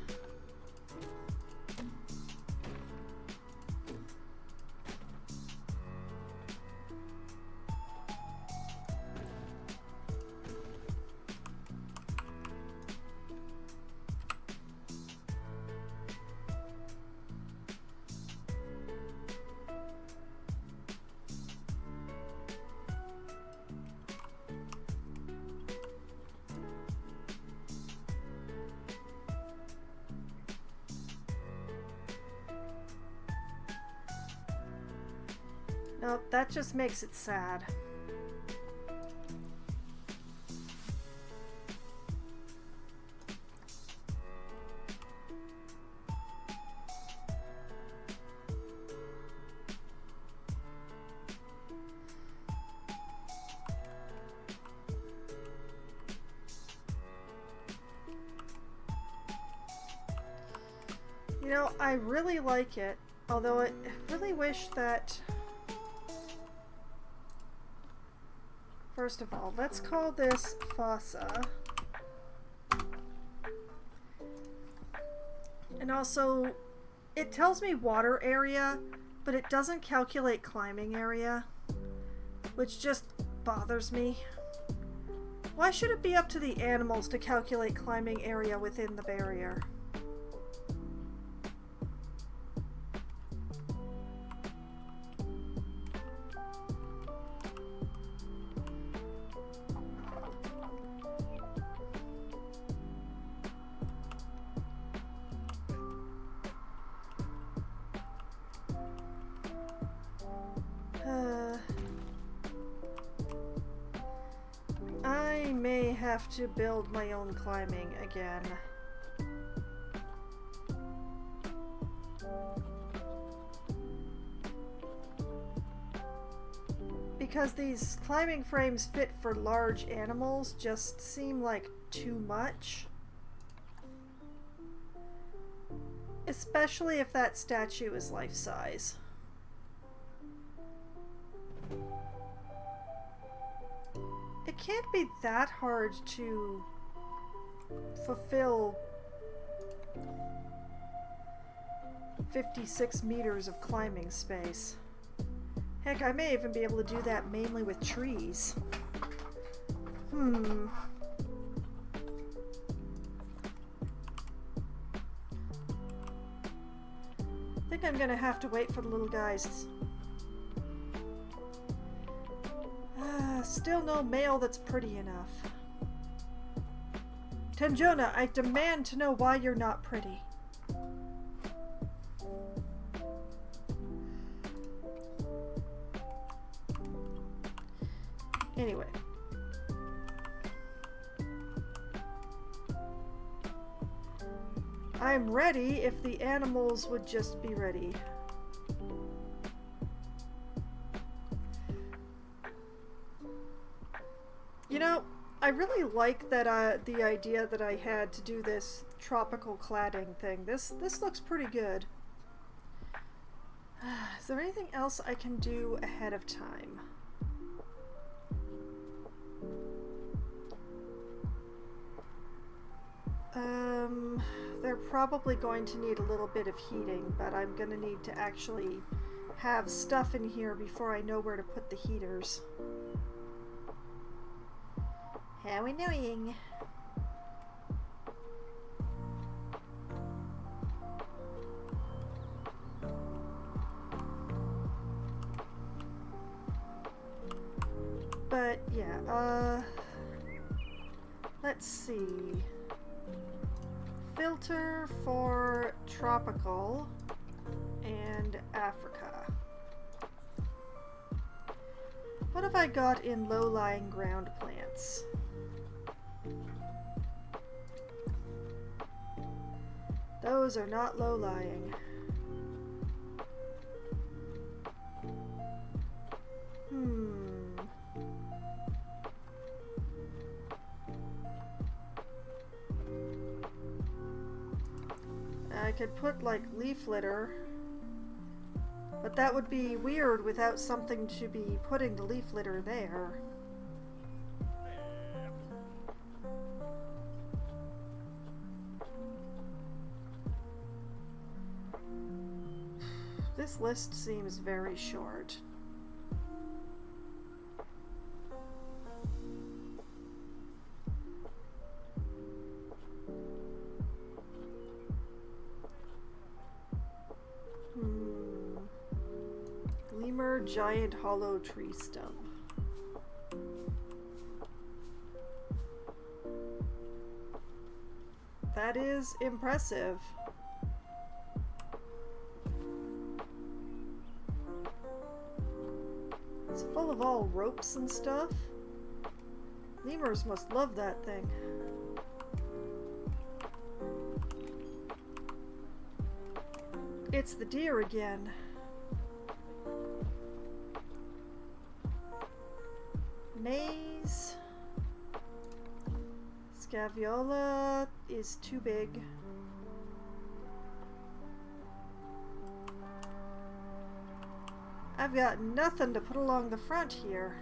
Nope, that just makes it sad. You know, I really like it, although I really wish that... First of all, let's call this fossa. And also, it tells me water area, but it doesn't calculate climbing area, which just bothers me. Why should it be up to the animals to calculate climbing area within the barrier? I may have to build my own climbing again. Because these climbing frames fit for large animals just seem like too much. Especially if that statue is life-size. It can't be that hard to fulfill 56 meters of climbing space. Heck, I may even be able to do that mainly with trees. I think I'm gonna have to wait for the little guys. Still no male that's pretty enough. Tenjona, I demand to know why you're not pretty. Anyway. I'm ready if the animals would just be ready. You know, I really like that the idea that I had to do this tropical cladding thing. This looks pretty good. Is there anything else I can do ahead of time? They're probably going to need a little bit of heating, but I'm gonna need to actually have stuff in here before I know where to put the heaters. How annoying. But yeah, let's see. Filter for tropical and Africa. What have I got in low-lying ground plants? Those are not low-lying. I could put like leaf litter, but that would be weird without something to be putting the leaf litter there. This list seems very short. Gleamer giant hollow tree stump. That is impressive. It's full of all ropes and stuff. Lemurs must love that thing. It's the deer again. Maize. Scaviola is too big. I've got nothing to put along the front here.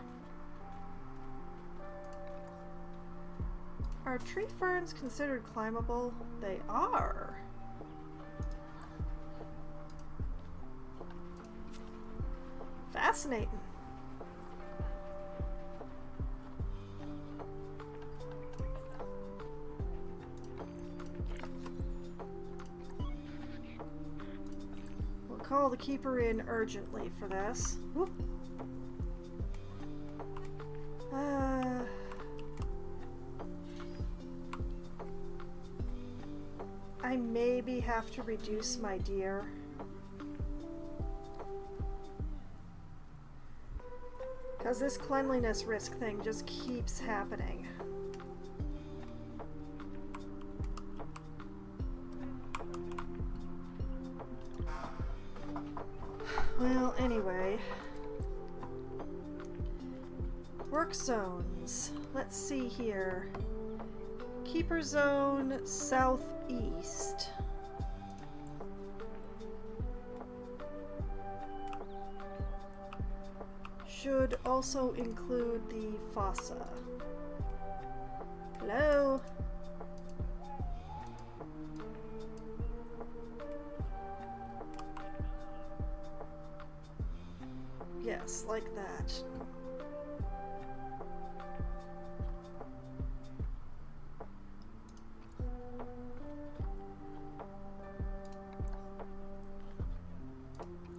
Are tree ferns considered climbable? They are. Fascinating. We'll call the keeper in urgently for this. Whoop. I maybe have to reduce my deer. Because this cleanliness risk thing just keeps happening. Well, anyway. Work zones. Let's see here. Keeper zone southeast. Should also include the fossa. Hello? Yes, like that.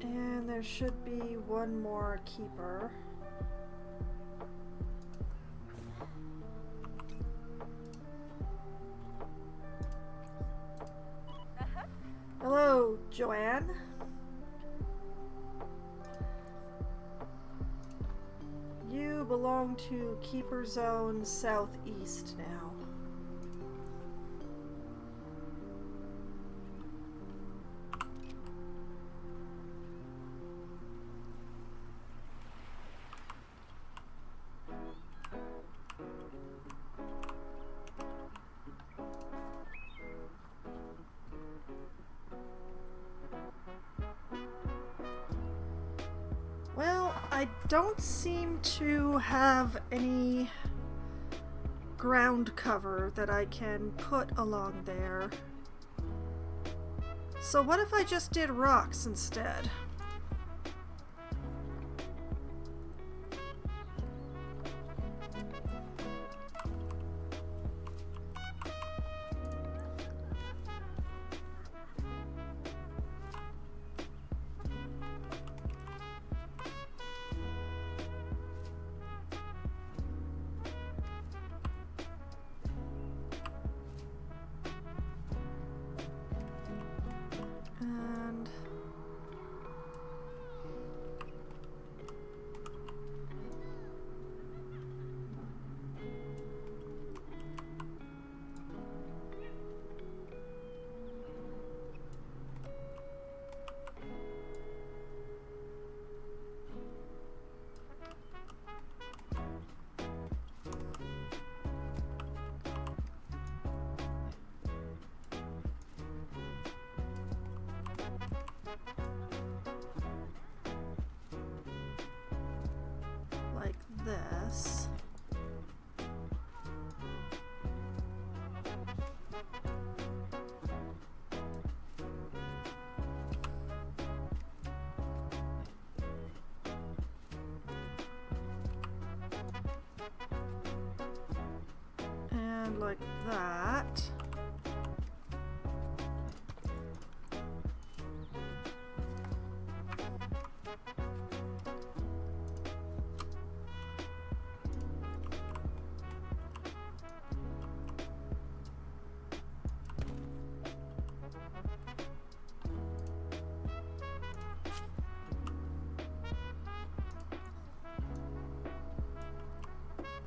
And there should be one more keeper. Hello, Joanne. You belong to Keeper Zone Southeast now. Well, I don't seem to have any ground cover that I can put along there. So what if I just did rocks instead? And like this. And like that.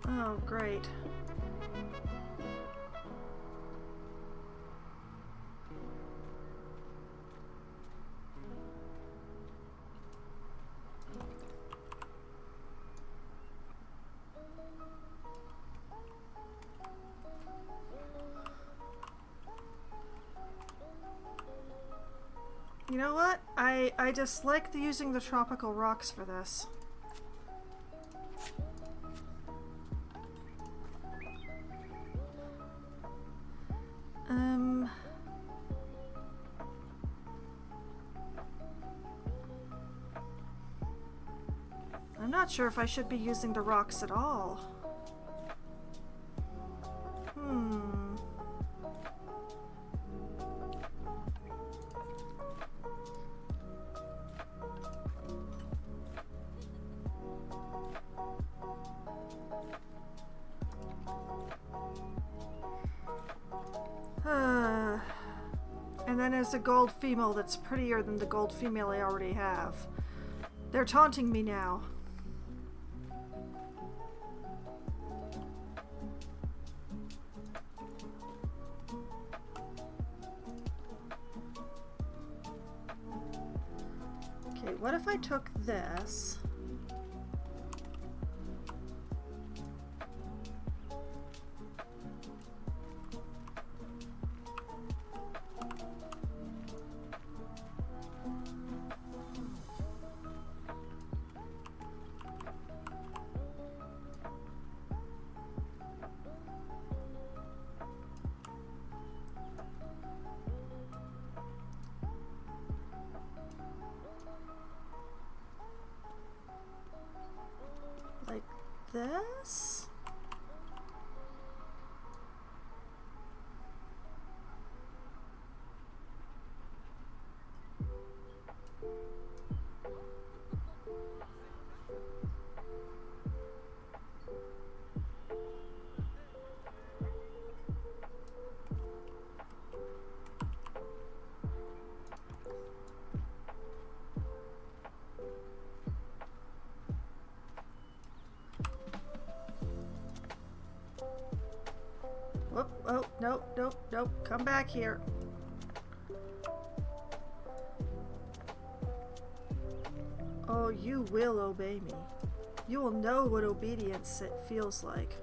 Oh, great. You know what? I just like using the tropical rocks for this. I'm not sure if I should be using the rocks at all. And then there's a gold female that's prettier than the gold female I already have. They're taunting me now. Okay, what if I took this? this? Whoop, oh, nope, nope, nope. Come back here. Oh, you will obey me. You will know what obedience it feels like.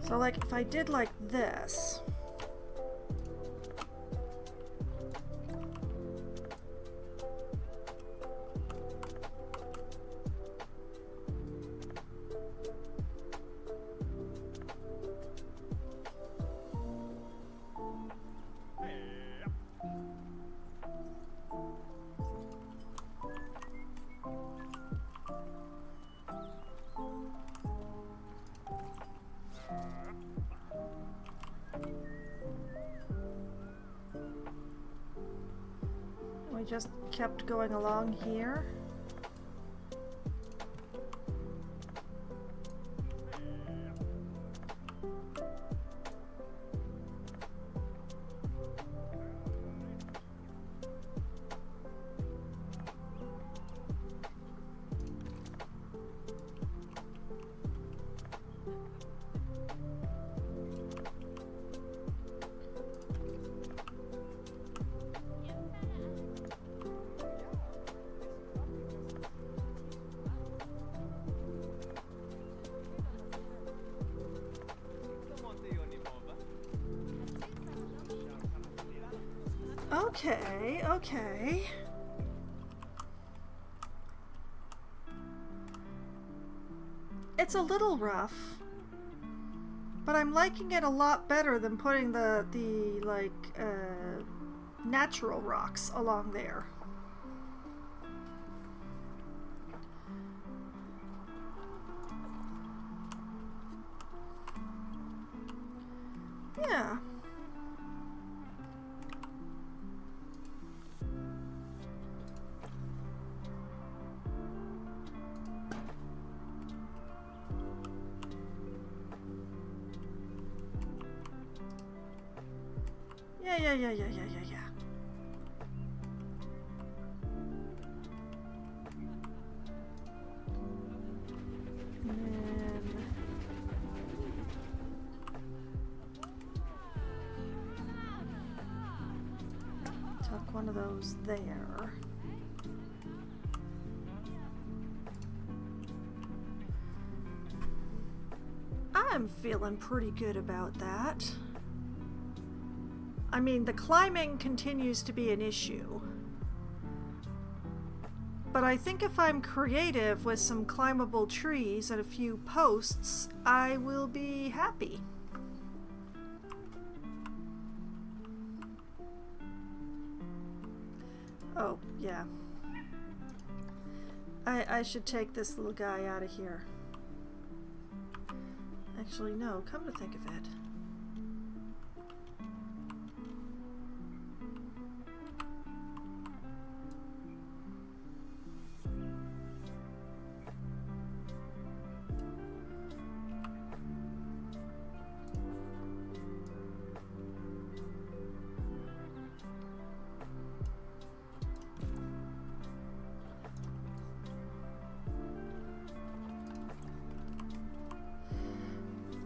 So, like, if I did like this... We just kept going along here. Okay, okay. It's a little rough, but I'm liking it a lot better than putting the natural rocks along there. Yeah. Yeah. And then tuck one of those there. I'm feeling pretty good about that. I mean, the climbing continues to be an issue. But I think if I'm creative with some climbable trees and a few posts, I will be happy. Oh, yeah. I should take this little guy out of here. Actually, no, come to think of it.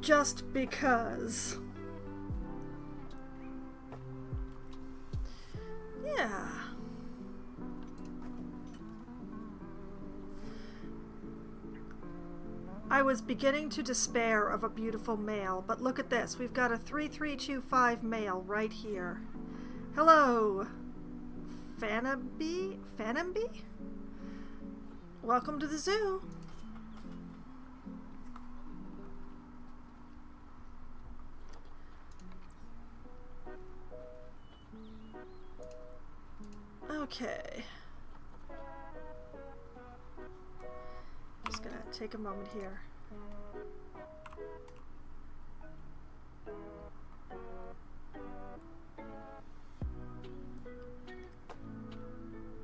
Just because. Yeah. I was beginning to despair of a beautiful male, but look at this. We've got a 3325 male right here. Hello, Fanamby? Welcome to the zoo. Okay. Just gonna take a moment here.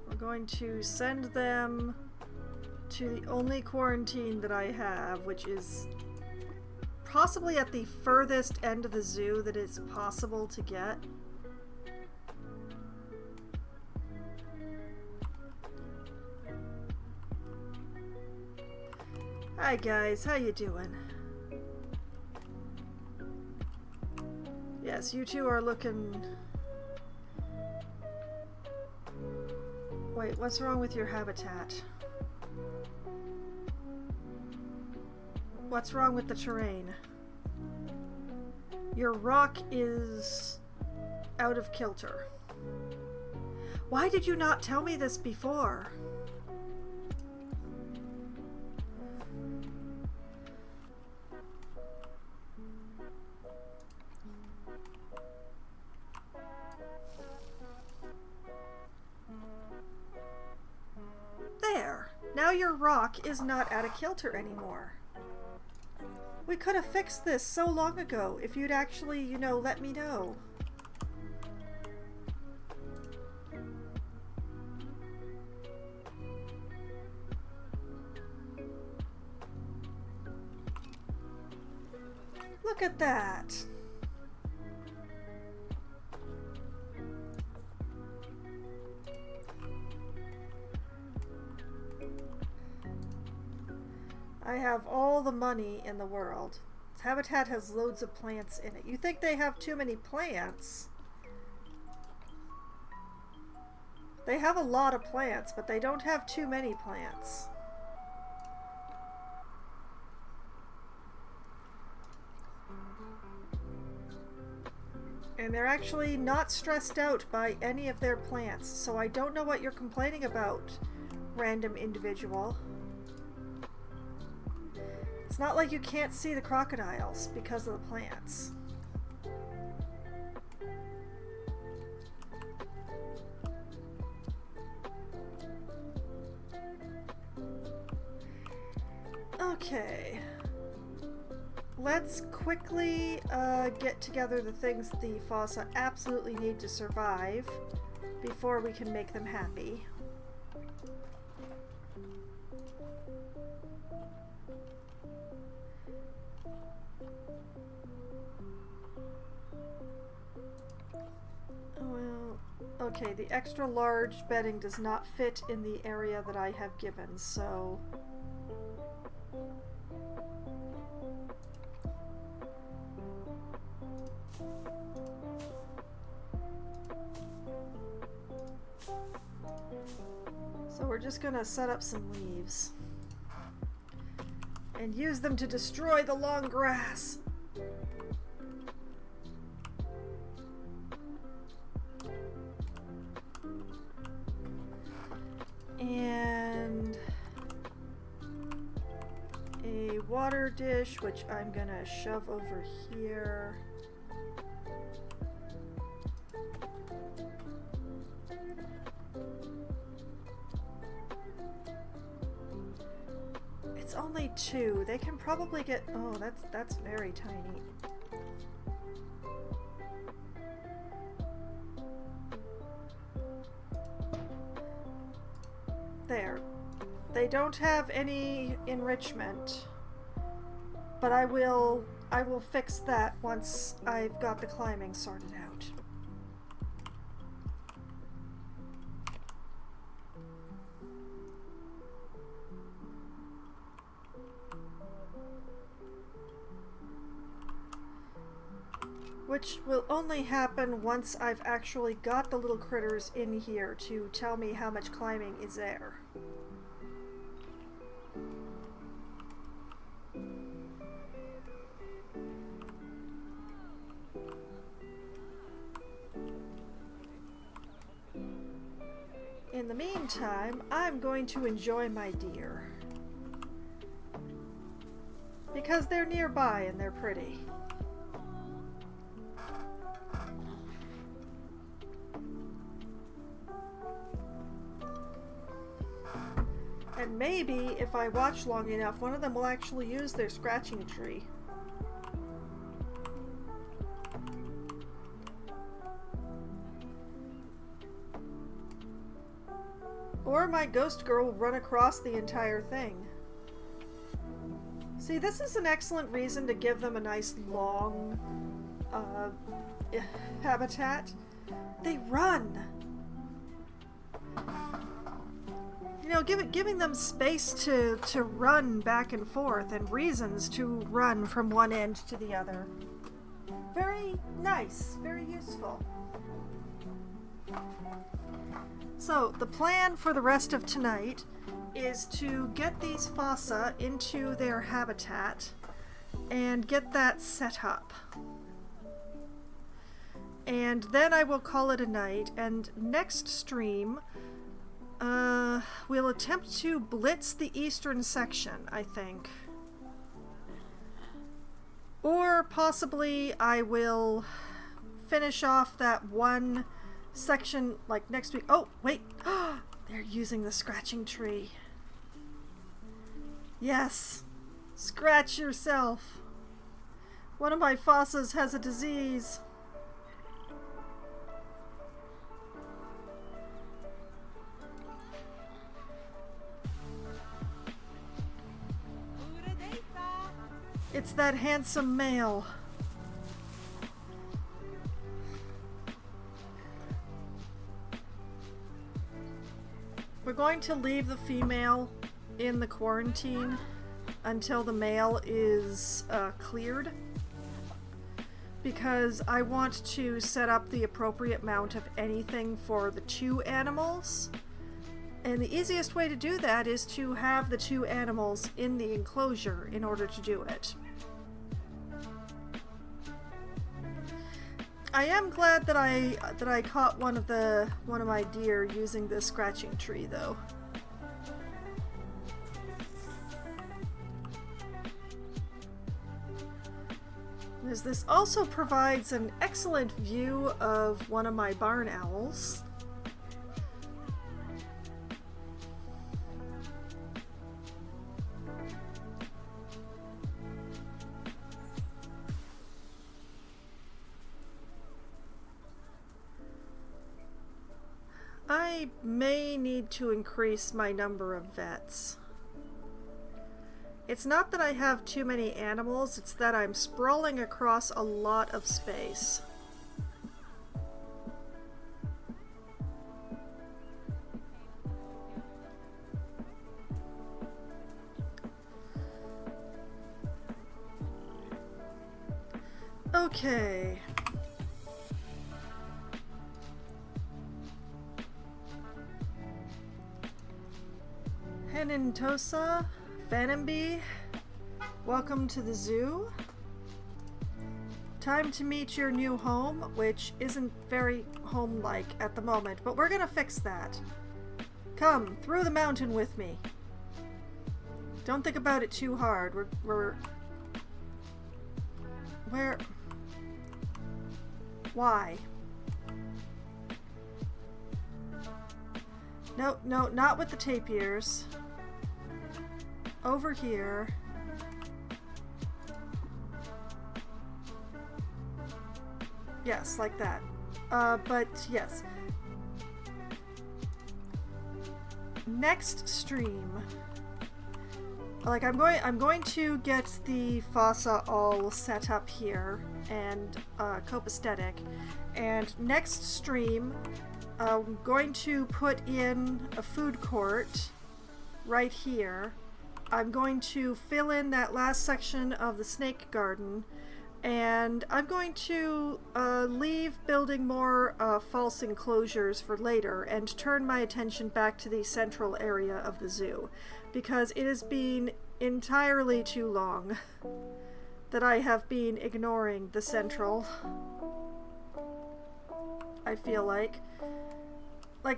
We're going to send them to the only quarantine that I have, which is possibly at the furthest end of the zoo that it's possible to get. Hi guys, how you doing? Yes, you two are looking... Wait, what's wrong with your habitat? What's wrong with the terrain? Your rock is out of kilter. Why did you not tell me this before? There! Now your rock is not out of kilter anymore. We could have fixed this so long ago if you'd actually, you know, let me know. Look at that! I have all the money in the world. This habitat has loads of plants in it. You think they have too many plants? They have a lot of plants, but they don't have too many plants. And they're actually not stressed out by any of their plants, so I don't know what you're complaining about, random individual. It's not like you can't see the crocodiles because of the plants. Okay. Let's quickly get together the things the fossa absolutely need to survive before we can make them happy. Well, okay, the extra large bedding does not fit in the area that I have given, so... So we're just gonna set up some leaves and use them to destroy the long grass. And a water dish, which I'm gonna shove over here. It's only 2. They can probably get... Oh, that's very tiny. There. They don't have any enrichment, but I will fix that once I've got the climbing sorted out. Which will only happen once I've actually got the little critters in here to tell me how much climbing is there. In the meantime, I'm going to enjoy my deer. Because they're nearby and they're pretty. And maybe, if I watch long enough, one of them will actually use their scratching tree. Or my ghost girl will run across the entire thing. See, this is an excellent reason to give them a nice long habitat. They run! You know, giving them space to run back and forth and reasons to run from one end to the other. Very nice, very useful. So, the plan for the rest of tonight is to get these fossa into their habitat and get that set up. And then I will call it a night, and next stream we'll attempt to blitz the eastern section, I think. Or possibly I will finish off that one section like next week. Oh, wait! They're using the scratching tree. Yes! Scratch yourself! One of my fossas has a disease. It's that handsome male. We're going to leave the female in the quarantine until the male is cleared, because I want to set up the appropriate amount of anything for the two animals. And the easiest way to do that is to have the two animals in the enclosure in order to do it. I am glad that I caught one of my deer using the scratching tree, though. As this also provides an excellent view of one of my barn owls. I may need to increase my number of vets. It's not that I have too many animals, it's that I'm sprawling across a lot of space. Okay. Henentosa, Vanambi, welcome to the zoo. Time to meet your new home, which isn't very home-like at the moment, but we're gonna fix that. Come, through the mountain with me. Don't think about it too hard. Where? Why? No, not with the tapirs. Over here. Yes, like that. But yes. Next stream. Like I'm going to get the fossa all set up here and copacetic. And next stream I'm going to put in a food court right here. I'm going to fill in that last section of the snake garden, and I'm going to leave building more false enclosures for later and turn my attention back to the central area of the zoo, because it has been entirely too long that I have been ignoring the central. I feel like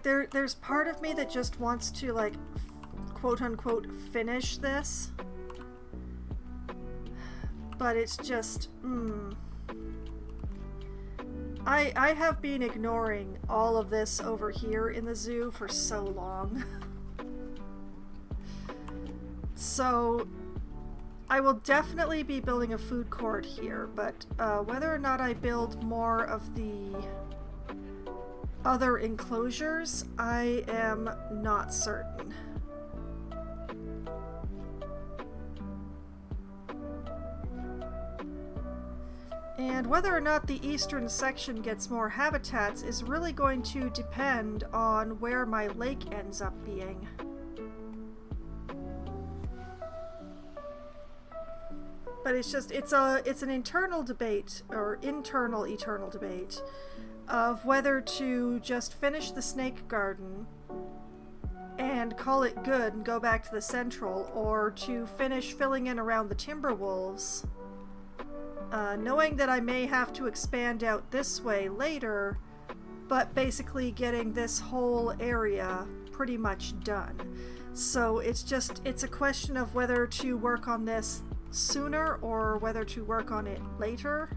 there's part of me that just wants to, like, quote-unquote finish this, but it's just I have been ignoring all of this over here in the zoo for so long. So I will definitely be building a food court here, but whether or not I build more of the other enclosures, I am not certain. And whether or not the eastern section gets more habitats is really going to depend on where my lake ends up being. But it's an internal debate, or internal eternal debate, of whether to just finish the snake garden and call it good and go back to the central, or to finish filling in around the timber wolves, knowing that I may have to expand out this way later, but basically getting this whole area pretty much done. So it's a question of whether to work on this sooner or whether to work on it later.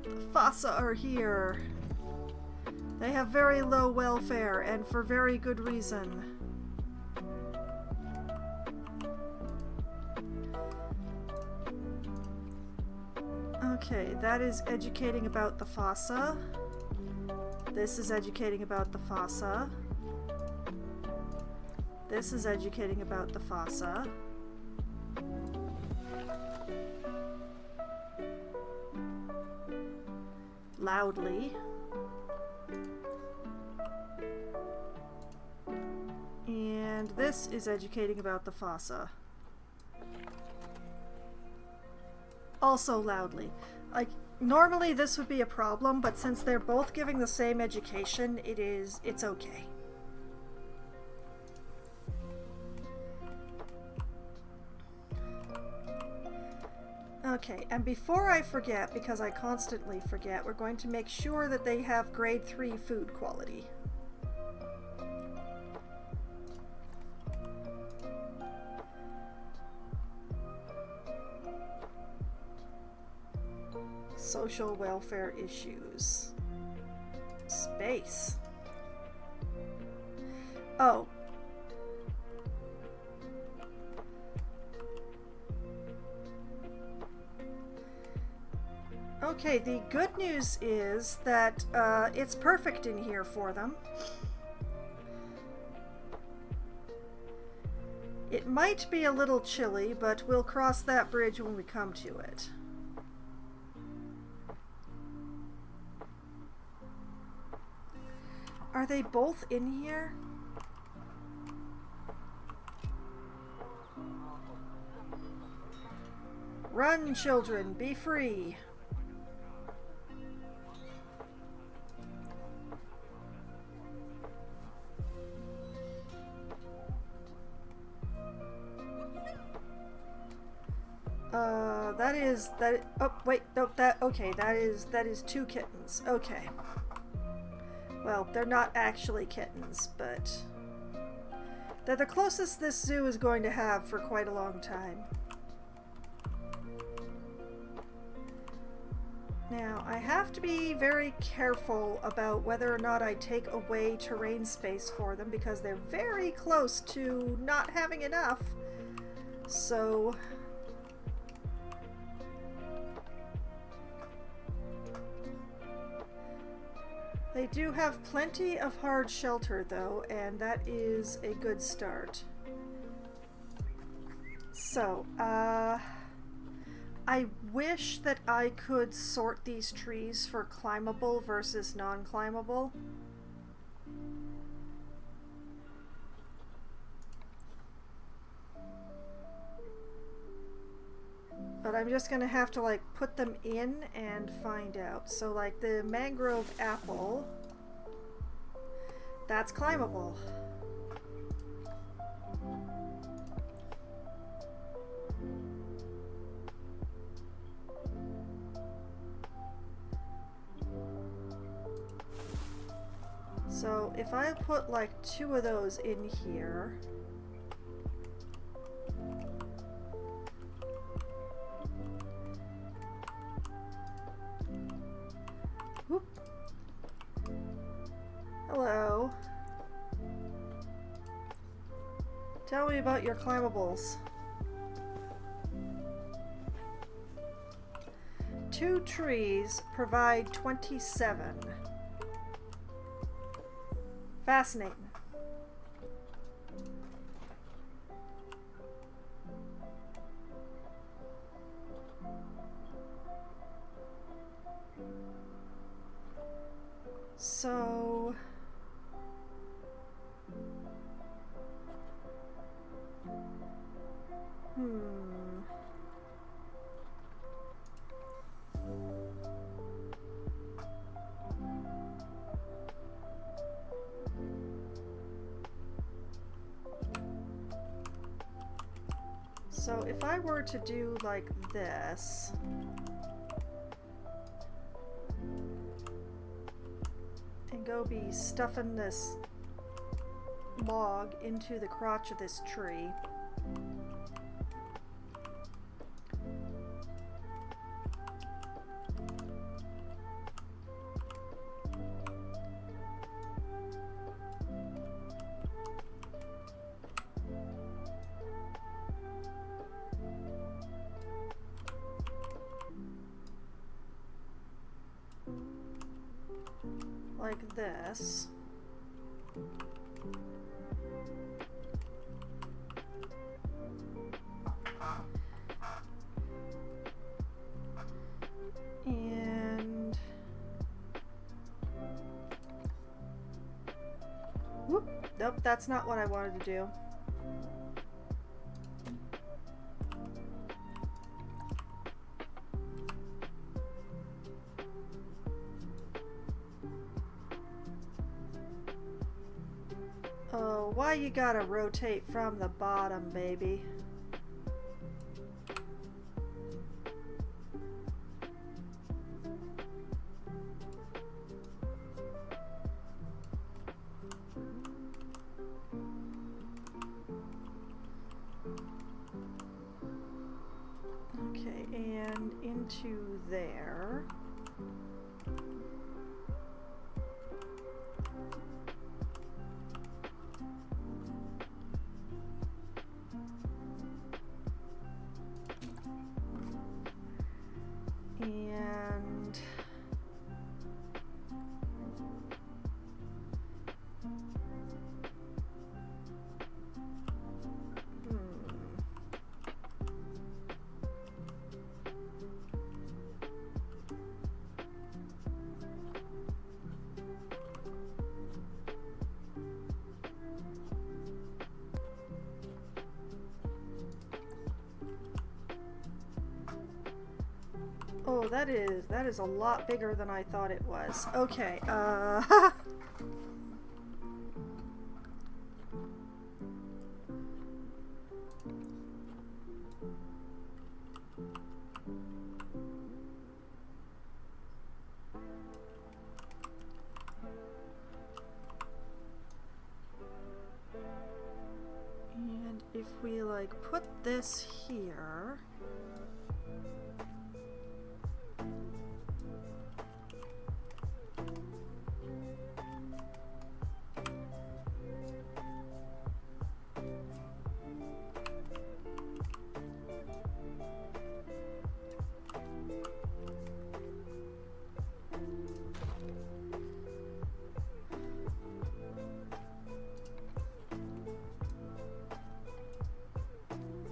The fossa are here. They have very low welfare, and for very good reason. Okay, that is educating about the fossa. This is educating about the fossa. This is educating about the fossa. Loudly. And this is educating about the fossa. Also loudly. Like, normally this would be a problem, but since they're both giving the same education, it's okay. Okay, and before I forget, because I constantly forget, we're going to make sure that they have grade 3 food quality. Social welfare issues. Space. Oh. Okay, the good news is that it's perfect in here for them. It might be a little chilly, but we'll cross that bridge when we come to it. Are they both in here? Run, children, be free. Oh, wait, no, that is 2 kittens. Okay. Well, they're not actually kittens, but they're the closest this zoo is going to have for quite a long time. Now, I have to be very careful about whether or not I take away terrain space for them, because they're very close to not having enough. So they do have plenty of hard shelter, though, and that is a good start. So, I wish that I could sort these trees for climbable versus non-climbable. But I'm just gonna have to, like, put them in and find out. So, like, the mangrove apple, that's climbable. So, if I put, like, 2 of those in here... Tell me about your climbables. 2 trees provide 27. Fascinating. So... So if I were to do like this, and go be stuffing this log into the crotch of this tree, like this. And whoop, nope, that's not what I wanted to do. Oh, why you gotta rotate from the bottom, baby? Okay, and into there. And oh, that is a lot bigger than I thought it was. Okay, and if we like put this here,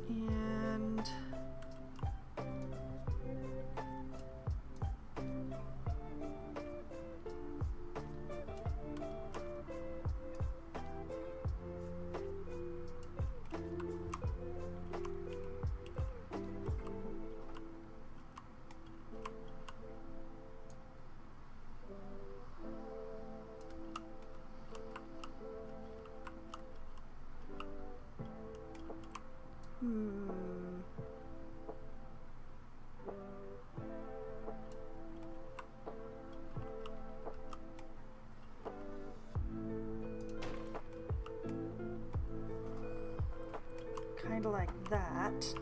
and kind of like that.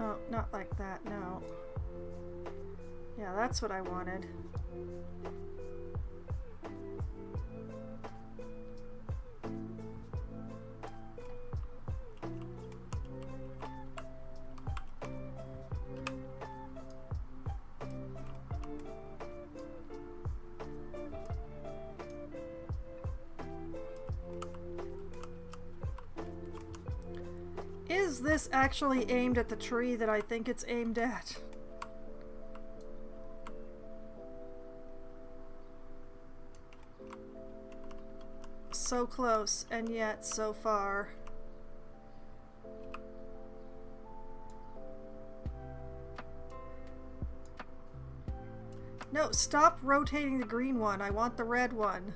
Oh, not like that, no. Yeah, that's what I wanted. Is this actually aimed at the tree that I think it's aimed at? So close, and yet so far. No, stop rotating the green one. I want the red one.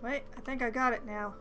Wait, I think I got it now.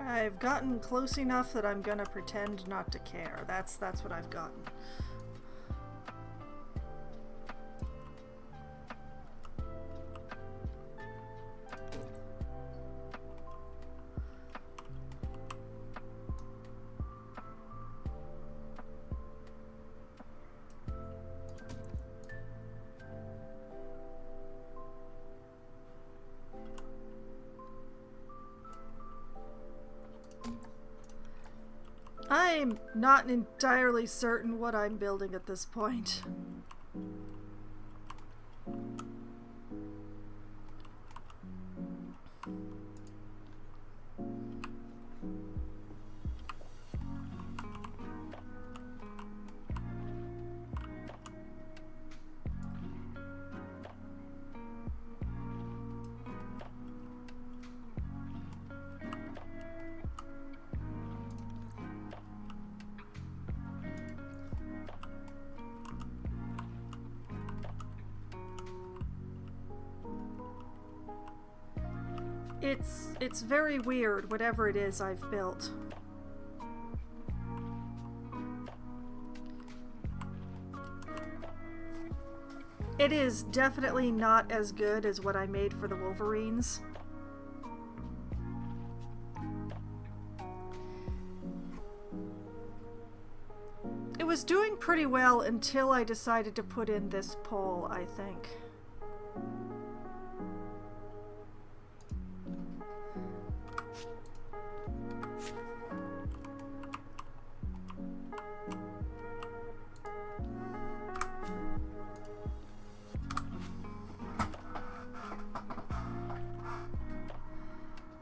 I've gotten close enough that I'm gonna pretend not to care. That's what I've gotten. I'm not entirely certain what I'm building at this point. It's very weird, whatever it is I've built. It is definitely not as good as what I made for the Wolverines. It was doing pretty well until I decided to put in this pole, I think.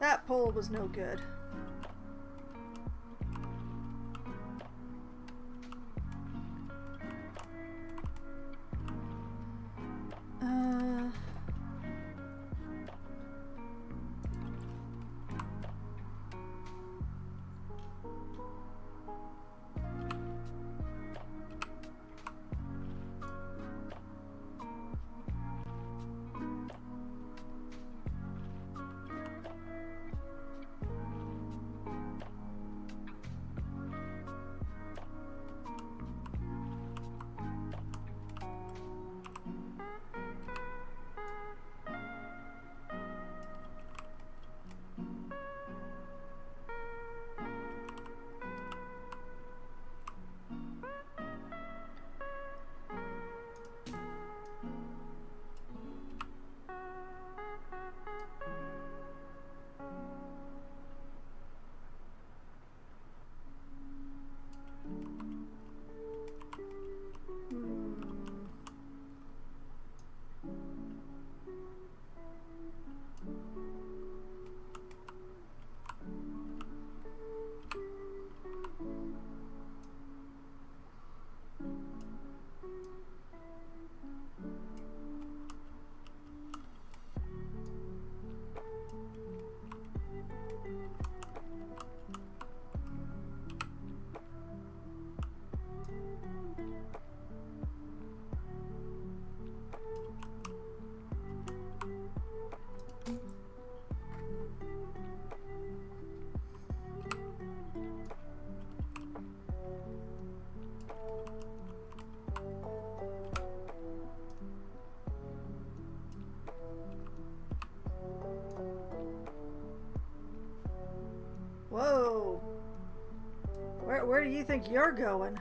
That pole was no good. Where do you think you're going?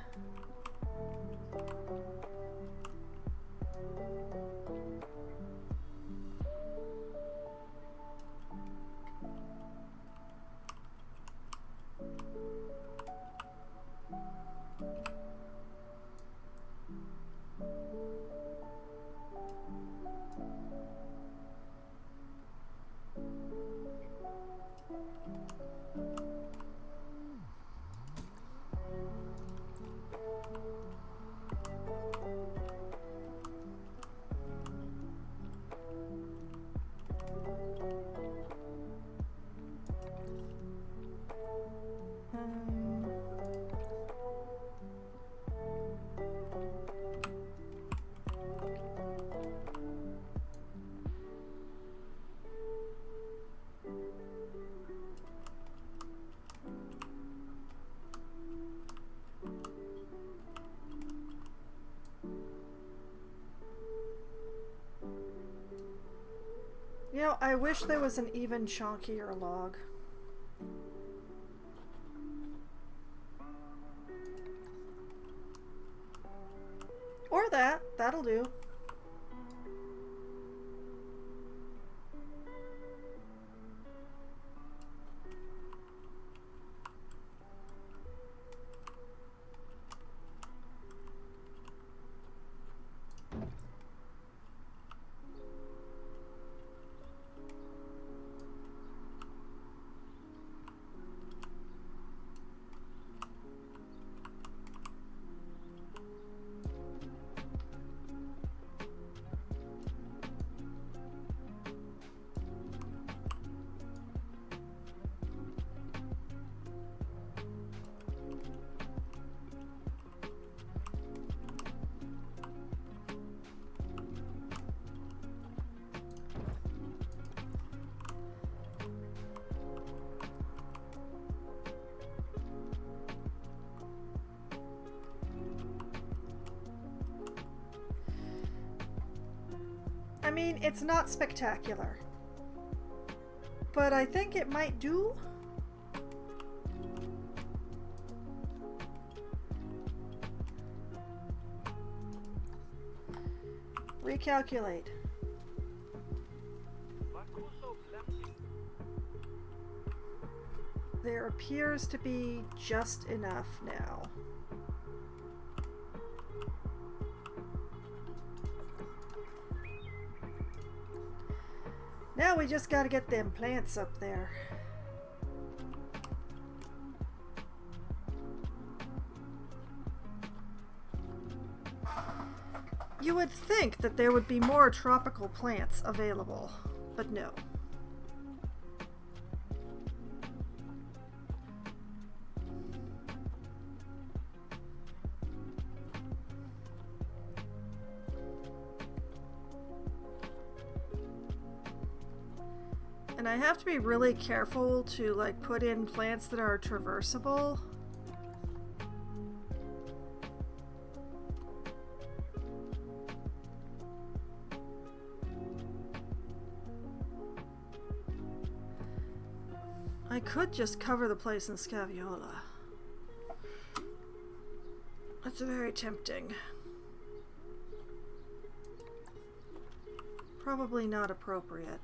You know, I wish there was an even chonkier log. Or that'll do. I mean, it's not spectacular, but I think it might do. Recalculate. There appears to be just enough now. Now we just gotta get them plants up there. You would think that there would be more tropical plants available, but no. And I have to be really careful to like put in plants that are traversable. I could just cover the place in Scaviola. That's very tempting. Probably not appropriate.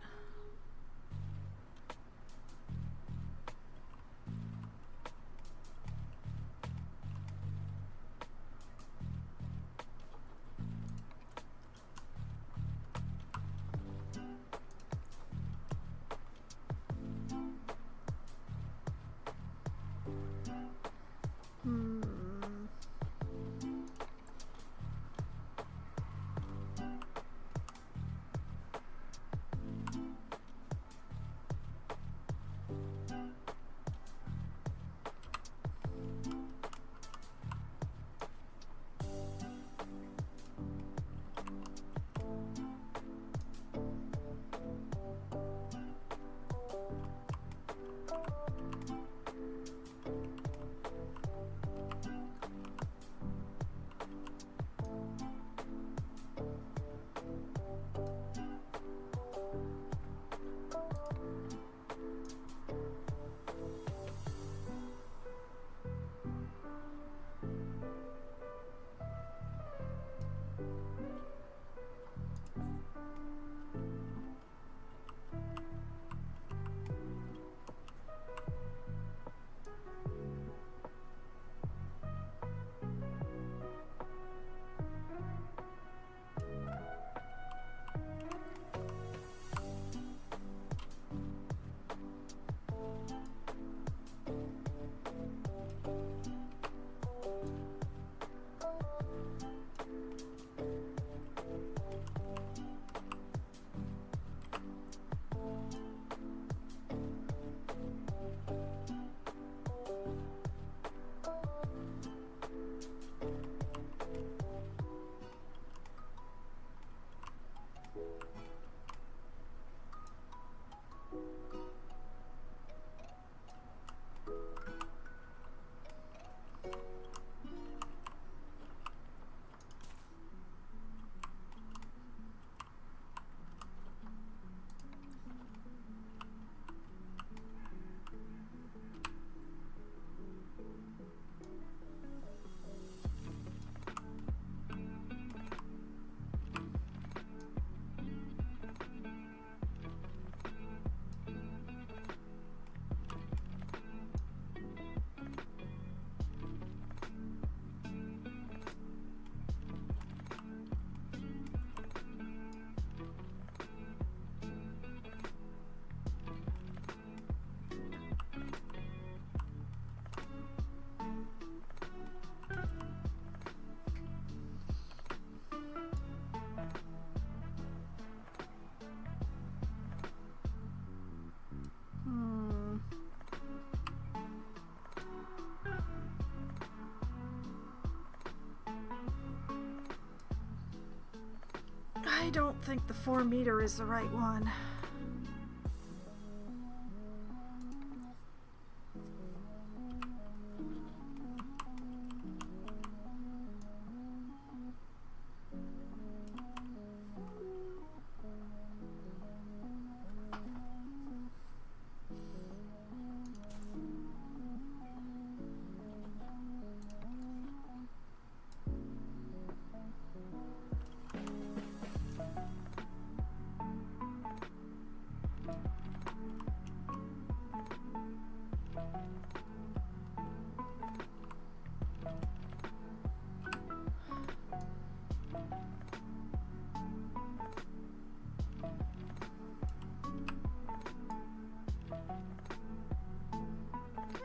I don't think the 4 meter is the right one.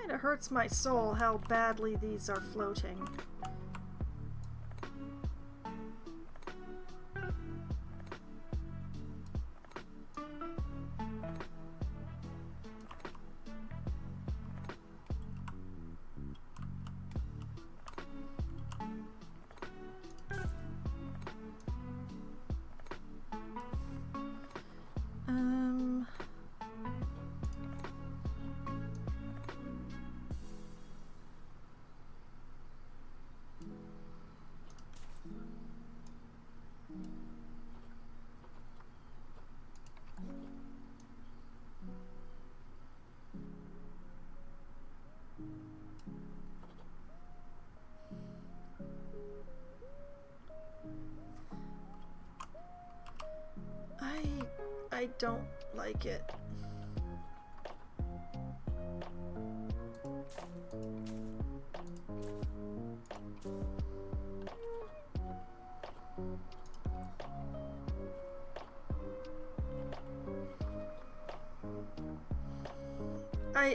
Kinda hurts my soul how badly these are floating. I don't like it.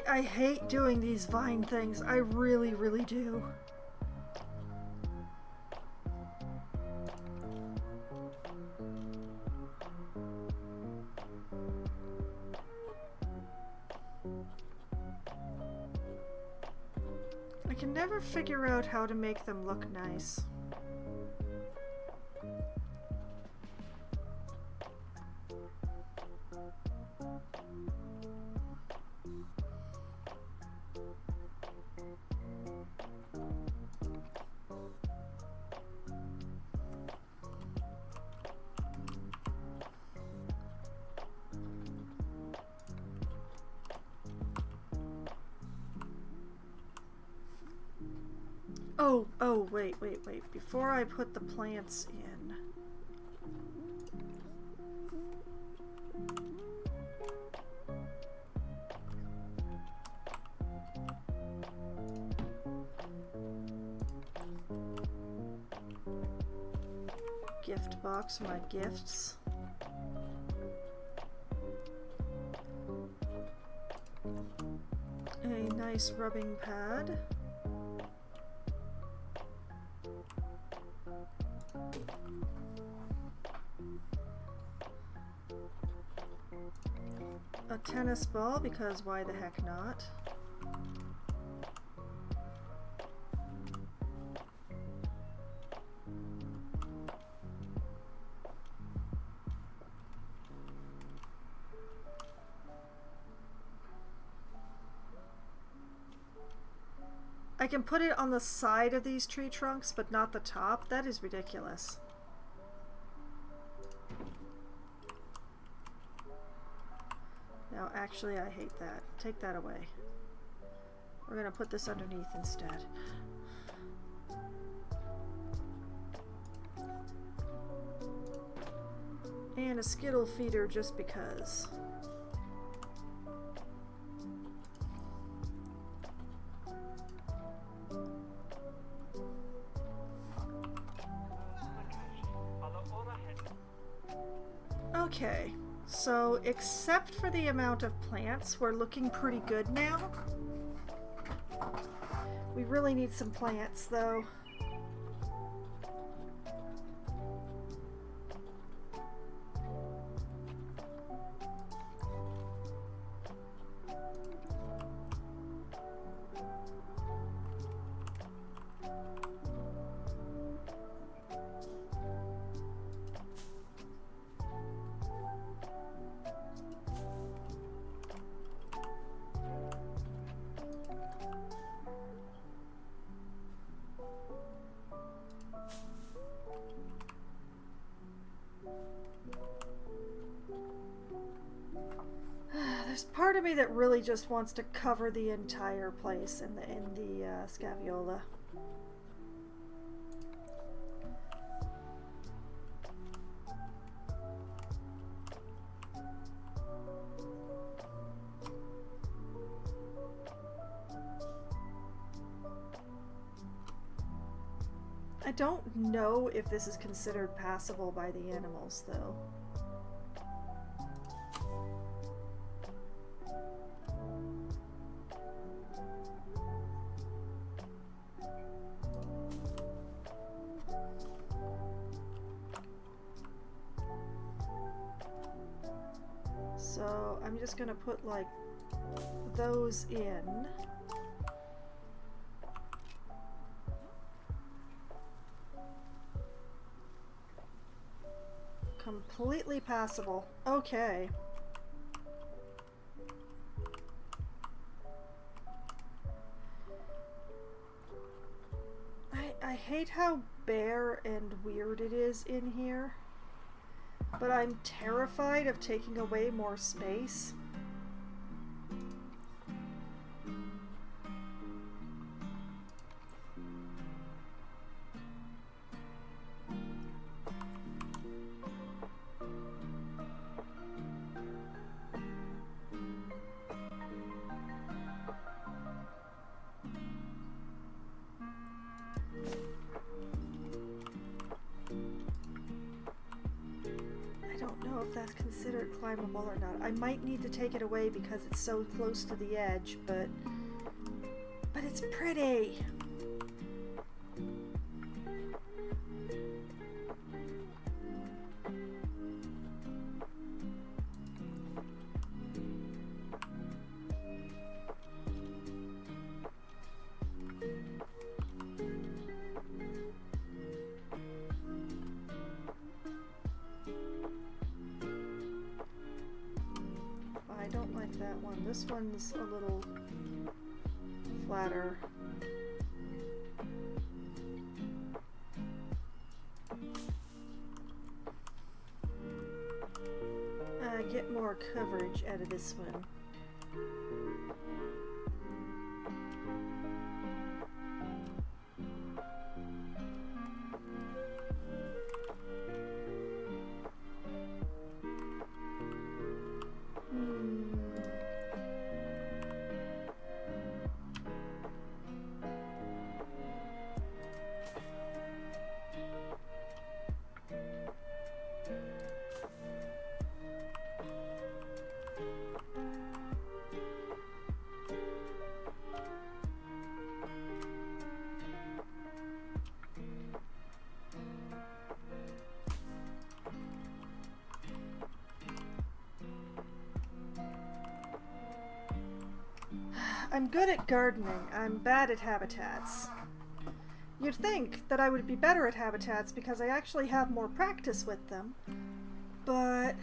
I hate doing these vine things. I really, really do. I can never figure out how to make them look nice. Oh, wait. Before I put the plants in. Gift box for my gifts. A nice rubbing pad. A tennis ball, because why the heck not? I can put it on the side of these tree trunks, but not the top. That is ridiculous. No, actually, I hate that. Take that away. We're gonna put this underneath instead. And a Skittle feeder just because. Okay, so except for the amount of plants, we're looking pretty good now. We really need some plants, though. There's part of me that really just wants to cover the entire place in the Scaviola. I don't know if this is considered passable by the animals, though. So I'm just gonna put like those in. Completely passable. Okay. I hate how bare and weird it is in here, but I'm terrified of taking away more space. That's considered climbable or not. I might need to take it away because it's so close to the edge, but it's pretty. That one. This one's a little flatter. Get more coverage out of this one. I'm good at gardening. I'm bad at habitats. You'd think that I would be better at habitats because I actually have more practice with them, but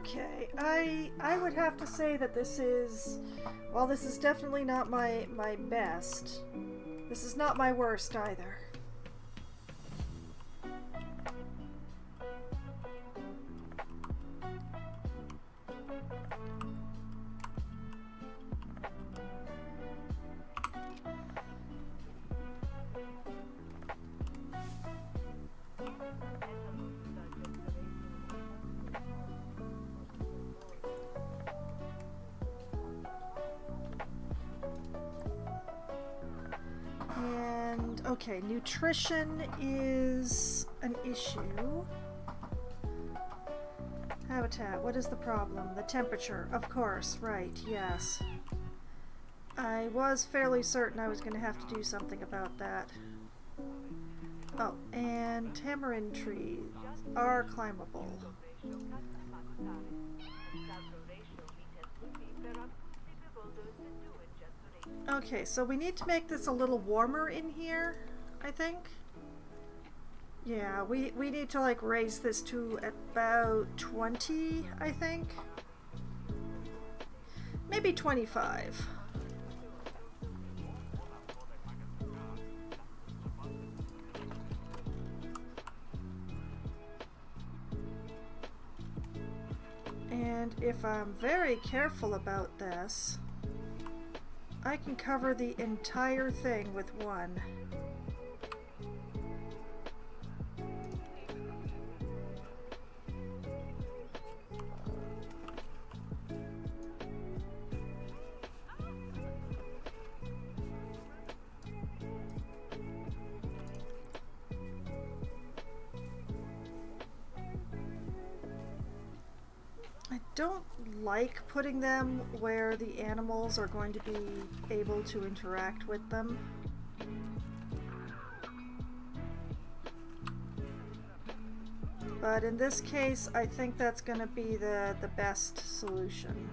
Okay, I would have to say that this is, while this is definitely not my best, this is not my worst either. And, okay, nutrition is an issue. Habitat, what is the problem? The temperature, of course, right, yes. I was fairly certain I was going to have to do something about that. Oh, and tamarind trees are climbable. Okay, so we need to make this a little warmer in here, I think. Yeah, we need to like raise this to about 20, I think. Maybe 25. And if I'm very careful about this, I can cover the entire thing with one. I don't like putting them where the animals are going to be able to interact with them. But in this case, I think that's going to be the best solution.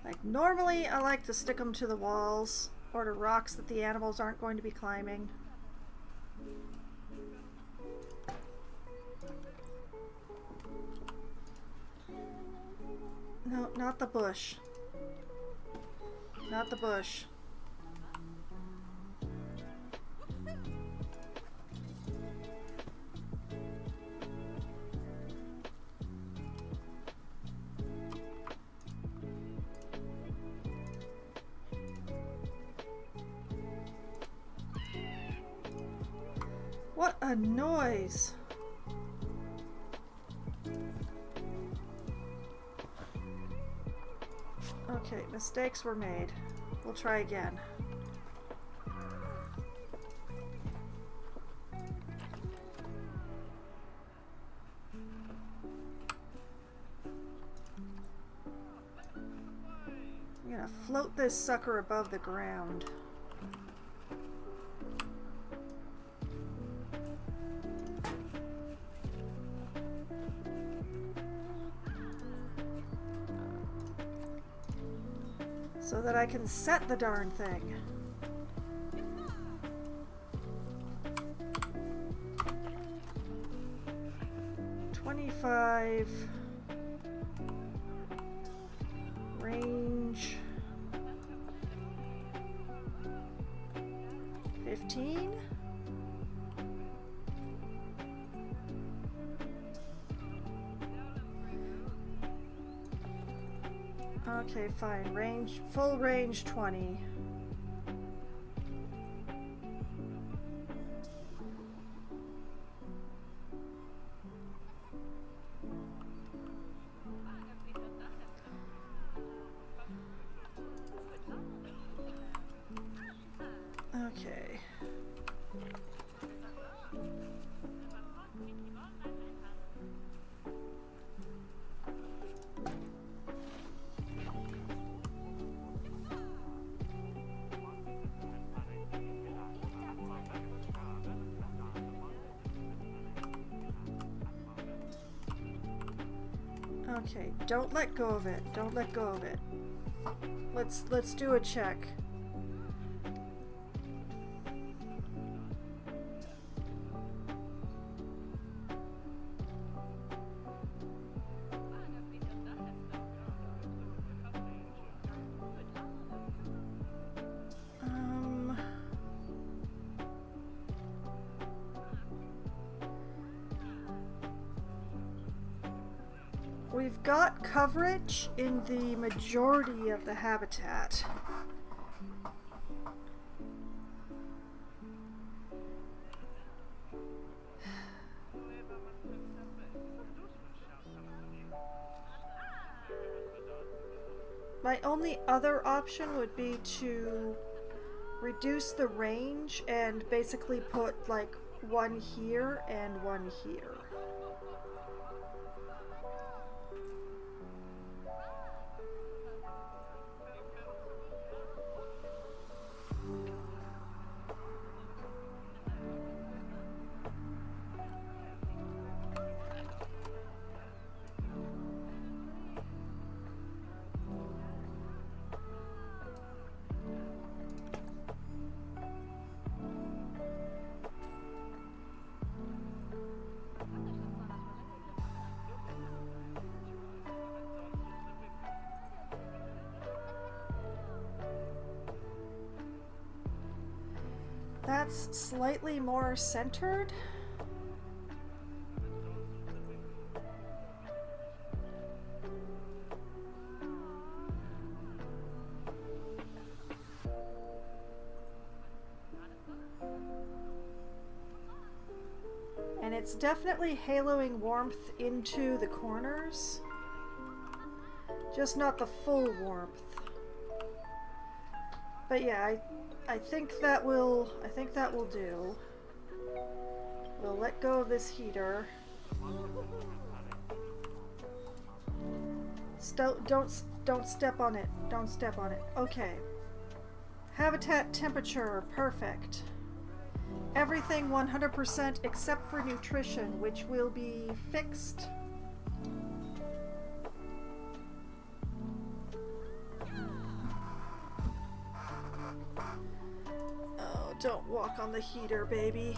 Like, normally I like to stick them to the walls or to rocks that the animals aren't going to be climbing. No, not the bush. Not the bush. What a noise! Okay, mistakes were made. We'll try again. I'm gonna float this sucker above the ground. So that I can set the darn thing. $25 range 15. Okay, fine. Range, full range 20. Okay. Okay, don't let go of it. Don't let go of it. Let's do a check. We've got coverage in the majority of the habitat. My only other option would be to reduce the range and basically put like one here and one here. That's slightly more centered. And it's definitely haloing warmth into the corners. Just not the full warmth. But yeah, I think that will do. We'll let go of this heater. Don't step on it. Don't step on it. Okay. Habitat temperature, perfect. Everything 100% except for nutrition, which will be fixed. Oh, don't walk on the heater, baby.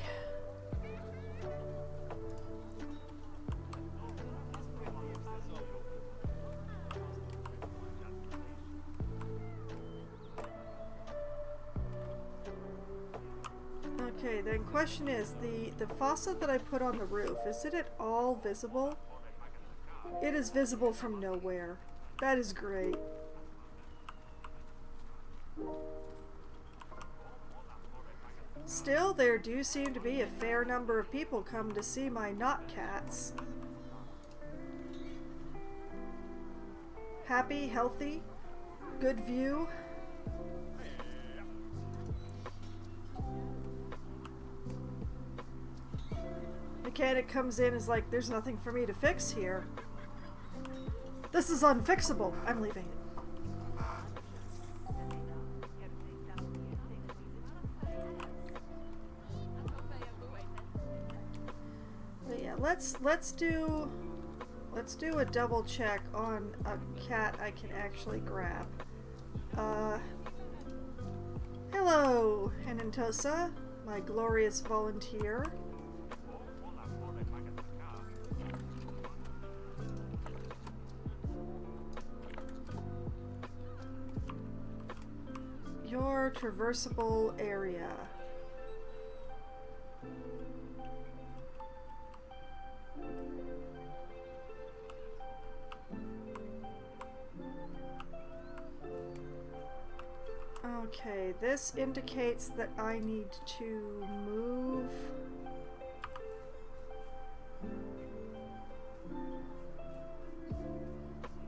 Okay, then question is, the faucet that I put on the roof, is it at all visible? It is visible from nowhere. That is great. Still, there do seem to be a fair number of people come to see my not cats. Happy, healthy, good view. Mechanic comes in and is like, there's nothing for me to fix here. This is unfixable. I'm leaving it. But yeah, let's do a double check on a cat I can actually grab. Hello, Henentosa, my glorious volunteer. Your traversable area. Okay, this indicates that I need to move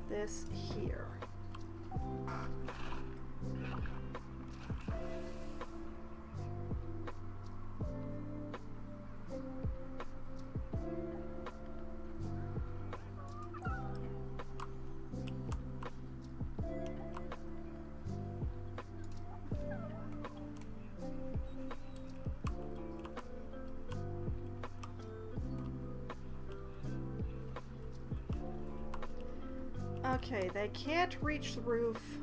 this here. Okay, they can't reach the roof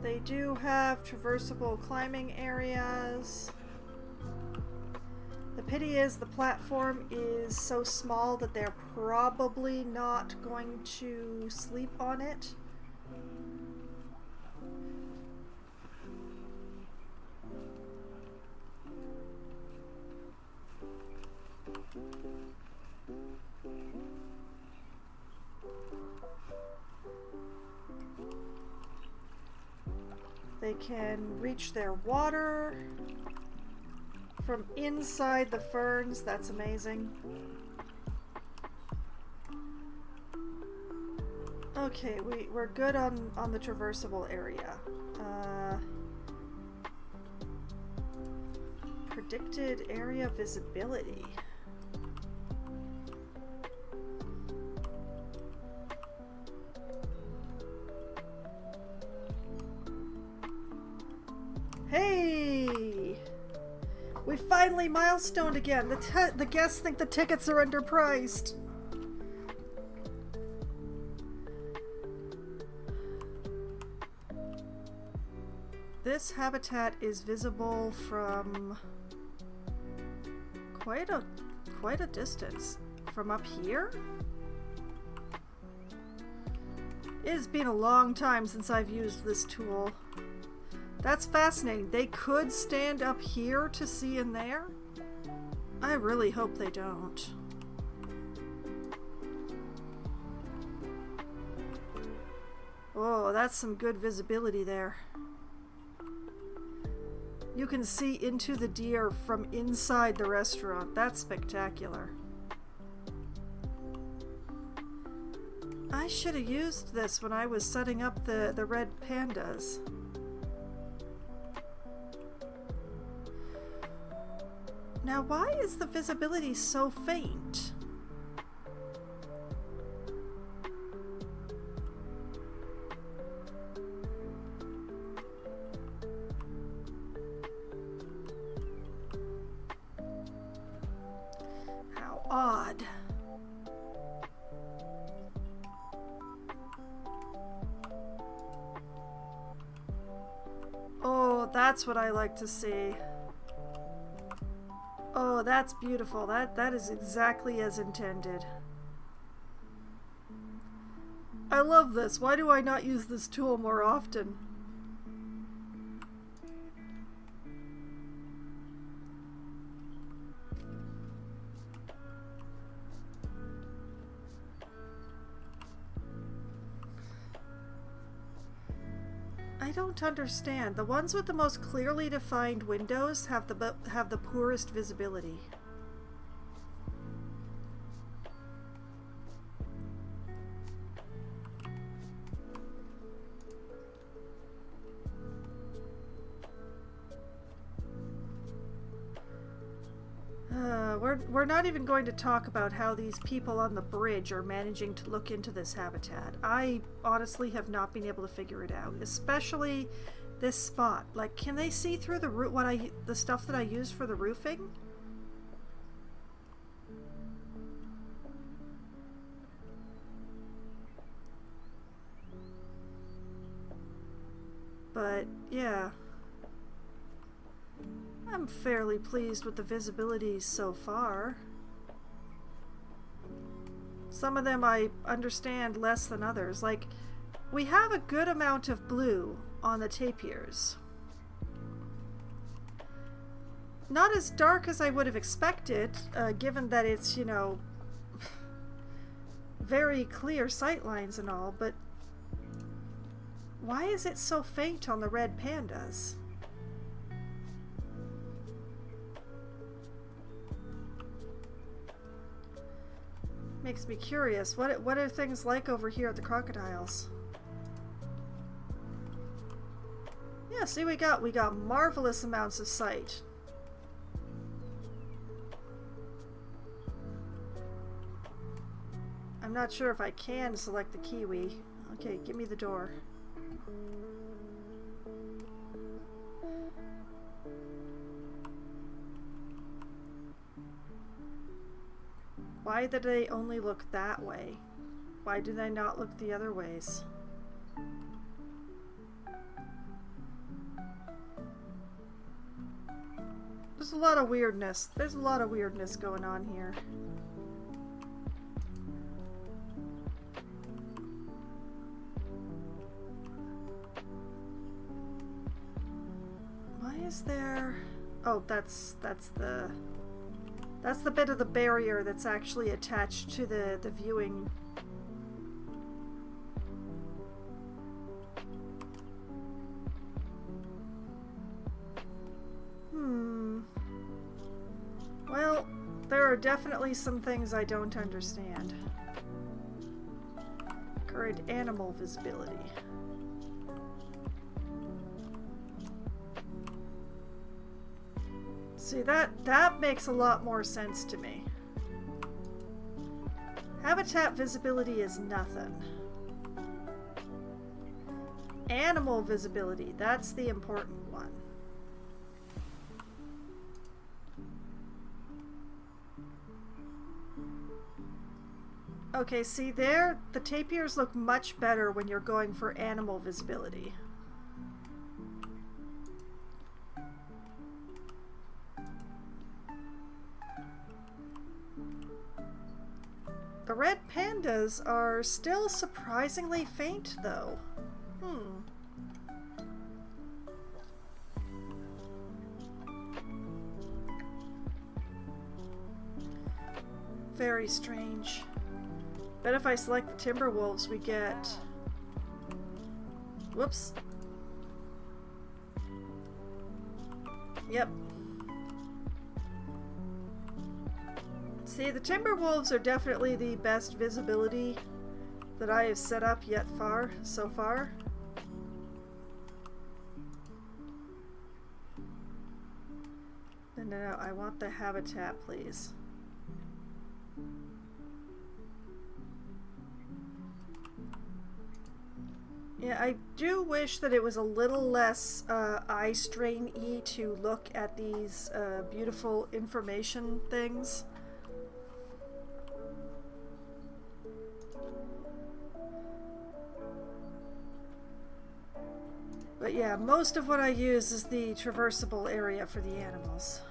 They do have traversable climbing areas. The pity is the platform is so small that they're probably not going to sleep on it. They can reach their water from inside the ferns. That's amazing. Okay, we're good on the traversable area. Predicted area visibility. Hey! We finally milestoned again. The guests think the tickets are underpriced. This habitat is visible from quite a distance. From up here? It has been a long time since I've used this tool. That's fascinating. They could stand up here to see in there? I really hope they don't. Oh, that's some good visibility there. You can see into the deer from inside the restaurant. That's spectacular. I should have used this when I was setting up the red pandas. Now, why is the visibility so faint? How odd. Oh, that's what I like to see. Oh, that's beautiful. That is exactly as intended. I love this. Why do I not use this tool more often? I don't understand. The ones with the most clearly defined windows have the poorest visibility. We're not even going to talk about how these people on the bridge are managing to look into this habitat. I honestly have not been able to figure it out, especially this spot. Like, can they see through the stuff that I use for the roofing? But yeah. I'm fairly pleased with the visibility so far. Some of them I understand less than others. Like, we have a good amount of blue on the tapirs. Not as dark as I would have expected, given that it's, you know, very clear sight lines and all, but why is it so faint on the red pandas? Makes me curious. What are things like over here at the crocodiles? Yeah, see, we got marvelous amounts of sight. I'm not sure if I can select the kiwi. Okay, give me the door. Why did they only look that way? Why do they not look the other ways? There's a lot of weirdness. There's a lot of weirdness going on here. Why is there... Oh, that's the bit of the barrier that's actually attached to the viewing. Well, there are definitely some things I don't understand. Current animal visibility. See, that makes a lot more sense to me. Habitat visibility is nothing. Animal visibility, that's the important one. Okay, see there, the tapirs look much better when you're going for animal visibility. The red pandas are still surprisingly faint, though. Very strange. Bet if I select the timber wolves, we get... Whoops. Yep. See, the timber wolves are definitely the best visibility that I have set up so far. No, I want the habitat, please. Yeah, I do wish that it was a little less eye strain-y to look at these beautiful information things. But yeah, most of what I use is the traversable area for the animals.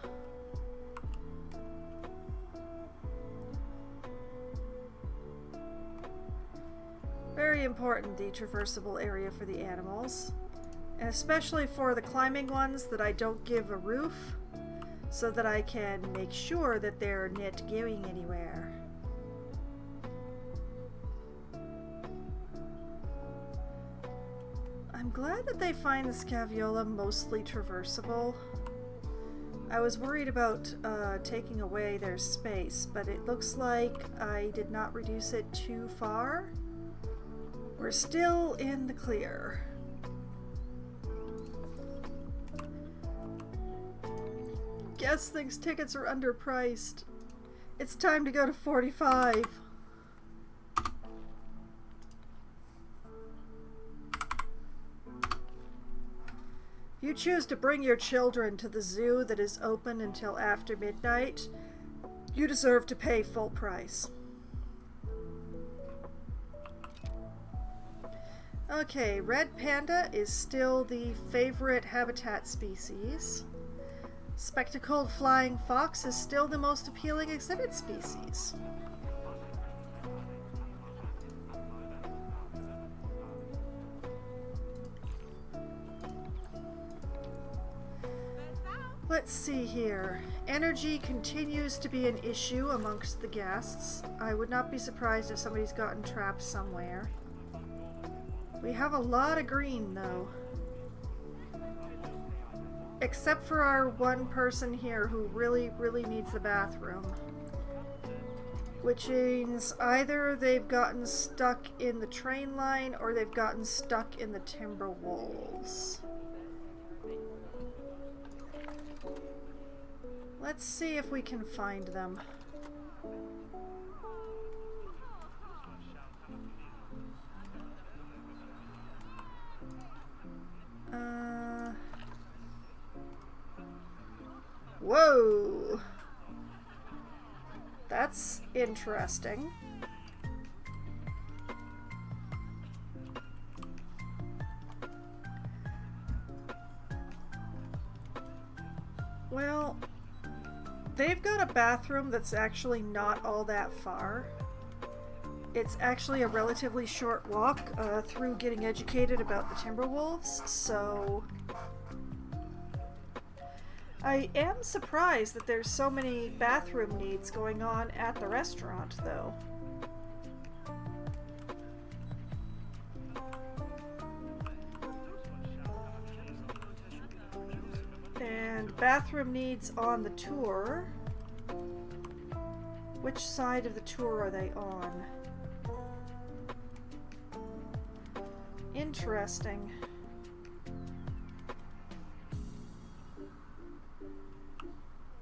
Very important, the traversable area for the animals. And especially for the climbing ones that I don't give a roof, so that I can make sure that they're not going anywhere. I'm glad that they find the Scaviola mostly traversable. I was worried about taking away their space, but it looks like I did not reduce it too far. We're still in the clear. Guess thinks tickets are underpriced. It's time to go to 45. You choose to bring your children to the zoo that is open until after midnight. You deserve to pay full price. Okay, red panda is still the favorite habitat species. Spectacled flying fox is still the most appealing exhibit species. Let's see here. Energy continues to be an issue amongst the guests. I would not be surprised if somebody's gotten trapped somewhere. We have a lot of green, though. Except for our one person here who really, really needs the bathroom. Which means either they've gotten stuck in the train line or they've gotten stuck in the timber wolves. Let's see if we can find them. Whoa! That's interesting. Well, bathroom that's actually not all that far. It's actually a relatively short walk through getting educated about the Timberwolves, so I am surprised that there's so many bathroom needs going on at the restaurant, though. And bathroom needs on the tour. Which side of the tour are they on? Interesting.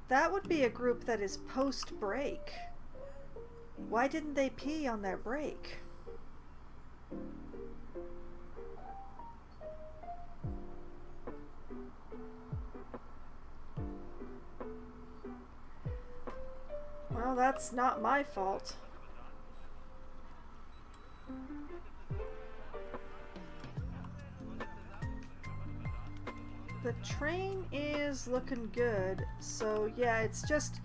That would be a group that is post-break. Why didn't they pee on their break? Well, that's not my fault. The train is looking good, so yeah, it's just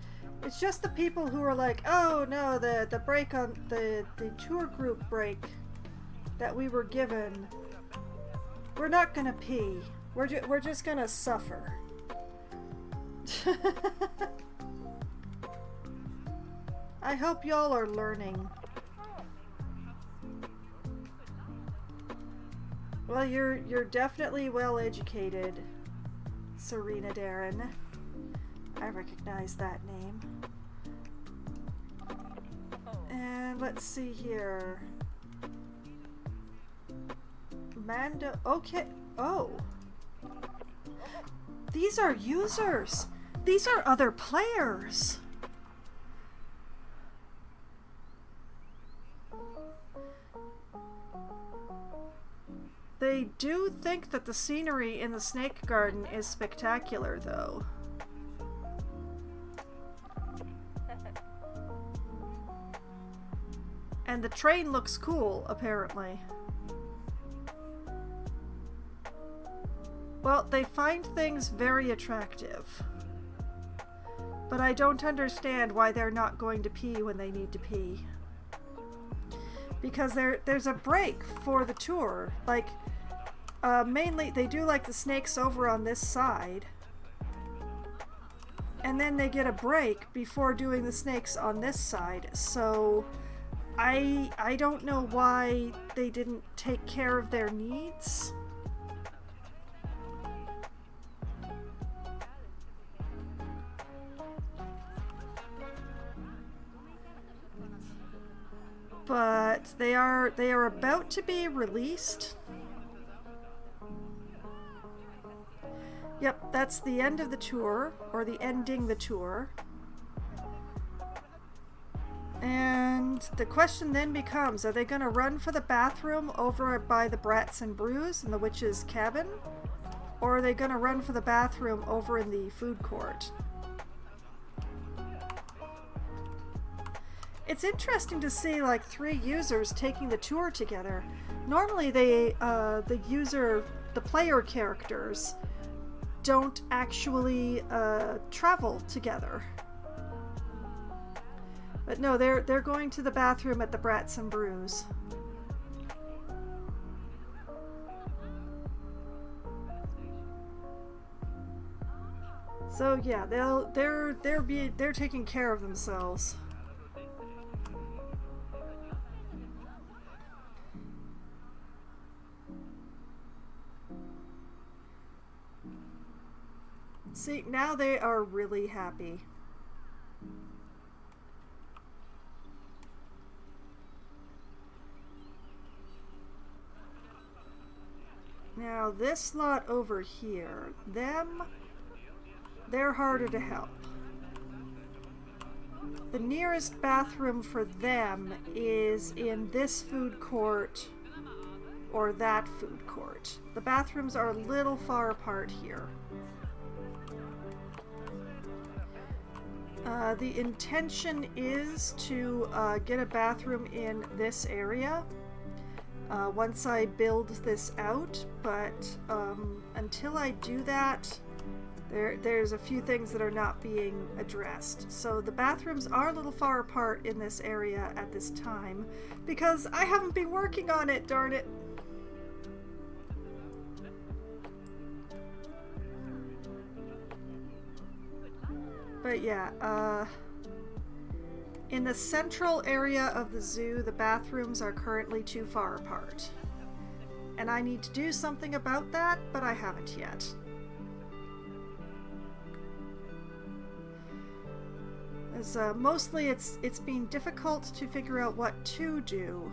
the people who are like, oh no, the break on the tour group break that we were given, we're not gonna pee. We're just gonna suffer. I hope y'all are learning. Well, you're definitely well educated, Serena Darren. I recognize that name. And let's see here. Mando. Okay. Oh. These are users. These are other players. They do think that the scenery in the snake garden is spectacular, though. And the train looks cool, apparently. Well, they find things very attractive. But I don't understand why they're not going to pee when they need to pee. Because there's a break for the tour. Like, mainly they do like the snakes over on this side. And then they get a break before doing the snakes on this side. So I don't know why they didn't take care of their needs. But they are about to be released. Yep, that's the end of the tour, or the ending the tour. And the question then becomes, are they going to run for the bathroom over by the Brats and Brews in the witch's cabin? Or are they going to run for the bathroom over in the food court? It's interesting to see like 3 users taking the tour together. Normally the player characters don't actually travel together. But no, they're going to the bathroom at the Brats and Brews. So yeah, they're taking care of themselves. See, now they are really happy. Now this lot over here, they're harder to help. The nearest bathroom for them is in this food court or that food court. The bathrooms are a little far apart here. The intention is to get a bathroom in this area once I build this out, but until I do that, There's a few things that are not being addressed. So the bathrooms are a little far apart in this area at this time because I haven't been working on it, darn it. But yeah, in the central area of the zoo, the bathrooms are currently too far apart. And I need to do something about that, but I haven't yet. As, mostly it's been difficult to figure out what to do.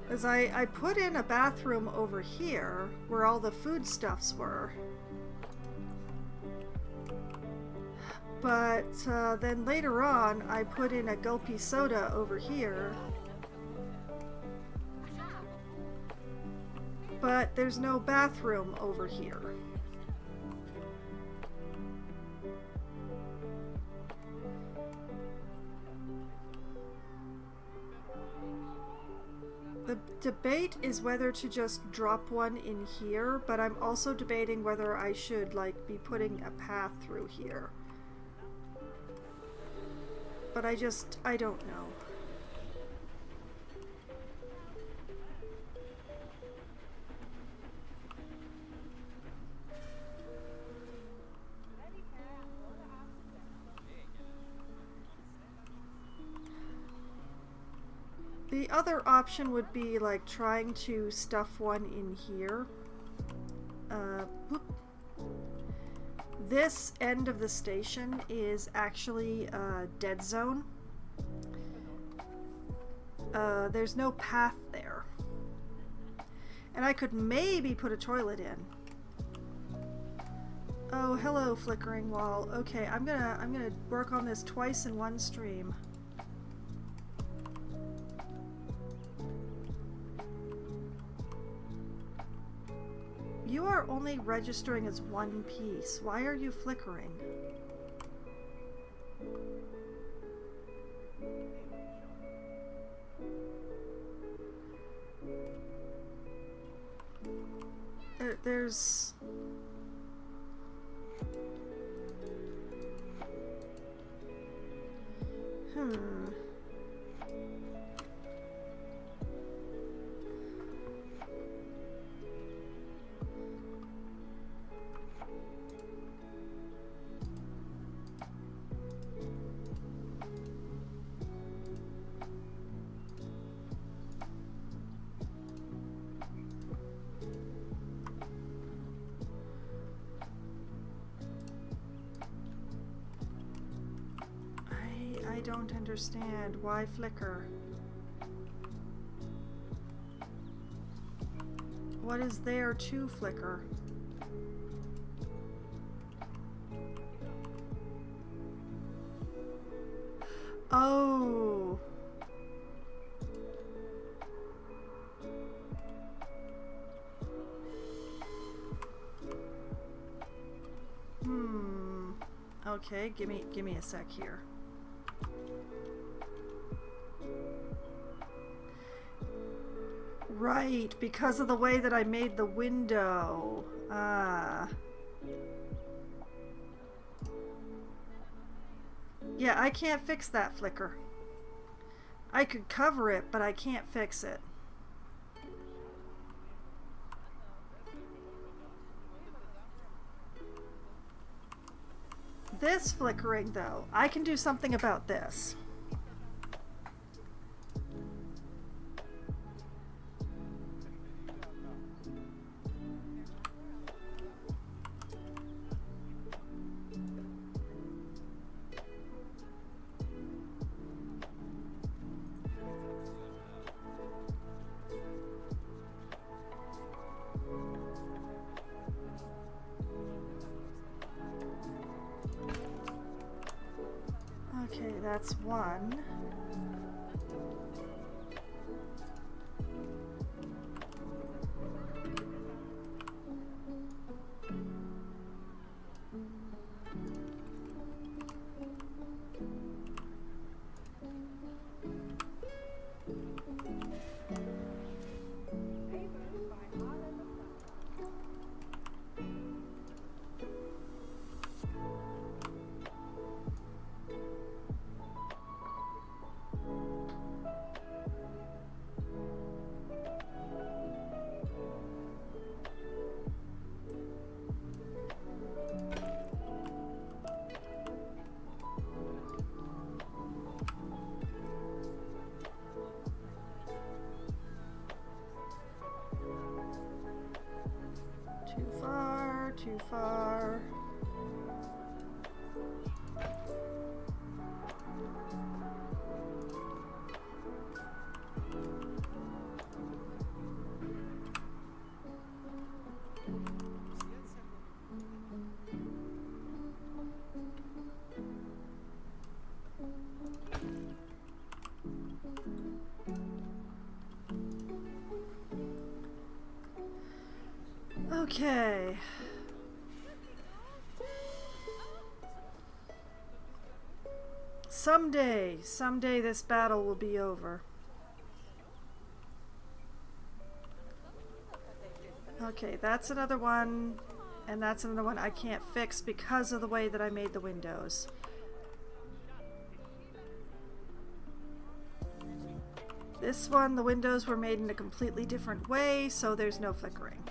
As I put in a bathroom over here, where all the foodstuffs were. But then later on, I put in a gulpy soda over here. But there's no bathroom over here. The debate is whether to just drop one in here, but I'm also debating whether I should, like, be putting a path through here. But I don't know. The other option would be like trying to stuff one in here. Whoop. This end of the station is actually a dead zone. There's no path there. And I could maybe put a toilet in. Oh, hello, flickering wall. Okay, I'm gonna work on this twice in one stream. You are only registering as one piece. Why are you flickering? There's... I don't understand. Why flicker? What is there to flicker? Oh. Okay, give me a sec here. Right, because of the way that I made the window. Ah. Yeah, I can't fix that flicker. I could cover it, but I can't fix it. This flickering, though, I can do something about this. Okay, that's one. Okay. Someday this battle will be over. Okay, that's another one, and that's another one I can't fix because of the way that I made the windows. This one, the windows were made in a completely different way, so there's no flickering.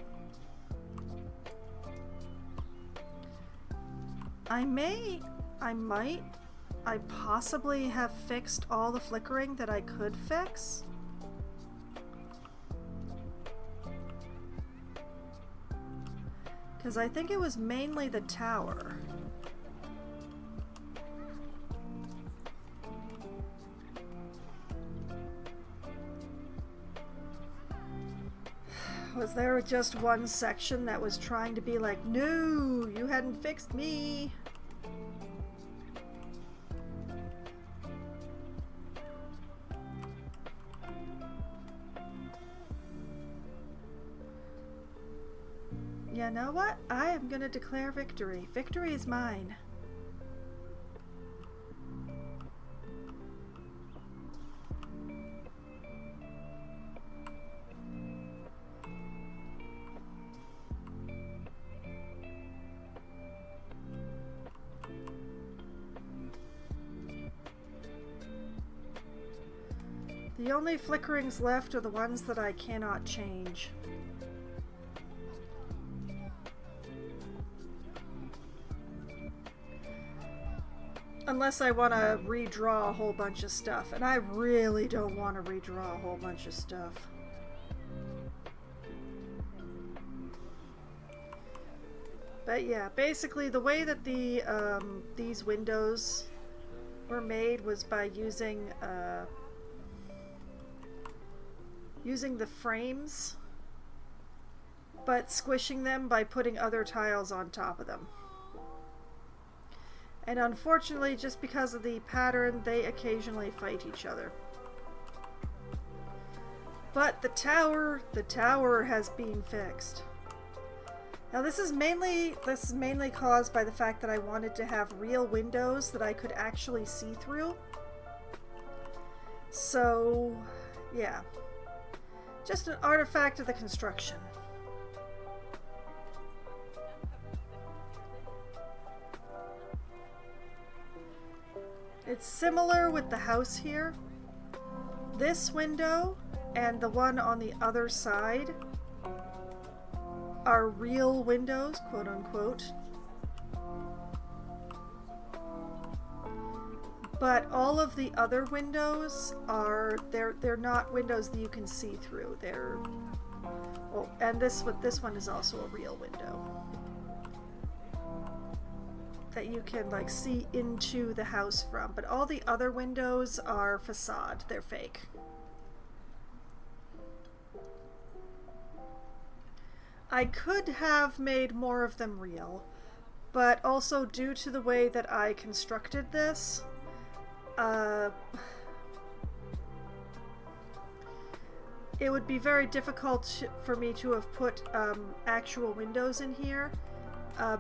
I possibly have fixed all the flickering that I could fix. Because I think it was mainly the tower. Was there just one section that was trying to be like, no, you hadn't fixed me? You know what? I am gonna declare victory. Victory is mine. The only flickerings left are the ones that I cannot change. Unless I want to redraw a whole bunch of stuff, and I really don't want to redraw a whole bunch of stuff. But yeah, basically the way that these windows were made was by using the frames, but squishing them by putting other tiles on top of them. And unfortunately, just because of the pattern, they occasionally fight each other. But the tower has been fixed. Now this is mainly caused by the fact that I wanted to have real windows that I could actually see through. So, yeah. Just an artifact of the construction. It's similar with the house here. This window and the one on the other side are real windows, quote unquote. But all of the other windows are they're not windows that you can see through. They're and this one is also a real window that you can like see into the house from, but all the other windows are facade. They're fake. I could have made more of them real, but also due to the way that I constructed this, it would be very difficult for me to have put actual windows in here.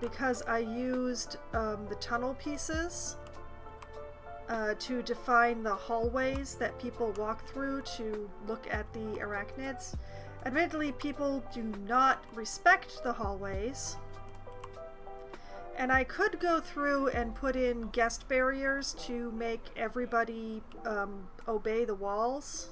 Because I used the tunnel pieces to define the hallways that people walk through to look at the arachnids. Admittedly, people do not respect the hallways. And I could go through and put in guest barriers to make everybody obey the walls.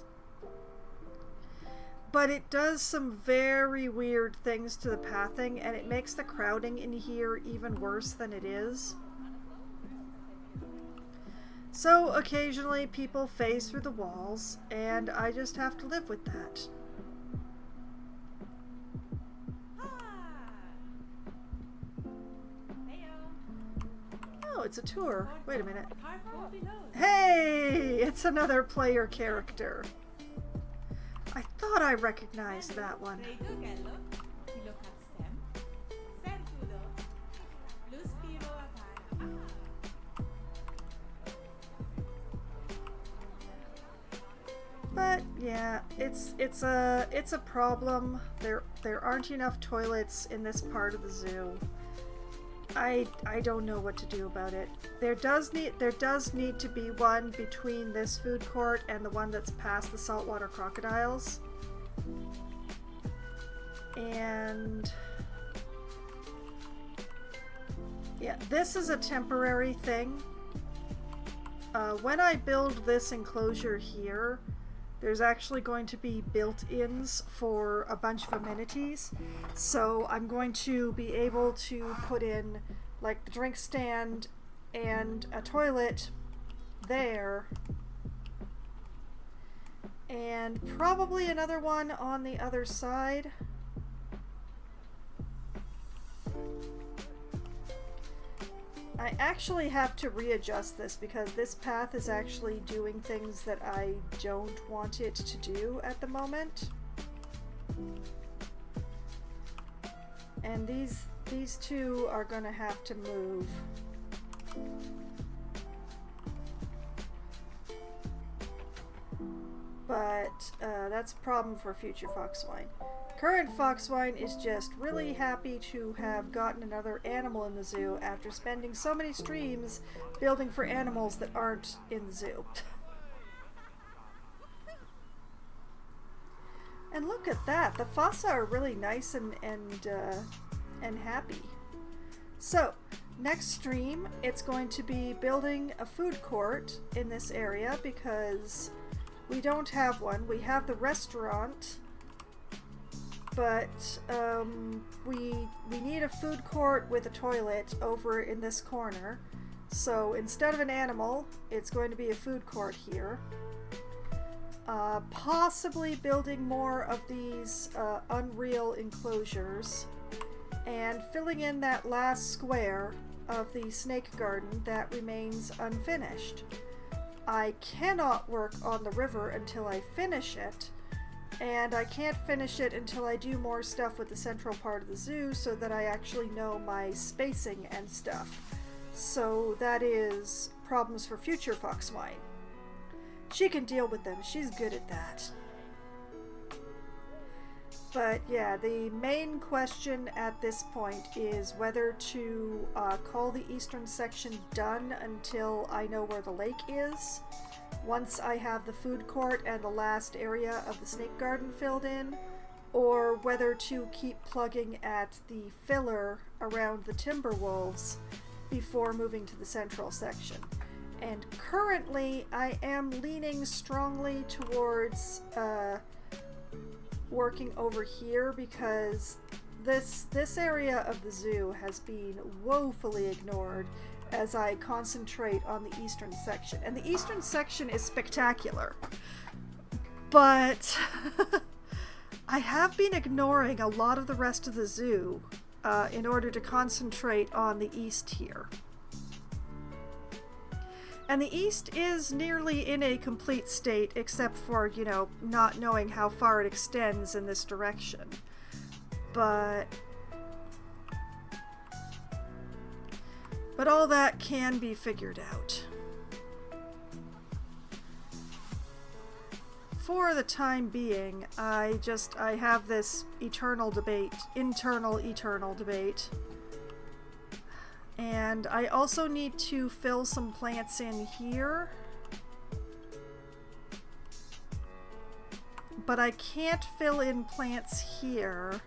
But it does some very weird things to the pathing, and it makes the crowding in here even worse than it is. So occasionally people phase through the walls, and I just have to live with that. Oh, it's a tour. Wait a minute. Hey! It's another player character. I thought I recognized that one. But yeah, it's a problem. There aren't enough toilets in this part of the zoo. I don't know what to do about it. There does need to be one between this food court and the one that's past the saltwater crocodiles. And yeah, this is a temporary thing. When I build this enclosure here, there's actually going to be built-ins for a bunch of amenities. So I'm going to be able to put in like the drink stand and a toilet there. And probably another one on the other side. I actually have to readjust this because this path is actually doing things that I don't want it to do at the moment. And these two are gonna have to move. But that's a problem for future Foxwine. Current Foxwine is just really happy to have gotten another animal in the zoo after spending so many streams building for animals that aren't in the zoo. And look at that, the fossa are really nice and happy. So, next stream, it's going to be building a food court in this area because we don't have one. We have the restaurant, but we need a food court with a toilet over in this corner. So instead of an animal, it's going to be a food court here. Possibly building more of these unreal enclosures and filling in that last square of the snake garden that remains unfinished. I cannot work on the river until I finish it, and I can't finish it until I do more stuff with the central part of the zoo so that I actually know my spacing and stuff. So that is problems for future Foxwine. She can deal with them, she's good at that. But yeah, the main question at this point is whether to call the eastern section done until I know where the lake is. Once I have the food court and the last area of the snake garden filled in, or whether to keep plugging at the filler around the timber wolves before moving to the central section. And currently I am leaning strongly towards working over here because this area of the zoo has been woefully ignored as I concentrate on the eastern section. And the eastern section is spectacular, but I have been ignoring a lot of the rest of the zoo in order to concentrate on the east here. And the east is nearly in a complete state, except for, you know, not knowing how far it extends in this direction. But all that can be figured out. For the time being, I have this internal debate. And I also need to fill some plants in here. But I can't fill in plants here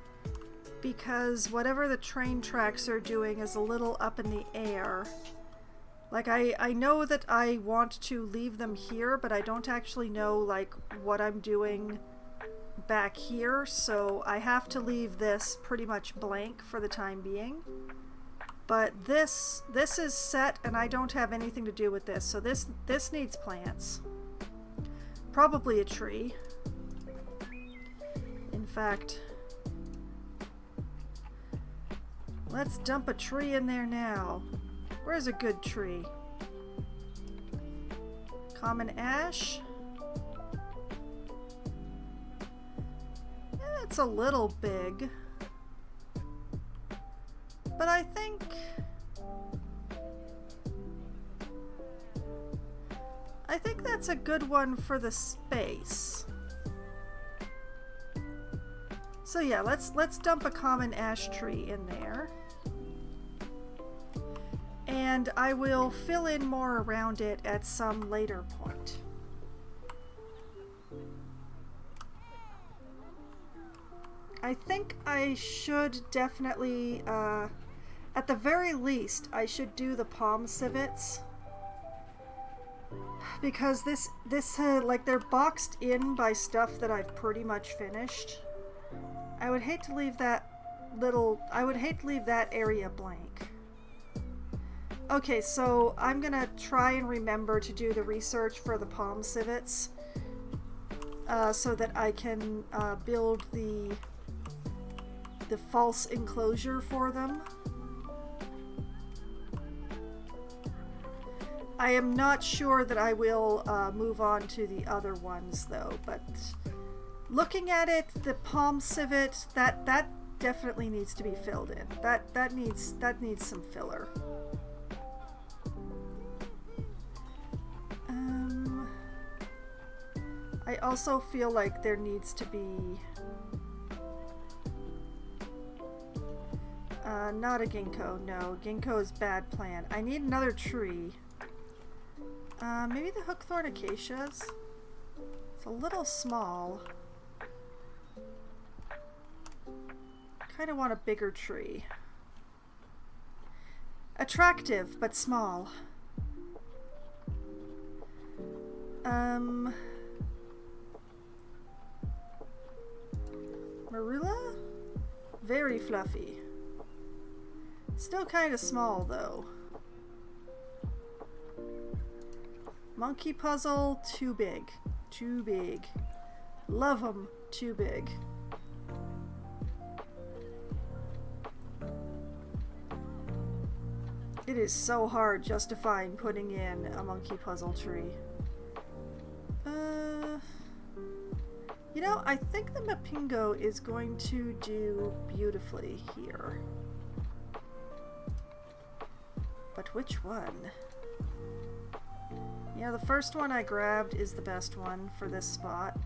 because whatever the train tracks are doing is a little up in the air. Like, I know that I want to leave them here, but I don't actually know, like, what I'm doing back here, so I have to leave this pretty much blank for the time being. But this is set, and I don't have anything to do with this, so this needs plants. Probably a tree. In fact, let's dump a tree in there now. Where's a good tree? Common ash? It's a little big. But I think that's a good one for the space. So yeah, let's dump a common ash tree in there. And I will fill in more around it at some later point. I think I should definitely, at the very least, I should do the palm civets. Because this like, they're boxed in by stuff that I've pretty much finished. I would hate to leave that area blank. Okay, so I'm gonna try and remember to do the research for the palm civets, so that I can build the false enclosure for them. I am not sure that I will move on to the other ones though, but looking at it, the palm civet, that definitely needs to be filled in. That needs some filler. I also feel like there needs to be not a ginkgo. No, ginkgo is bad plan. I need another tree. Maybe the hookthorn acacias? It's a little small. Kind of want a bigger tree. Attractive, but small. Marula? Very fluffy. Still kind of small, though. Monkey puzzle, too big. Too big. Love 'em, too big. It is so hard justifying putting in a monkey puzzle tree. You know, I think the Mapingo is going to do beautifully here. But which one? Yeah, the first one I grabbed is the best one for this spot.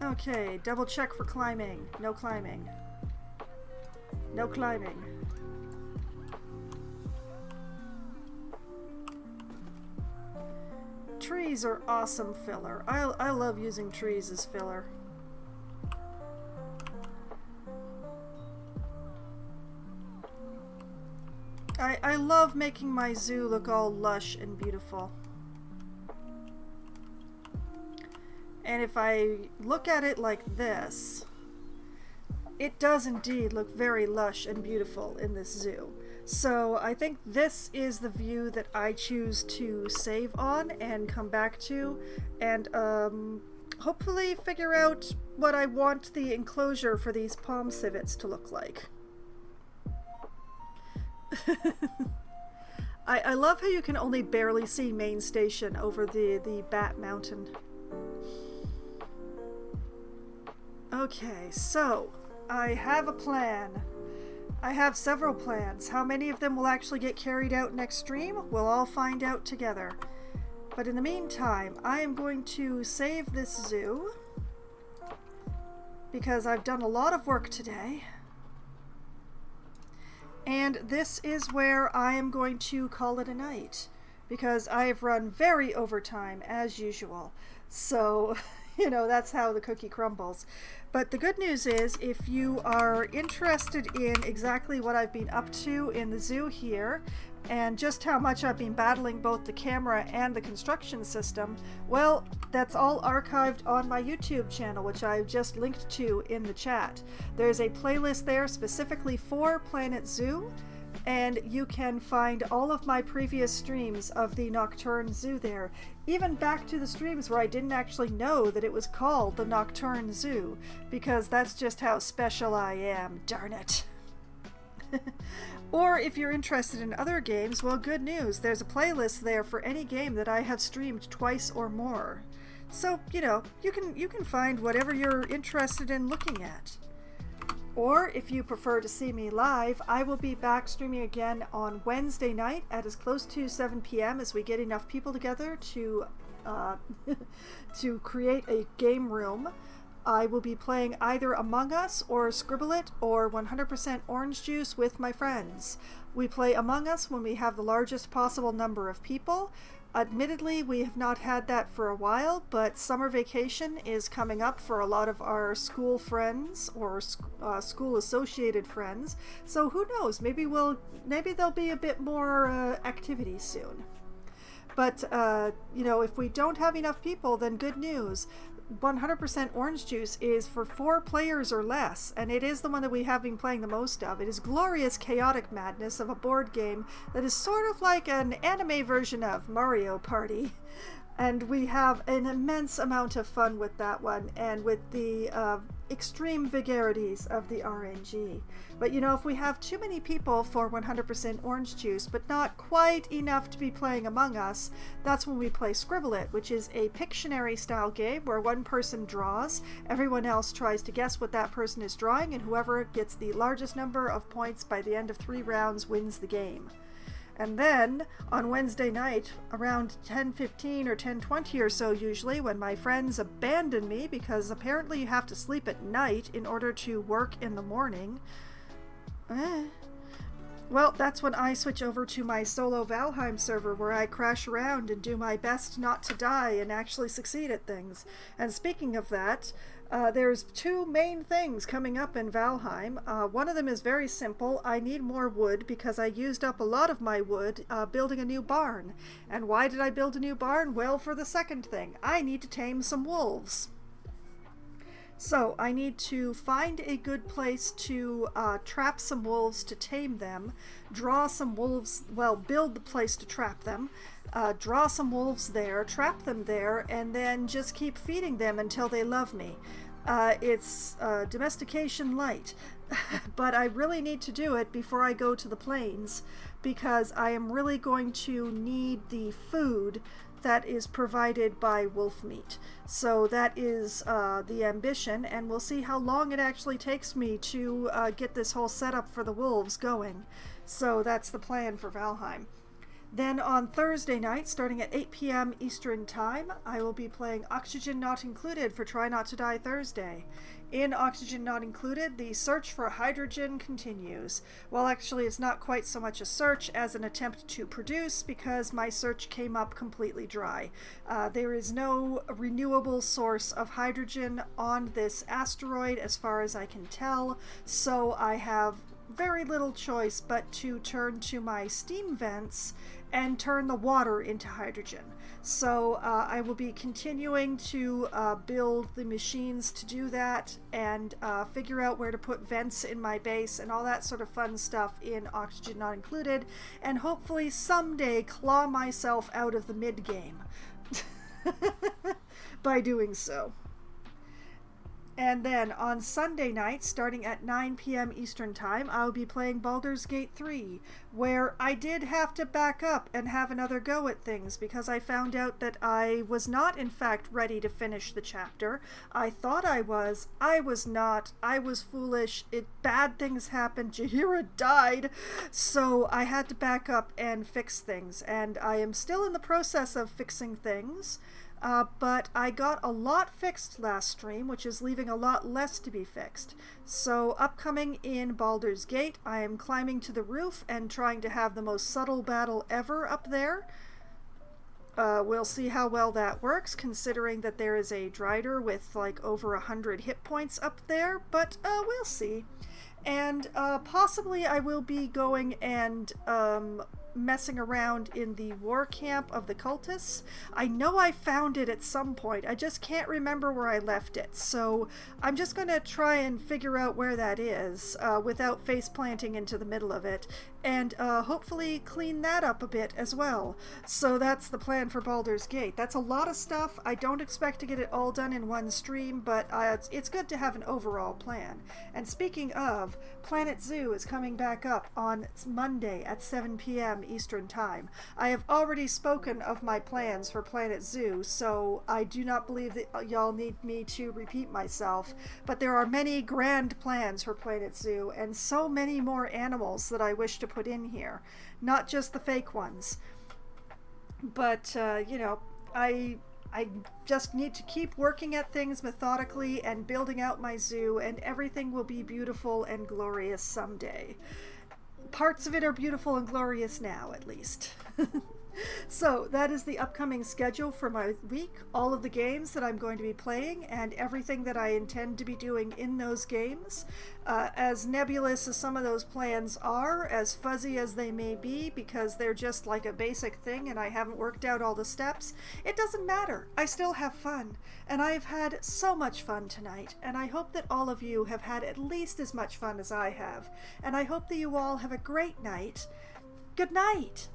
Okay, double check for climbing. No climbing. No climbing. Trees are awesome filler. I love using trees as filler. I love making my zoo look all lush and beautiful. And if I look at it like this, it does indeed look very lush and beautiful in this zoo. So I think this is the view that I choose to save on and come back to, and hopefully figure out what I want the enclosure for these palm civets to look like. I love how you can only barely see Main Station over the Bat Mountain. Okay, so I have a plan. I have several plans. How many of them will actually get carried out next stream? We'll all find out together. But in the meantime, I am going to save this zoo because I've done a lot of work today. And this is where I am going to call it a night because I have run very overtime as usual. So, you know, that's how the cookie crumbles. But the good news is, if you are interested in exactly what I've been up to in the zoo here, and just how much I've been battling both the camera and the construction system, well, that's all archived on my YouTube channel, which I've just linked to in the chat. There's a playlist there specifically for Planet Zoo, and you can find all of my previous streams of the Nocturne Zoo there, even back to the streams where I didn't actually know that it was called the Nocturne Zoo, because that's just how special I am, darn it. Or if you're interested in other games, well, good news, there's a playlist there for any game that I have streamed twice or more. So, you know, you can find whatever you're interested in looking at. Or if you prefer to see me live, I will be back streaming again on Wednesday night at as close to 7 p.m. as we get enough people together to to create a game room. I will be playing either Among Us or Scribble It or 100% Orange Juice with my friends. We play Among Us when we have the largest possible number of people. Admittedly, we have not had that for a while, but summer vacation is coming up for a lot of our school friends or school-associated friends. So who knows? Maybe there'll be a bit more activity soon. But if we don't have enough people, then good news. 100% Orange Juice is for 4 players or less, and it is the one that we have been playing the most of. It is glorious chaotic madness of a board game that is sort of like an anime version of Mario Party. And we have an immense amount of fun with that one, and with the extreme vagaries of the RNG. But if we have too many people for 100% Orange Juice, but not quite enough to be playing Among Us, that's when we play Scribble It, which is a Pictionary style game where one person draws, everyone else tries to guess what that person is drawing, and whoever gets the largest number of points by the end of 3 rounds wins the game. And then, on Wednesday night, around 10:15 or 10:20 or so usually, when my friends abandon me because apparently you have to sleep at night in order to work in the morning, well, that's when I switch over to my solo Valheim server where I crash around and do my best not to die and actually succeed at things. And speaking of that, there's 2 main things coming up in Valheim. One of them is very simple. I need more wood because I used up a lot of my wood building a new barn. And why did I build a new barn? Well, for the second thing, I need to tame some wolves. So I need to find a good place to trap some wolves to tame them, draw some wolves, well, build the place to trap them, draw some wolves there, trap them there, and then just keep feeding them until they love me. It's domestication light, but I really need to do it before I go to the plains because I am really going to need the food that is provided by wolf meat. So that is the ambition, and we'll see how long it actually takes me to get this whole setup for the wolves going. So that's the plan for Valheim. Then on Thursday night, starting at 8 p.m. Eastern Time, I will be playing Oxygen Not Included for Try Not to Die Thursday. In Oxygen Not Included, the search for hydrogen continues. Well, actually, it's not quite so much a search as an attempt to produce because my search came up completely dry. There is no renewable source of hydrogen on this asteroid as far as I can tell, so I have very little choice but to turn to my steam vents and turn the water into hydrogen. So I will be continuing to build the machines to do that and figure out where to put vents in my base and all that sort of fun stuff in Oxygen Not Included, and hopefully someday claw myself out of the mid-game by doing so. And then on Sunday night, starting at 9 p.m. Eastern Time, I'll be playing Baldur's Gate 3, where I did have to back up and have another go at things because I found out that I was not, in fact, ready to finish the chapter. I thought I was. I was not. I was foolish. Bad things happened. Jaheira died. So I had to back up and fix things, and I am still in the process of fixing things. But I got a lot fixed last stream, which is leaving a lot less to be fixed. So upcoming in Baldur's Gate, I am climbing to the roof and trying to have the most subtle battle ever up there. We'll see how well that works, considering that there is a Drider with like over 100 hit points up there, but we'll see. And possibly I will be going and messing around in the war camp of the cultists. I know I found it at some point, I just can't remember where I left it, so I'm just going to try and figure out where that is without face planting into the middle of it, and hopefully clean that up a bit as well. So that's the plan for Baldur's Gate. That's a lot of stuff. I don't expect to get it all done in one stream, but it's good to have an overall plan. And speaking of, Planet Zoo is coming back up on Monday at 7 p.m. Eastern Time. I have already spoken of my plans for Planet Zoo, so I do not believe that y'all need me to repeat myself, but there are many grand plans for Planet Zoo, and so many more animals that I wish to put in here. Not just the fake ones. But, I just need to keep working at things methodically and building out my zoo, and everything will be beautiful and glorious someday. Parts of it are beautiful and glorious now, at least. So that is the upcoming schedule for my week, all of the games that I'm going to be playing, and everything that I intend to be doing in those games. As nebulous as some of those plans are, as fuzzy as they may be, because they're just like a basic thing and I haven't worked out all the steps, it doesn't matter. I still have fun, and I've had so much fun tonight, and I hope that all of you have had at least as much fun as I have, and I hope that you all have a great night. Good night!